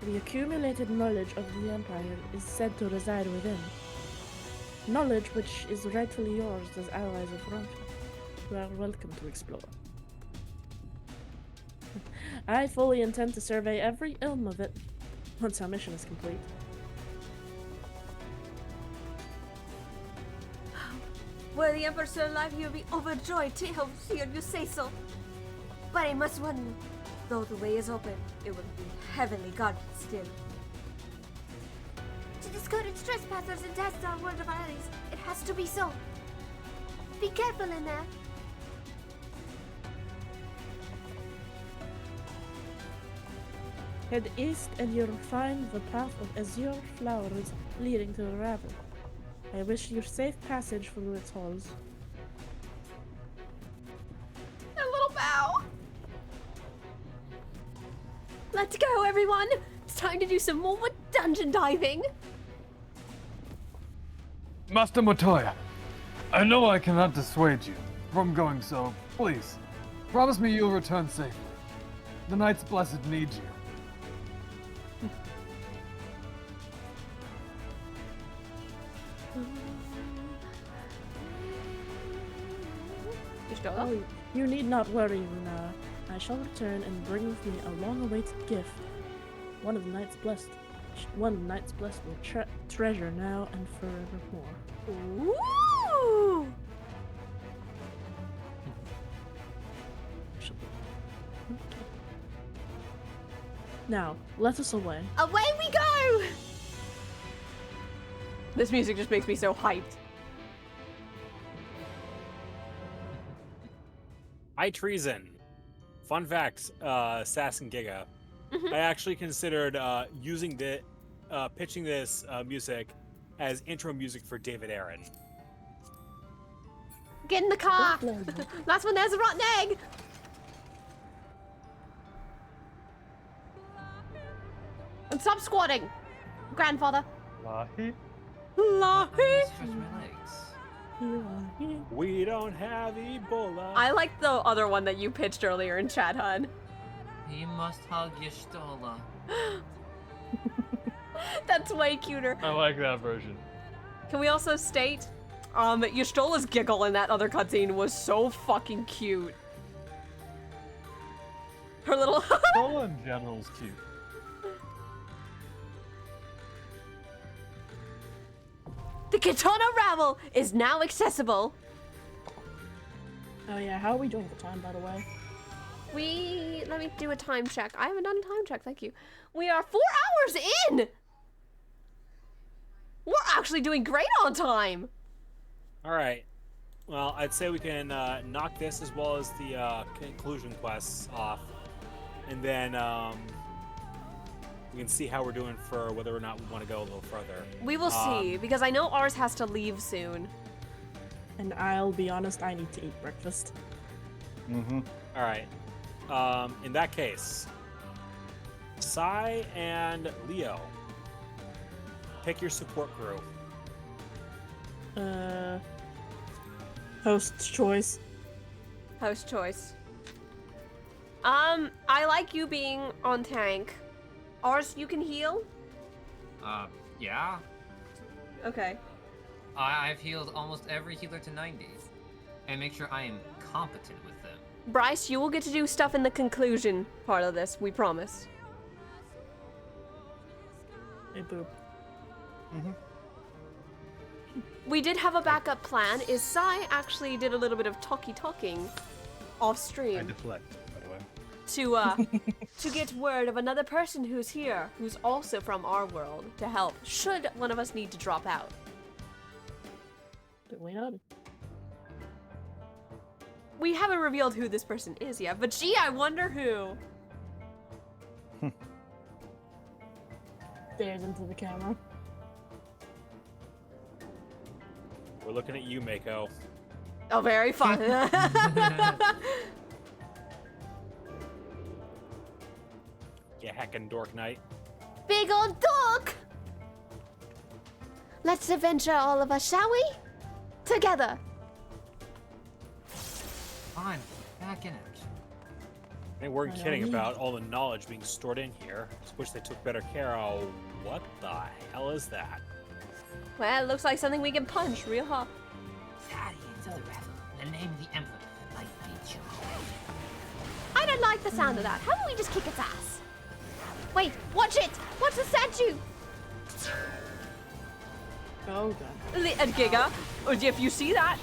The accumulated knowledge of the Empire is said to reside within. Knowledge which is rightfully yours as allies of Rome. You are welcome to explore. I fully intend to survey every elm of it once our mission is complete. Were the Emperor still alive, he would be overjoyed to hear you say so. But I must warn you, though the way is open, it will be heavily guarded still. To discourage trespassers and test our word of allies, it has to be so. Be careful in there. Head east and you'll find the path of azure flowers leading to the Ravel. I wish you safe passage through its halls. A little bow. Let's go, everyone. It's time to do some more dungeon diving. Master Motoya, I know I cannot dissuade you from going, so please, promise me you'll return safely. The Knights Blessed need you. Oh, you need not worry, Runa. I shall return and bring with me a long-awaited gift. One of the Knights Blessed will treasure now and forevermore. Ooh! Now, let us away. Away we go! This music just makes me so hyped. High treason. Fun fact, Sass and Giga. I actually considered pitching this music as intro music for David Aaron. Get in the car! That's when there's a rotten egg! And stop squatting! Grandfather. Lahi? Lahi! We don't have Ebola. I like the other one that you pitched earlier in chat, hun. You must hug your Stola. That's way cuter. I like that version. Can we also state, Yastola's giggle in that other cutscene was so fucking cute. Her little Stola in general is cute. The Katana Ravel is now accessible. Oh yeah, how are we doing for time, by the way? Let me do a time check. I haven't done a time check, thank you. We are 4 hours in! We're actually doing great on time! Alright. Well, I'd say we can knock this as well as the conclusion quests off. And then we can see how we're doing for whether or not we want to go a little further. We will see, because I know ours has to leave soon. And I'll be honest, I need to eat breakfast. Alright. In that case, Sai and Leo, pick your support crew. Host's choice. Host choice. I like you being on tank. Ours, you can heal? Yeah. Okay. I've healed almost every healer to 90. And make sure I am competent with them. Bryce, you will get to do stuff in the conclusion part of this, we promise. Hey, boop. We did have a backup plan. Is Sai actually did a little bit of talking off stream. I deflect, by the way. To get word of another person who's here, who's also from our world, to help, should one of us need to drop out. But we know. We haven't revealed who this person is yet, but gee, I wonder who. Stares into the camera. We're looking at you, Mako. Oh, very fun. You heckin' dork knight. Big old dog! Let's adventure, all of us, shall we? Together. Fine, back in action. They weren't kidding about all the knowledge being stored in here. Just wish they took better care of. What the hell is that? Well, it looks like something we can punch real hard. Guardians of the Revel, in the name of the Emperor, I bid you. I don't like the sound of that. How about we just kick its ass? Wait, watch it! Watch the statue! Oh god. Giga, if you see that,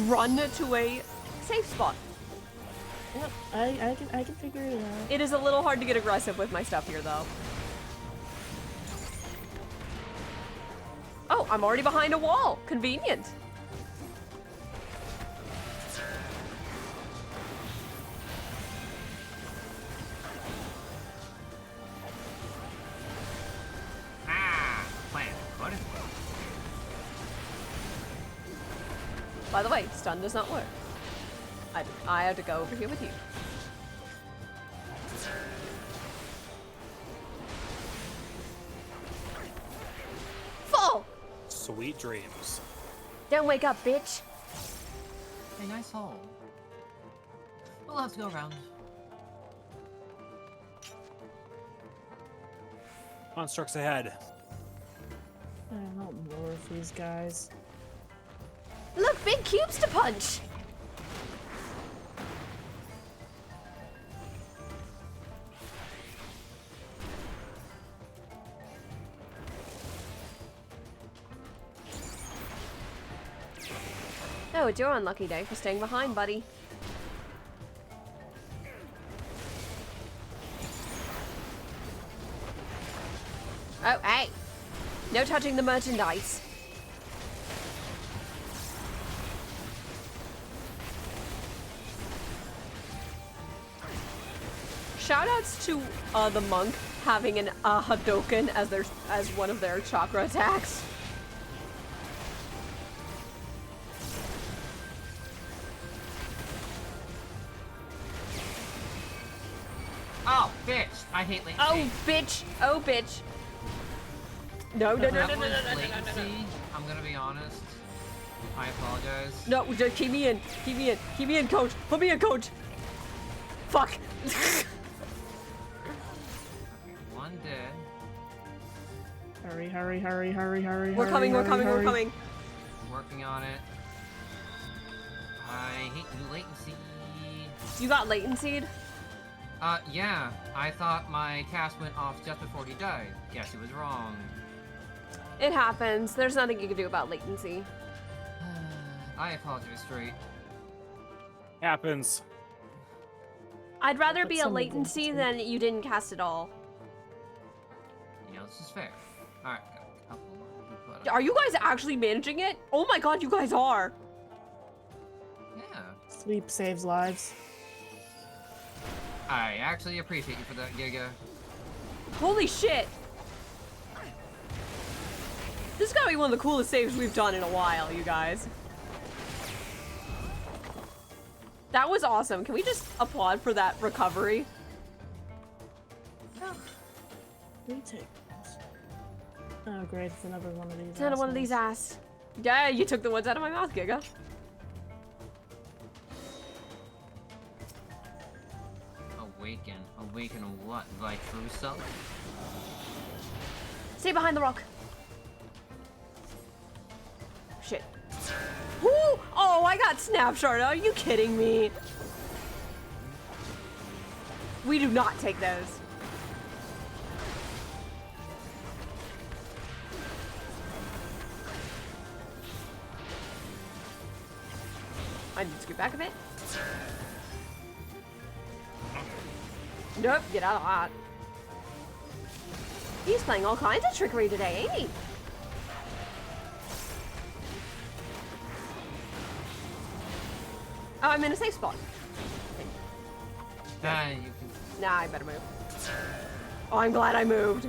run to a safe spot. Yep, I can figure it out. It is a little hard to get aggressive with my stuff here, though. Oh, I'm already behind a wall. Convenient. By the way, stun does not work. I have to go over here with you. Fall! Sweet dreams. Don't wake up, bitch. Hey, nice hole. We'll have to go around. Constructs ahead. I don't know if these guys. Look, big cubes to punch! Oh, it's your unlucky day for staying behind, buddy. Oh, hey! No touching the merchandise. Shoutouts to the monk having an Hadoken as one of their chakra attacks. Oh, bitch! I hate latency. Oh, bitch! Oh, bitch! No, no, no, no, no, no, no, no, no, latency. I'm gonna be honest. I apologize. No, just keep me in. Keep me in. Keep me in, coach. Put me in, coach. Fuck. One dead. Hurry, hurry, hurry, hurry, hurry. We're coming, we're coming, we're coming. Working on it. I hate new latency. You got latency'd? Yeah. I thought my cast went off just before he died. Guess it was wrong. It happens. There's nothing you can do about latency. I apologize straight. Happens. I'd rather But be a some latency than you didn't cast at all. You know, this is fair. Alright, got a couple more to put Are you guys actually managing it? Oh my god, you guys are. Yeah. Sleep saves lives. I actually appreciate you for that, Giga. Holy shit. This is gotta be one of the coolest saves we've done in a while, you guys. That was awesome. Can we just applaud for that recovery? Retake. Oh great, it's another one of these. It's another one of these ass. Yeah, you took the words out of my mouth, Giga. Awaken. Awaken what? Thy true self? Stay behind the rock. Shit. Woo! Oh, I got snapshot. Are you kidding me? We do not take those. I need to scoot back a bit. Nope, get out of that. He's playing all kinds of trickery today, ain't he? Oh, I'm in a safe spot. Nah, you can... Nah, I better move. Oh, I'm glad I moved.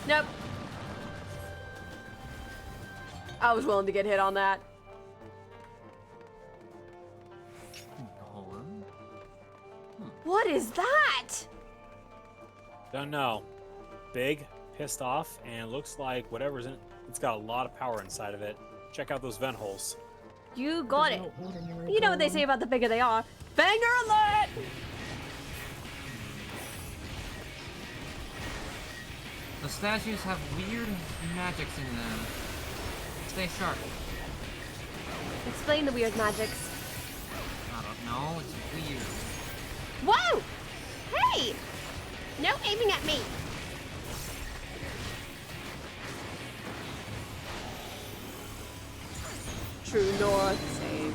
Nope. I was willing to get hit on that. What is that? Don't know. Big, pissed off, and looks like whatever's in it, it's got a lot of power inside of it. Check out those vent holes. You got it. You know what they say about the bigger they are. Banger alert! The statues have weird magics in them. Stay sharp. Explain the weird magics. I don't know, it's weird. Whoa! Hey! No aiming at me! True north, save.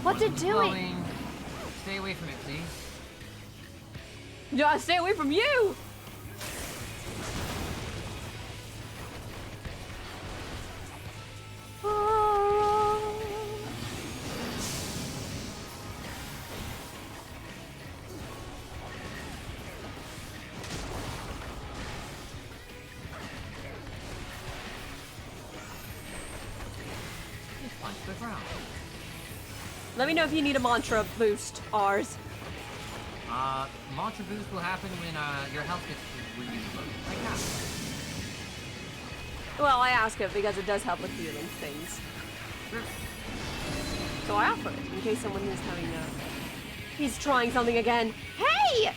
What's it doing? Stay away from it, please. Yeah, stay away from you! Let me know if you need a mantra boost, ours. Mantra boost will happen when your health gets really low. Like that. Well, I ask it because it does help with healing things. So I offer it in case someone is having he's trying something again. Hey!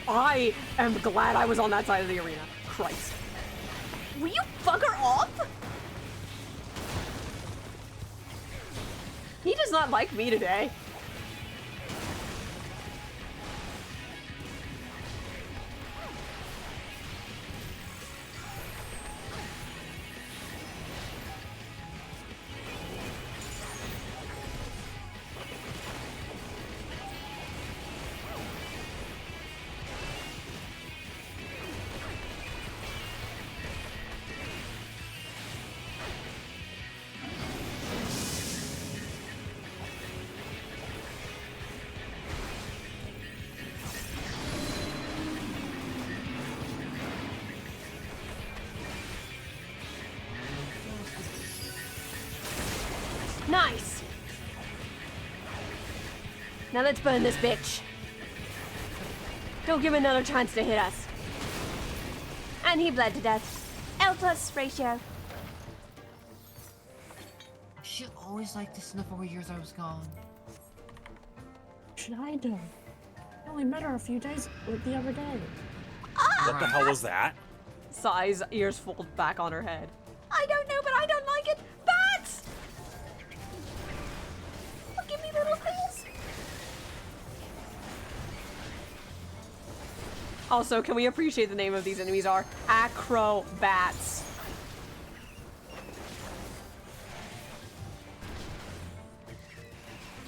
I am glad I was on that side of the arena. Christ. Will you bugger off? He does not like me today. Nice! Now let's burn this bitch. Don't give him another chance to hit us. And he bled to death. L+ ratio. She always liked this in the 4 years I was gone. Should I do? I only met her a few days, the other day. What the hell was that? Sai's ears fold back on her head. I don't know, but I don't like it. Bats! Look at me, little things. Also, can we appreciate the name of these enemies are acrobats?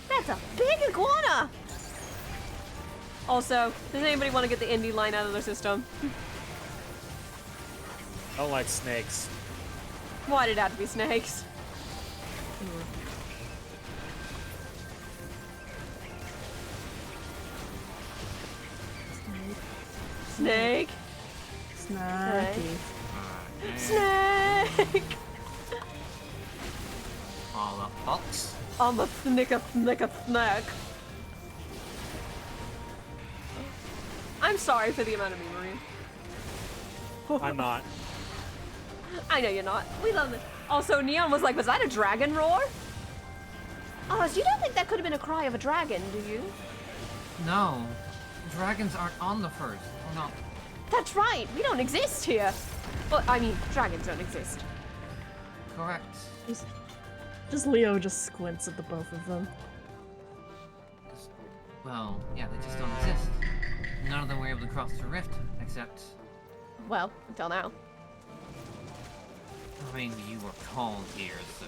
That's a big iguana! Also, does anybody want to get the indie line out of their system? I don't like snakes. Why did it have to be snakes? Snake. Snacky. Snake. All up, fox. I'm a snake. I'm sorry for the amount of memory. I'm not. I know you're not. We love it. Also, Neon was like, was that a dragon roar? Oz, you don't think that could have been a cry of a dragon, do you? No. Dragons aren't on the first. Or not. That's right. We don't exist here. Well, I mean, dragons don't exist. Correct. Just Leo just squints at the both of them. Well, yeah, they just don't exist. None of them were able to cross the rift, except... Well, until now. I mean, you were called here, so...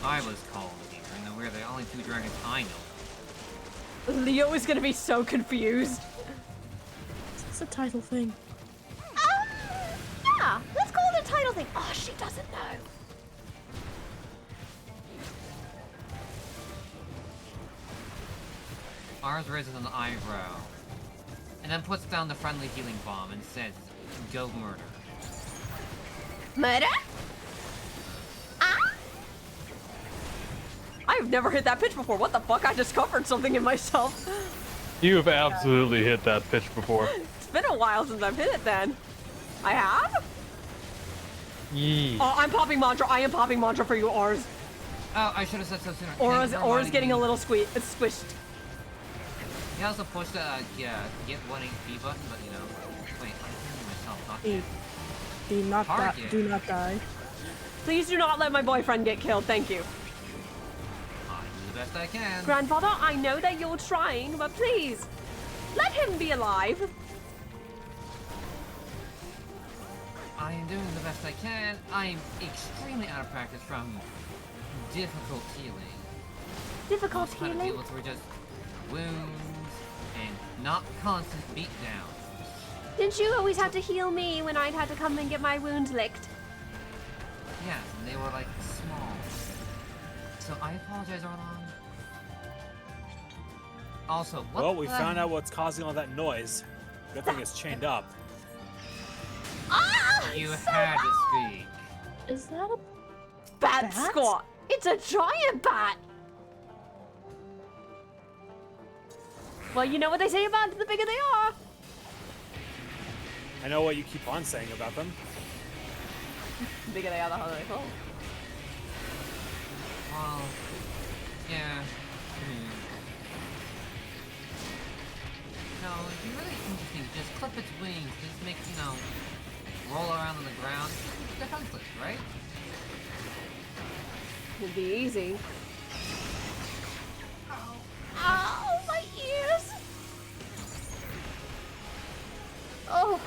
I was called here, and we're the only two dragons I know. Leo is gonna be so confused. Is this a title thing? Yeah, let's call it a title thing. Oh, she doesn't know. Ours raises an eyebrow, and then puts down the friendly healing bomb and says, "Go murder." Murder? I've never hit that pitch before. What the fuck? I discovered something in myself. You've absolutely hit that pitch before. It's been a while since I've hit it then. I have? Yee. Oh, I'm popping mantra. I am popping mantra for you, Ars. Oh, I should have said so sooner. Aura's getting a little squished. He also pushed the get 1 HP button, but you know, wait, I'm hearing myself, not Do not die. Please do not let my boyfriend get killed. Thank you. I do the best I can. Grandfather, I know that you're trying, but please, let him be alive. I am doing the best I can. I am extremely out of practice from difficult healing. Difficult Most kind of healing? heals were just wounds and not constant beatdown. Didn't you always have to heal me when I'd had to come and get my wounds licked? Yes, and they were like small. So I apologize, Orlon. Also, what Well, we found out what's causing all that noise. Good thing it's chained up. Ah! You so had to loud! speak. Is that a Bat squat. It's a giant bat. Well, you know what they say about it, the bigger they are. I know what you keep on saying about them. The bigger they are, the harder they fall. Well, yeah. No, it'd be really interesting to just clip its wings, just make, you know, roll around on the ground. It's defenseless, right? It'd be easy. Ow, my ears! Oh,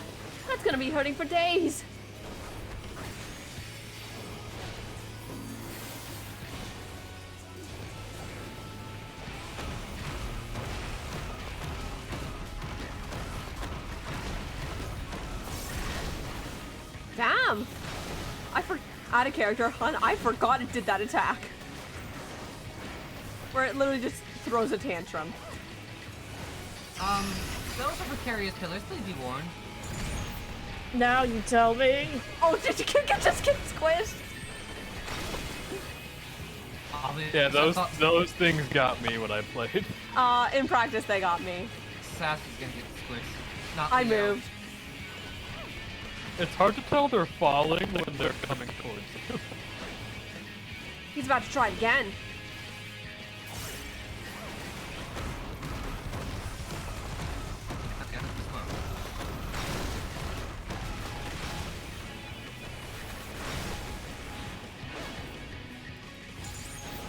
that's gonna be hurting for days. Damn! Out of character, hun. I forgot it did that attack. Where it literally just throws a tantrum. Those are precarious pillars, please be warned. Now you tell me. Oh, did you just get squished? Yeah, those things got me when I played. In practice they got me. Sass is gonna get squished. Not I Leo. moved. It's hard to tell they're falling when they're coming towards you. He's about to try it again.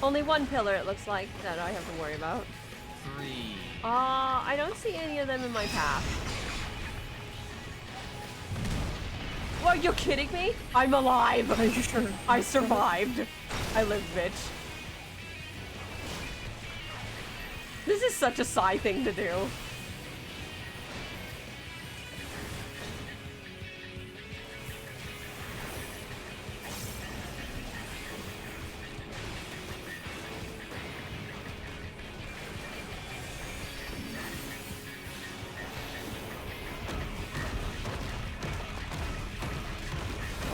Only one pillar, it looks like, that I have to worry about. 3. I don't see any of them in my path. Are you kidding me? I'm alive! Are you sure? I survived. I lived, bitch. This is such a Psy thing to do.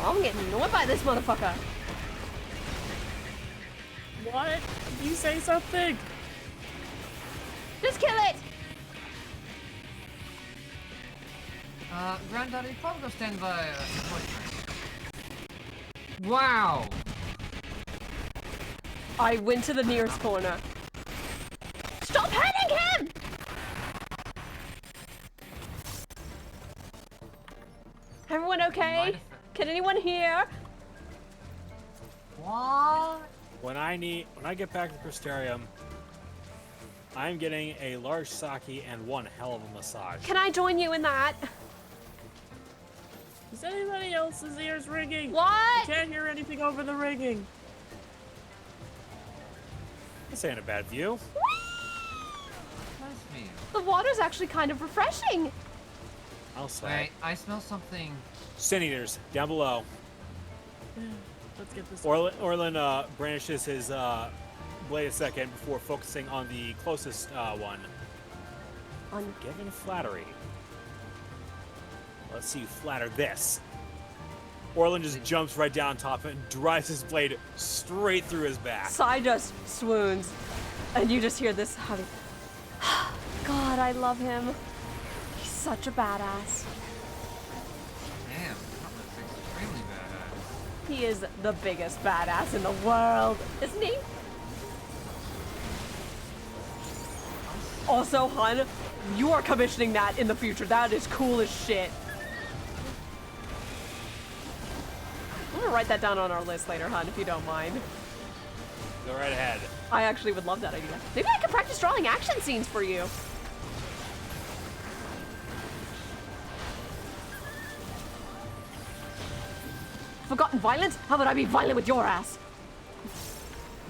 Oh, I'm getting annoyed by this motherfucker. What? You say something? Just kill it! Granddaddy, probably go stand by, boyfriend. Wow! I went to the nearest corner. Stop hitting him! Everyone okay? Can anyone hear? What? When I get back to Crystarium, I'm getting a large sake and one hell of a massage. Can I join you in that? Is anybody else's ears ringing? What? I can't hear anything over the ringing. This ain't a bad view. Nice view. The water's actually kind of refreshing. I'll say. Wait, I smell something. Sin Eaters, down below. Yeah, let's get this. Orlin brandishes his blade a second before focusing on the closest one. Ungiven flattery. Let's see you flatter this. Orlin just jumps right down top and drives his blade straight through his back. Sai just swoons, and you just hear this heavy. God, I love him. He's such a badass. Damn, that looks extremely badass. He is the biggest badass in the world, isn't he? Also, hun, you are commissioning that in the future. That is cool as shit. I'm gonna write that down on our list later, hun, if you don't mind. Go right ahead. I actually would love that idea. Maybe I could practice drawing action scenes for you. Forgotten violence? How about I be violent with your ass? You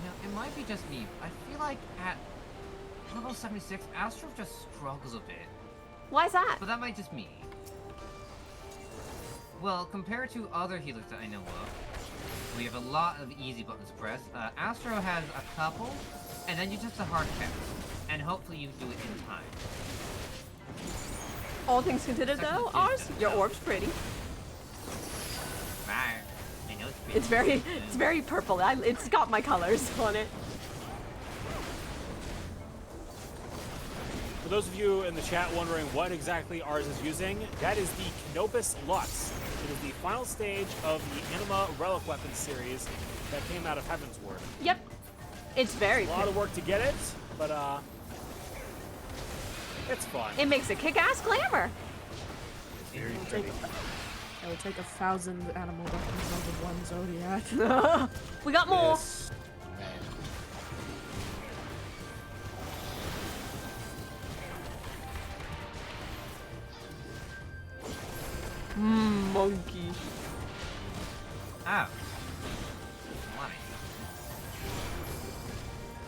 know, it might be just me. I feel like at level 76, Astro just struggles a bit. Why is that? But that might just me. Well, compared to other healers that I know of, we have a lot of easy buttons to press. Astro has a couple, and then you just a hard cast. And hopefully you do it in time. All things considered, though, ours, your orb's pretty. Right. I know it's It's pretty. very purple. It's got my colors on it. For those of you in the chat wondering what exactly ours is using, that is the Canopus Lux. It is the final stage of the Anima Relic Weapons series that came out of Heavensward. Yep. It's very a lot of work to get it, but it's fun. It makes a kick-ass glamour. Very It pretty. would take 1,000 animal weapons over one Zodiac. We got more. Yes. Monkey. Oh.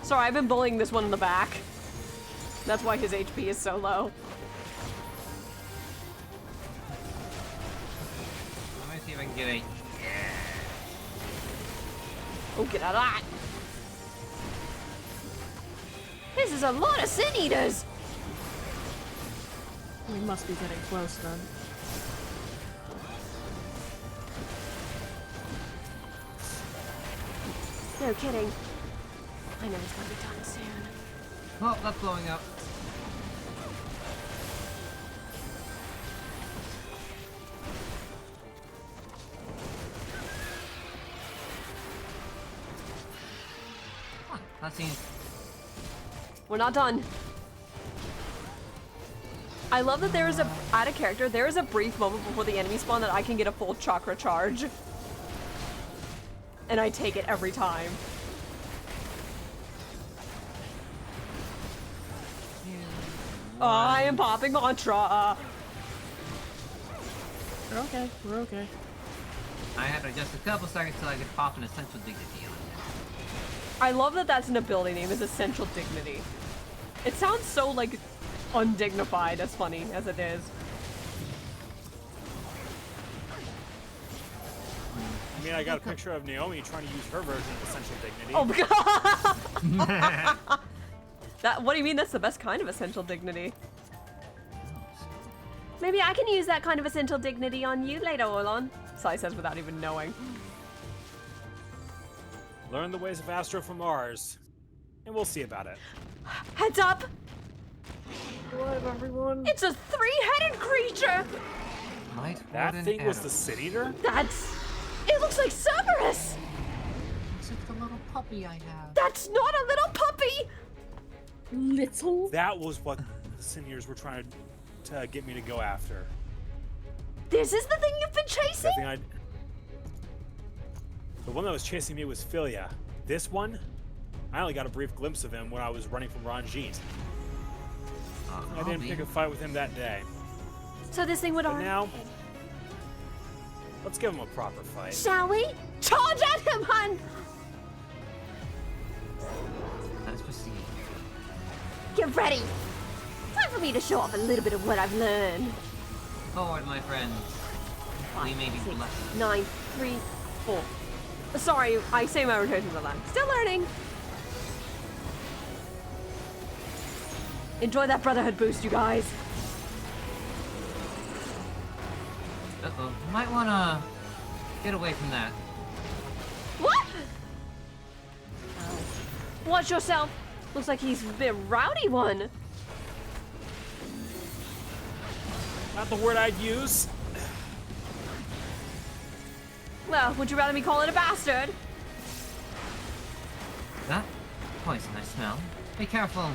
Sorry, I've been bullying this one in the back. That's why his HP is so low. Let me see if I can get a... Oh, get out of that. This is a lot of Sin Eaters. We must be getting close then. No kidding. I know it's gonna be done soon. Oh, that's blowing up. That seems... We're not done. I love that there is out of character, there is a brief moment before the enemy spawn that I can get a full chakra charge. And I take it every time. I am popping mantra. We're okay. We're okay. I had just a couple seconds till I could pop an essential dignity on it. I love that that's an ability name, is Essential Dignity. It sounds so, like, undignified, as funny as it is. I mean, I got a picture of Naomi trying to use her version of Essential Dignity. Oh god! What do you mean that's the best kind of Essential Dignity? Maybe I can use that kind of Essential Dignity on you later, Orlon. Sai says without even knowing. Learn the ways of Astro from Mars, and we'll see about it. Heads up! What, everyone? It's a three-headed creature! That thing was the Sin Eater? It looks like Cerberus! looks like the little puppy I have. That's not a little puppy! Little? That was what the seniors were trying to get me to go after. This is the thing you've been chasing? The one that was chasing me was Philia. This one, I only got a brief glimpse of him when I was running from Ranjit. I didn't pick a fight with him that day. So this thing would But now, let's give him a proper fight. Shall we? Charge at him, hun! Let's proceed. Get ready! Time for me to show off a little bit of what I've learned. Forward, my friends. We may be blessed. 9, 3, 4. Sorry, I say my rotations a lot. Still learning. Enjoy that Brotherhood boost, you guys. Uh-oh. Might wanna get away from that. What? Watch yourself. Looks like he's a bit rowdy one. Not the word I'd use. Well, would you rather me call it a bastard? That poison I smell. Be careful.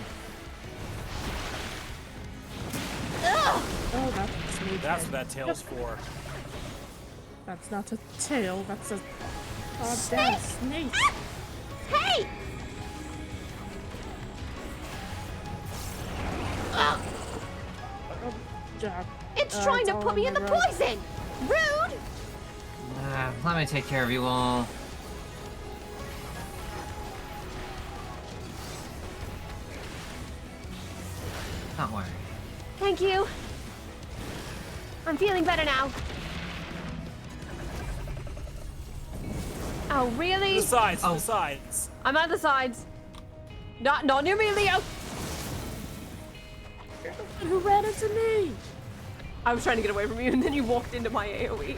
Ugh! Oh, that's me. That's what that tail's for. That's not a tail, that's a goddamn snake. Hey! Ugh. It's trying to put me in the poison! Rude! Let me take care of you all. Don't worry. Thank you. I'm feeling better now. Oh, really? The sides, the sides. I'm at the sides. Not near me, Leo. Who ran into me? I was trying to get away from you, and then you walked into my AoE.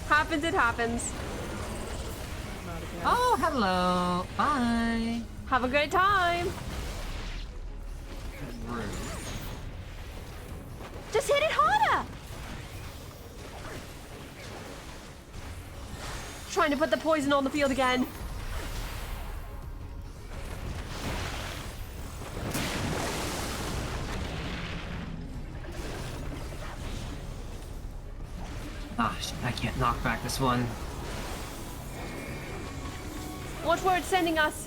Happens, it happens. Oh, hello. Bye. Have a great time. Rude. Just hit it harder. Trying to put the poison on the field again. Ah, shit, I can't knock back this one. Watch where it's sending us.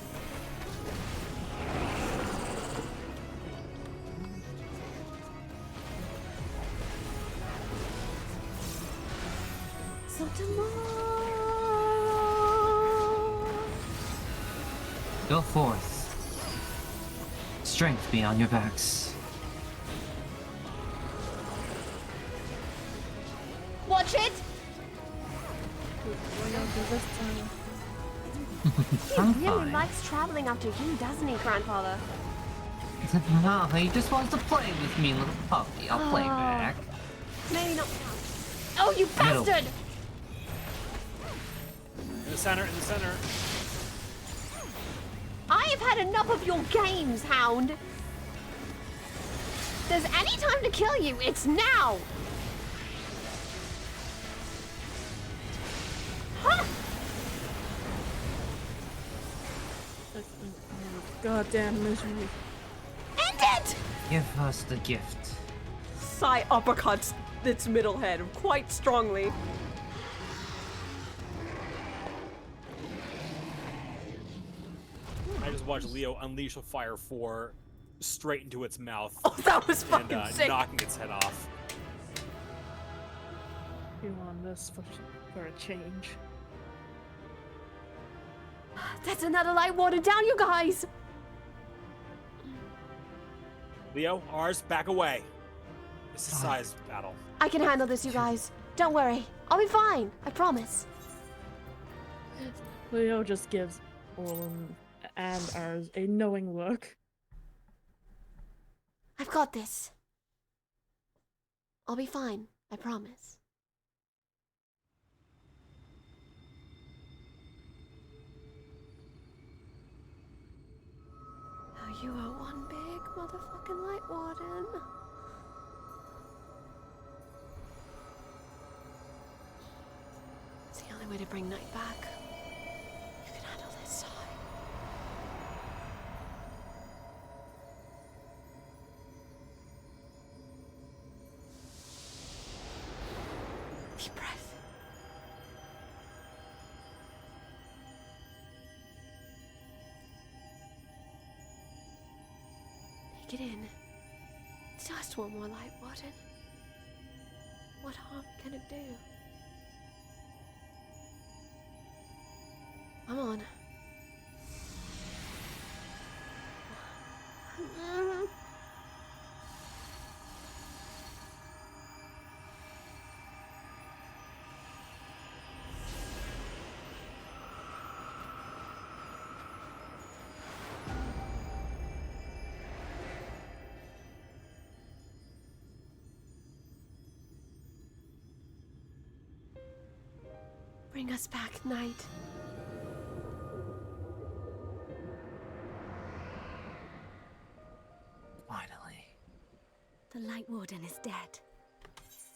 So tomorrow. Go forth. Strength be on your backs. Watch it. He really likes traveling after you, doesn't he, Grandfather? No, he just wants to play with me, little puppy. I'll play back. Maybe not. Oh, you bastard! In the center, in the center. I have had enough of your games, Hound. If there's any time to kill you, it's now. Huh? Goddamn misery. End it! Give us the gift. Sai uppercuts its middle head quite strongly. I just watched Leo unleash a fire 4 straight into its mouth. Oh, that was fucking sick. Knocking its head off. You want this for a change? That's another light water down, you guys! Leo, ours, back away. It's a size battle. I can handle this, you guys. Don't worry. I'll be fine. I promise. Leo just gives Orlin and ours a knowing look. I've got this. I'll be fine. I promise. Oh, you are one big motherfucking light warden. It's the only way to bring Night back. Take it in. It's just one more light warden. What harm can it do? Come on. Bring us back, Knight. Finally. The Light Warden is dead.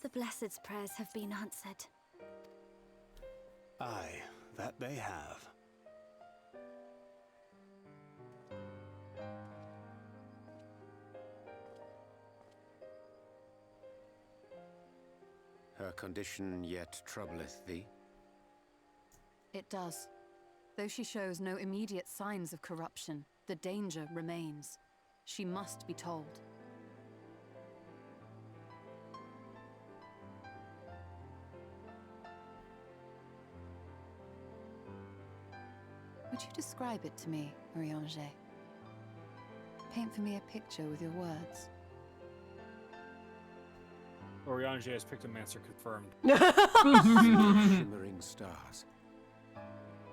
The Blessed's prayers have been answered. Aye, that they have. Her condition yet troubleth thee? It does. Though she shows no immediate signs of corruption, the danger remains. She must be told. Would you describe it to me, Urianger? Paint for me a picture with your words. Urianger has Pictomancer confirmed. Shimmering stars.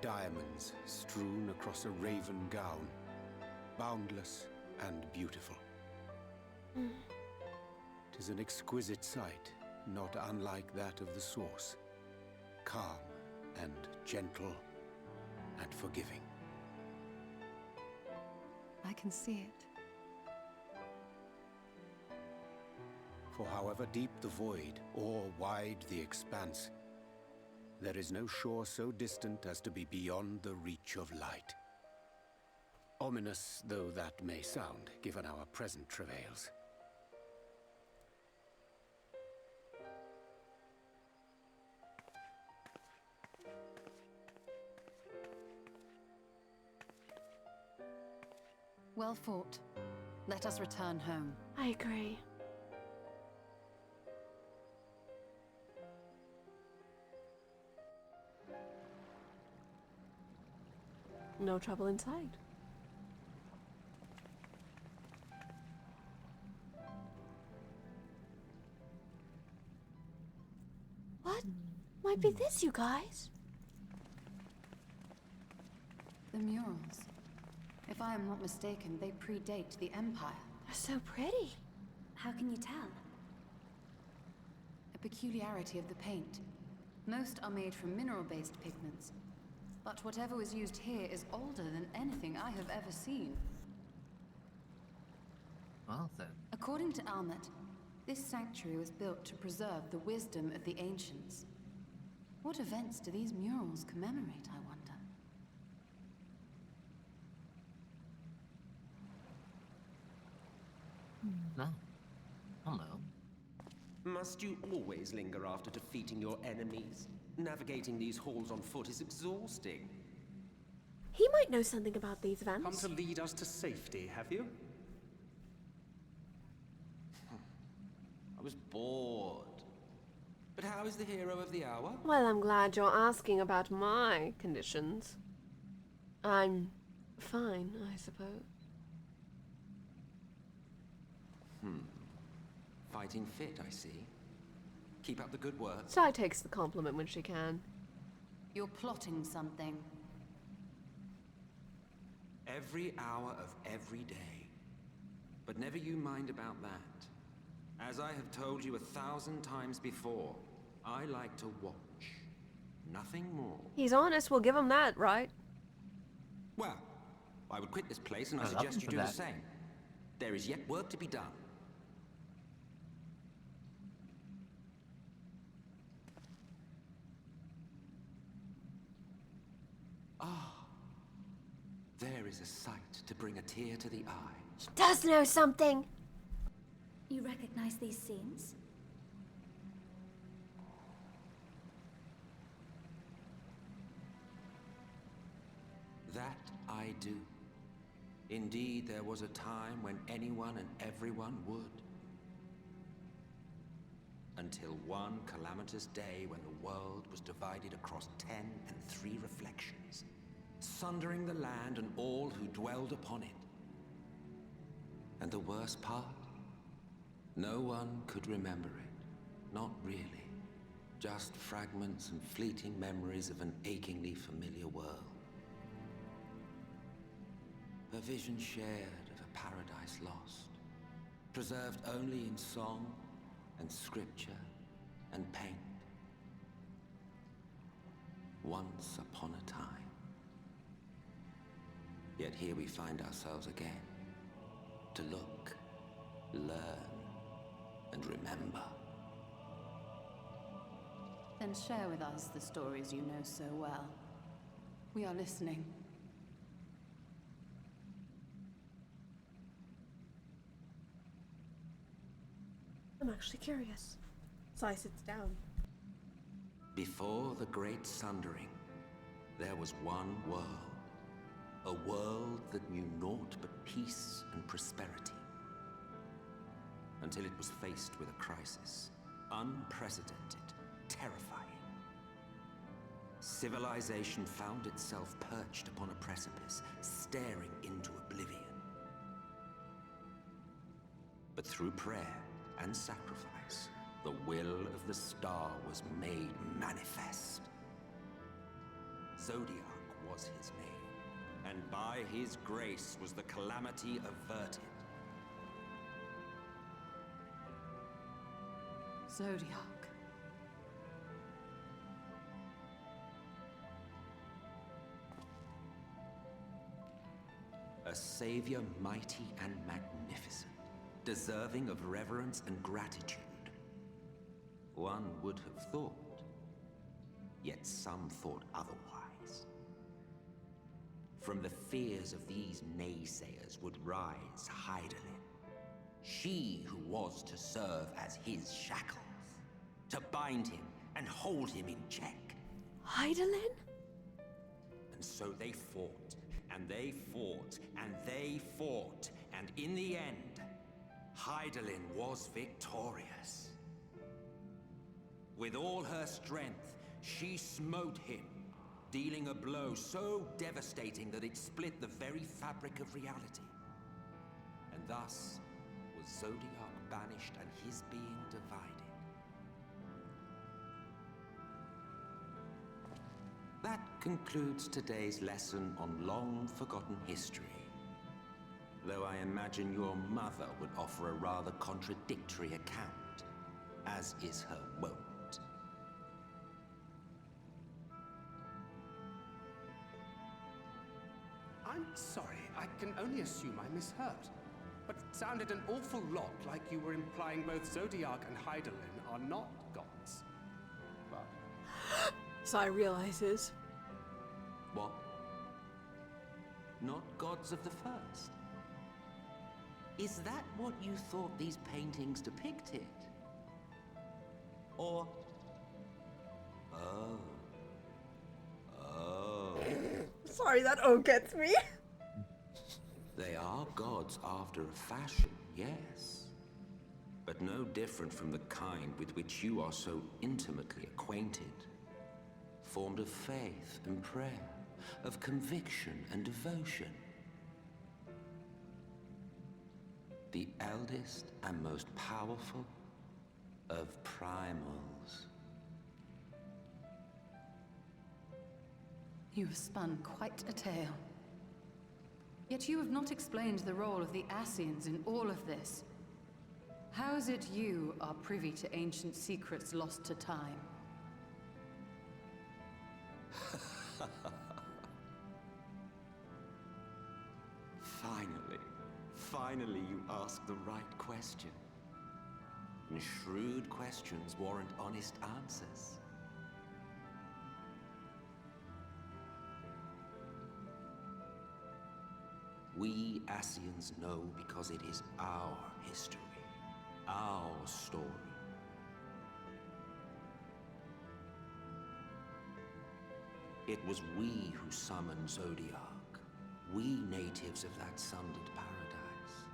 Diamonds strewn across a raven gown. Boundless and beautiful. 'Tis an exquisite sight, not unlike that of the source. Calm and gentle and forgiving. I can see it. For however deep the void or wide the expanse, there is no shore so distant as to be beyond the reach of light. Ominous though that may sound, given our present travails. Well fought. Let us return home. I agree. No trouble inside. What might be this, you guys? The murals. If I am not mistaken, they predate the Empire. They're so pretty. How can you tell? A peculiarity of the paint. Most are made from mineral-based pigments. But whatever was used here is older than anything I have ever seen. Well then. According to Almet, this sanctuary was built to preserve the wisdom of the ancients. What events do these murals commemorate, I wonder? No. Hello. Must you always linger after defeating your enemies? Navigating these halls on foot is exhausting. He might know something about these Come vents. to lead us to safety, have you? I was bored. But how is the hero of the hour? Well, I'm glad you're asking about my conditions. I'm fine, I suppose. Fighting fit, I see. Keep up the good work. Sai takes the compliment when she can. You're plotting something. Every hour of every day. But never you mind about that. As I have told you 1,000 times before, I like to watch. Nothing more. He's honest, we'll give him that, right? Well, I would quit this place and I I love suggest him you for do the that. same. There is yet work to be done. Ah, there is a sight to bring a tear to the eye. He does know something. You recognize these scenes? That I do. Indeed, there was a time when anyone and everyone would. Until one calamitous day when the world was divided across 10 and 3 reflections, sundering the land and all who dwelled upon it. And the worst part? No one could remember it. Not really. Just fragments and fleeting memories of an achingly familiar world. A vision shared of a paradise lost, preserved only in song and scripture and paint. Once upon a time. Yet here we find ourselves again, to look, learn, and remember. Then share with us the stories you know so well. We are listening. I'm actually curious. Sai sits down. Before the Great Sundering, there was one world. A world that knew naught but peace and prosperity. Until it was faced with a crisis. Unprecedented, terrifying. Civilization found itself perched upon a precipice, staring into oblivion. But through prayer and sacrifice, the will of the star was made manifest. Zodiac was his name, and by his grace was the calamity averted. Zodiac. A savior mighty and magnificent, deserving of reverence and gratitude. One would have thought, yet some thought otherwise. From the fears of these naysayers would rise Hydaelyn, she who was to serve as his shackles, to bind him and hold him in check. Hydaelyn? And so they fought, and they fought, and they fought, and in the end, Hydaelyn was victorious. With all her strength, she smote him, dealing a blow so devastating that it split the very fabric of reality. And thus was Zodiac banished and his being divided. That concludes today's lesson on long-forgotten history. Though I imagine your mother would offer a rather contradictory account, as is her wont. I'm sorry, I can only assume I misheard. But it sounded an awful lot like you were implying both Zodiac and Hydaelyn are not gods. But... Sai realizes. What? Not gods of the first? Is that what you thought these paintings depicted? Or... Oh. Oh. Sorry, that O gets me. They are gods after a fashion, yes. But no different from the kind with which you are so intimately acquainted. Formed of faith and prayer, of conviction and devotion. The eldest and most powerful of primals. You have spun quite a tale. Yet you have not explained the role of the Ascians in all of this. How is it you are privy to ancient secrets lost to time? Finally you ask the right question. And shrewd questions warrant honest answers. We Ascians know because it is our history, our story. It was we who summoned Zodiac. We natives of that sundered paradise.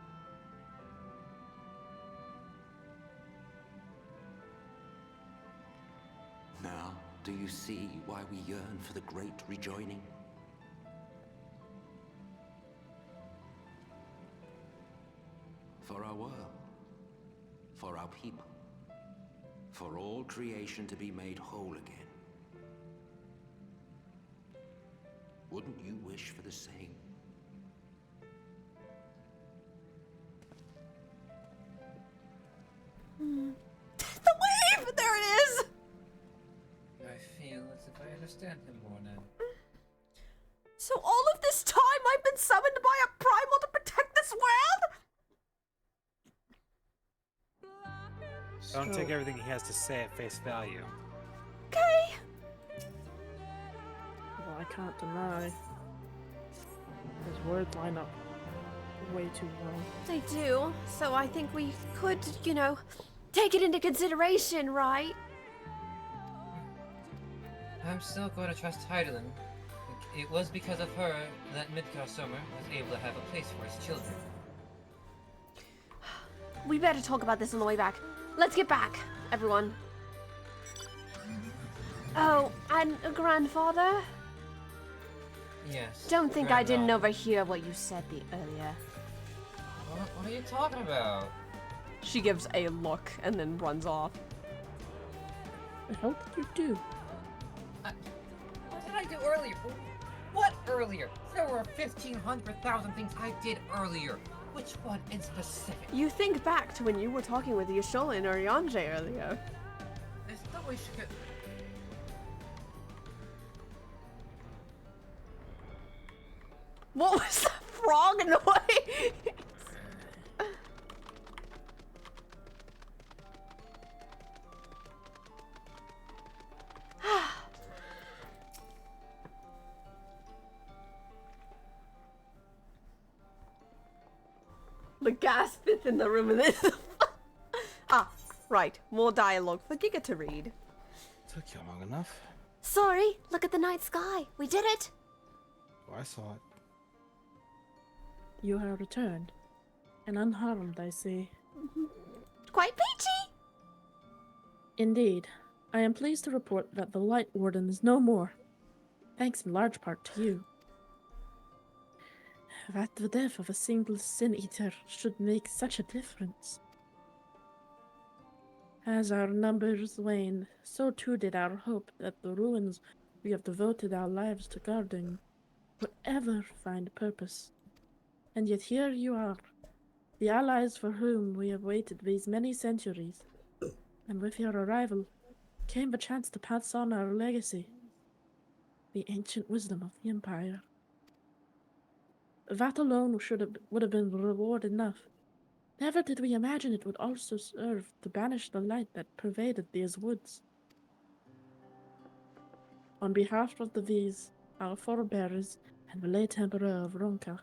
Now, do you see why we yearn for the great rejoining? For our world, for our people, for all creation to be made whole again. Wouldn't you wish for the same? The wave! There it is! I feel as if I understand him more now. So all of this time I've been summoned by a primal to protect this world? Don't take everything he has to say at face value. Okay. Well, I can't deny. His words line up way too well. They do, so I think we could, you know, take it into consideration, right? I'm still going to trust Heidelin. It was because of her that Midgar Summer was able to have a place for his children. We better talk about this on the way back. Let's get back, everyone. Oh, and grandfather? Yes. Don't think I didn't overhear what you said earlier. What are you talking about? She gives a look and then runs off. I hope you do. What did I do earlier? What earlier? There were 1,500,000 things I did earlier. Which one in specific? You think back to when you were talking with Yasholin or Yanje earlier. There's no way she could... What was that frog noise? The gaspeth in the room of this. Ah, right. More dialogue for Giga to read. Took you long enough. Sorry, look at the night sky. We did it. Oh, I saw it. You have returned. And unharmed, I see. Quite peachy. Indeed. I am pleased to report that the Light Warden is no more. Thanks in large part to you. That the death of a single Sin Eater should make such a difference. As our numbers waned, so too did our hope that the ruins we have devoted our lives to guarding would ever find purpose. And yet here you are, the allies for whom we have waited these many centuries. And with your arrival came the chance to pass on our legacy, the ancient wisdom of the Empire. That alone would have been reward enough. Never did we imagine it would also serve to banish the light that pervaded these woods. On behalf of the V's, our forebears, and the late Emperor of Ronka,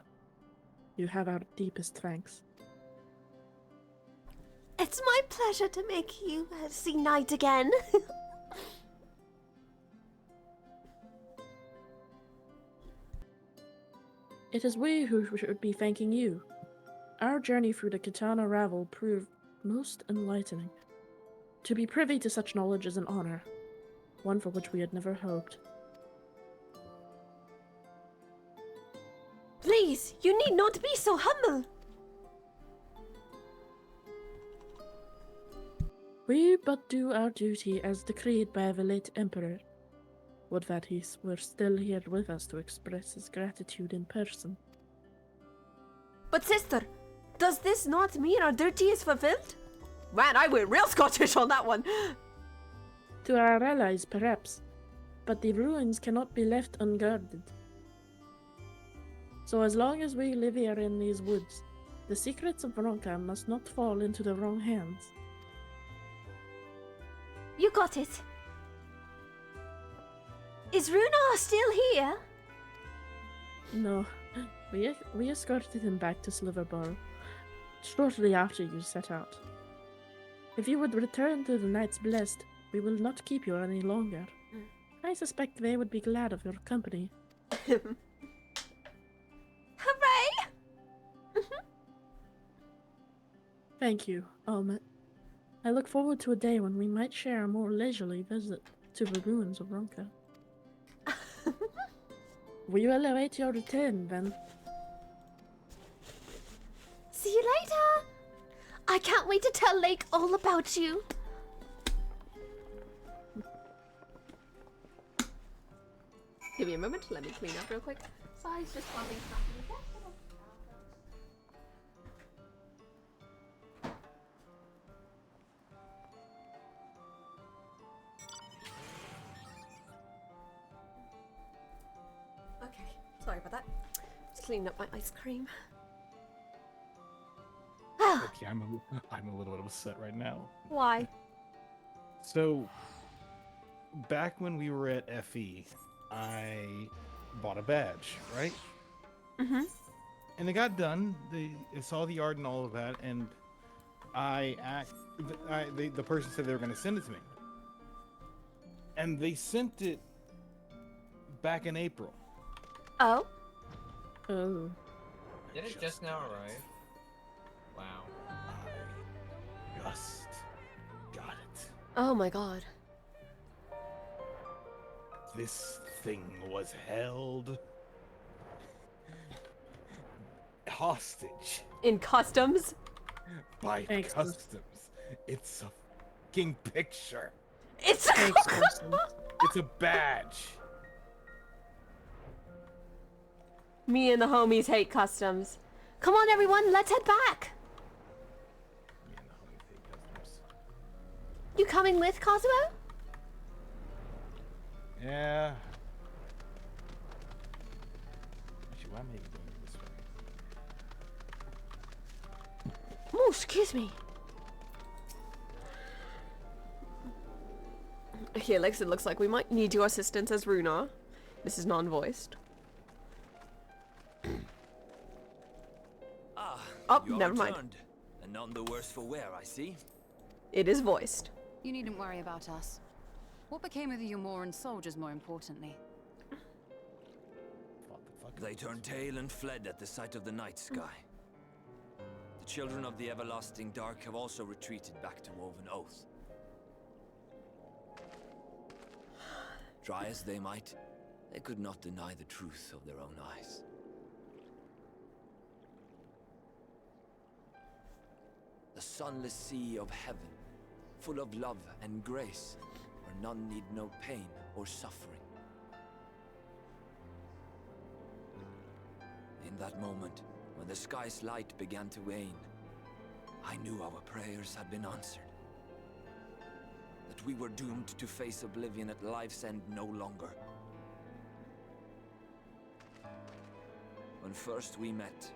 you have our deepest thanks. It's my pleasure to make you see night again. It is we who should be thanking you. Our journey through the Katana Ravel proved most enlightening. To be privy to such knowledge is an honor, one for which we had never hoped. Please, you need not be so humble. We but do our duty as decreed by the late Emperor. Would that he were still here with us to express his gratitude in person. But sister, does this not mean our duty is fulfilled? Man, I went real Scottish on that one. To our allies, perhaps, but the ruins cannot be left unguarded. So as long as we live here in these woods, the secrets of Ronka must not fall into the wrong hands. You got it. Is Runar still here? No, we escorted him back to Sliverborough shortly after you set out. If you would return to the Knights Blessed, we will not keep you any longer. I suspect they would be glad of your company. Thank you, Almet. I look forward to a day when we might share a more leisurely visit to the ruins of Ronka. We will await your return, then. See you later! I can't wait to tell Lake all about you. Give me a moment, let me clean up real quick. Sorry, just bumping stuff in the desk. Okay, sorry about that. Just cleaning up my ice cream. Okay, I'm a little bit upset right now. Why? So, back when we were at FE, I bought a badge, right? Mm-hmm. And it got done. I saw the art and all of that, and the person said they were going to send it to me. And they sent it back in April. Oh? Oh. Did it just now arrive? Wow. I just got it. Oh my god. This thing was held hostage In customs? by customs. It's a fucking picture. It's It's a badge. Me and the homies hate customs. Come on, everyone, let's head back. You coming with, Cosmo? Yeah. Actually, why am I even going this way? Oh, excuse me. Okay, Alex, it looks like we might need your assistance as Runa. This is non-voiced. Oh, never mind. And none the worse for wear, I see. It is voiced. You needn't worry about us. What became of the Umoran soldiers, more importantly? They turned tail and fled at the sight of the night sky. The children of the everlasting dark have also retreated back to Woven Oath. Try as they might, they could not deny the truth of their own eyes. The sunless sea of heaven, full of love and grace, where none need know pain or suffering. In that moment, when the sky's light began to wane, I knew our prayers had been answered. That we were doomed to face oblivion at life's end no longer. When first we met,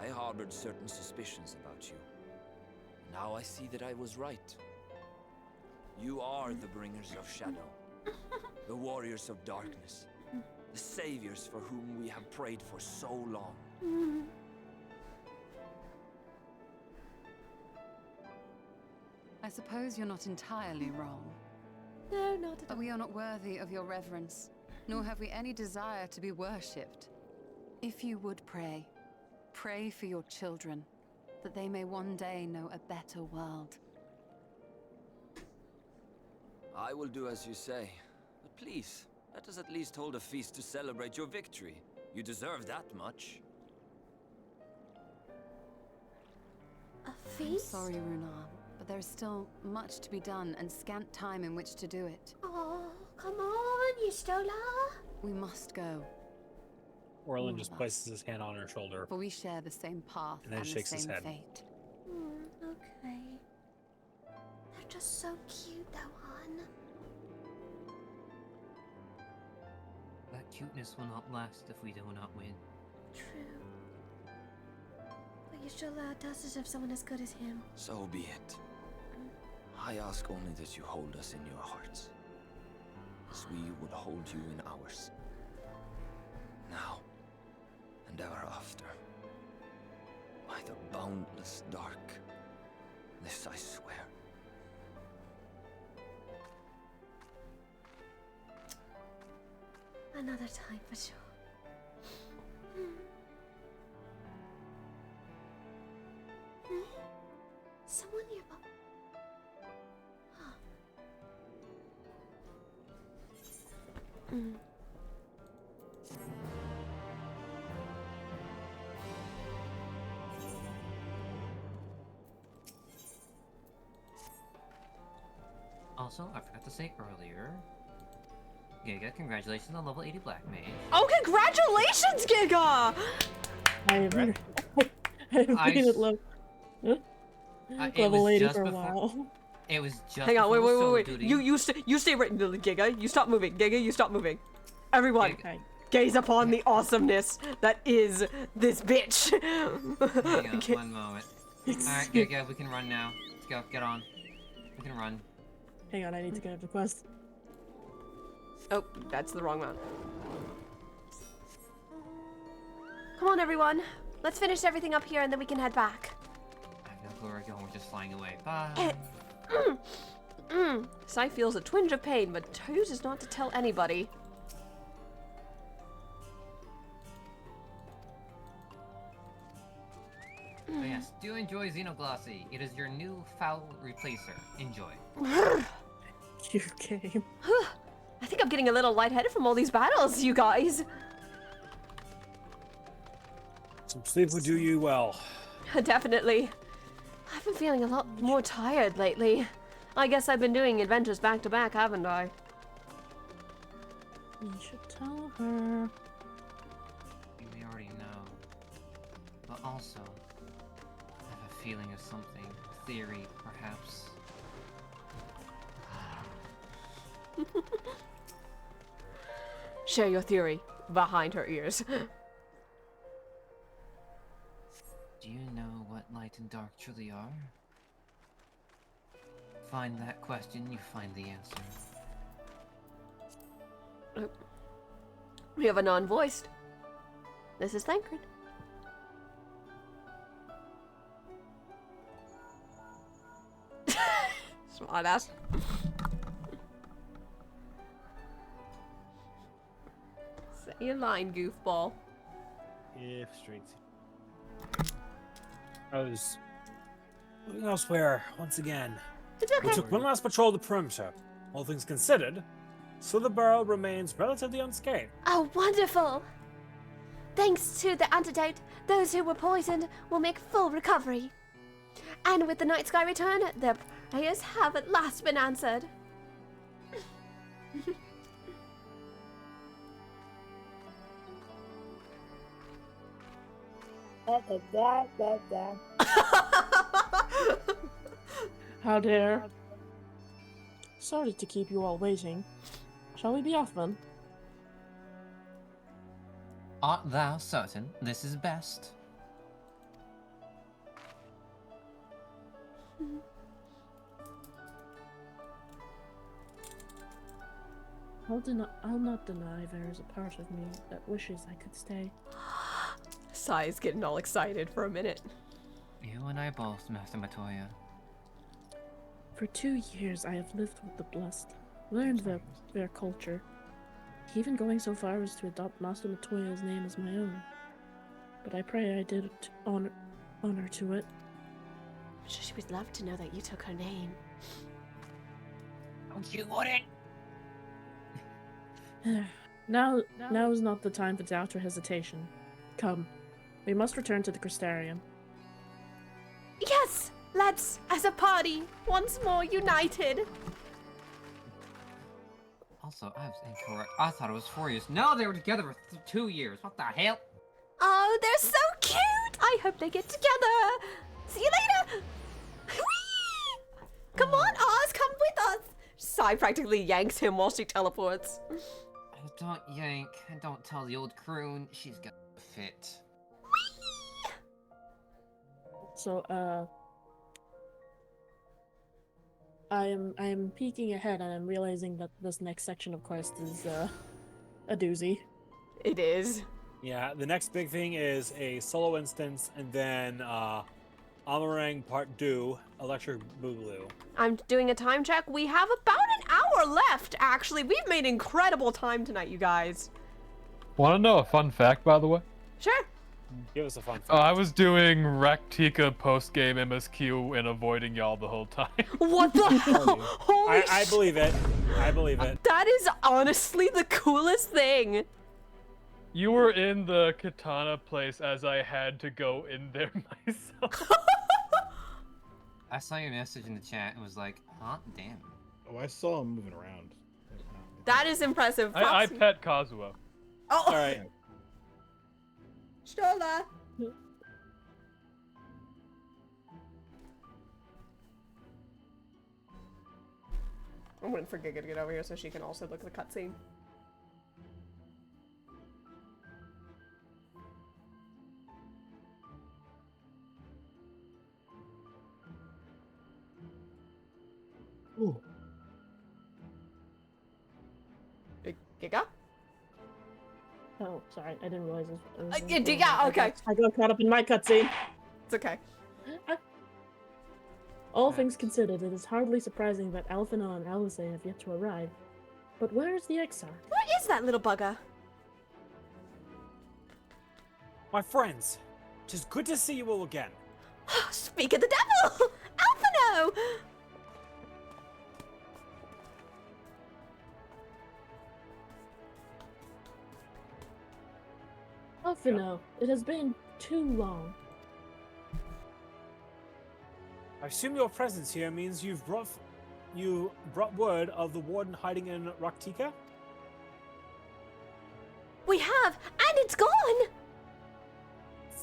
I harbored certain suspicions about you. Now I see that I was right. You are the bringers of shadow, the warriors of darkness, the saviors for whom we have prayed for so long. I suppose you're not entirely wrong. No, not at all. But we are not worthy of your reverence, nor have we any desire to be worshipped. If you would pray, pray for your children, that they may one day know a better world. I will do as you say, but please, let us at least hold a feast to celebrate your victory. You deserve that much. A I'm feast? sorry, Runar, but there is still much to be done and scant time in which to do it. Oh, come on, Yustola. We must go. Orlin just places his hand on her shoulder. For we share the same path And then the shakes his same head. fate. Okay. They're just so cute, though, hon. That cuteness will not last if we do not win. True. But Yustola does deserve someone as good as him. So be it. I ask only that you hold us in your hearts, as we would hold you in ours. Now, and ever after. By the boundless dark. This I swear. Another time for sure. Someone nearby. Also, I forgot to say earlier. Giga, congratulations on level 80 Black Mage. Oh, congratulations, Giga! I have been at level It was 80 just for a before. while. It was just. Hang on, before wait. duty. You stay right, Giga. You stop moving, Giga. You stop moving. Everyone, gaze upon the awesomeness that is this bitch. Hang on, one moment. Alright, Giga, we can run now. Let's go, get on. We can run. Hang on, I need to get the quest. Oh, that's the wrong one. Come on, everyone. Let's finish everything up here and then we can head back. I have no clue where we're going. We're just flying away. Bye. Sai feels a twinge of pain, but chooses not to tell anybody. But yes, do enjoy Xenoglossy. It is your new foul replacer. Enjoy. You game. I think I'm getting a little lightheaded from all these battles, you guys. Some sleep would do you well. Definitely. I've been feeling a lot more tired lately. I guess I've been doing adventures back to back, haven't I? You should tell her. We already know. But also, I have a feeling of something. A theory, perhaps. Share your theory behind her ears. Do you know what light and dark truly are? Find that question, you find the answer. We have a non-voiced. This is Thancred. Smart ass. Say your line, goofball. If straight. I was looking elsewhere once again. It's okay. We took one last patrol of the perimeter. All things considered, Slitherbarrow remains relatively unscathed. Oh, wonderful! Thanks to the antidote, those who were poisoned will make full recovery. And with the night sky return, their prayers have at last been answered. How dare. Sorry to keep you all waiting. Shall we be off then? Art thou certain this is best? I'll not deny there is a part of me that wishes I could stay. Sai is getting all excited for a minute. You and I both, Master Matoya. For 2 years I have lived with the blessed, learned their culture, even going so far as to adopt Master Matoya's name as my own. But I pray I did honor to it. I'm sure she would love to know that you took her name. Don't you want it? Now is not the time for doubt or hesitation. Come, we must return to the Crystarium. Yes! Let's, as a party, once more united. Also, I was incorrect. I thought it was 4 years. No, they were together for 2 years. What the hell? Oh, they're so cute! I hope they get together. See you later! Whee! Come on, Oz, come with us! Sai practically yanks him while she teleports. Don't yank, and don't tell the old croon. She's got a fit. So, I am peeking ahead and I'm realizing that this next section of quest is a doozy. It is. Yeah, the next big thing is a solo instance, and then Amarang Part 2, Electric Boogaloo. I'm doing a time check. We have about an hour left, actually. We've made incredible time tonight, you guys. Want to know a fun fact, by the way? Sure. Give us a fun fact. I was doing Raktika post-game MSQ and avoiding y'all the whole time. What the hell? Holy I believe it. I believe it. That is honestly the coolest thing. You were in the katana place as I had to go in there myself. I saw your message in the chat and was like, huh, damn. Oh, I saw him moving around. That is impressive. I pet Kazuo. Oh. All right. Shola. I'm waiting for Giga to get over here so she can also look at the cutscene. Ooh. Giga? Oh, sorry, I didn't realize this. Yeah, okay. I got caught up in my cutscene. It's okay. All things considered, it is hardly surprising that Alphina and Alice have yet to arrive. But where is the Exarch? What is that little bugger? My friends, tis good to see you all again. Speak of the devil! Alphino! Alphino, it has been too long. I assume your presence here means you brought word of the warden hiding in Raktika? We have, and it's gone!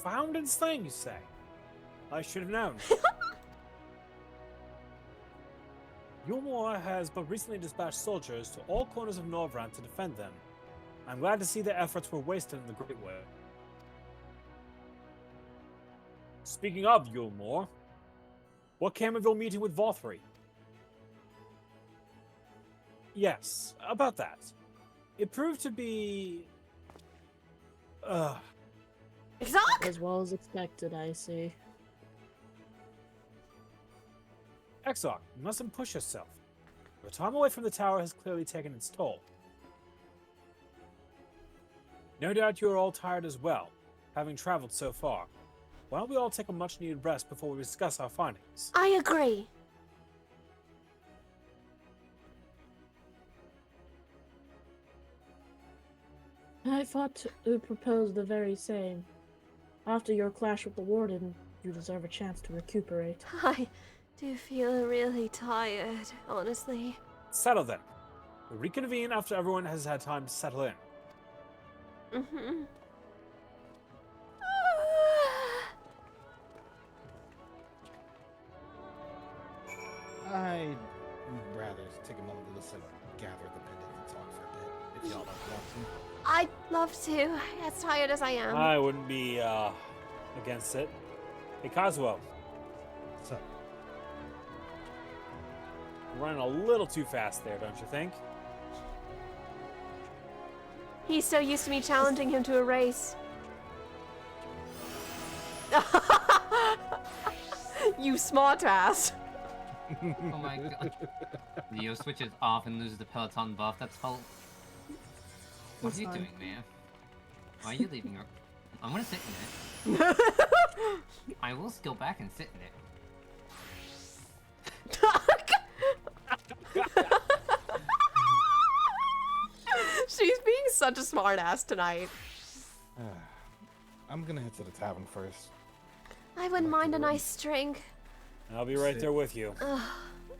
Found and slain, you say? I should have known. Yulmore has but recently dispatched soldiers to all corners of Norvrand to defend them. I'm glad to see their efforts were wasted in the Great War. Speaking of Yulmore, what came of your meeting with Vothri? Yes, about that. It proved to be... As well as expected, I see. Exarch, you mustn't push yourself. Your time away from the tower has clearly taken its toll. No doubt you are all tired as well, having traveled so far. Why don't we all take a much-needed rest before we discuss our findings? I agree. I thought to propose the very same. After your clash with the warden, you deserve a chance to recuperate. I do feel really tired, honestly. Settle then. We'll reconvene after everyone has had time to settle in. Mm-hmm. I'd rather take a moment to listen, gather the pendant, and talk for a bit, if y'all don't want to. I'd love to, as tired as I am. I wouldn't be against it. Hey, Kazuo. What's up? Running a little too fast there, don't you think? He's so used to me challenging him to a race. You smart ass. Oh my god. Leo switches off and loses the Peloton buff. That's all. What are you doing, man? Why are you leaving her? I'm gonna sit in it. I will go back and sit in it. She's being such a smart ass tonight. I'm gonna head to the tavern first. I wouldn't mind a nice drink. I'll be right there with you. Ugh,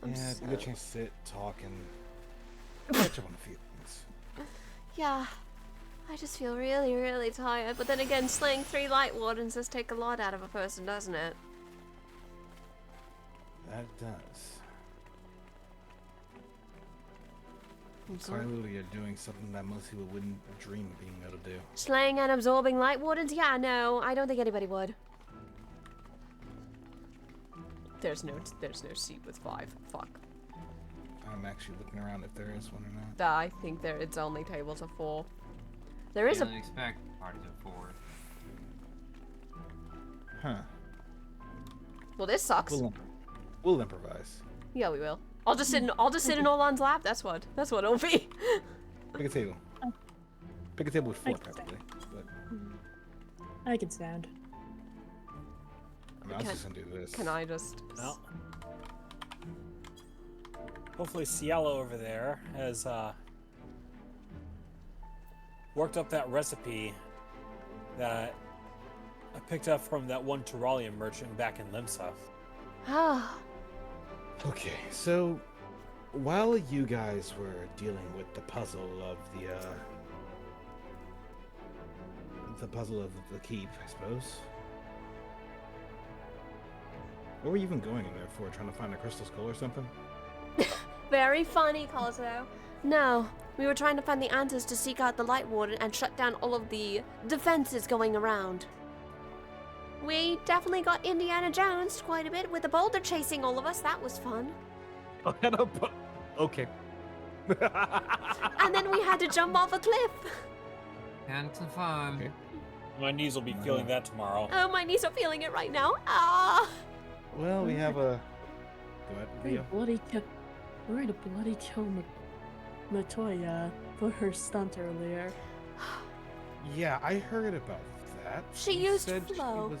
Yeah, get a chance to sit, talk, and catch up on a few things. Yeah, I just feel really, really tired. But then again, slaying 3 light wardens does take a lot out of a person, doesn't it? That does. Clearly, you're doing something that most people wouldn't dream of being able to do. Slaying and absorbing light wardens? Yeah, no, I don't think anybody would. There's no seat with 5. Fuck. I'm actually looking around if there is one or not. I think it's only tables of 4. There is I didn't expect parties of 4. Huh. Well, this sucks. We'll improvise. Yeah, we will. I'll just sit in Olan's lap. That's what it'll be. Pick a table. Pick a table with 4, probably. But... I can stand. I mean, I was just gonna do this. Can I just... Well, hopefully Cielo over there has worked up that recipe that I picked up from that one Terralium merchant back in Limsa. Ah. Okay, so while you guys were dealing with the puzzle of the keep, I suppose. What were you even going in there for? Trying to find a crystal skull or something? Very funny, Cosmo. No, we were trying to find the answers to seek out the Light Warden and shut down all of the defenses going around. We definitely got Indiana Jones quite a bit with the boulder chasing all of us. That was fun. Okay. And then we had to jump off a cliff. Can't confirm. Okay. My knees will be feeling that tomorrow. Oh, my knees are feeling it right now. Ah. Well, we have a... Go ahead, Leo. We're going to bloody kill Matoya for her stunt earlier. Yeah, I heard about that. She used flow.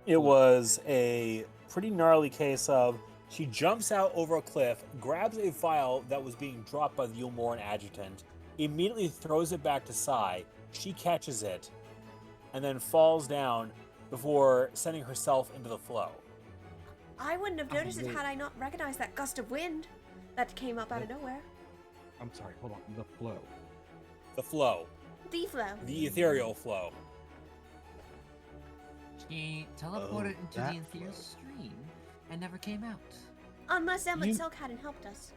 It was a pretty gnarly case of she jumps out over a cliff, grabs a vial that was being dropped by the Yulmoran adjutant, immediately throws it back to Sai. She catches it, and then falls down before sending herself into the flow. I wouldn't have noticed it had I not recognized that gust of wind that came up out of nowhere. I'm sorry, hold on. The flow. The flow. The flow. The ethereal flow. She teleported into the ethereal stream and never came out. Unless Emmet Silk hadn't helped us.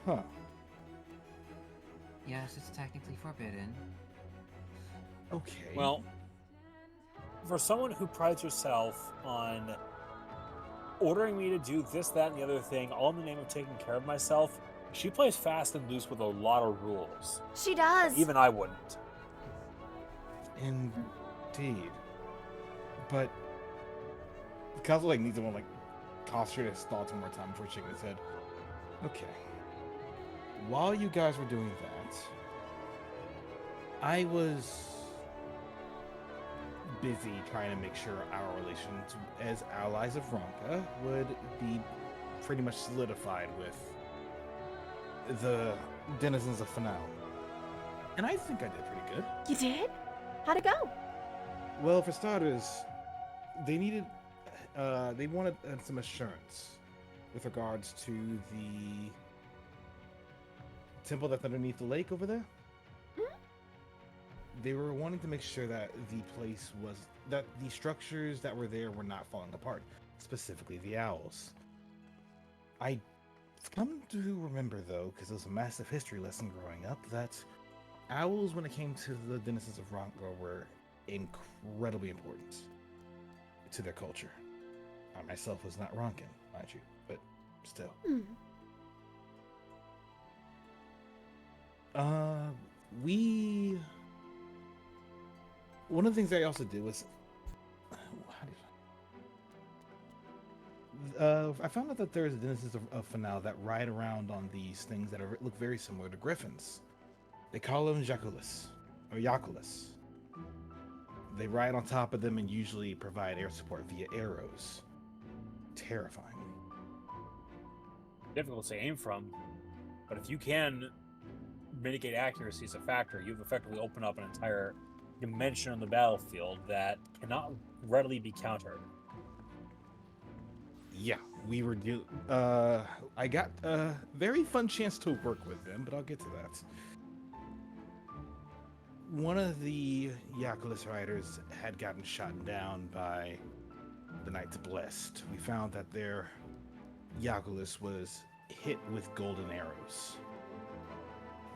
Huh. Yes, it's technically forbidden. Okay. Well, for someone who prides herself on ordering me to do this, that, and the other thing, all in the name of taking care of myself, she plays fast and loose with a lot of rules. She does. Even I wouldn't. Indeed. But Kazuo needs to concentrate his thoughts one more time before shaking his head. Okay. While you guys were doing that, I was busy trying to make sure our relations as allies of Ronka would be pretty much solidified with the denizens of Fanal. And I think I did pretty good. You did? How'd it go? Well, for starters, they wanted some assurance with regards to the temple that's underneath the lake over there. They were wanting to make sure that the structures that were there were not falling apart, specifically the owls. I've come to remember, though, because it was a massive history lesson growing up, that owls, when it came to the denizens of Ronka, were incredibly important to their culture. I myself was not Ronkan, mind you, but still. One of the things I also did was, I found out that there's denizens of Fanal that ride around on these things that look very similar to griffins. They call them Jaculus, or Yaculus. They ride on top of them and usually provide air support via arrows. Terrifying. Difficult to aim from, but if you can mitigate accuracy as a factor, you've effectively opened up an entire dimension on the battlefield that cannot readily be countered. Yeah, we were I got a very fun chance to work with them, but I'll get to that. One of the Yaculus riders had gotten shot down by the Knights Blessed. We found that their Yaculus was hit with golden arrows.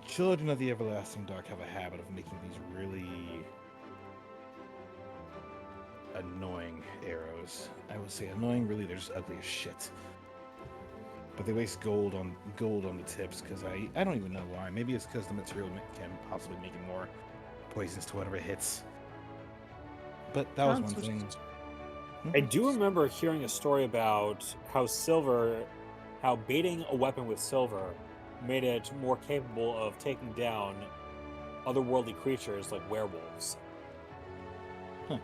Children of the Everlasting Dark have a habit of making these really annoying arrows. I would say annoying, really, they're just ugly as shit. But they waste gold on the tips, because I don't even know why. Maybe it's because the material can possibly make it more poisonous to whatever it hits. But that was one thing. I do remember hearing a story about how baiting a weapon with silver made it more capable of taking down otherworldly creatures like werewolves. What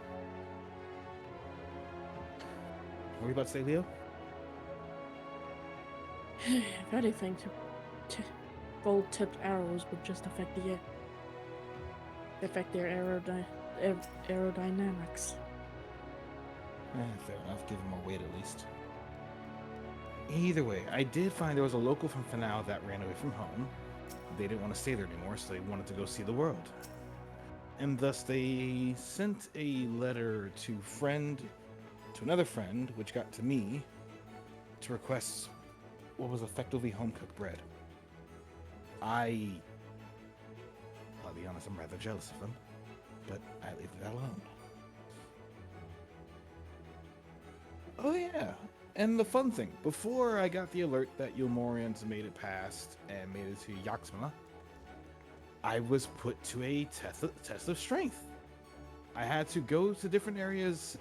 were you about to say, Leo? If anything, gold-tipped arrows would just affect their aerodynamics. Fair enough. Give them more weight at least. Either way, I did find there was a local from Fanau that ran away from home. They didn't want to stay there anymore, so they wanted to go see the world. And thus they sent a letter to another friend, which got to me, to request what was effectively home-cooked bread. I'll be honest, I'm rather jealous of them, but I leave that alone. Oh yeah, and the fun thing, before I got the alert that Yulmorians made it past and made it to Yaxmala, I was put to a test of strength. I had to go to different areas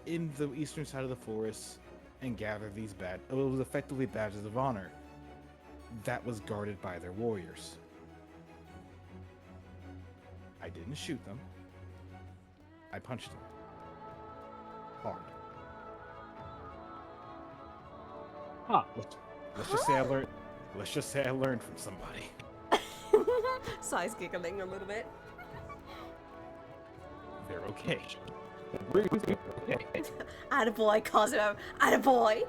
in the eastern side of the forest and gather these it was effectively badges of honor that was guarded by their warriors. I didn't shoot them. I punched them. Hard. Huh. Let's just say I learned. Let's just say I learned from somebody. Sai's giggling a little bit. They're okay. Attaboy, Cosmo. Attaboy.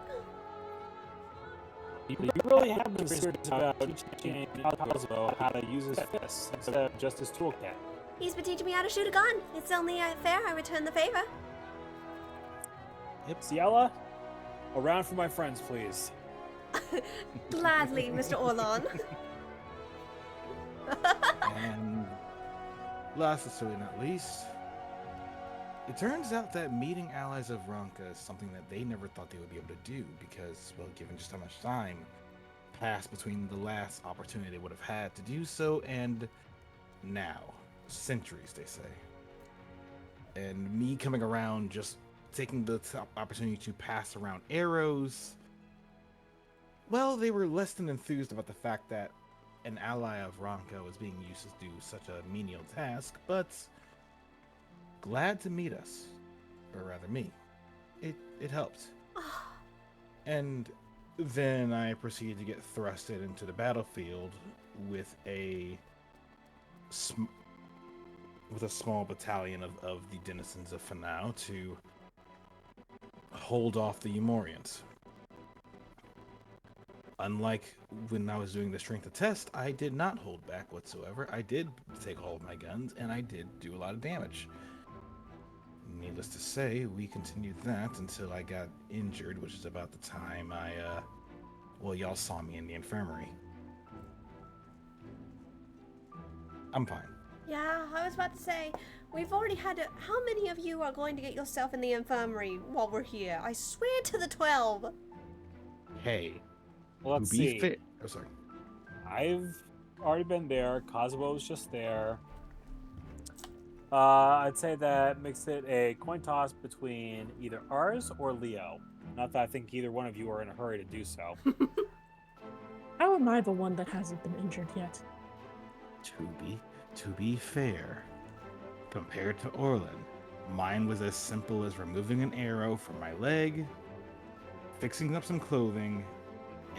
You really have been serious about teaching Cosmo how to use his fists instead of just his toolkit. He's been teaching me how to shoot a gun. It's only fair I return the favor. Yep. Ciela, around for my friends, please. Gladly, Mr. Orlon. And last but certainly not least, it turns out that meeting allies of Ronka is something that they never thought they would be able to do because, well, given just how much time passed between the last opportunity they would have had to do so and now. Centuries, they say. And me coming around, just taking the opportunity to pass around arrows, well, they were less than enthused about the fact that an ally of Ronka was being used to do such a menial task, but glad to meet us. Or rather me. It helped. And then I proceeded to get thrusted into the battlefield with a small battalion of the denizens of Fanau to hold off the Yulmorians. Unlike when I was doing the strength of test, I did not hold back whatsoever. I did take hold of my guns, and I did do a lot of damage. Needless to say, we continued that until I got injured, which is about the time well, y'all saw me in the infirmary. I'm fine. Yeah, I was about to say, we've already had how many of you are going to get yourself in the infirmary while we're here? I swear to the 12. Hey. Well, let's see. Oh, sorry. I've already been there. Cosmo's just there. I'd say that makes it a coin toss between either ours or Leo. Not that I think either one of you are in a hurry to do so. How am I the one that hasn't been injured yet? To be fair, compared to Orlin, mine was as simple as removing an arrow from my leg, fixing up some clothing,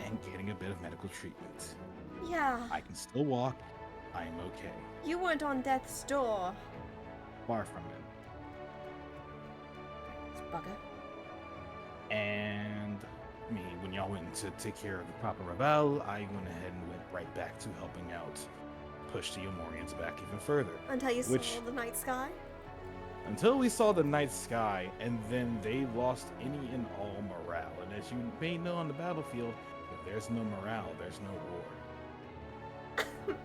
and getting a bit of medical treatment. Yeah. I can still walk. I am okay. You weren't on death's door. Far from it. Bugger. And when y'all went to take care of the Papa Rebel, I went ahead and went right back to helping out push the Yulmorians back even further. Until you saw the night sky? Until we saw the night sky, and then they lost any and all morale. And as you may know on the battlefield, if there's no morale, there's no war. It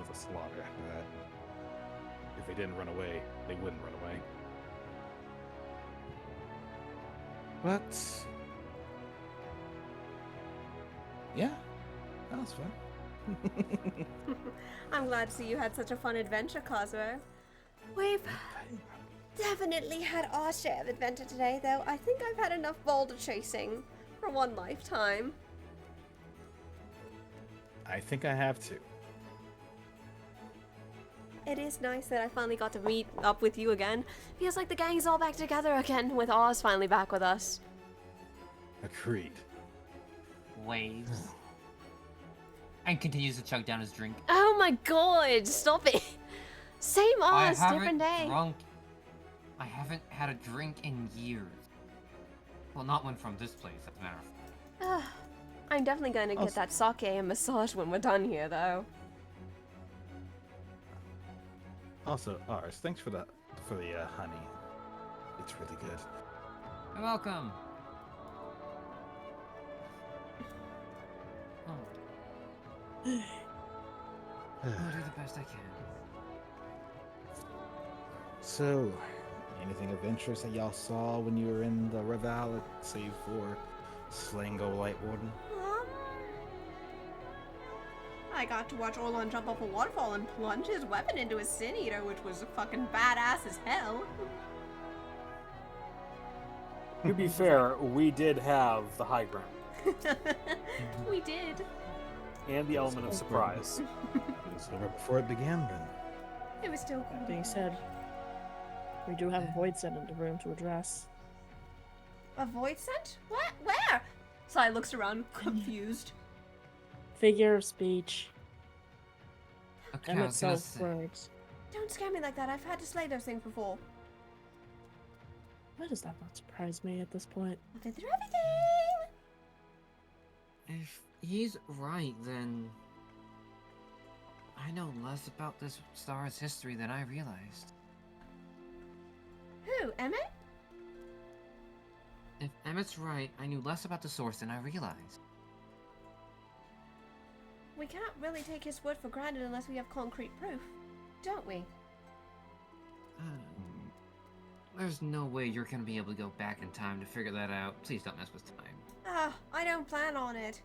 was a slaughter after that. If they didn't run away, they wouldn't run away. But yeah, that was fun. I'm glad to see you had such a fun adventure, Cosmo. We've definitely had our share of adventure today, though. I think I've had enough boulder chasing for one lifetime. I think I have to. It is nice that I finally got to meet up with you again. Feels like the gang's all back together again, with Oz finally back with us. Agreed. Waves. And continues to chug down his drink. Oh my god, stop it! Same Oz, different day. I haven't had a drink in years. Well, not one from this place, as a matter of fact. I'm definitely going to get that sake and massage when we're done here, though. Also, Ars, thanks for the honey. It's really good. You're welcome. I'll do the best I can. So, anything of interest that y'all saw when you were in the Reval, save for Slango Light Warden? I got to watch Orlon jump off a waterfall and plunge his weapon into a Sin Eater, which was fucking badass as hell. To be fair, we did have the high ground. We did. And the element of surprise. It was over before it began, then. It was still cool. That being said, we do have a void set in the room to address. A void scent? What? Where? Sai looks around, confused. Figure of speech. Okay, And I was gonna itself say. words. Don't scare me like that. I've had to slay those things before. Why does that not surprise me at this point? I've been through everything! If he's right, then I know less about this star's history than I realized. Who, Emmett? If Emmett's right, I knew less about the source than I realized. We can't really take his word for granted unless we have concrete proof, don't we? There's no way you're gonna be able to go back in time to figure that out. Please don't mess with time. I don't plan on it.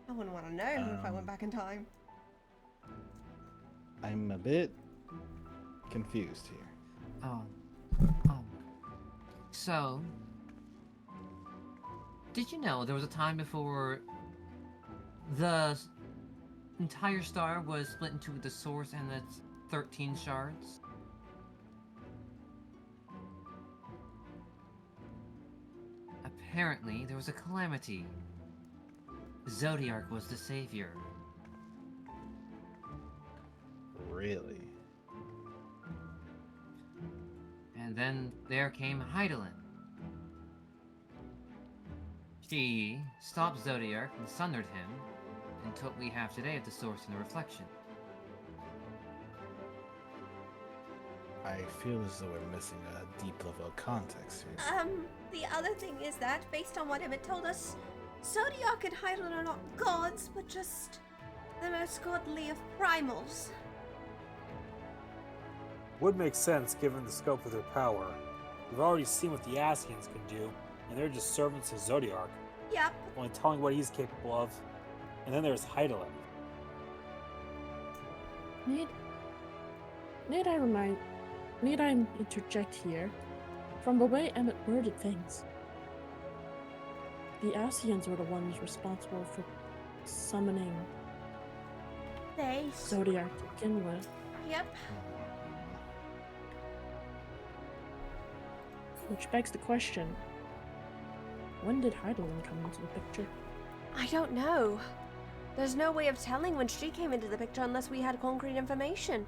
I wouldn't want to know if I went back in time. I'm a bit confused here. So, did you know there was a time before the entire star was split into the source and its 13 shards? Apparently, there was a calamity. Zodiark was the savior. Really? And then there came Heidelin. She stopped Zodiark and sundered him into what we have today at the source and the reflection. I feel as though we're missing a deep level of context here. The other thing is that, based on what Emmett told us, Zodiac and Hyden are not gods, but just the most godly of primals. Would make sense given the scope of their power. We've already seen what the Asians can do, and they're just servants of Zodiark. Yep. Only telling what he's capable of. And then there's Heidelin. Need I interject here? From the way Emmett worded things, the Asians were the ones responsible for summoning Zodiac to begin with. Yep. Which begs the question, when did Heidelin come into the picture? I don't know. There's no way of telling when she came into the picture unless we had concrete information.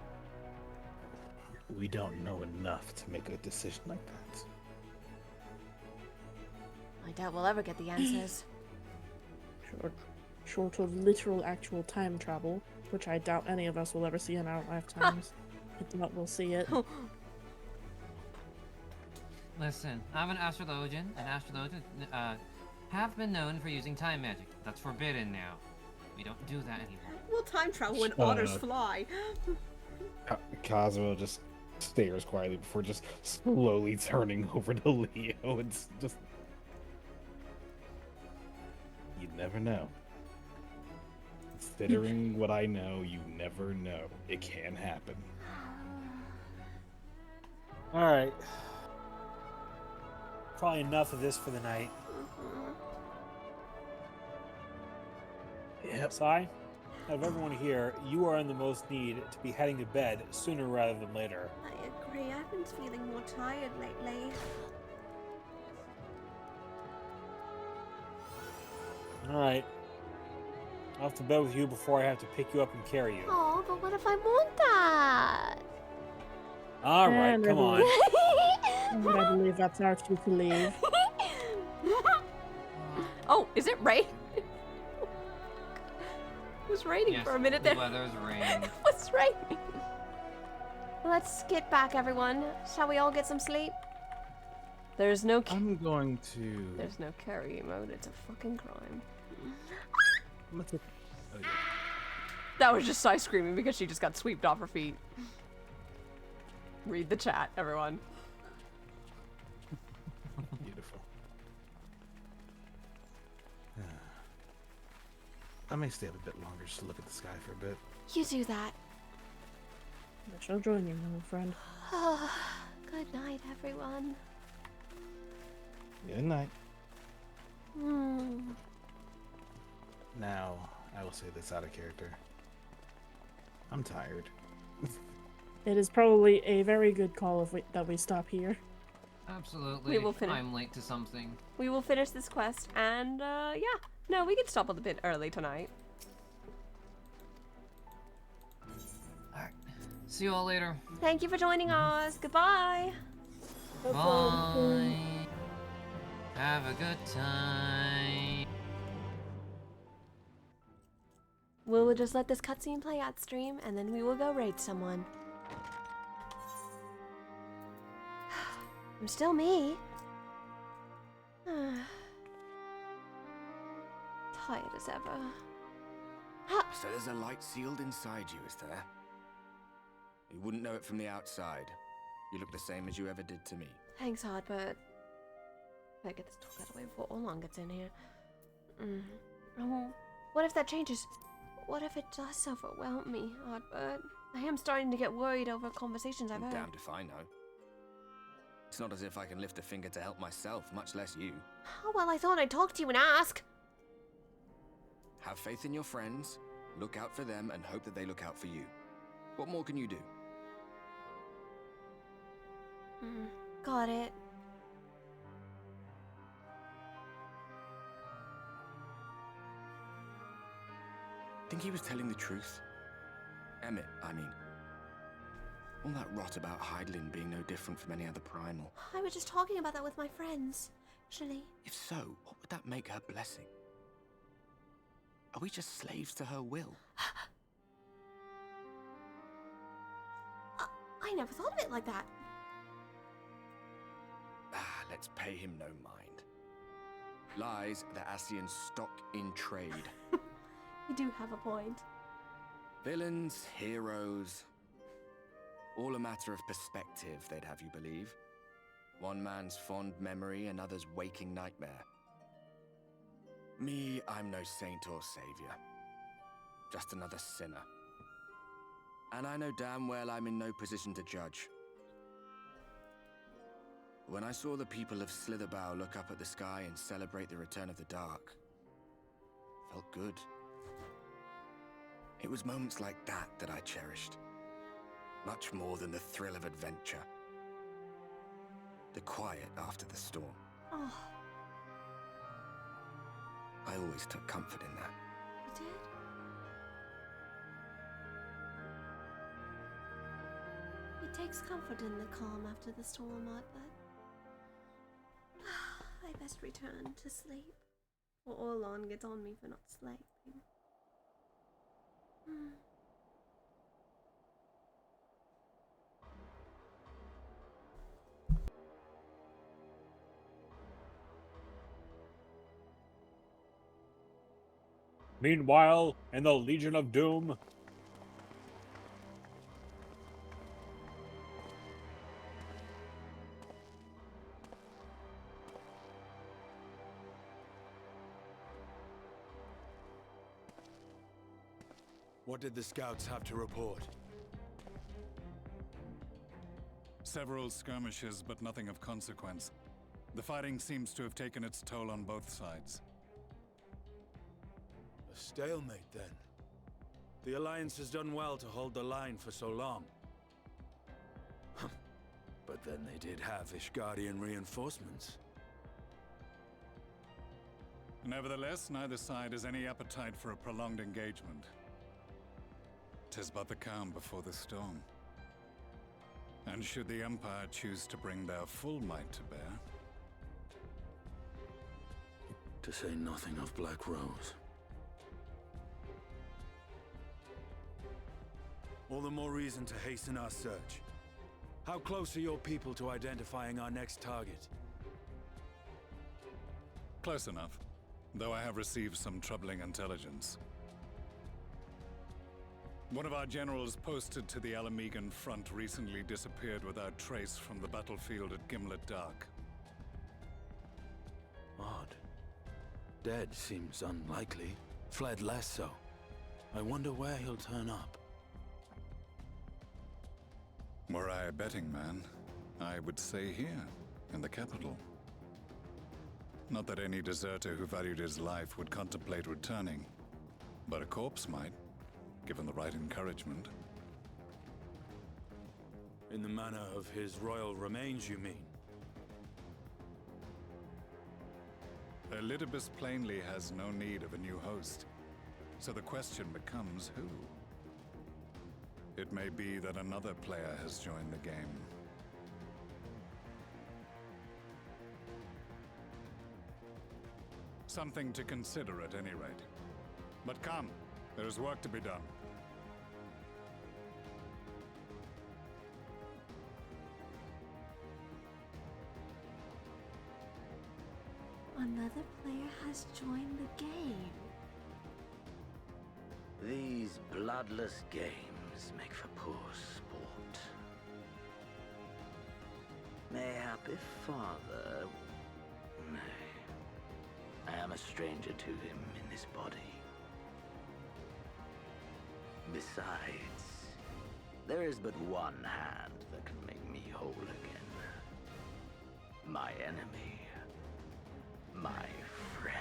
We don't know enough to make a decision like that. I doubt we'll ever get the answers. Short of literal actual time travel, which I doubt any of us will ever see in our lifetimes. I doubt we'll see it. Listen, I'm an astrologian. Astrologians have been known for using time magic. That's forbidden now. We don't do that anymore. We'll time travel when otters fly. Cosmo just stares quietly before just slowly turning over to Leo. It's just... You never know. Considering what I know, you never know. It can happen. Alright. Probably enough of this for the night. Yep. Sai? out of everyone here, you are in the most need to be heading to bed sooner rather than later. I agree. I've been feeling more tired lately. Alright. Off to bed with you before I have to pick you up and carry you. Oh, but what if I want that? Alright, come on. I believe that's our cue to leave. Oh, is it rain? It was raining Yes, for a minute there. the weather's raining. It was raining. Let's get back, everyone. Shall we all get some sleep? There's no. I'm going to. There's no carry mode. It's a fucking crime. Let's look. Oh, yeah. That was just Sai screaming because she just got swept off her feet. Read the chat, everyone. Beautiful. I may stay up a bit longer just to look at the sky for a bit. You do that. I shall join you, little friend. Good night, everyone. Good night. Hmm. Now, I will say this out of character. I'm tired. It is probably a very good call that we stop here. Absolutely. We will finish. I'm late to something. We will finish this quest, and yeah. No, we can stop a bit early tonight. Alright. See you all later. Thank you for joining us. Goodbye. Bye. Have a good time. We'll just let this cutscene play out stream, and then we will go raid someone. I'm still me. Tired as ever. So there's a light sealed inside you, is there? You wouldn't know it from the outside. You look the same as you ever did to me. Thanks, Hardbird. Better get this talk out of the way before Orlon gets in here. Oh, what if that changes? What if it does overwhelm me, Hardbird? I am starting to get worried over conversations I've I'm heard. damned if I know. It's not as if I can lift a finger to help myself, much less you. Oh, well, I thought I'd talk to you and ask. Have faith in your friends, look out for them, and hope that they look out for you. What more can you do? Got it. Think he was telling the truth? Emmett, I mean. All that rot about Hydaelyn being no different from any other primal. I was just talking about that with my friends, actually. If so, what would that make her blessing? Are we just slaves to her will? I never thought of it like that. Let's pay him no mind. Lies the Ascians stock in trade. You do have a point. Villains, heroes, all a matter of perspective, they'd have you believe. One man's fond memory, another's waking nightmare. Me, I'm no saint or savior. Just another sinner. And I know damn well I'm in no position to judge. When I saw the people of Slitherbow look up at the sky and celebrate the return of the dark, felt good. It was moments like that that I cherished. Much more than the thrill of adventure. The quiet after the storm. Oh. I always took comfort in that. You did? It takes comfort in the calm after the storm, but I best return to sleep, or Orlon gets on me for not sleeping. Meanwhile, in the Legion of Doom. What did the scouts have to report? Several skirmishes, but nothing of consequence. The fighting seems to have taken its toll on both sides. A stalemate, then. The Alliance has done well to hold the line for so long. But then they did have Ishgardian reinforcements. Nevertheless, neither side has any appetite for a prolonged engagement. 'Tis but the calm before the storm. And should the Empire choose to bring their full might to bear... To say nothing of Black Rose. All the more reason to hasten our search. How close are your people to identifying our next target? Close enough, though I have received some troubling intelligence. One of our generals posted to the Alamegan front recently disappeared without trace from the battlefield at Gimlet Dark. Odd. Dead seems unlikely. Fled less so. I wonder where he'll turn up. Were I a betting man, I would say here, in the capital. Not that any deserter who valued his life would contemplate returning, but a corpse might, given the right encouragement. In the manner of his royal remains, you mean? Elidibus plainly has no need of a new host, so the question becomes who? It may be that another player has joined the game. Something to consider at any rate. But come, there is work to be done. Another player has joined the game. These bloodless games make for poor sport. Mayhap if father... Nay. I am a stranger to him in this body. Besides, there is but one hand that can make me whole again. My enemy. My friend.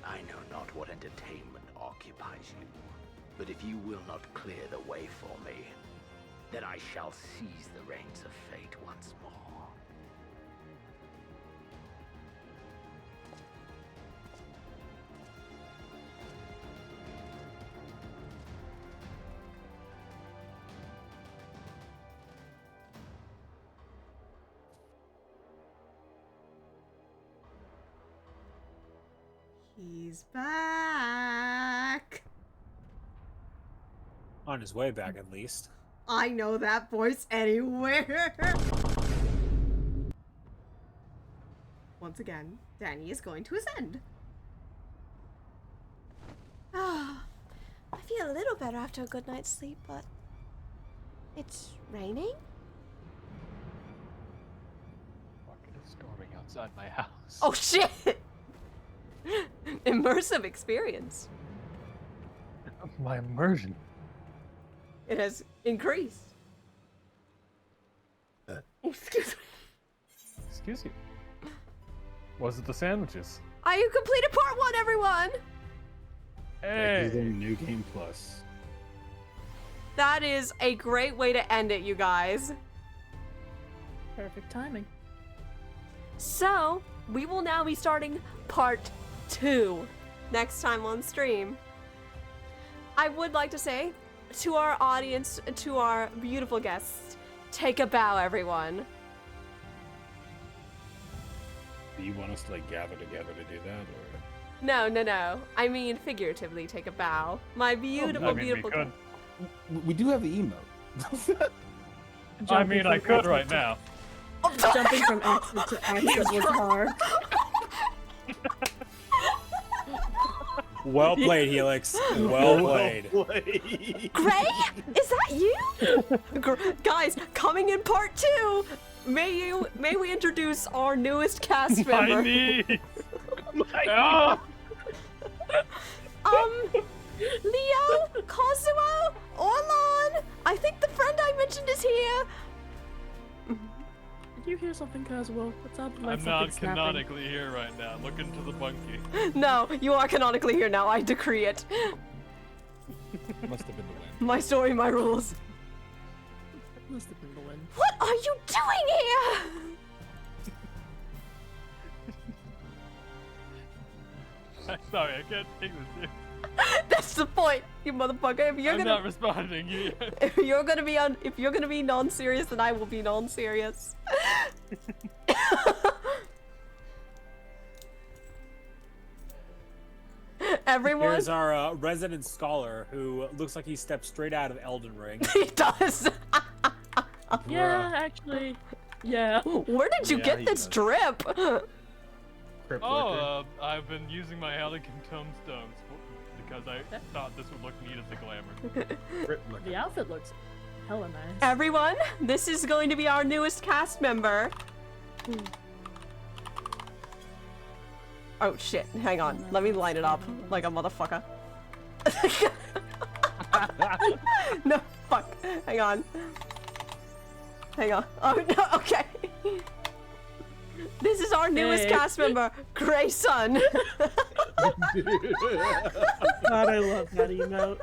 I know not what entertainment occupies you, but if you will not clear the way for me, then I shall seize the reins of fate once more. He's back. On his way back, at least. I know that voice anywhere. Once again, Danny is going to ascend. Ah, I feel a little better after a good night's sleep, but it's raining? Fucking storming outside my house. Oh shit! Immersive experience. My immersion. It has increased. Excuse me. Excuse you. Was it the sandwiches? You completed part 1, everyone! Hey! New Game Plus. That is a great way to end it, you guys. Perfect timing. So, we will now be starting part 2 next time on stream. I would like to say to our audience, to our beautiful guests, take a bow, everyone. Do you want us to like gather together to do that, or? No. I mean figuratively take a bow. My beautiful, beautiful. We do have the emote. I mean, I could right now. Jumping from axis to axis was hard. Well played, Helix. Well played. Gray? Is that you? Guys, coming in part 2, may we introduce our newest cast member. My knees. Leo, Kazuo, Orlon. I think the friend I mentioned is here. Did you hear hear something, Casual? It sounded like I'm something not snapping. canonically here right now. Look into the bunkie. No, you are canonically here now. I decree it. Must have been the wind. My story, my rules. Must have been the wind. What are you doing here? Sorry, I can't take this here. That's the point, you motherfucker. If you're I'm gonna not responding. if you're gonna be non-serious, then I will be non-serious. Everyone. Here's our resident scholar who looks like he stepped straight out of Elden Ring. He does. Yeah, actually. Yeah. Where did you get this drip? I've been using my Elegant tomestones because I thought this would look neat as a glamour. The outfit looks hella nice. Everyone, this is going to be our newest cast member. Oh shit, hang on. Let me line it up like a motherfucker. No, fuck. Hang on. Hang on. Oh no, okay. This is our newest cast member, Grayson. God, I love that emote.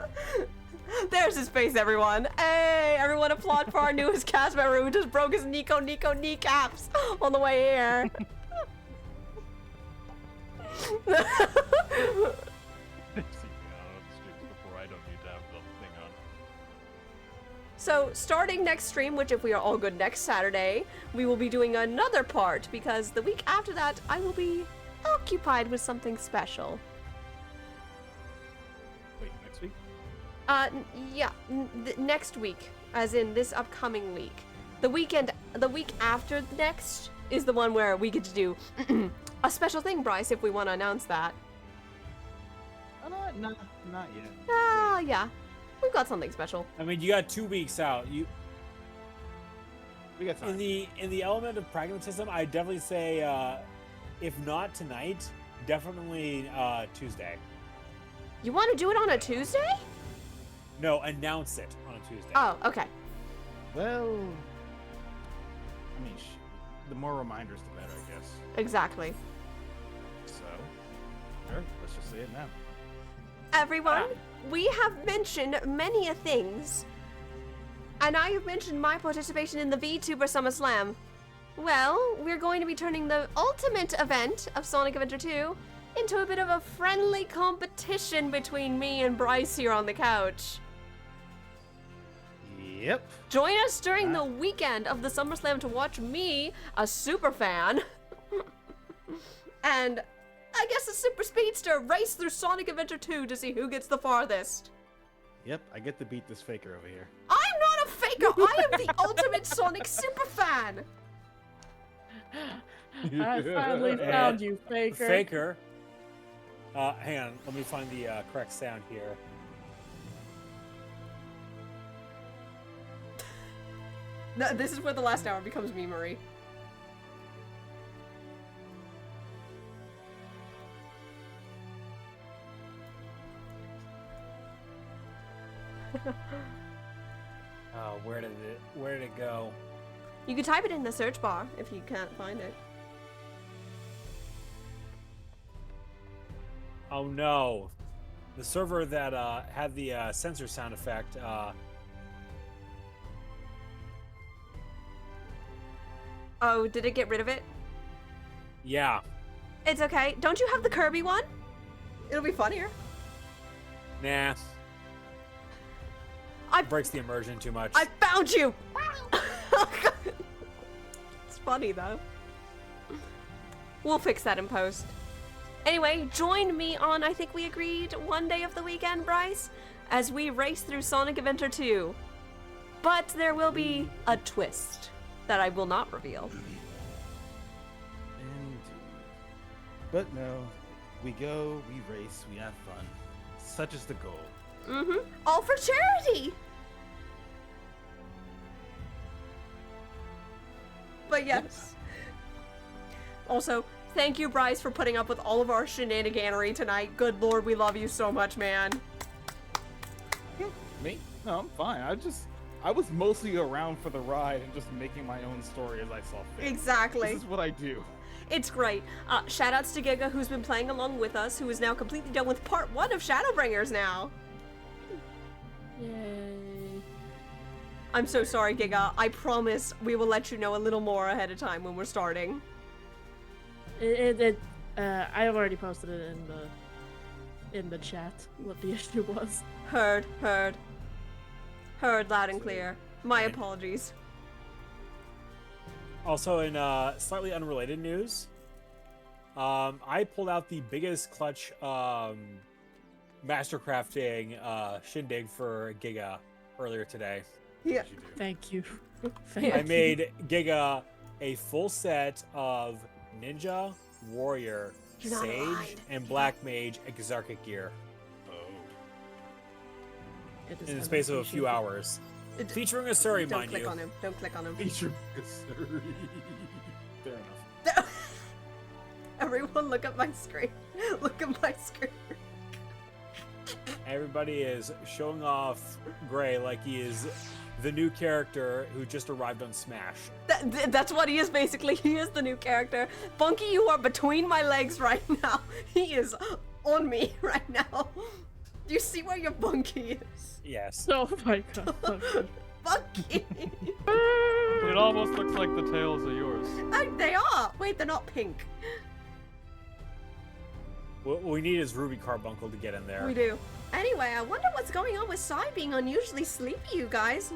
There's his face, everyone. Hey, everyone applaud for our newest cast member who just broke his Nico kneecaps on the way here. So, starting next stream, which if we are all good next Saturday, we will be doing another part, because the week after that, I will be occupied with something special. Wait, next week? Yeah, next week, as in this upcoming week. The week after the next is the one where we get to do a special thing, Bryce, if we want to announce that. Not yet. Yeah. We've got something special. I mean, you got 2 weeks out. We got time. In the element of pragmatism, I definitely say, if not tonight, definitely Tuesday. You want to do it on a Tuesday? No, announce it on a Tuesday. Oh, okay. Well, I mean, the more reminders, the better, I guess. Exactly. So, sure, let's just say it now. Everyone, we have mentioned many a things, and I have mentioned my participation in the VTuber SummerSlam. Well, we're going to be turning the ultimate event of Sonic Adventure 2 into a bit of a friendly competition between me and Bryce here on the couch. Yep. Join us during the weekend of the SummerSlam to watch me, a super fan, and I guess a super speedster race through Sonic Adventure 2 to see who gets the farthest. Yep, I get to beat this faker over here. I'm not a faker! I am the ultimate Sonic super fan! I finally found you, faker. Faker. Hang on, let me find the correct sound here. No, this is where the last hour becomes memery. Oh, where did it go? You can type it in the search bar if you can't find it. Oh no. The server that had the sensor sound effect Oh, did it get rid of it? yeah. It's okay. Don't you have the Kirby one? It'll be funnier. Nah. I breaks the immersion too much. I found you! It's funny though. We'll fix that in post. Anyway, join me on, I think we agreed, one day of the weekend, Bryce, as we race through Sonic Adventure 2. But there will be a twist that I will not reveal. Indeed. But no, we go, we race, we have fun. Such is the goal. Mm-hmm. All for charity! But yes. Also, thank you, Bryce, for putting up with all of our shenaniganery tonight. Good lord, we love you so much, man. Me? No, I'm fine. I was mostly around for the ride and just making my own story as I saw fit. Exactly. This is what I do. It's great. Shoutouts to Giga, who's been playing along with us, who is now completely done with part 1 of Shadowbringers now. Yay. I'm so sorry, Giga. I promise we will let you know a little more ahead of time when we're starting. I have already posted it in the chat what the issue was. Heard loud and clear. My apologies. Also, in slightly unrelated news, I pulled out the biggest clutch mastercrafting shindig for Giga earlier today. Yeah. Thank you. I made Giga a full set of ninja, warrior, You're not sage, lying. and black mage exarchic gear. It is In the space of a few unappreciated. hours. Featuring a Surrey, Don't mind click you. on him. Don't click on him. Featuring a Surrey. Fair enough. Everyone look at my screen. Look at my screen. Everybody is showing off Gray like he is the new character who just arrived on Smash. That's what he is, basically. He is the new character. Bunky, you are between my legs right now. He is on me right now. Do you see where your Bunky is? Yes. Oh my god. Bunky! It almost looks like the tails are yours. They are! Wait, they're not pink. What we need is Ruby Carbuncle to get in there. We do. Anyway, I wonder what's going on with Sai being unusually sleepy, you guys.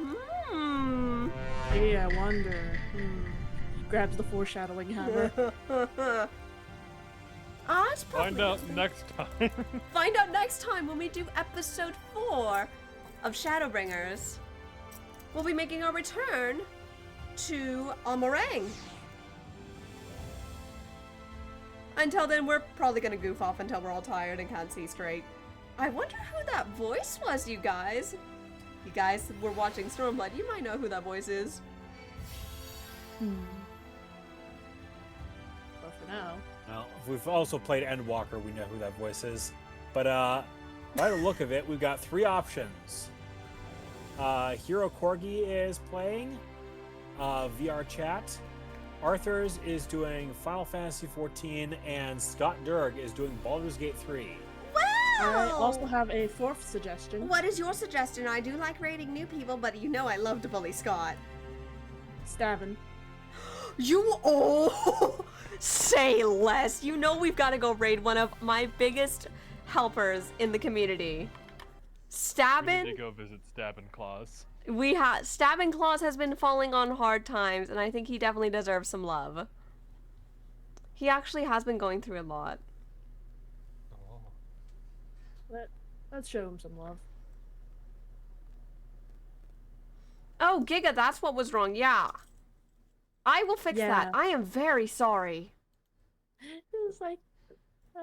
Hey, I wonder. He grabs the foreshadowing hammer. It's probably Find out next time. Find out next time when we do episode 4 of Shadowbringers. We'll be making our return to Amarang. Until then, we're probably gonna goof off until we're all tired and can't see straight. I wonder who that voice was, you guys. You guys were watching Stormblood, you might know who that voice is. But for now. Well, if we've also played Endwalker, we know who that voice is. But by the look of it, we've got 3 options. Hero Corgi is playing VR chat. Arthur's is doing Final Fantasy XIV, and Scott Durg is doing Baldur's Gate 3. I also have a 4th suggestion. What is your suggestion? I do like raiding new people, but you know I love to bully Scott. Stabbin'. You say less. You know we've got to go raid one of my biggest helpers in the community. Stabbin'. We need to go visit Stabbin' Claws. Stabbin' Claws has been falling on hard times, and I think he definitely deserves some love. He actually has been going through a lot. Let's show him some love. Oh, Giga, that's what was wrong. Yeah. I will fix that. I am very sorry. It was like,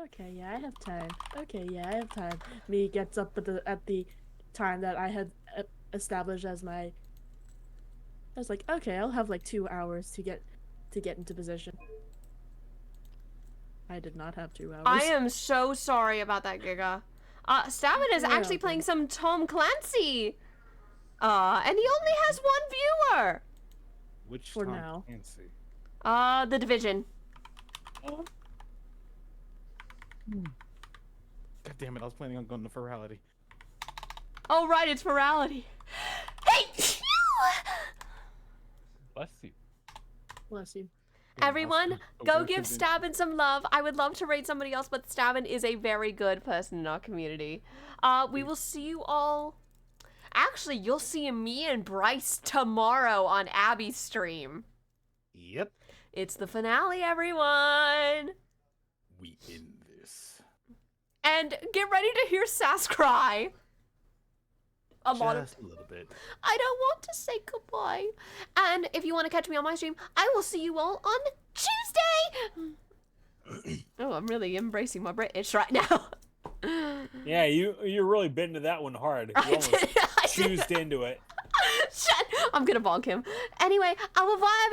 okay, yeah, I have time. Okay, yeah, I have time. Me gets up at the time that I had established as my. I was like, okay, I'll have like 2 hours to get into position. I did not have 2 hours. I am so sorry about that, Giga. Stabbin is actually playing some Tom Clancy. And he only has 1 viewer. Which for Tom now? Clancy? The Division. God damn it! I was planning on going to Ferality. Oh right, it's Virality. Hey, Bless you. Bless you. everyone, go give Stabbin some love. I would love to rate somebody else, but Stabbin is a very good person in our community. We will see you all. Actually, you'll see me and Bryce tomorrow on Abby's stream. Yep. It's the finale, everyone. We end this. And get ready to hear Sass cry. A Just lot of a little bit. I don't want to say goodbye. And if you want to catch me on my stream, I will see you all on Tuesday. Oh, I'm really embracing my British right now. Yeah, you're really bit into that one hard. You almost choosed into it. Shut. I'm gonna bonk him. Anyway, I will bye.